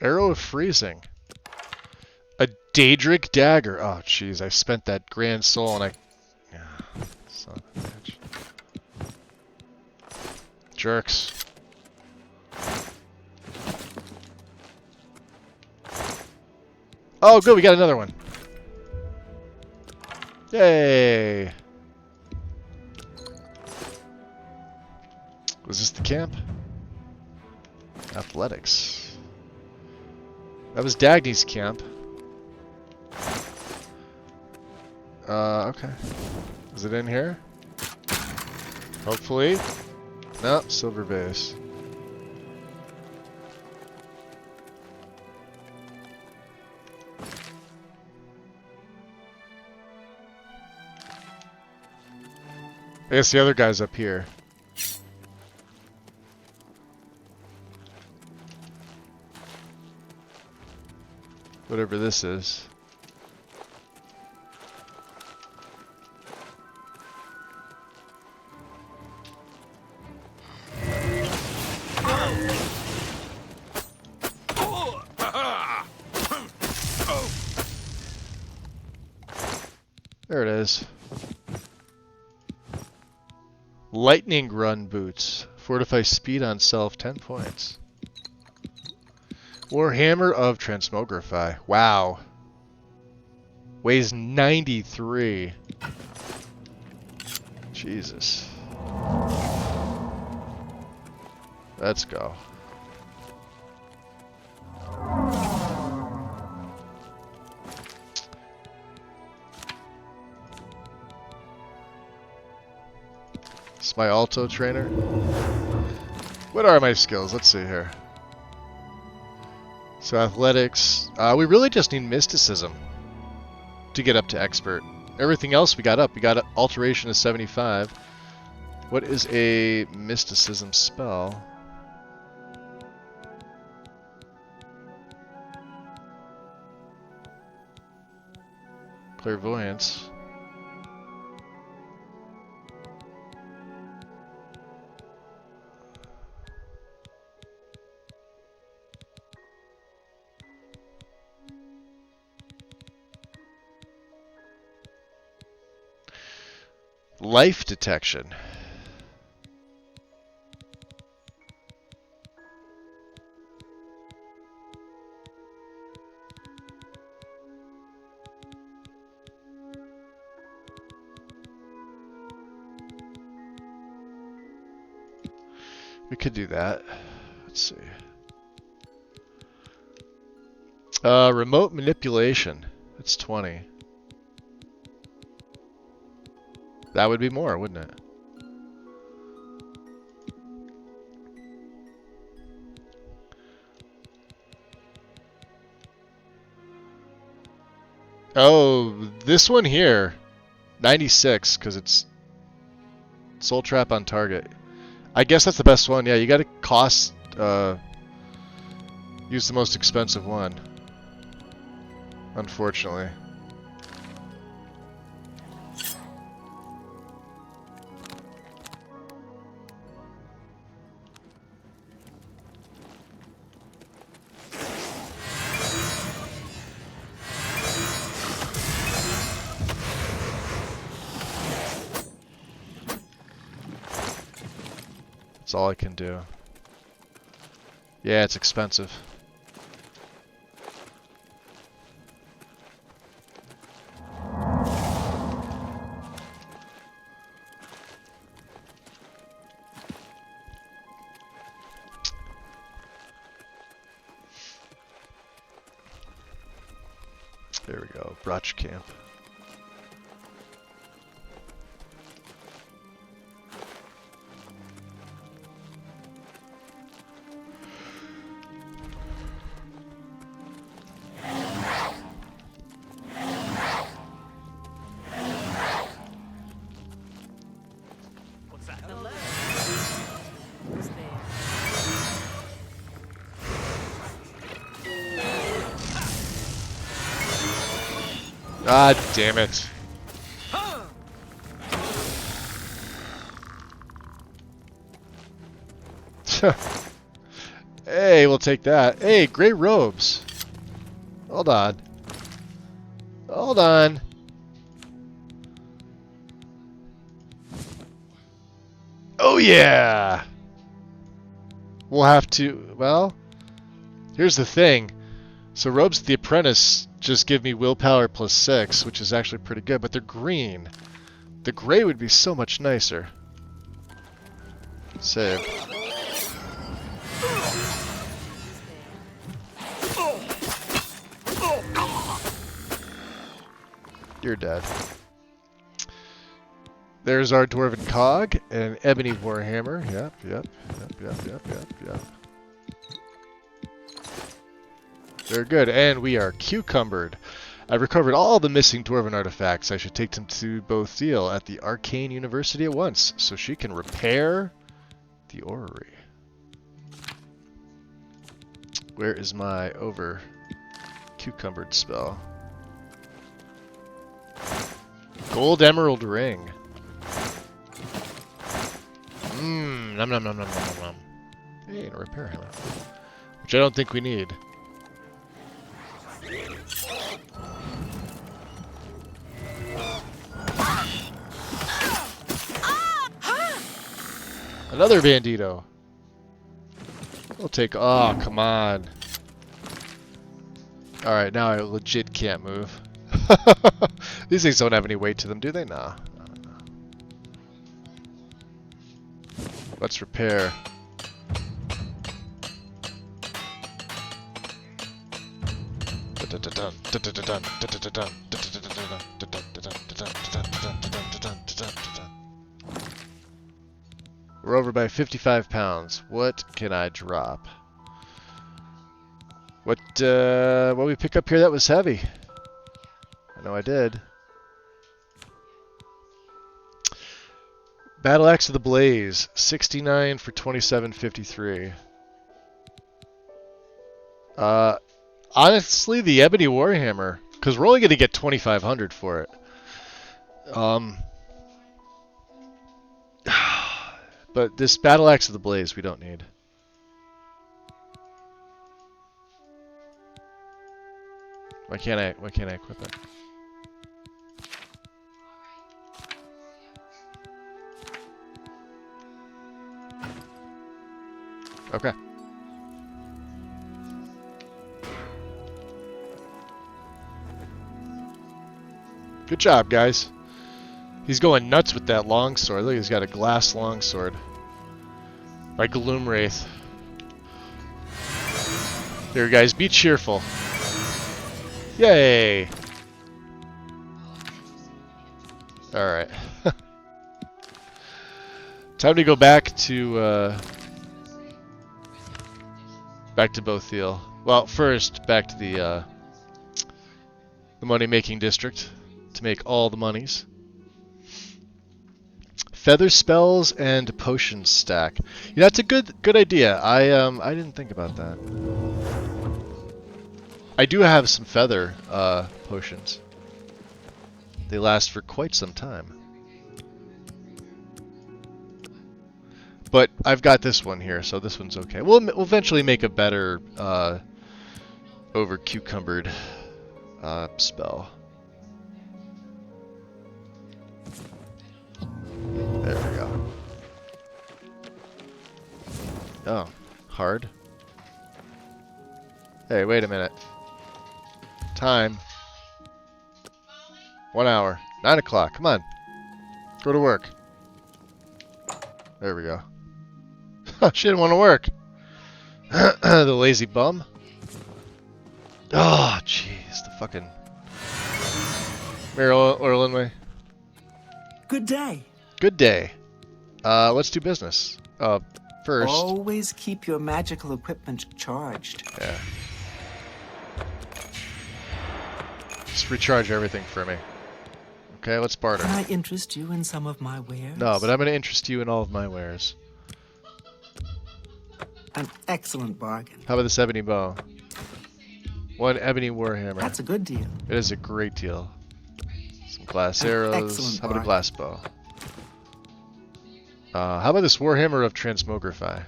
Arrow of Freezing. A Daedric Dagger. Oh, jeez, I spent that grand soul and son of a bitch. Jerks. Oh, good, we got another one. Yay! Was this the camp? Athletics. That was Dagny's camp. Okay. Is it in here? Hopefully. No, silver base. I guess the other guy's up here. Whatever this is. guys. Lightning Run boots. Fortify speed on self 10 points. Warhammer of Transmogrify. Wow. Weighs 93. Jesus. Let's go. It's my Alto trainer. What are my skills? Let's see here. So athletics. We really just need mysticism to get up to expert. Everything else we got up. We got alteration to 75. What is a mysticism spell? Clairvoyance. Life detection. We could do that. Let's see. Remote manipulation. It's 20. That would be more, wouldn't it? Oh, this one here. 96, because it's Soul Trap on target. I guess that's the best one. Yeah, you gotta use the most expensive one. Unfortunately. That's all I can do. Yeah, it's expensive. There we go, Brotch Camp. God damn it. Hey, we'll take that. Hey, great robes. Hold on. Hold on. Oh yeah! We'll have to, well, here's the thing. So robes of the apprentice just give me willpower plus 6, which is actually pretty good, but they're green. The gray would be so much nicer. Save. You're dead. There's our Dwarven Cog and an Ebony Warhammer. Yep. Very good, and we are cucumbered. I've recovered all the missing Dwarven artifacts. I should take them to Bothil at the Arcane University at once, so she can repair the orrery. Where is my cucumbered spell? Gold Emerald Ring. Nom nom nom nom nom nom. Hey, and a repair hammer. Which I don't think we need. Another bandito. We'll take... Oh, come on. Alright, now I legit can't move. These things don't have any weight to them, do they? Nah. Let's repair. We're over by 55 pounds. What can I drop? What we pick up here that was heavy? I know I did. Battle Axe of the Blaze, 69 for 27.53. Honestly, the Ebony Warhammer, because we're only going to get 2,500 for it. But this Battle Axe of the Blaze we don't need. Why can't I equip it? Okay. Good job, guys. He's going nuts with that longsword. Look, he's got a glass longsword. By Gloomwraith. Here, guys, be cheerful. Yay! Alright. Time to go back to Bothiel. Well, first, back to the money-making district to make all the monies. Feather spells and potions stack. Yeah, that's a good idea. I didn't think about that. I do have some feather potions. They last for quite some time. But I've got this one here, so this one's okay. We'll eventually make a better over cucumbered spell. There we go. Oh, hard. Hey, wait a minute. Time. 1 hour. 9 o'clock. Come on. Go to work. There we go. She didn't want to work. The lazy bum. Oh, jeez. The fucking... Meryl Orlinway.
Good day.
Good day. Let's do business. First...
Always keep your magical equipment charged.
Yeah. Just recharge everything for me. Okay, let's barter.
Can I interest you in some of my wares?
No, but I'm going to interest you in all of my wares.
An excellent bargain.
How about this ebony bow? 1 ebony warhammer.
That's a good deal.
It is a great deal. Some glass arrows. How about a glass bow? How about this warhammer of transmogrify?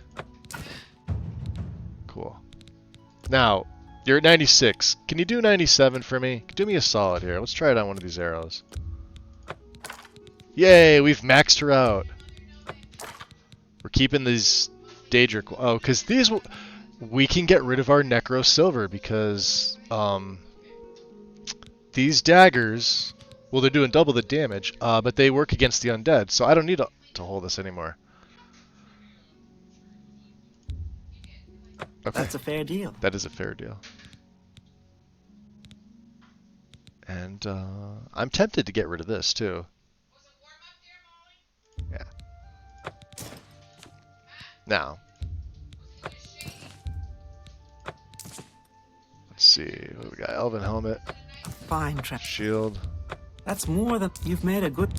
Cool. Now, you're at 96. Can you do 97 for me? Do me a solid here. Let's try it on one of these arrows. Yay, we've maxed her out. We're keeping these Daedric... Oh, because these... We can get rid of our Necro Silver because these daggers... Well, they're doing double the damage, but they work against the undead, so I don't need to hold this anymore. Okay.
That's a fair deal.
That is a fair deal. And I'm tempted to get rid of this, too. Yeah. Now. Let's see. What do we got? Elven helmet.
Fine.
Shield.
That's more than... You've made a good...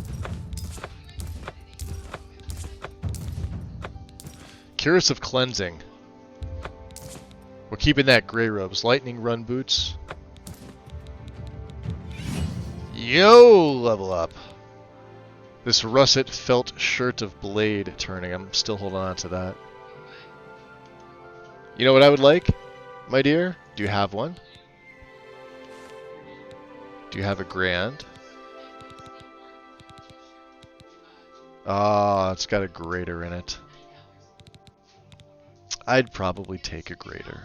Curse of Cleansing. We're keeping that gray robes. Lightning run boots. Yo, level up. This russet felt shirt of blade turning. I'm still holding on to that. You know what I would like, my dear? Do you have one? Do you have a grand? Ah, it's got a greater in it. I'd probably take a greater.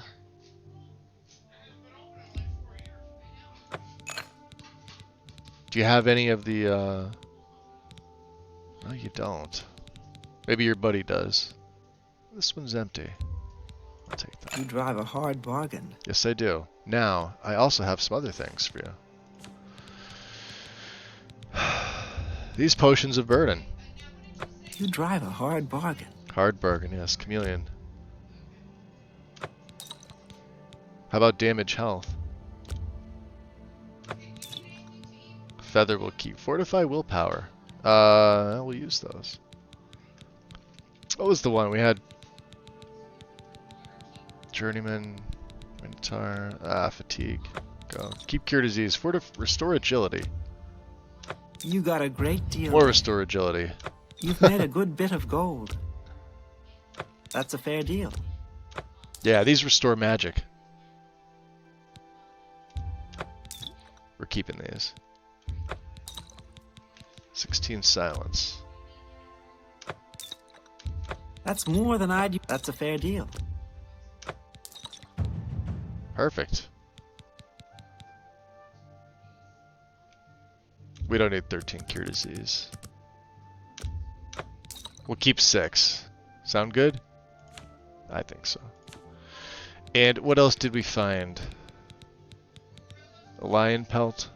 Do you have any of the, No, you don't. Maybe your buddy does. This one's empty. I'll take that.
You drive a hard bargain.
Yes, I do. Now, I also have some other things for you. These potions of burden.
You drive a hard bargain.
Hard bargain, yes. Chameleon. How about damage health? Feather will keep. Fortify willpower. We'll use those. What was the one we had? Journeyman, Minotaur, fatigue. Go. Keep cure disease. Restore agility.
You got a great deal.
More restore agility.
You've made a good bit of gold. That's a fair deal.
Yeah, these restore magic. We're keeping these. 16 silence.
That's more than I'd... That's a fair deal.
Perfect. We don't need 13 cure disease. We'll keep 6. Sound good? I think so. And what else did we find? A lion pelt?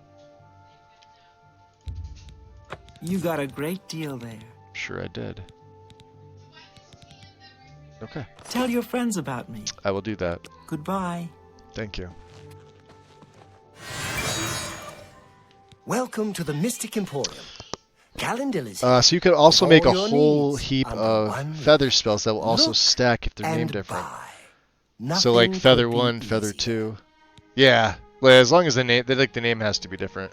You got a great deal there.
Sure I did. Okay.
Tell your friends about me.
I will do that.
Goodbye.
Thank you.
Welcome to the Mystic Emporium. Calendil is
So you could also make a
your
whole
needs
heap
under
of
one
feather spells that will also
Look
stack if they're named
and
different.
buy.
So like
Nothing
feather
could be
1, feather
easier.
2. Yeah, well, as long as the name has to be different.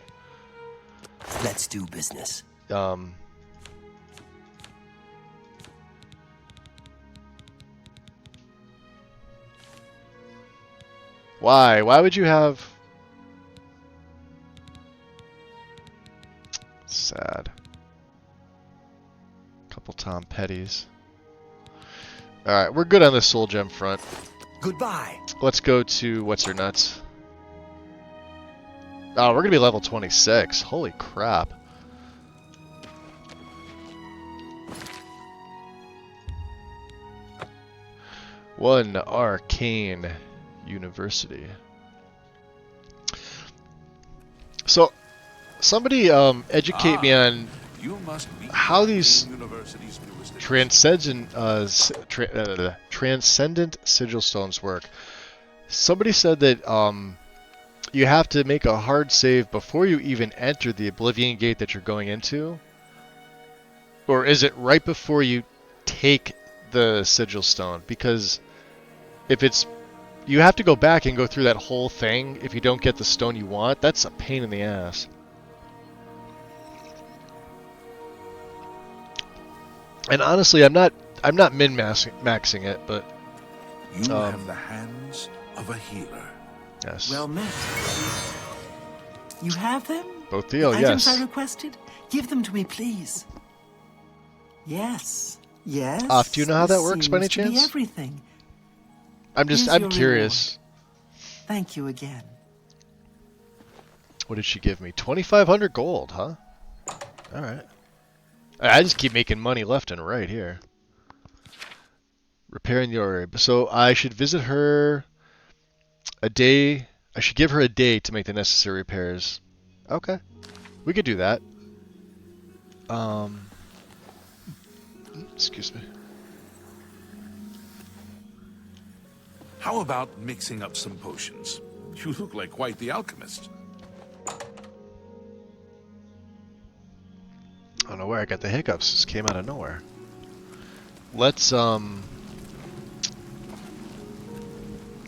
Let's do business.
Why? Why would you have... Sad. Couple Tom Petties. Alright, we're good on the soul gem front.
Goodbye.
Let's go to what's her nuts. Oh, we're gonna be level 26. Holy crap. One arcane university. So, somebody educate me on how these transcendent sigil stones work. Somebody said that you have to make a hard save before you even enter the Oblivion Gate that you're going into, or is it right before you take the sigil stone? Because if it's, you have to go back and go through that whole thing if you don't get the stone you want. That's a pain in the ass. And honestly, I'm not min-maxing it, but
You have the hands of a healer.
Yes.
Well met. You have them?
Both deal,
The items
yes.
I requested? Give them to me, please. Yes. Yes.
Do you know how that
this
works by any
seems to be
chance?
everything.
I'm
Here's your
curious.
Thank you again.
What did she give me? 2,500 gold, huh? Alright. I just keep making money left and right here. Repairing the orb. So I should visit her a day. I should give her a day to make the necessary repairs. Okay. We could do that. Excuse me.
How about mixing up some potions? You look like quite the alchemist.
I don't know where I got the hiccups. Just came out of nowhere. Let's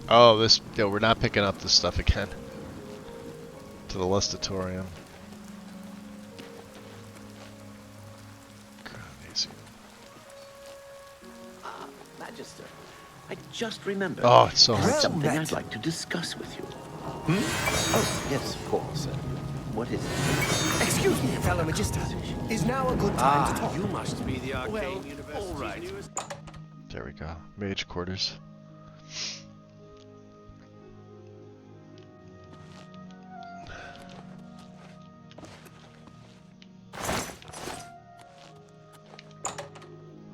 Oh, this. Yo, we're not picking up this stuff again. To the Lustatorium.
Magister, I just remembered.
Oh, it's so hard.
There's something I'd like to discuss with you. Oh, yes, of course. What is it?
Excuse me, fellow Magister. Is now a good time to talk?
You must be the arcane university.
There we go. Mage quarters.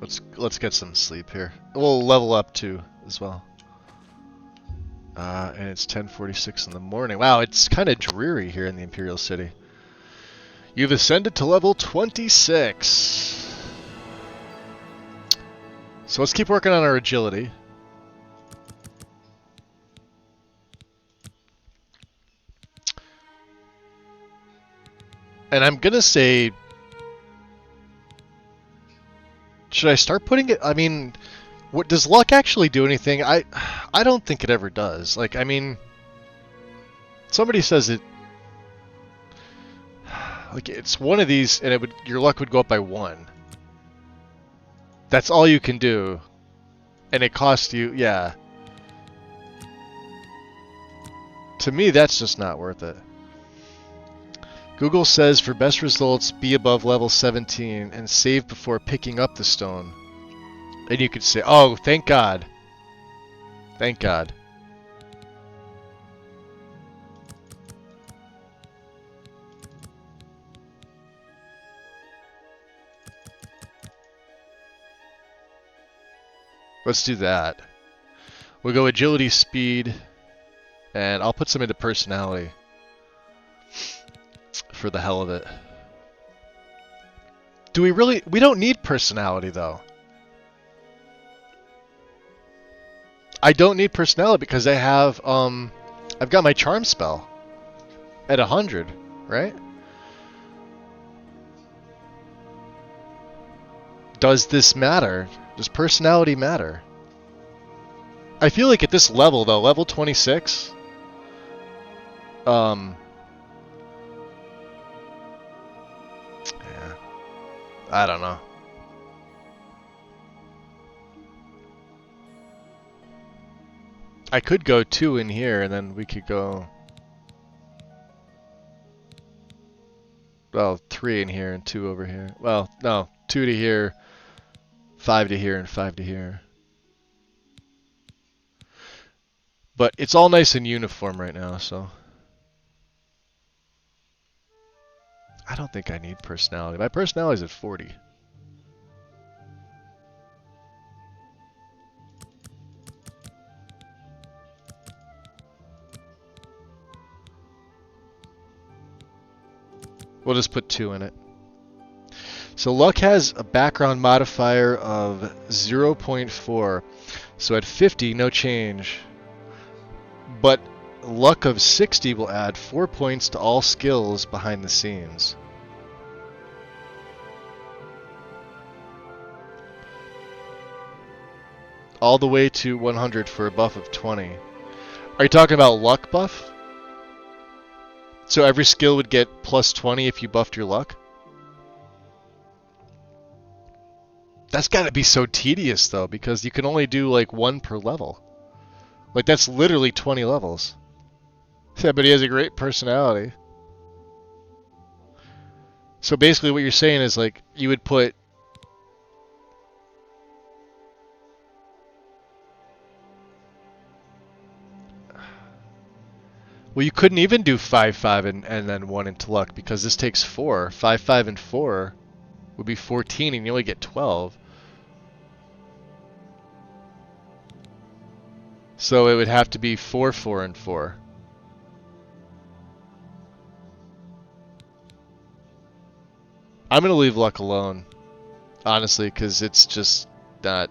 Let's get some sleep here. We'll level up too as well. And it's 10:46 in the morning. Wow, it's kind of dreary here in the Imperial City. You've ascended to level 26. So let's keep working on our agility. And I'm gonna say, should I start putting it? I mean, what does luck actually do anything? I don't think it ever does. Like, I mean, somebody says it. Like, it's one of these, and your luck would go up by 1. That's all you can do, and it costs you, yeah. To me, that's just not worth it. Google says for best results, be above level 17 and save before picking up the stone. And you could say, oh, thank God. Thank God. Let's do that. We'll go agility, speed, and I'll put some into personality. For the hell of it. Do we really? We don't need personality though. I don't need personality because I have I've got my charm spell at 100, right? Does this matter? Does personality matter? I feel like at this level though, level 26, I don't know. I could go 2 in here, and then we could go... Well, 3 in here and 2 over here. Well, no, 2 to here, 5 to here, and 5 to here. But it's all nice and uniform right now, so... I don't think I need personality. My personality is at 40. We'll just put 2 in it. So luck has a background modifier of 0.4. So at 50, no change. But luck of 60 will add 4 points to all skills behind the scenes. All the way to 100 for a buff of 20. Are you talking about luck buff? So every skill would get plus 20 if you buffed your luck? That's gotta be so tedious though, because you can only do like 1 per level. Like that's literally 20 levels. Yeah, but he has a great personality. So basically what you're saying is like, you would put... Well, you couldn't even do 5, 5, and then 1 into luck, because this takes 4. 5, 5, and 4 would be 14, and you only get 12. So it would have to be 4, 4, and 4. I'm going to leave luck alone, honestly, because it's just not...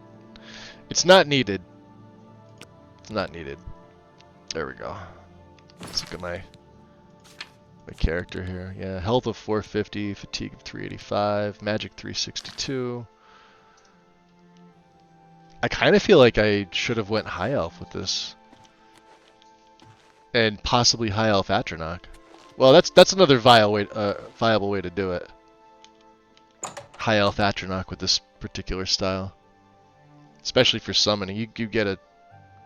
It's not needed. It's not needed. There we go. Let's look at my character here. Yeah, health of 450, fatigue of 385, magic 362. I kind of feel like I should have went high elf with this, and possibly high elf Atronach. Well, that's another viable way to do it. High elf Atronach with this particular style, especially for summoning. You get a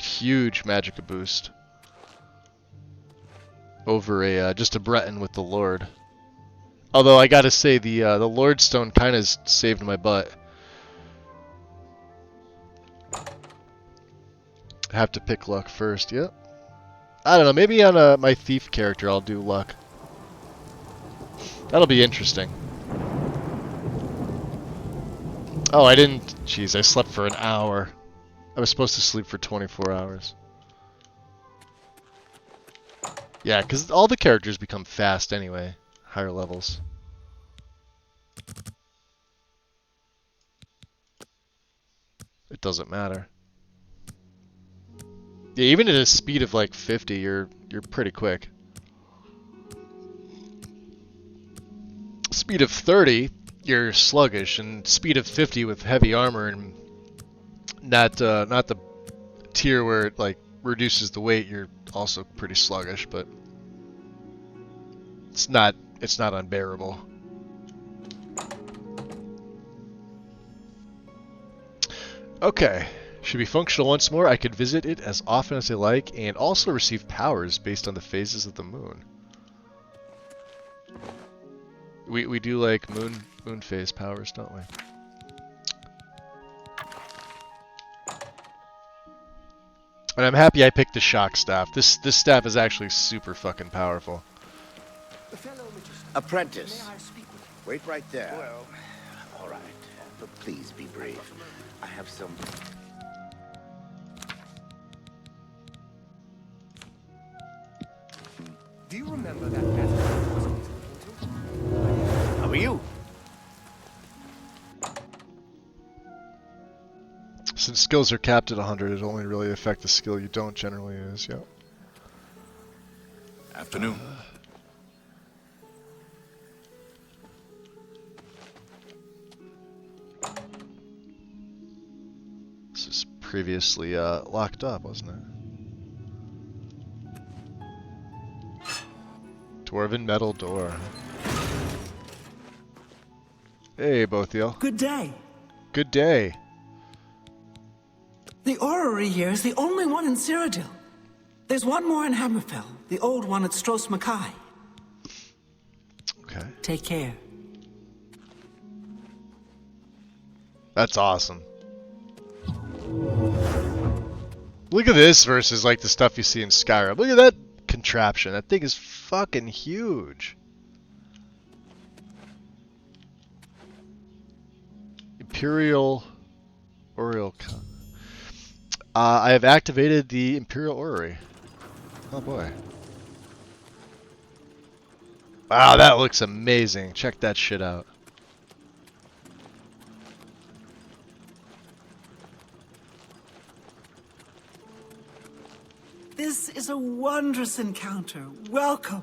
huge magicka boost over just a Breton with the Lord. Although I gotta say the Lord Stone kind of saved my butt. I have to pick luck first. Yep. I don't know. Maybe on my thief character I'll do luck. That'll be interesting. Oh, I didn't... Jeez, I slept for an hour. I was supposed to sleep for 24 hours. Yeah, because all the characters become fast anyway. Higher levels. It doesn't matter. Yeah, even at a speed of like 50, you're pretty quick. Speed of 30, you're sluggish, and speed of 50 with heavy armor and not the tier where it like reduces the weight, you're also pretty sluggish, but it's not unbearable. Okay, should be functional once more. I could visit it as often as I like and also receive powers based on the phases of the moon. We do like moon phase powers, don't we? And I'm happy I picked the shock staff. This staff is actually super fucking powerful.
Apprentice. Wait right there. Well, all right. But please be brief. I have some...
Do you remember that battle?
How are you?
Since skills are capped at 100, it only really affects the skill you don't generally use. Yep.
Afternoon.
This was previously locked up, wasn't it? Dwarven metal door. Hey, both of y'all.
Good day.
Good day.
The orrery here is the only one in Cyrodiil. There's one more in Hammerfell, the old one at Stros Mackay.
Okay.
Take care.
That's awesome. Look at this versus like the stuff you see in Skyrim. Look at that contraption. That thing is fucking huge. Imperial Oriel. I have activated the Imperial Orrery. Oh boy. Wow, that looks amazing. Check that shit out.
This is a wondrous encounter. Welcome.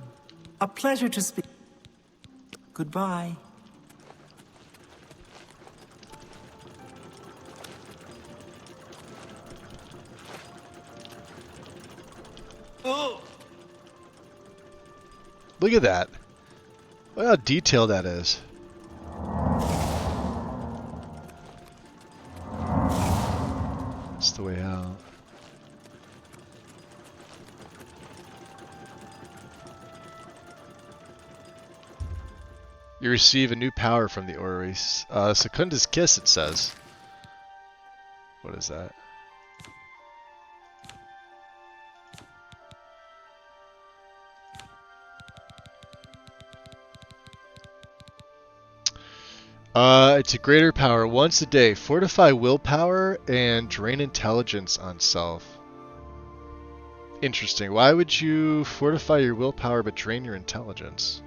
A pleasure to speak. Goodbye.
Oh. Look at that. Look how detailed that is. That's the way out. You receive a new power from the Orrery. Secunda's Kiss, it says. What is that? It's a greater power once a day. Fortify willpower and drain intelligence on self. Interesting. Why would you fortify your willpower but drain your intelligence?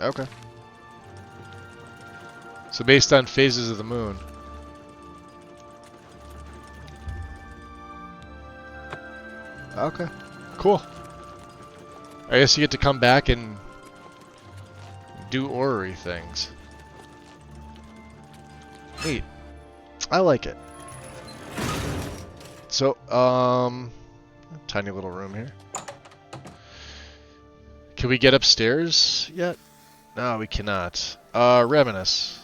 Okay. So based on phases of the moon. Okay. Cool. I guess you get to come back and do orrery things. Neat. I like it. So, tiny little room here. Can we get upstairs yet? No, we cannot. Reminus.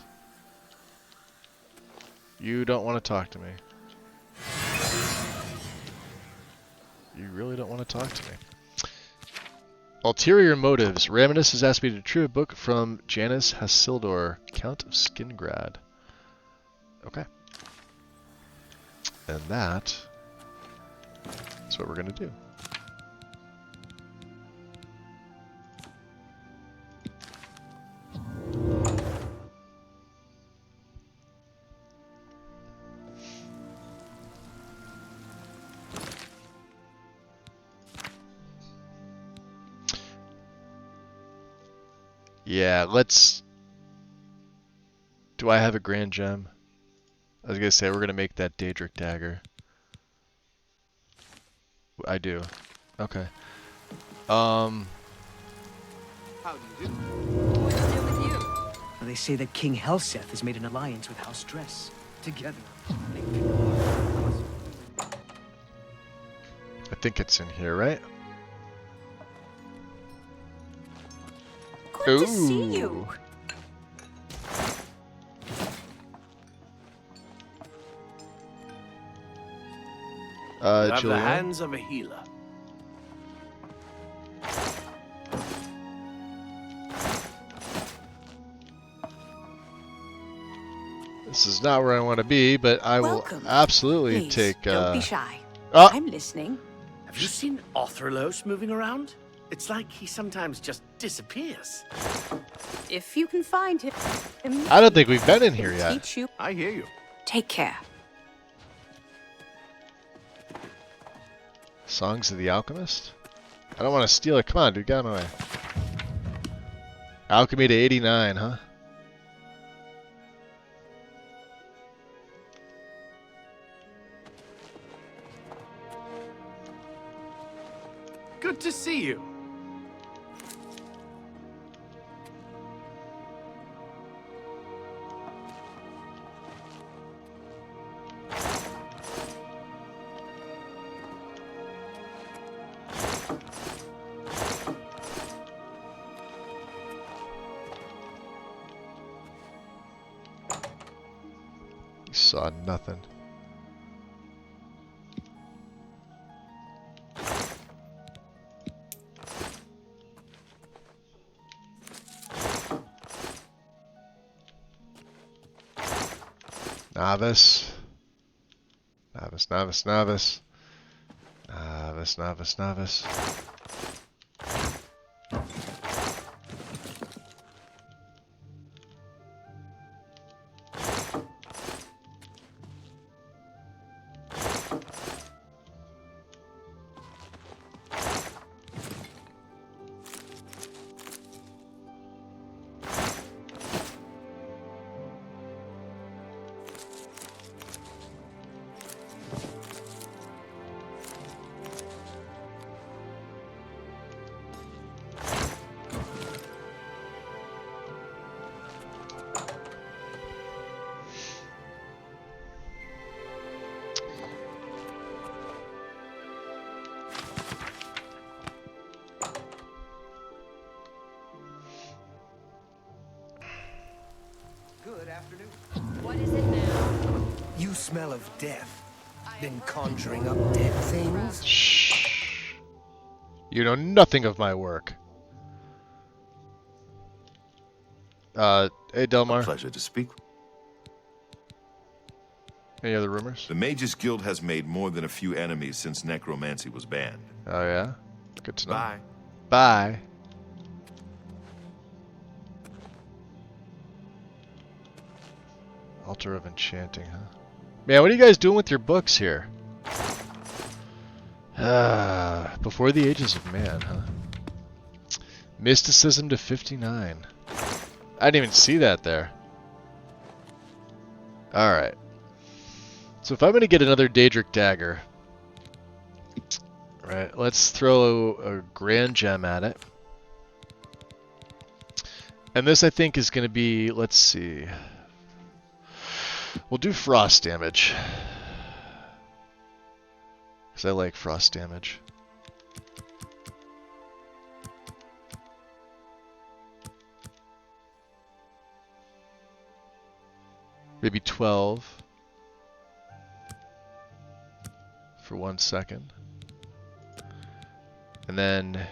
You don't want to talk to me. You really don't want to talk to me. Ulterior motives. Raminus has asked me to retrieve a book from Janus Hasildor, Count of Skingrad. Okay. And that's what we're going to do. Yeah, let's... Do I have a Grand Gem? I was gonna say, we're gonna make that Daedric Dagger. I do. Okay.
How do you do?
What's new with you?
Well, they say that King Helseth has made an alliance with House Dress. Together.
I think it's in here, right?
Good to see you.
You have the
Julian?
hands of a healer.
This is not where I want to be, but I
Welcome.
will absolutely
Please,
take...
don't be shy.
Oh!
I'm listening.
Have you seen Otherlos moving around? It's like he sometimes just disappears.
If you can find him,
I don't think we've been in here yet.
teach you.
I hear you.
Take care.
Songs of the Alchemist? I don't want to steal it. Come on, dude. Get out of my way. Alchemy to 89, huh?
Good to see you.
You saw nothing. Novice. Novice, novice, novice. Novice, novice, novice.
Good afternoon.
What is it now?
You smell of death. Been conjuring up dead things?
Shh. You know nothing of my work. Hey, Delmar.
Pleasure to speak.
Any other rumors?
The Mages Guild has made more than a few enemies since necromancy was banned.
Oh, yeah? Good to know.
Bye.
Bye. Altar of Enchanting, huh? Man, what are you guys doing with your books here? Before the Ages of Man, huh? Mysticism to 59. I didn't even see that there. Alright. So if I'm going to get another Daedric Dagger, right, let's throw a Grand Gem at it. And this, I think, is going to be, let's see. We'll do frost damage. Because I like frost damage. Maybe 12. For 1 second. And then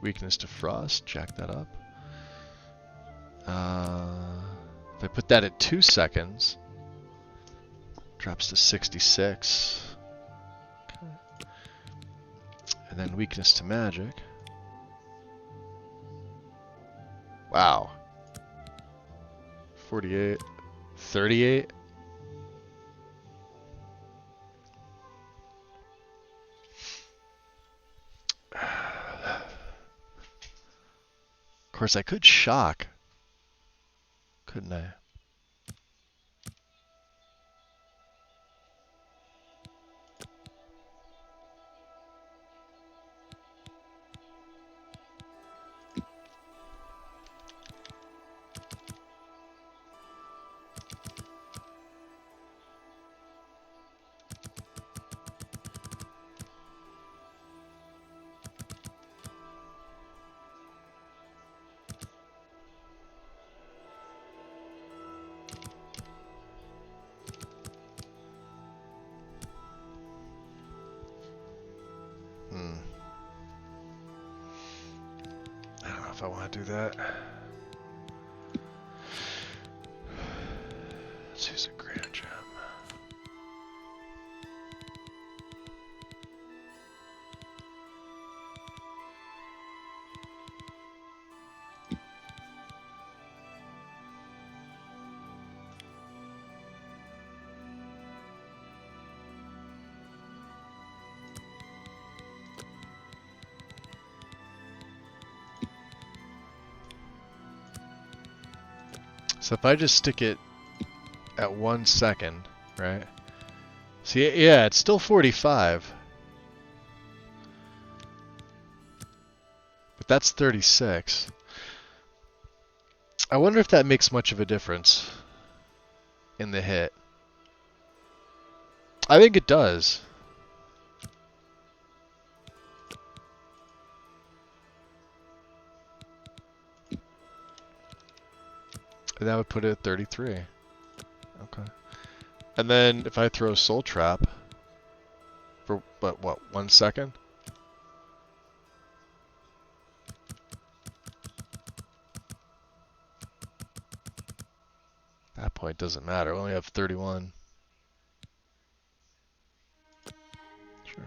weakness to frost, jack that up. If I put that at 2 seconds, drops to 66. Okay. And then weakness to magic. Wow. 48. 38. course, I could shock, couldn't I? I don't know if I want to do that. Let's use a grand gem. So if I just stick it at 1 second, right? See, yeah, it's still 45. But that's 36. I wonder if that makes much of a difference in the hit. I think it does. And that would put it at 33. Okay. And then if I throw Soul Trap for what 1 second? At that point doesn't matter. We only have 31. Sure.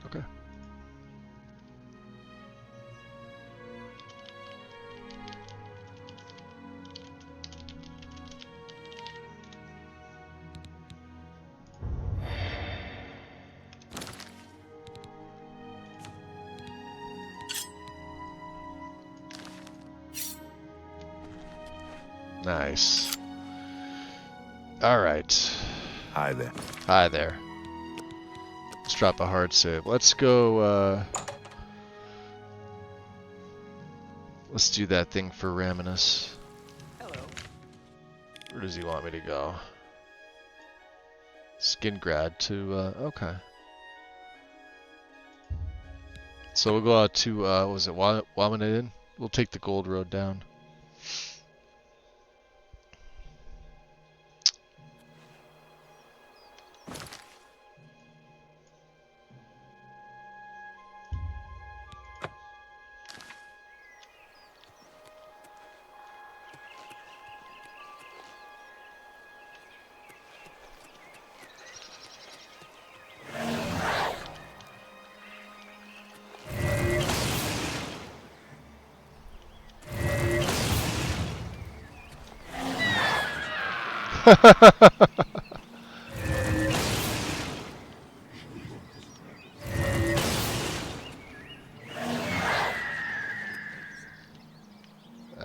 Okay. Nice. All right.
Hi there.
Hi there. Let's drop a hard save. Let's go, let's do that thing for Raminus.
Hello.
Where does he want me to go? Skingrad to, okay. So we'll go out to, what was it, Wamanadin? We'll take the gold road down.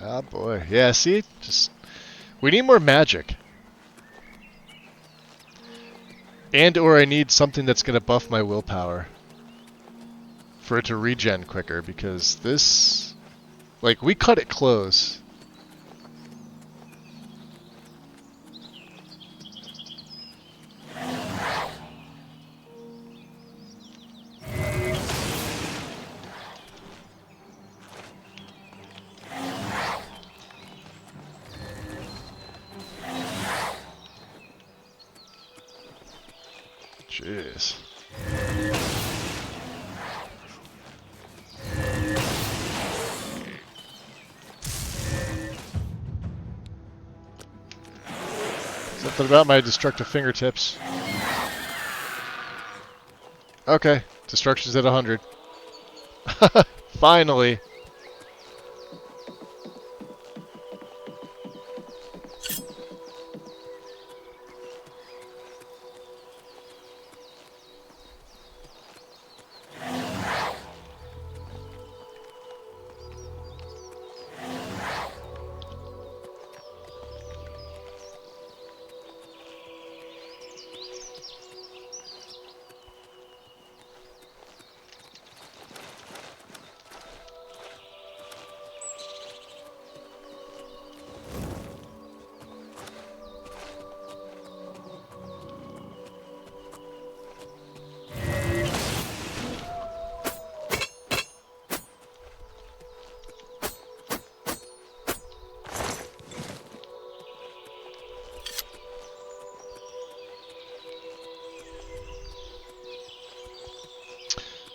Ah boy. Yeah, see? Just we need more magic. And or I need something that's gonna buff my willpower. For it to regen quicker, because this like we cut it close. Jeez. Something about my destructive fingertips. Okay, destruction's at 100. Finally.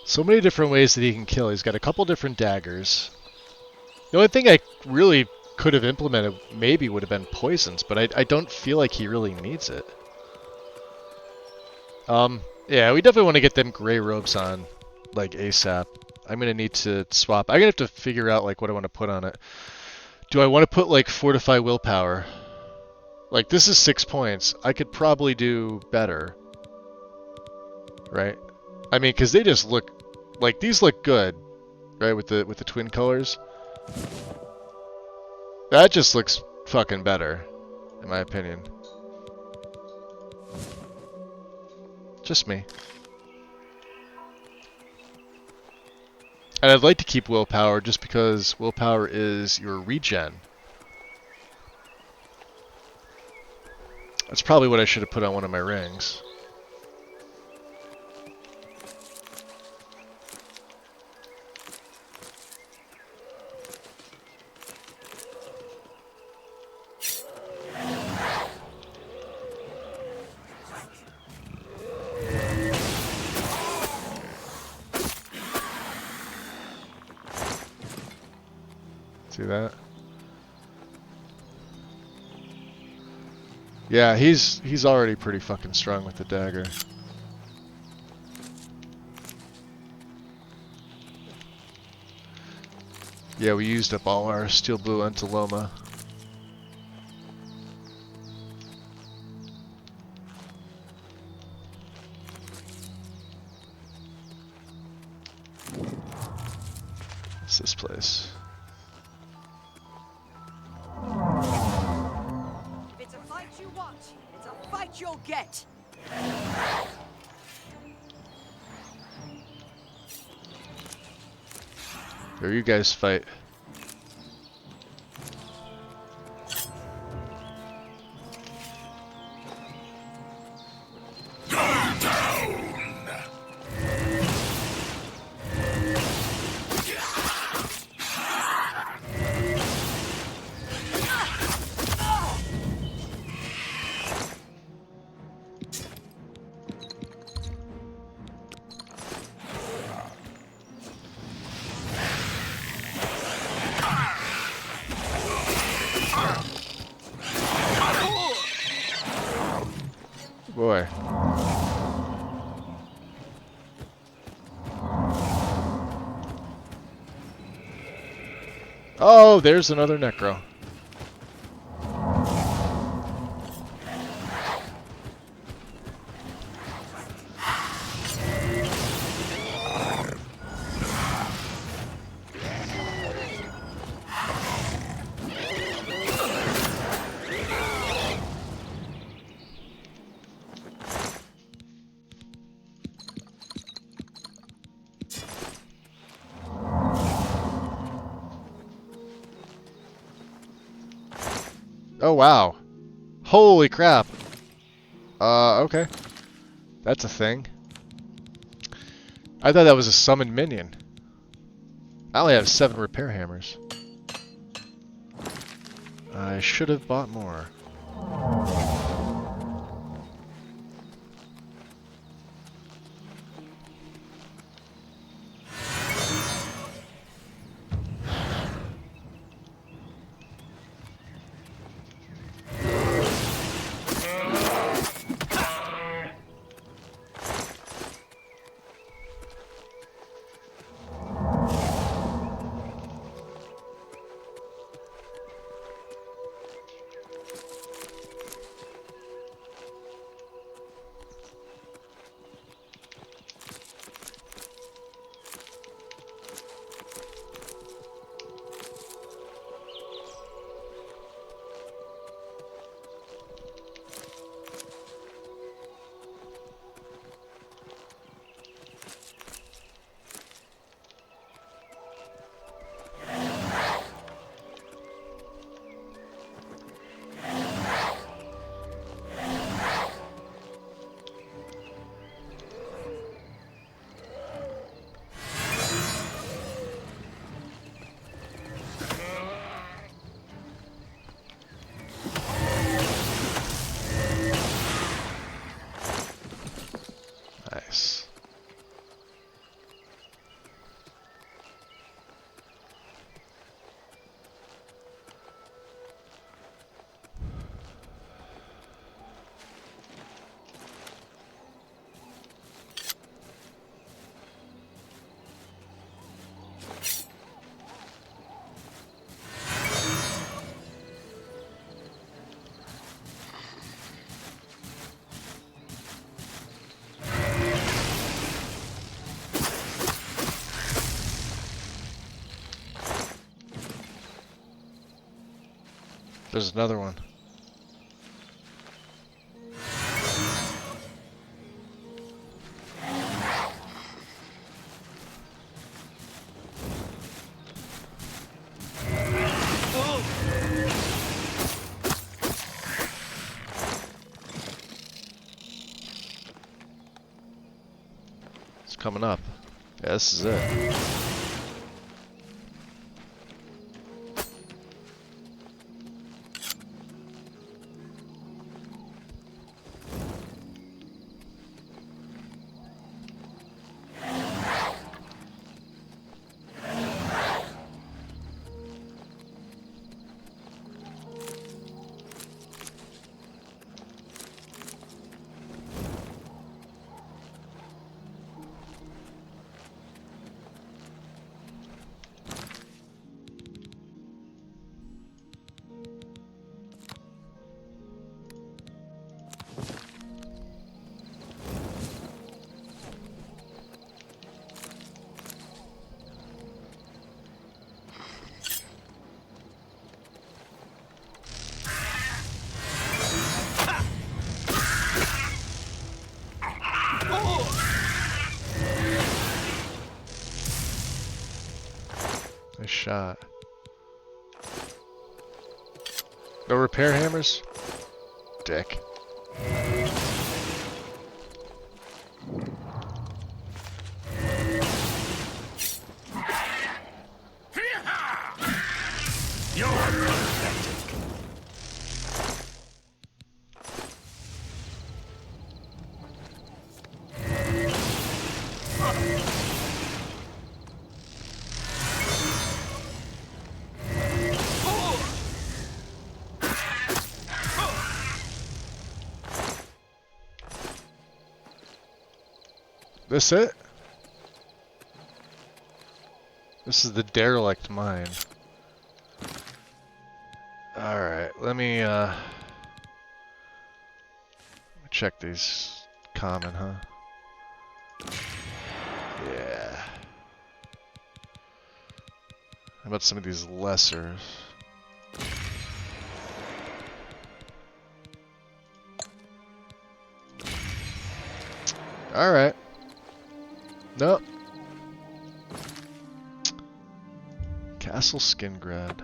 So many different ways that he can kill. He's got a couple different daggers. The only thing I really could have implemented maybe would have been poisons, but I don't feel like he really needs it. Yeah, we definitely want to get them gray robes on, like, ASAP. I'm going to need to swap. I'm going to have to figure out, like, what I want to put on it. Do I want to put, like, Fortify Willpower? Like, this is 6 points. I could probably do better. Right? I mean, because they just look... Like, these look good, right, with the twin colors. That just looks fucking better, in my opinion. Just me. And I'd like to keep willpower just because willpower is your regen. That's probably what I should have put on one of my rings. See that? Yeah, he's already pretty fucking strong with the dagger. Yeah, we used up all our steel blue Antiloma. What's this place?
If it's a fight you want, it's a fight you'll get.
There, you guys fight. Boy. Oh, there's another Necro. Oh, wow. Holy crap. Okay. That's a thing. I thought that was a summoned minion. I only have 7 repair hammers. I should have bought more. There's another one. It's coming up. Yeah, this is it. Nice shot. No repair hammers? Dick.
You're pathetic.
This it? This is the derelict mine. Alright, let me check these. Common, huh? Yeah. How about some of these lessers? Alright. Nope. Castle Skingrad.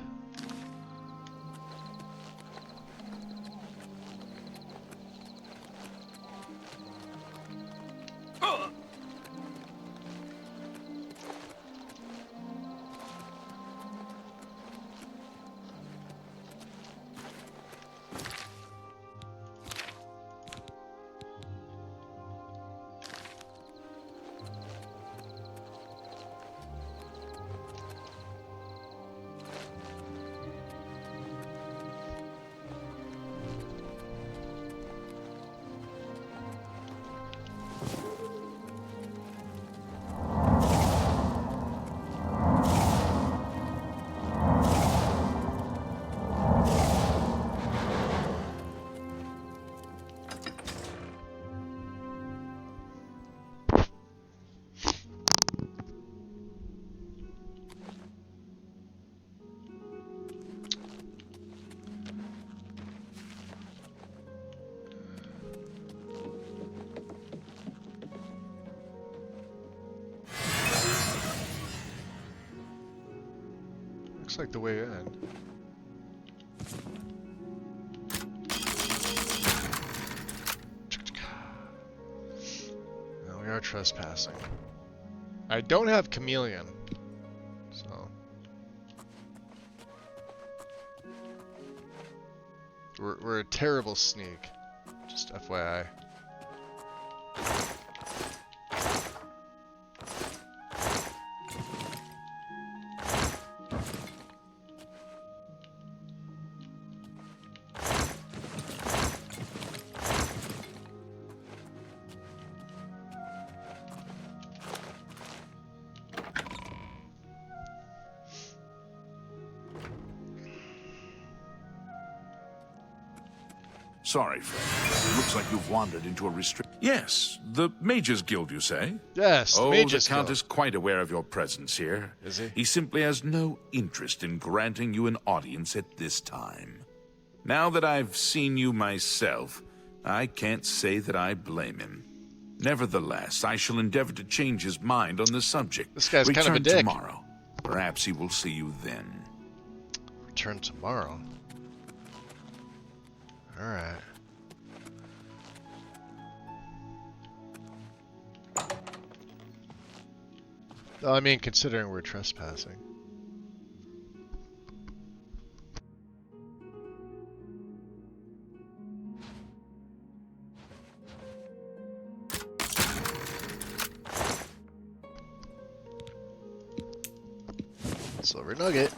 Looks like the way in. No, we are trespassing. I don't have chameleon, so we're a terrible sneak. Just FYI.
Sorry, friend. Looks like you've wandered into a restrict. Yes, the Mages Guild, you say?
Yes, the Mages
the Count
Guild.
is quite aware of your presence here.
Is he?
He simply has no interest in granting you an audience at this time. Now that I've seen you myself, I can't say that I blame him. Nevertheless, I shall endeavor to change his mind on the subject.
This guy's
Return
kind of a dick.
tomorrow. Perhaps he will see you then.
Return tomorrow. Alright. I mean, considering we're trespassing. Silver nugget.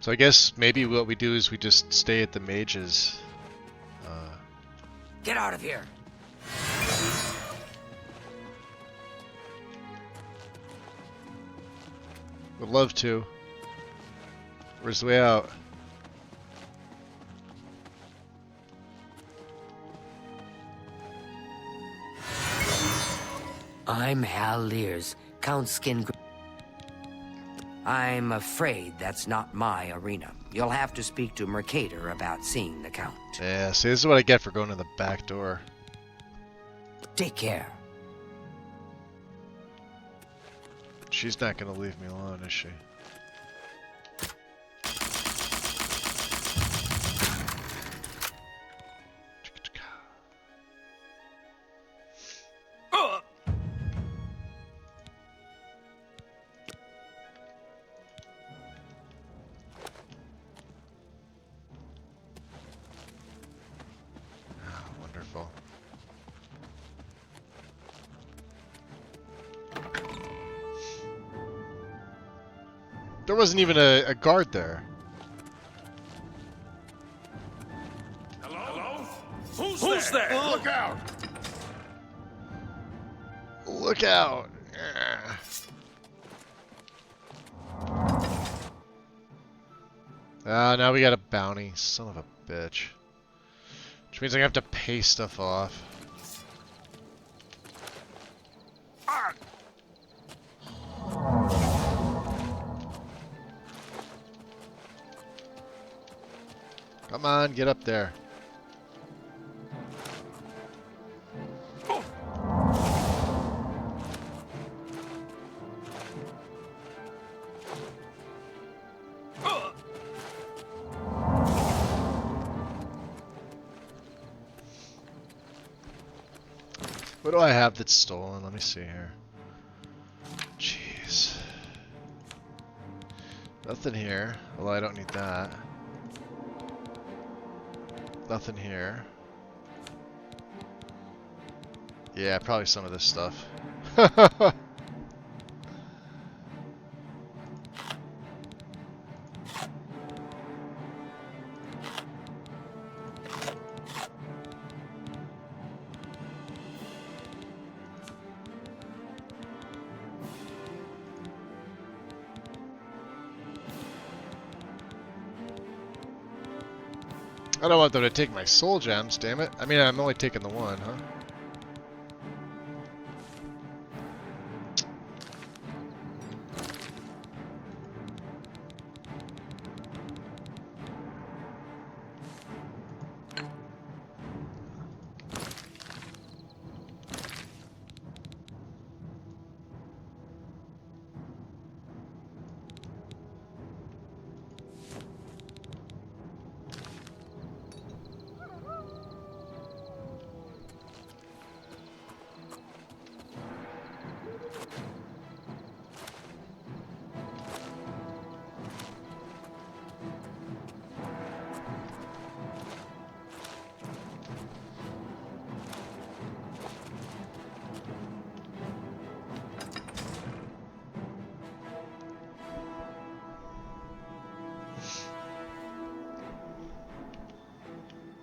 So I guess maybe what we do is we just stay at the mages.
Get out of here!
Would love to. Where's the way out?
I'm Hal Lears, Count Skin. I'm afraid that's not my arena. You'll have to speak to Mercator about seeing the Count.
Yeah, see, this is what I get for going to the back door.
Take care.
She's not gonna leave me alone, is she? Wonderful. There wasn't even a guard there.
Hello? Who's there? Look out!
Look out! Ah, now we got a bounty. Son of a bitch. Which means I have to pay stuff off. Come on, get up there. What do I have that's stolen? Let me see here. Jeez. Nothing here. Well, I don't need that. Nothing here. Yeah, probably some of this stuff. I don't want them to take my soul gems, damn it. I mean, I'm only taking the one, huh?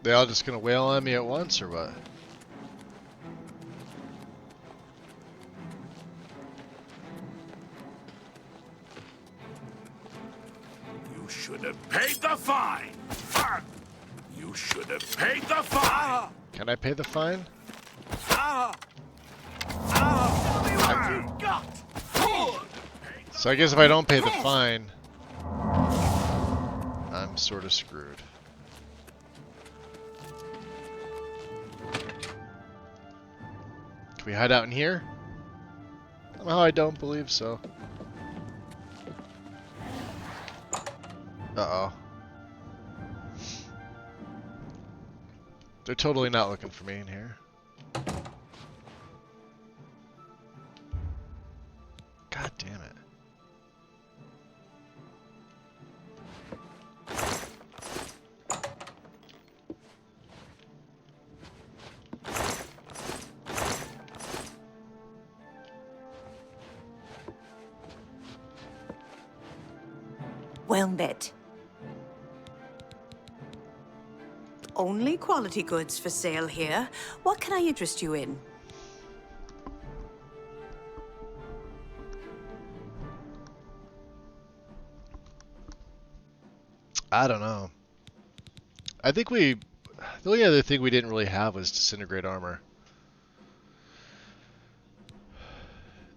They all just gonna wail on me at once, or what?
should have paid the fine. You should have paid the fine.
Can I pay the fine? So I guess if I don't pay the fine, I'm sort of screwed. Can we hide out in here? Somehow I don't believe so. Uh-oh. They're totally not looking for me in here. God damn it.
Well met. Only quality goods for sale here. What can I interest you in?
I don't know. I think the only other thing we didn't really have was disintegrate armor.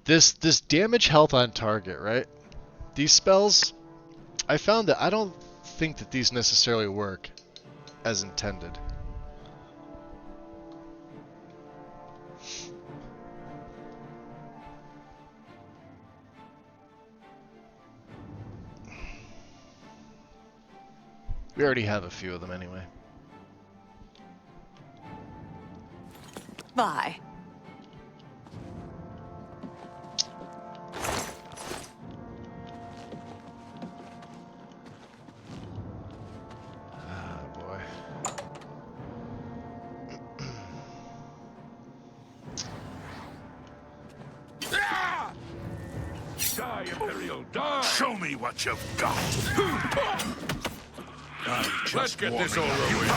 This damage health on target, right? These spells, I found that I don't think that these necessarily work as intended. We already have a few of them anyway.
Bye.
Die, Imperial, die! Show me what you've got! Let's get this over with.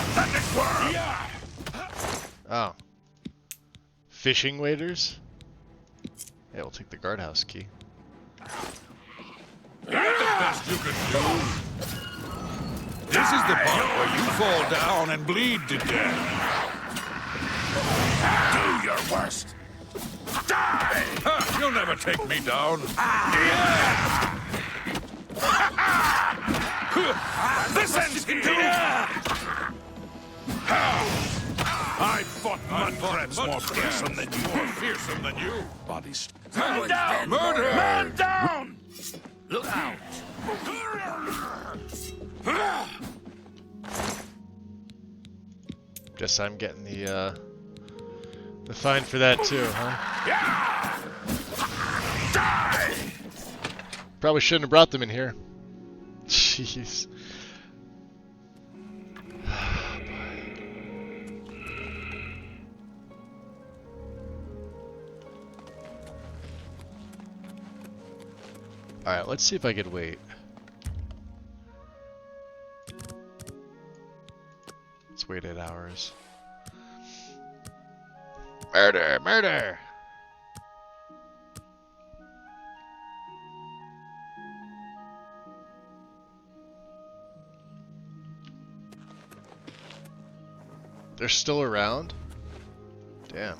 Yeah.
Oh. Fishing waders? Yeah, we'll take the guardhouse key.
That's the best you can do. This is the part where you fall down and bleed to death. Do your worst. Die! You'll never take me down. This ends here! I fought mud crabs more fearsome than you. More fearsome than you. Bodies. Man down! Murder! Man down! Look out!
Guess I'm getting the fine for that too, huh?
Die!
Probably shouldn't have brought them in here. Jeez. Alright, let's see if I could wait. Let's wait 8 hours. Murder! Murder! They're still around? Damn.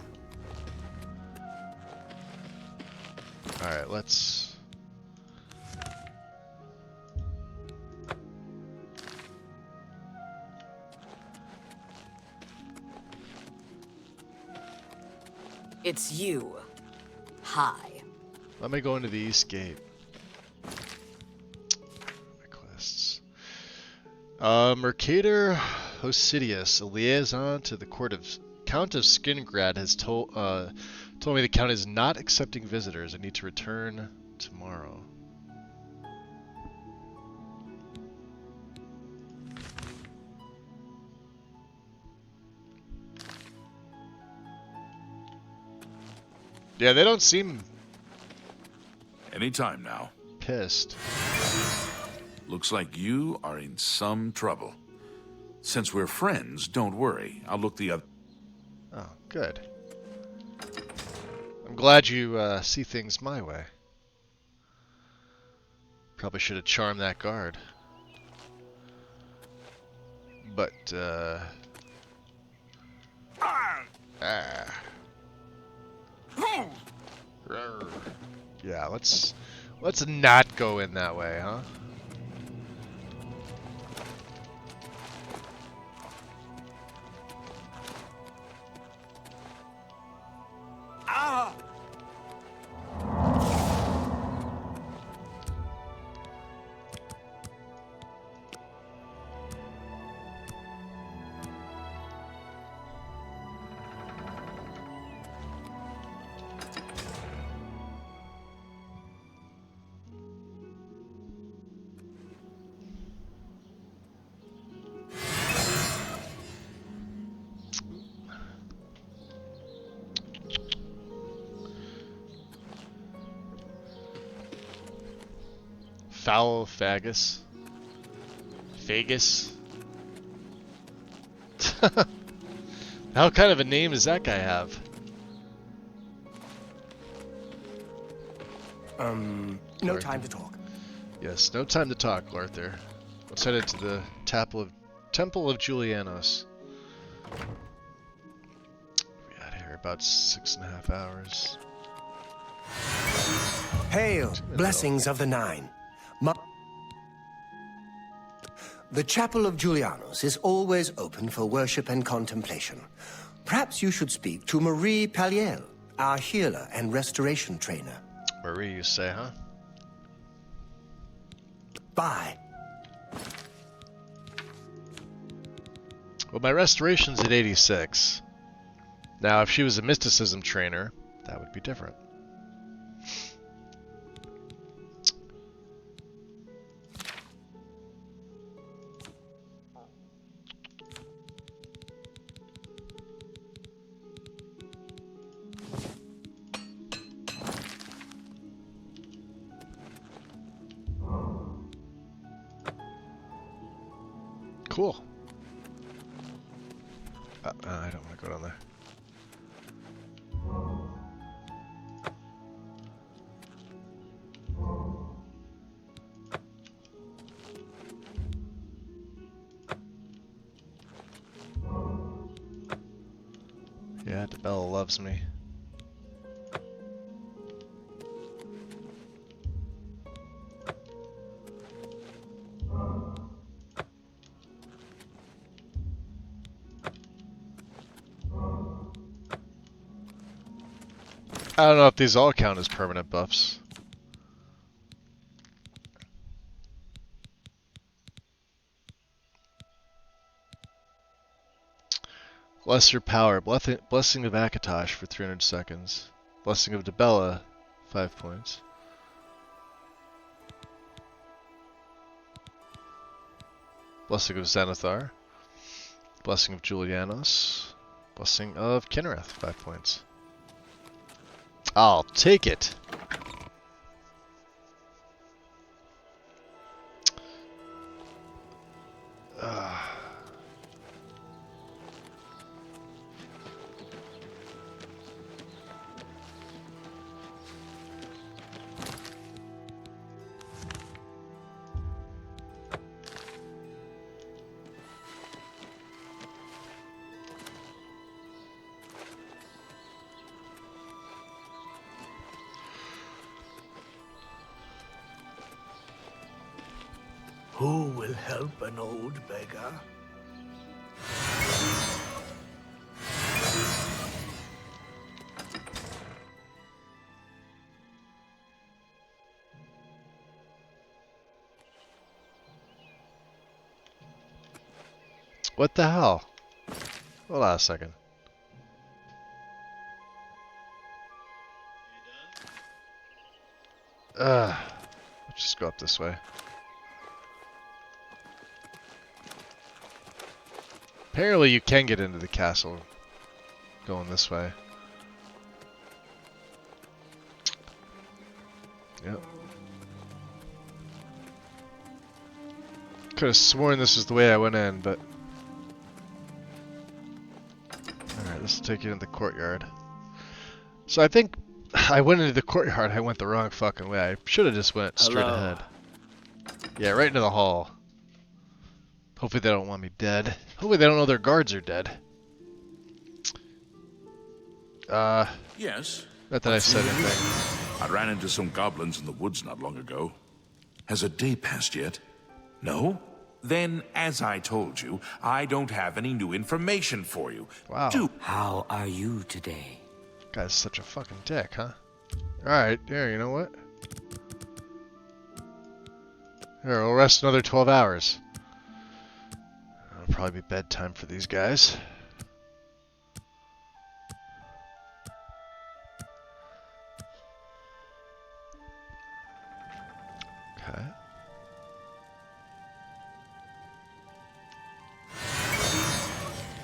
Alright, let's...
It's you. Hi.
Let me go into the East Gate. My quests. Mercator Hosidius, a liaison to the court of Count of Skingrad, has told me the Count is not accepting visitors. I need to return tomorrow. Yeah, they don't seem
Anytime now.
pissed.
Looks like you are in some trouble. Since we're friends, don't worry. I'll look the other...
Oh, good. I'm glad you see things my way. Probably should have charmed that guard. But yeah, let's not go in that way, huh? Foul Fagus. Fagus. How kind of a name does that guy have?
No time to talk.
Yes, no time to talk, Larther. Let's head into the Temple of Julianos. We got here about 6.5 hours.
Hail, blessings of the Nine. The Chapel of Julianos is always open for worship and contemplation. Perhaps you should speak to Marie Paliel, our healer and restoration trainer.
Marie, you say, huh?
Bye.
Well, my restoration's at 86. Now, if she was a mysticism trainer, that would be different. Cool. I don't want to go down there. Yeah, DeBella loves me. I don't know if these all count as permanent buffs. Lesser Power, Blessing of Akatosh for 300 seconds. Blessing of DeBella, 5 points. Blessing of Xanathar. Blessing of Julianos. Blessing of Kinnereth, 5 points. I'll take it.
Who will help an old beggar?
What the hell? Hold on a second. Let's just go up this way. Apparently you can get into the castle going this way. Yep. Could have sworn this is the way I went in, but... Alright, this will take you into the courtyard. So I think I went into the courtyard, I went the wrong fucking way. I should have just went straight ahead. Yeah, right into the hall. Hopefully they don't want me dead. Hopefully they don't know their guards are dead.
Yes.
Not that I said anything.
I ran into some goblins in the woods not long ago. Has a day passed yet? No? Then, as I told you, I don't have any new information for you.
Wow.
How are you today?
Guy's such a fucking dick, huh? Alright, yeah, you know what? Here, we'll rest another 12 hours. It'll probably be bedtime for these guys. Okay.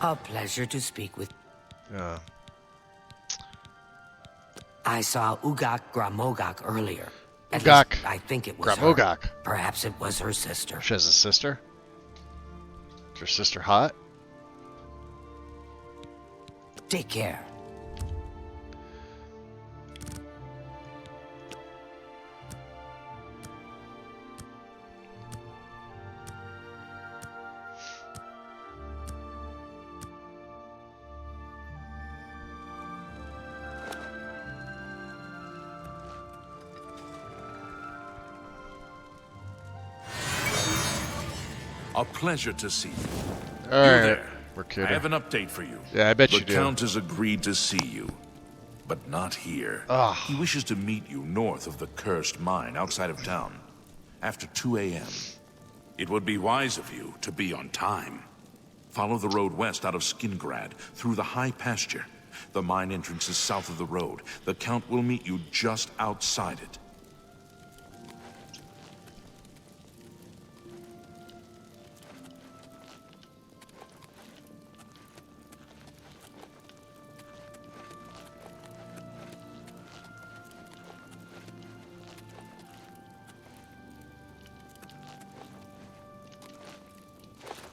A pleasure to speak with.
Yeah.
I saw Ugak Gramogak earlier. At
Ugak
least I think it was
Gramogak.
her. Perhaps it was her sister.
She has a sister? Is her sister hot?
Take care.
A pleasure to see you.
All
You
right,
there.
we're kidding.
I have an update for you.
Yeah, I bet
the
you do.
The Count has agreed to see you, but not here.
Ugh.
He wishes to meet you north of the cursed mine outside of town, after 2 a.m. It would be wise of you to be on time. Follow the road west out of Skingrad, through the high pasture. The mine entrance is south of the road. The Count will meet you just outside it.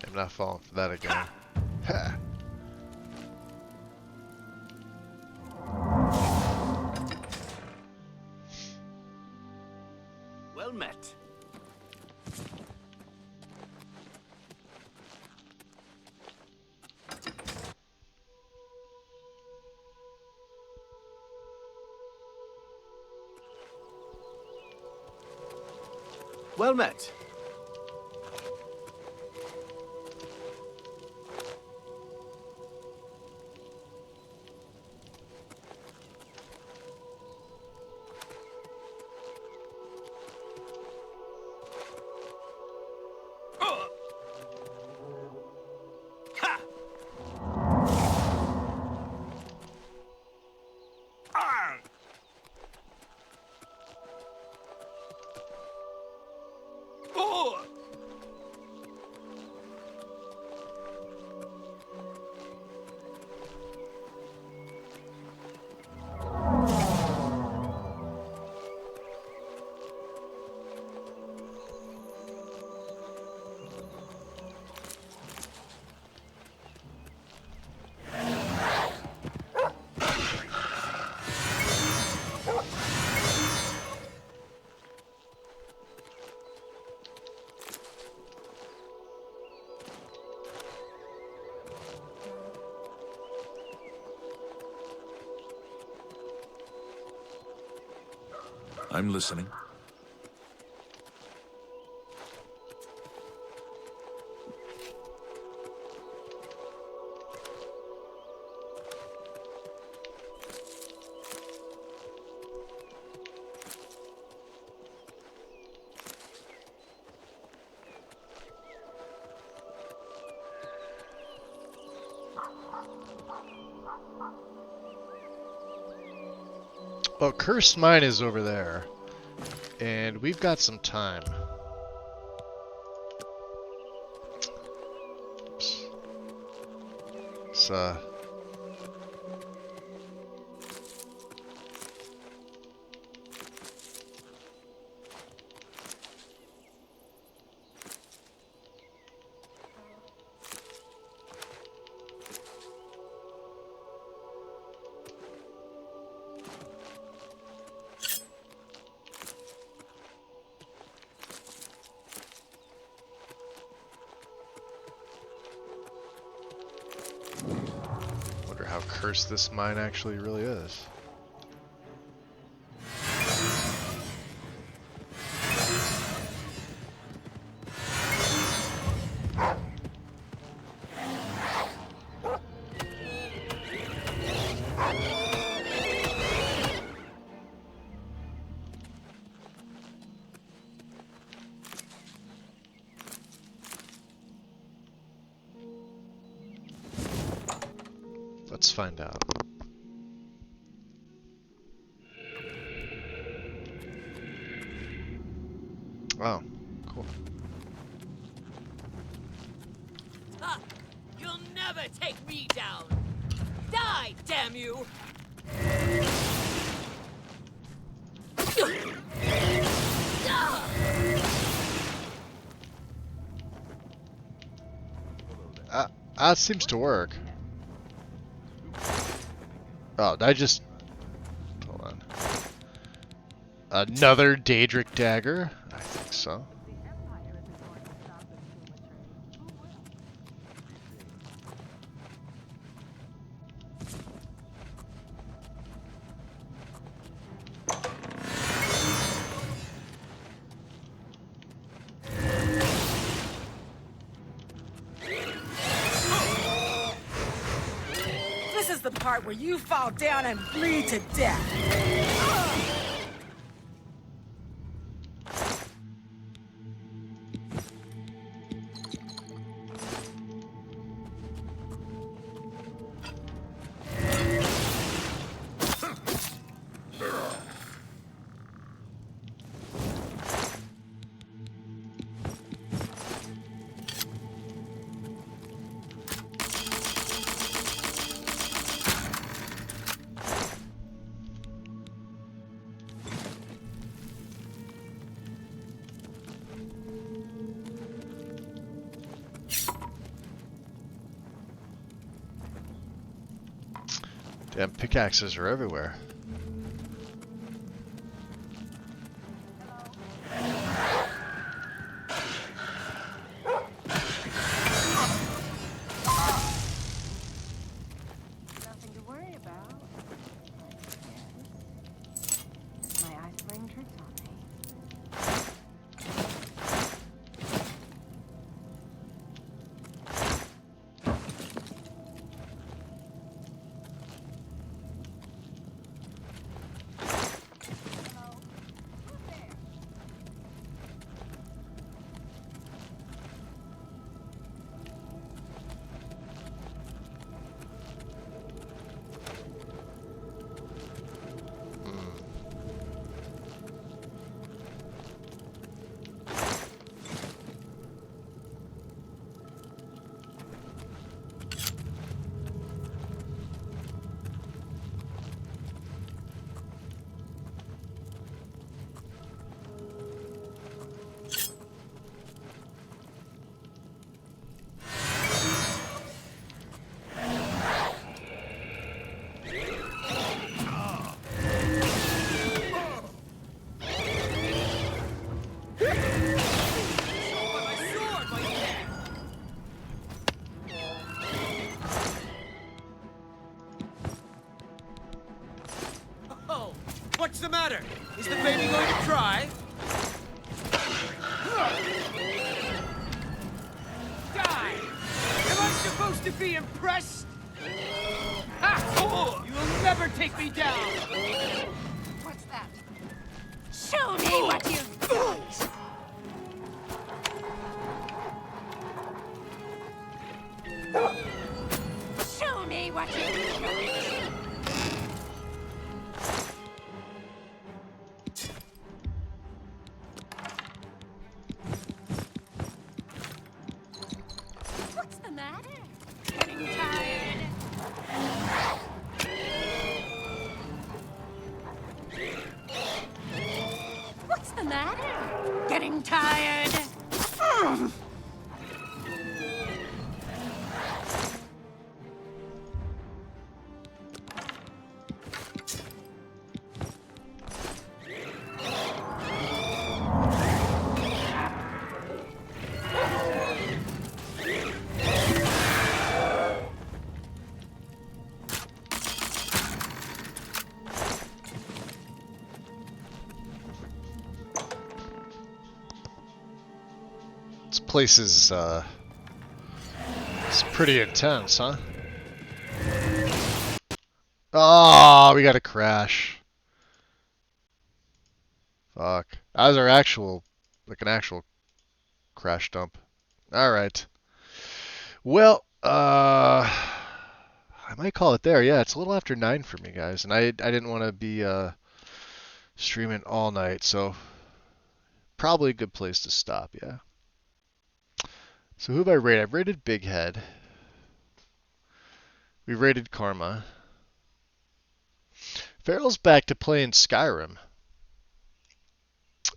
I'm not falling for that again. Ha!
Well met. Well met.
I'm listening.
Well, Cursed Mine is over there. And we've got some time. Oops. Let's, cursed this mine actually really is. Let's find out. Oh, cool.
Ha! You'll never take me down! Die, damn you!
That seems to work. Oh, I just... Hold on. Another Daedric dagger? I think so.
This is the part where you fall down and bleed to death.
Damn, pickaxes are everywhere.
Nothing to worry about. My eyes playing tricks on me.
Oh, what's the matter? Is the baby going to cry? Die! Am I supposed to be impressed? Ha! You will never take me down!
What's that? Show me what you've got! Show me what you've got! What's the matter? Getting tired? What's the matter? Getting tired?
place is it's pretty intense, huh? Oh, we got a crash. Fuck. That was our actual, like an actual crash dump. Alright. Well, I might call it there. Yeah, it's a little after 9 for me, guys. And I didn't want to be streaming all night, so probably a good place to stop, yeah. So who have I rated? I've rated Big Head. We rated Karma. Farrell's back to playing Skyrim.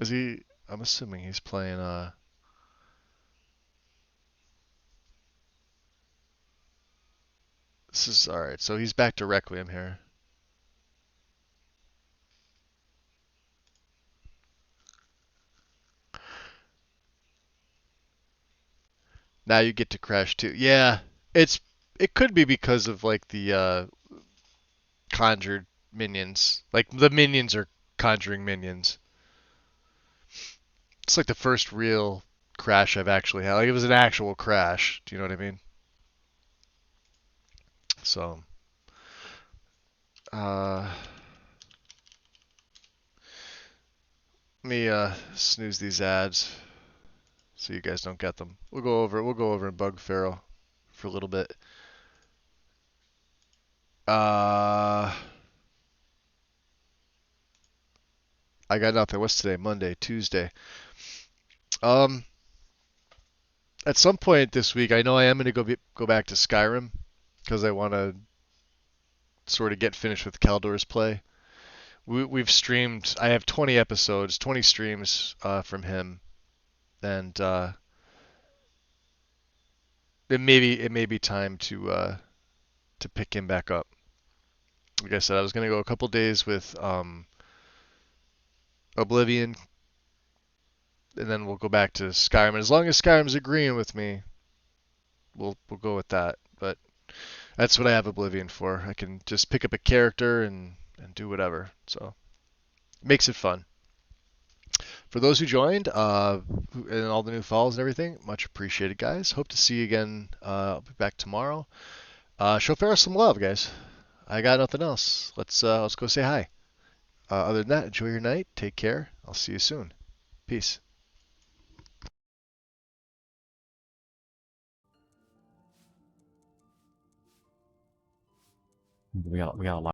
Is he? I'm assuming he's playing, This is, alright, so he's back to Requiem here. Now you get to crash too. Yeah, it could be because of like the conjured minions. Like the minions are conjuring minions. It's like the first real crash I've actually had. Like it was an actual crash. Do you know what I mean? So, let me snooze these ads so you guys don't get them. We'll go over and bug Pharaoh for a little bit. I got nothing. What's today? Monday, Tuesday. At some point this week, I know I am going to go back to Skyrim because I want to sort of get finished with Kaldor's play. We've streamed. I have 20 episodes, 20 streams from him, and it may be time to pick him back up. Like I said, I was going to go a couple days with Oblivion, and then we'll go back to Skyrim. And as long as Skyrim's agreeing with me, we'll go with that. But that's what I have Oblivion for. I can just pick up a character and do whatever. So it makes it fun. For those who joined and all the new follows and everything, much appreciated, guys. Hope to see you again. I'll be back tomorrow. Show Ferris some love, guys. I got nothing else. Let's go say hi. Other than that, enjoy your night. Take care. I'll see you soon. Peace.
We got a lot.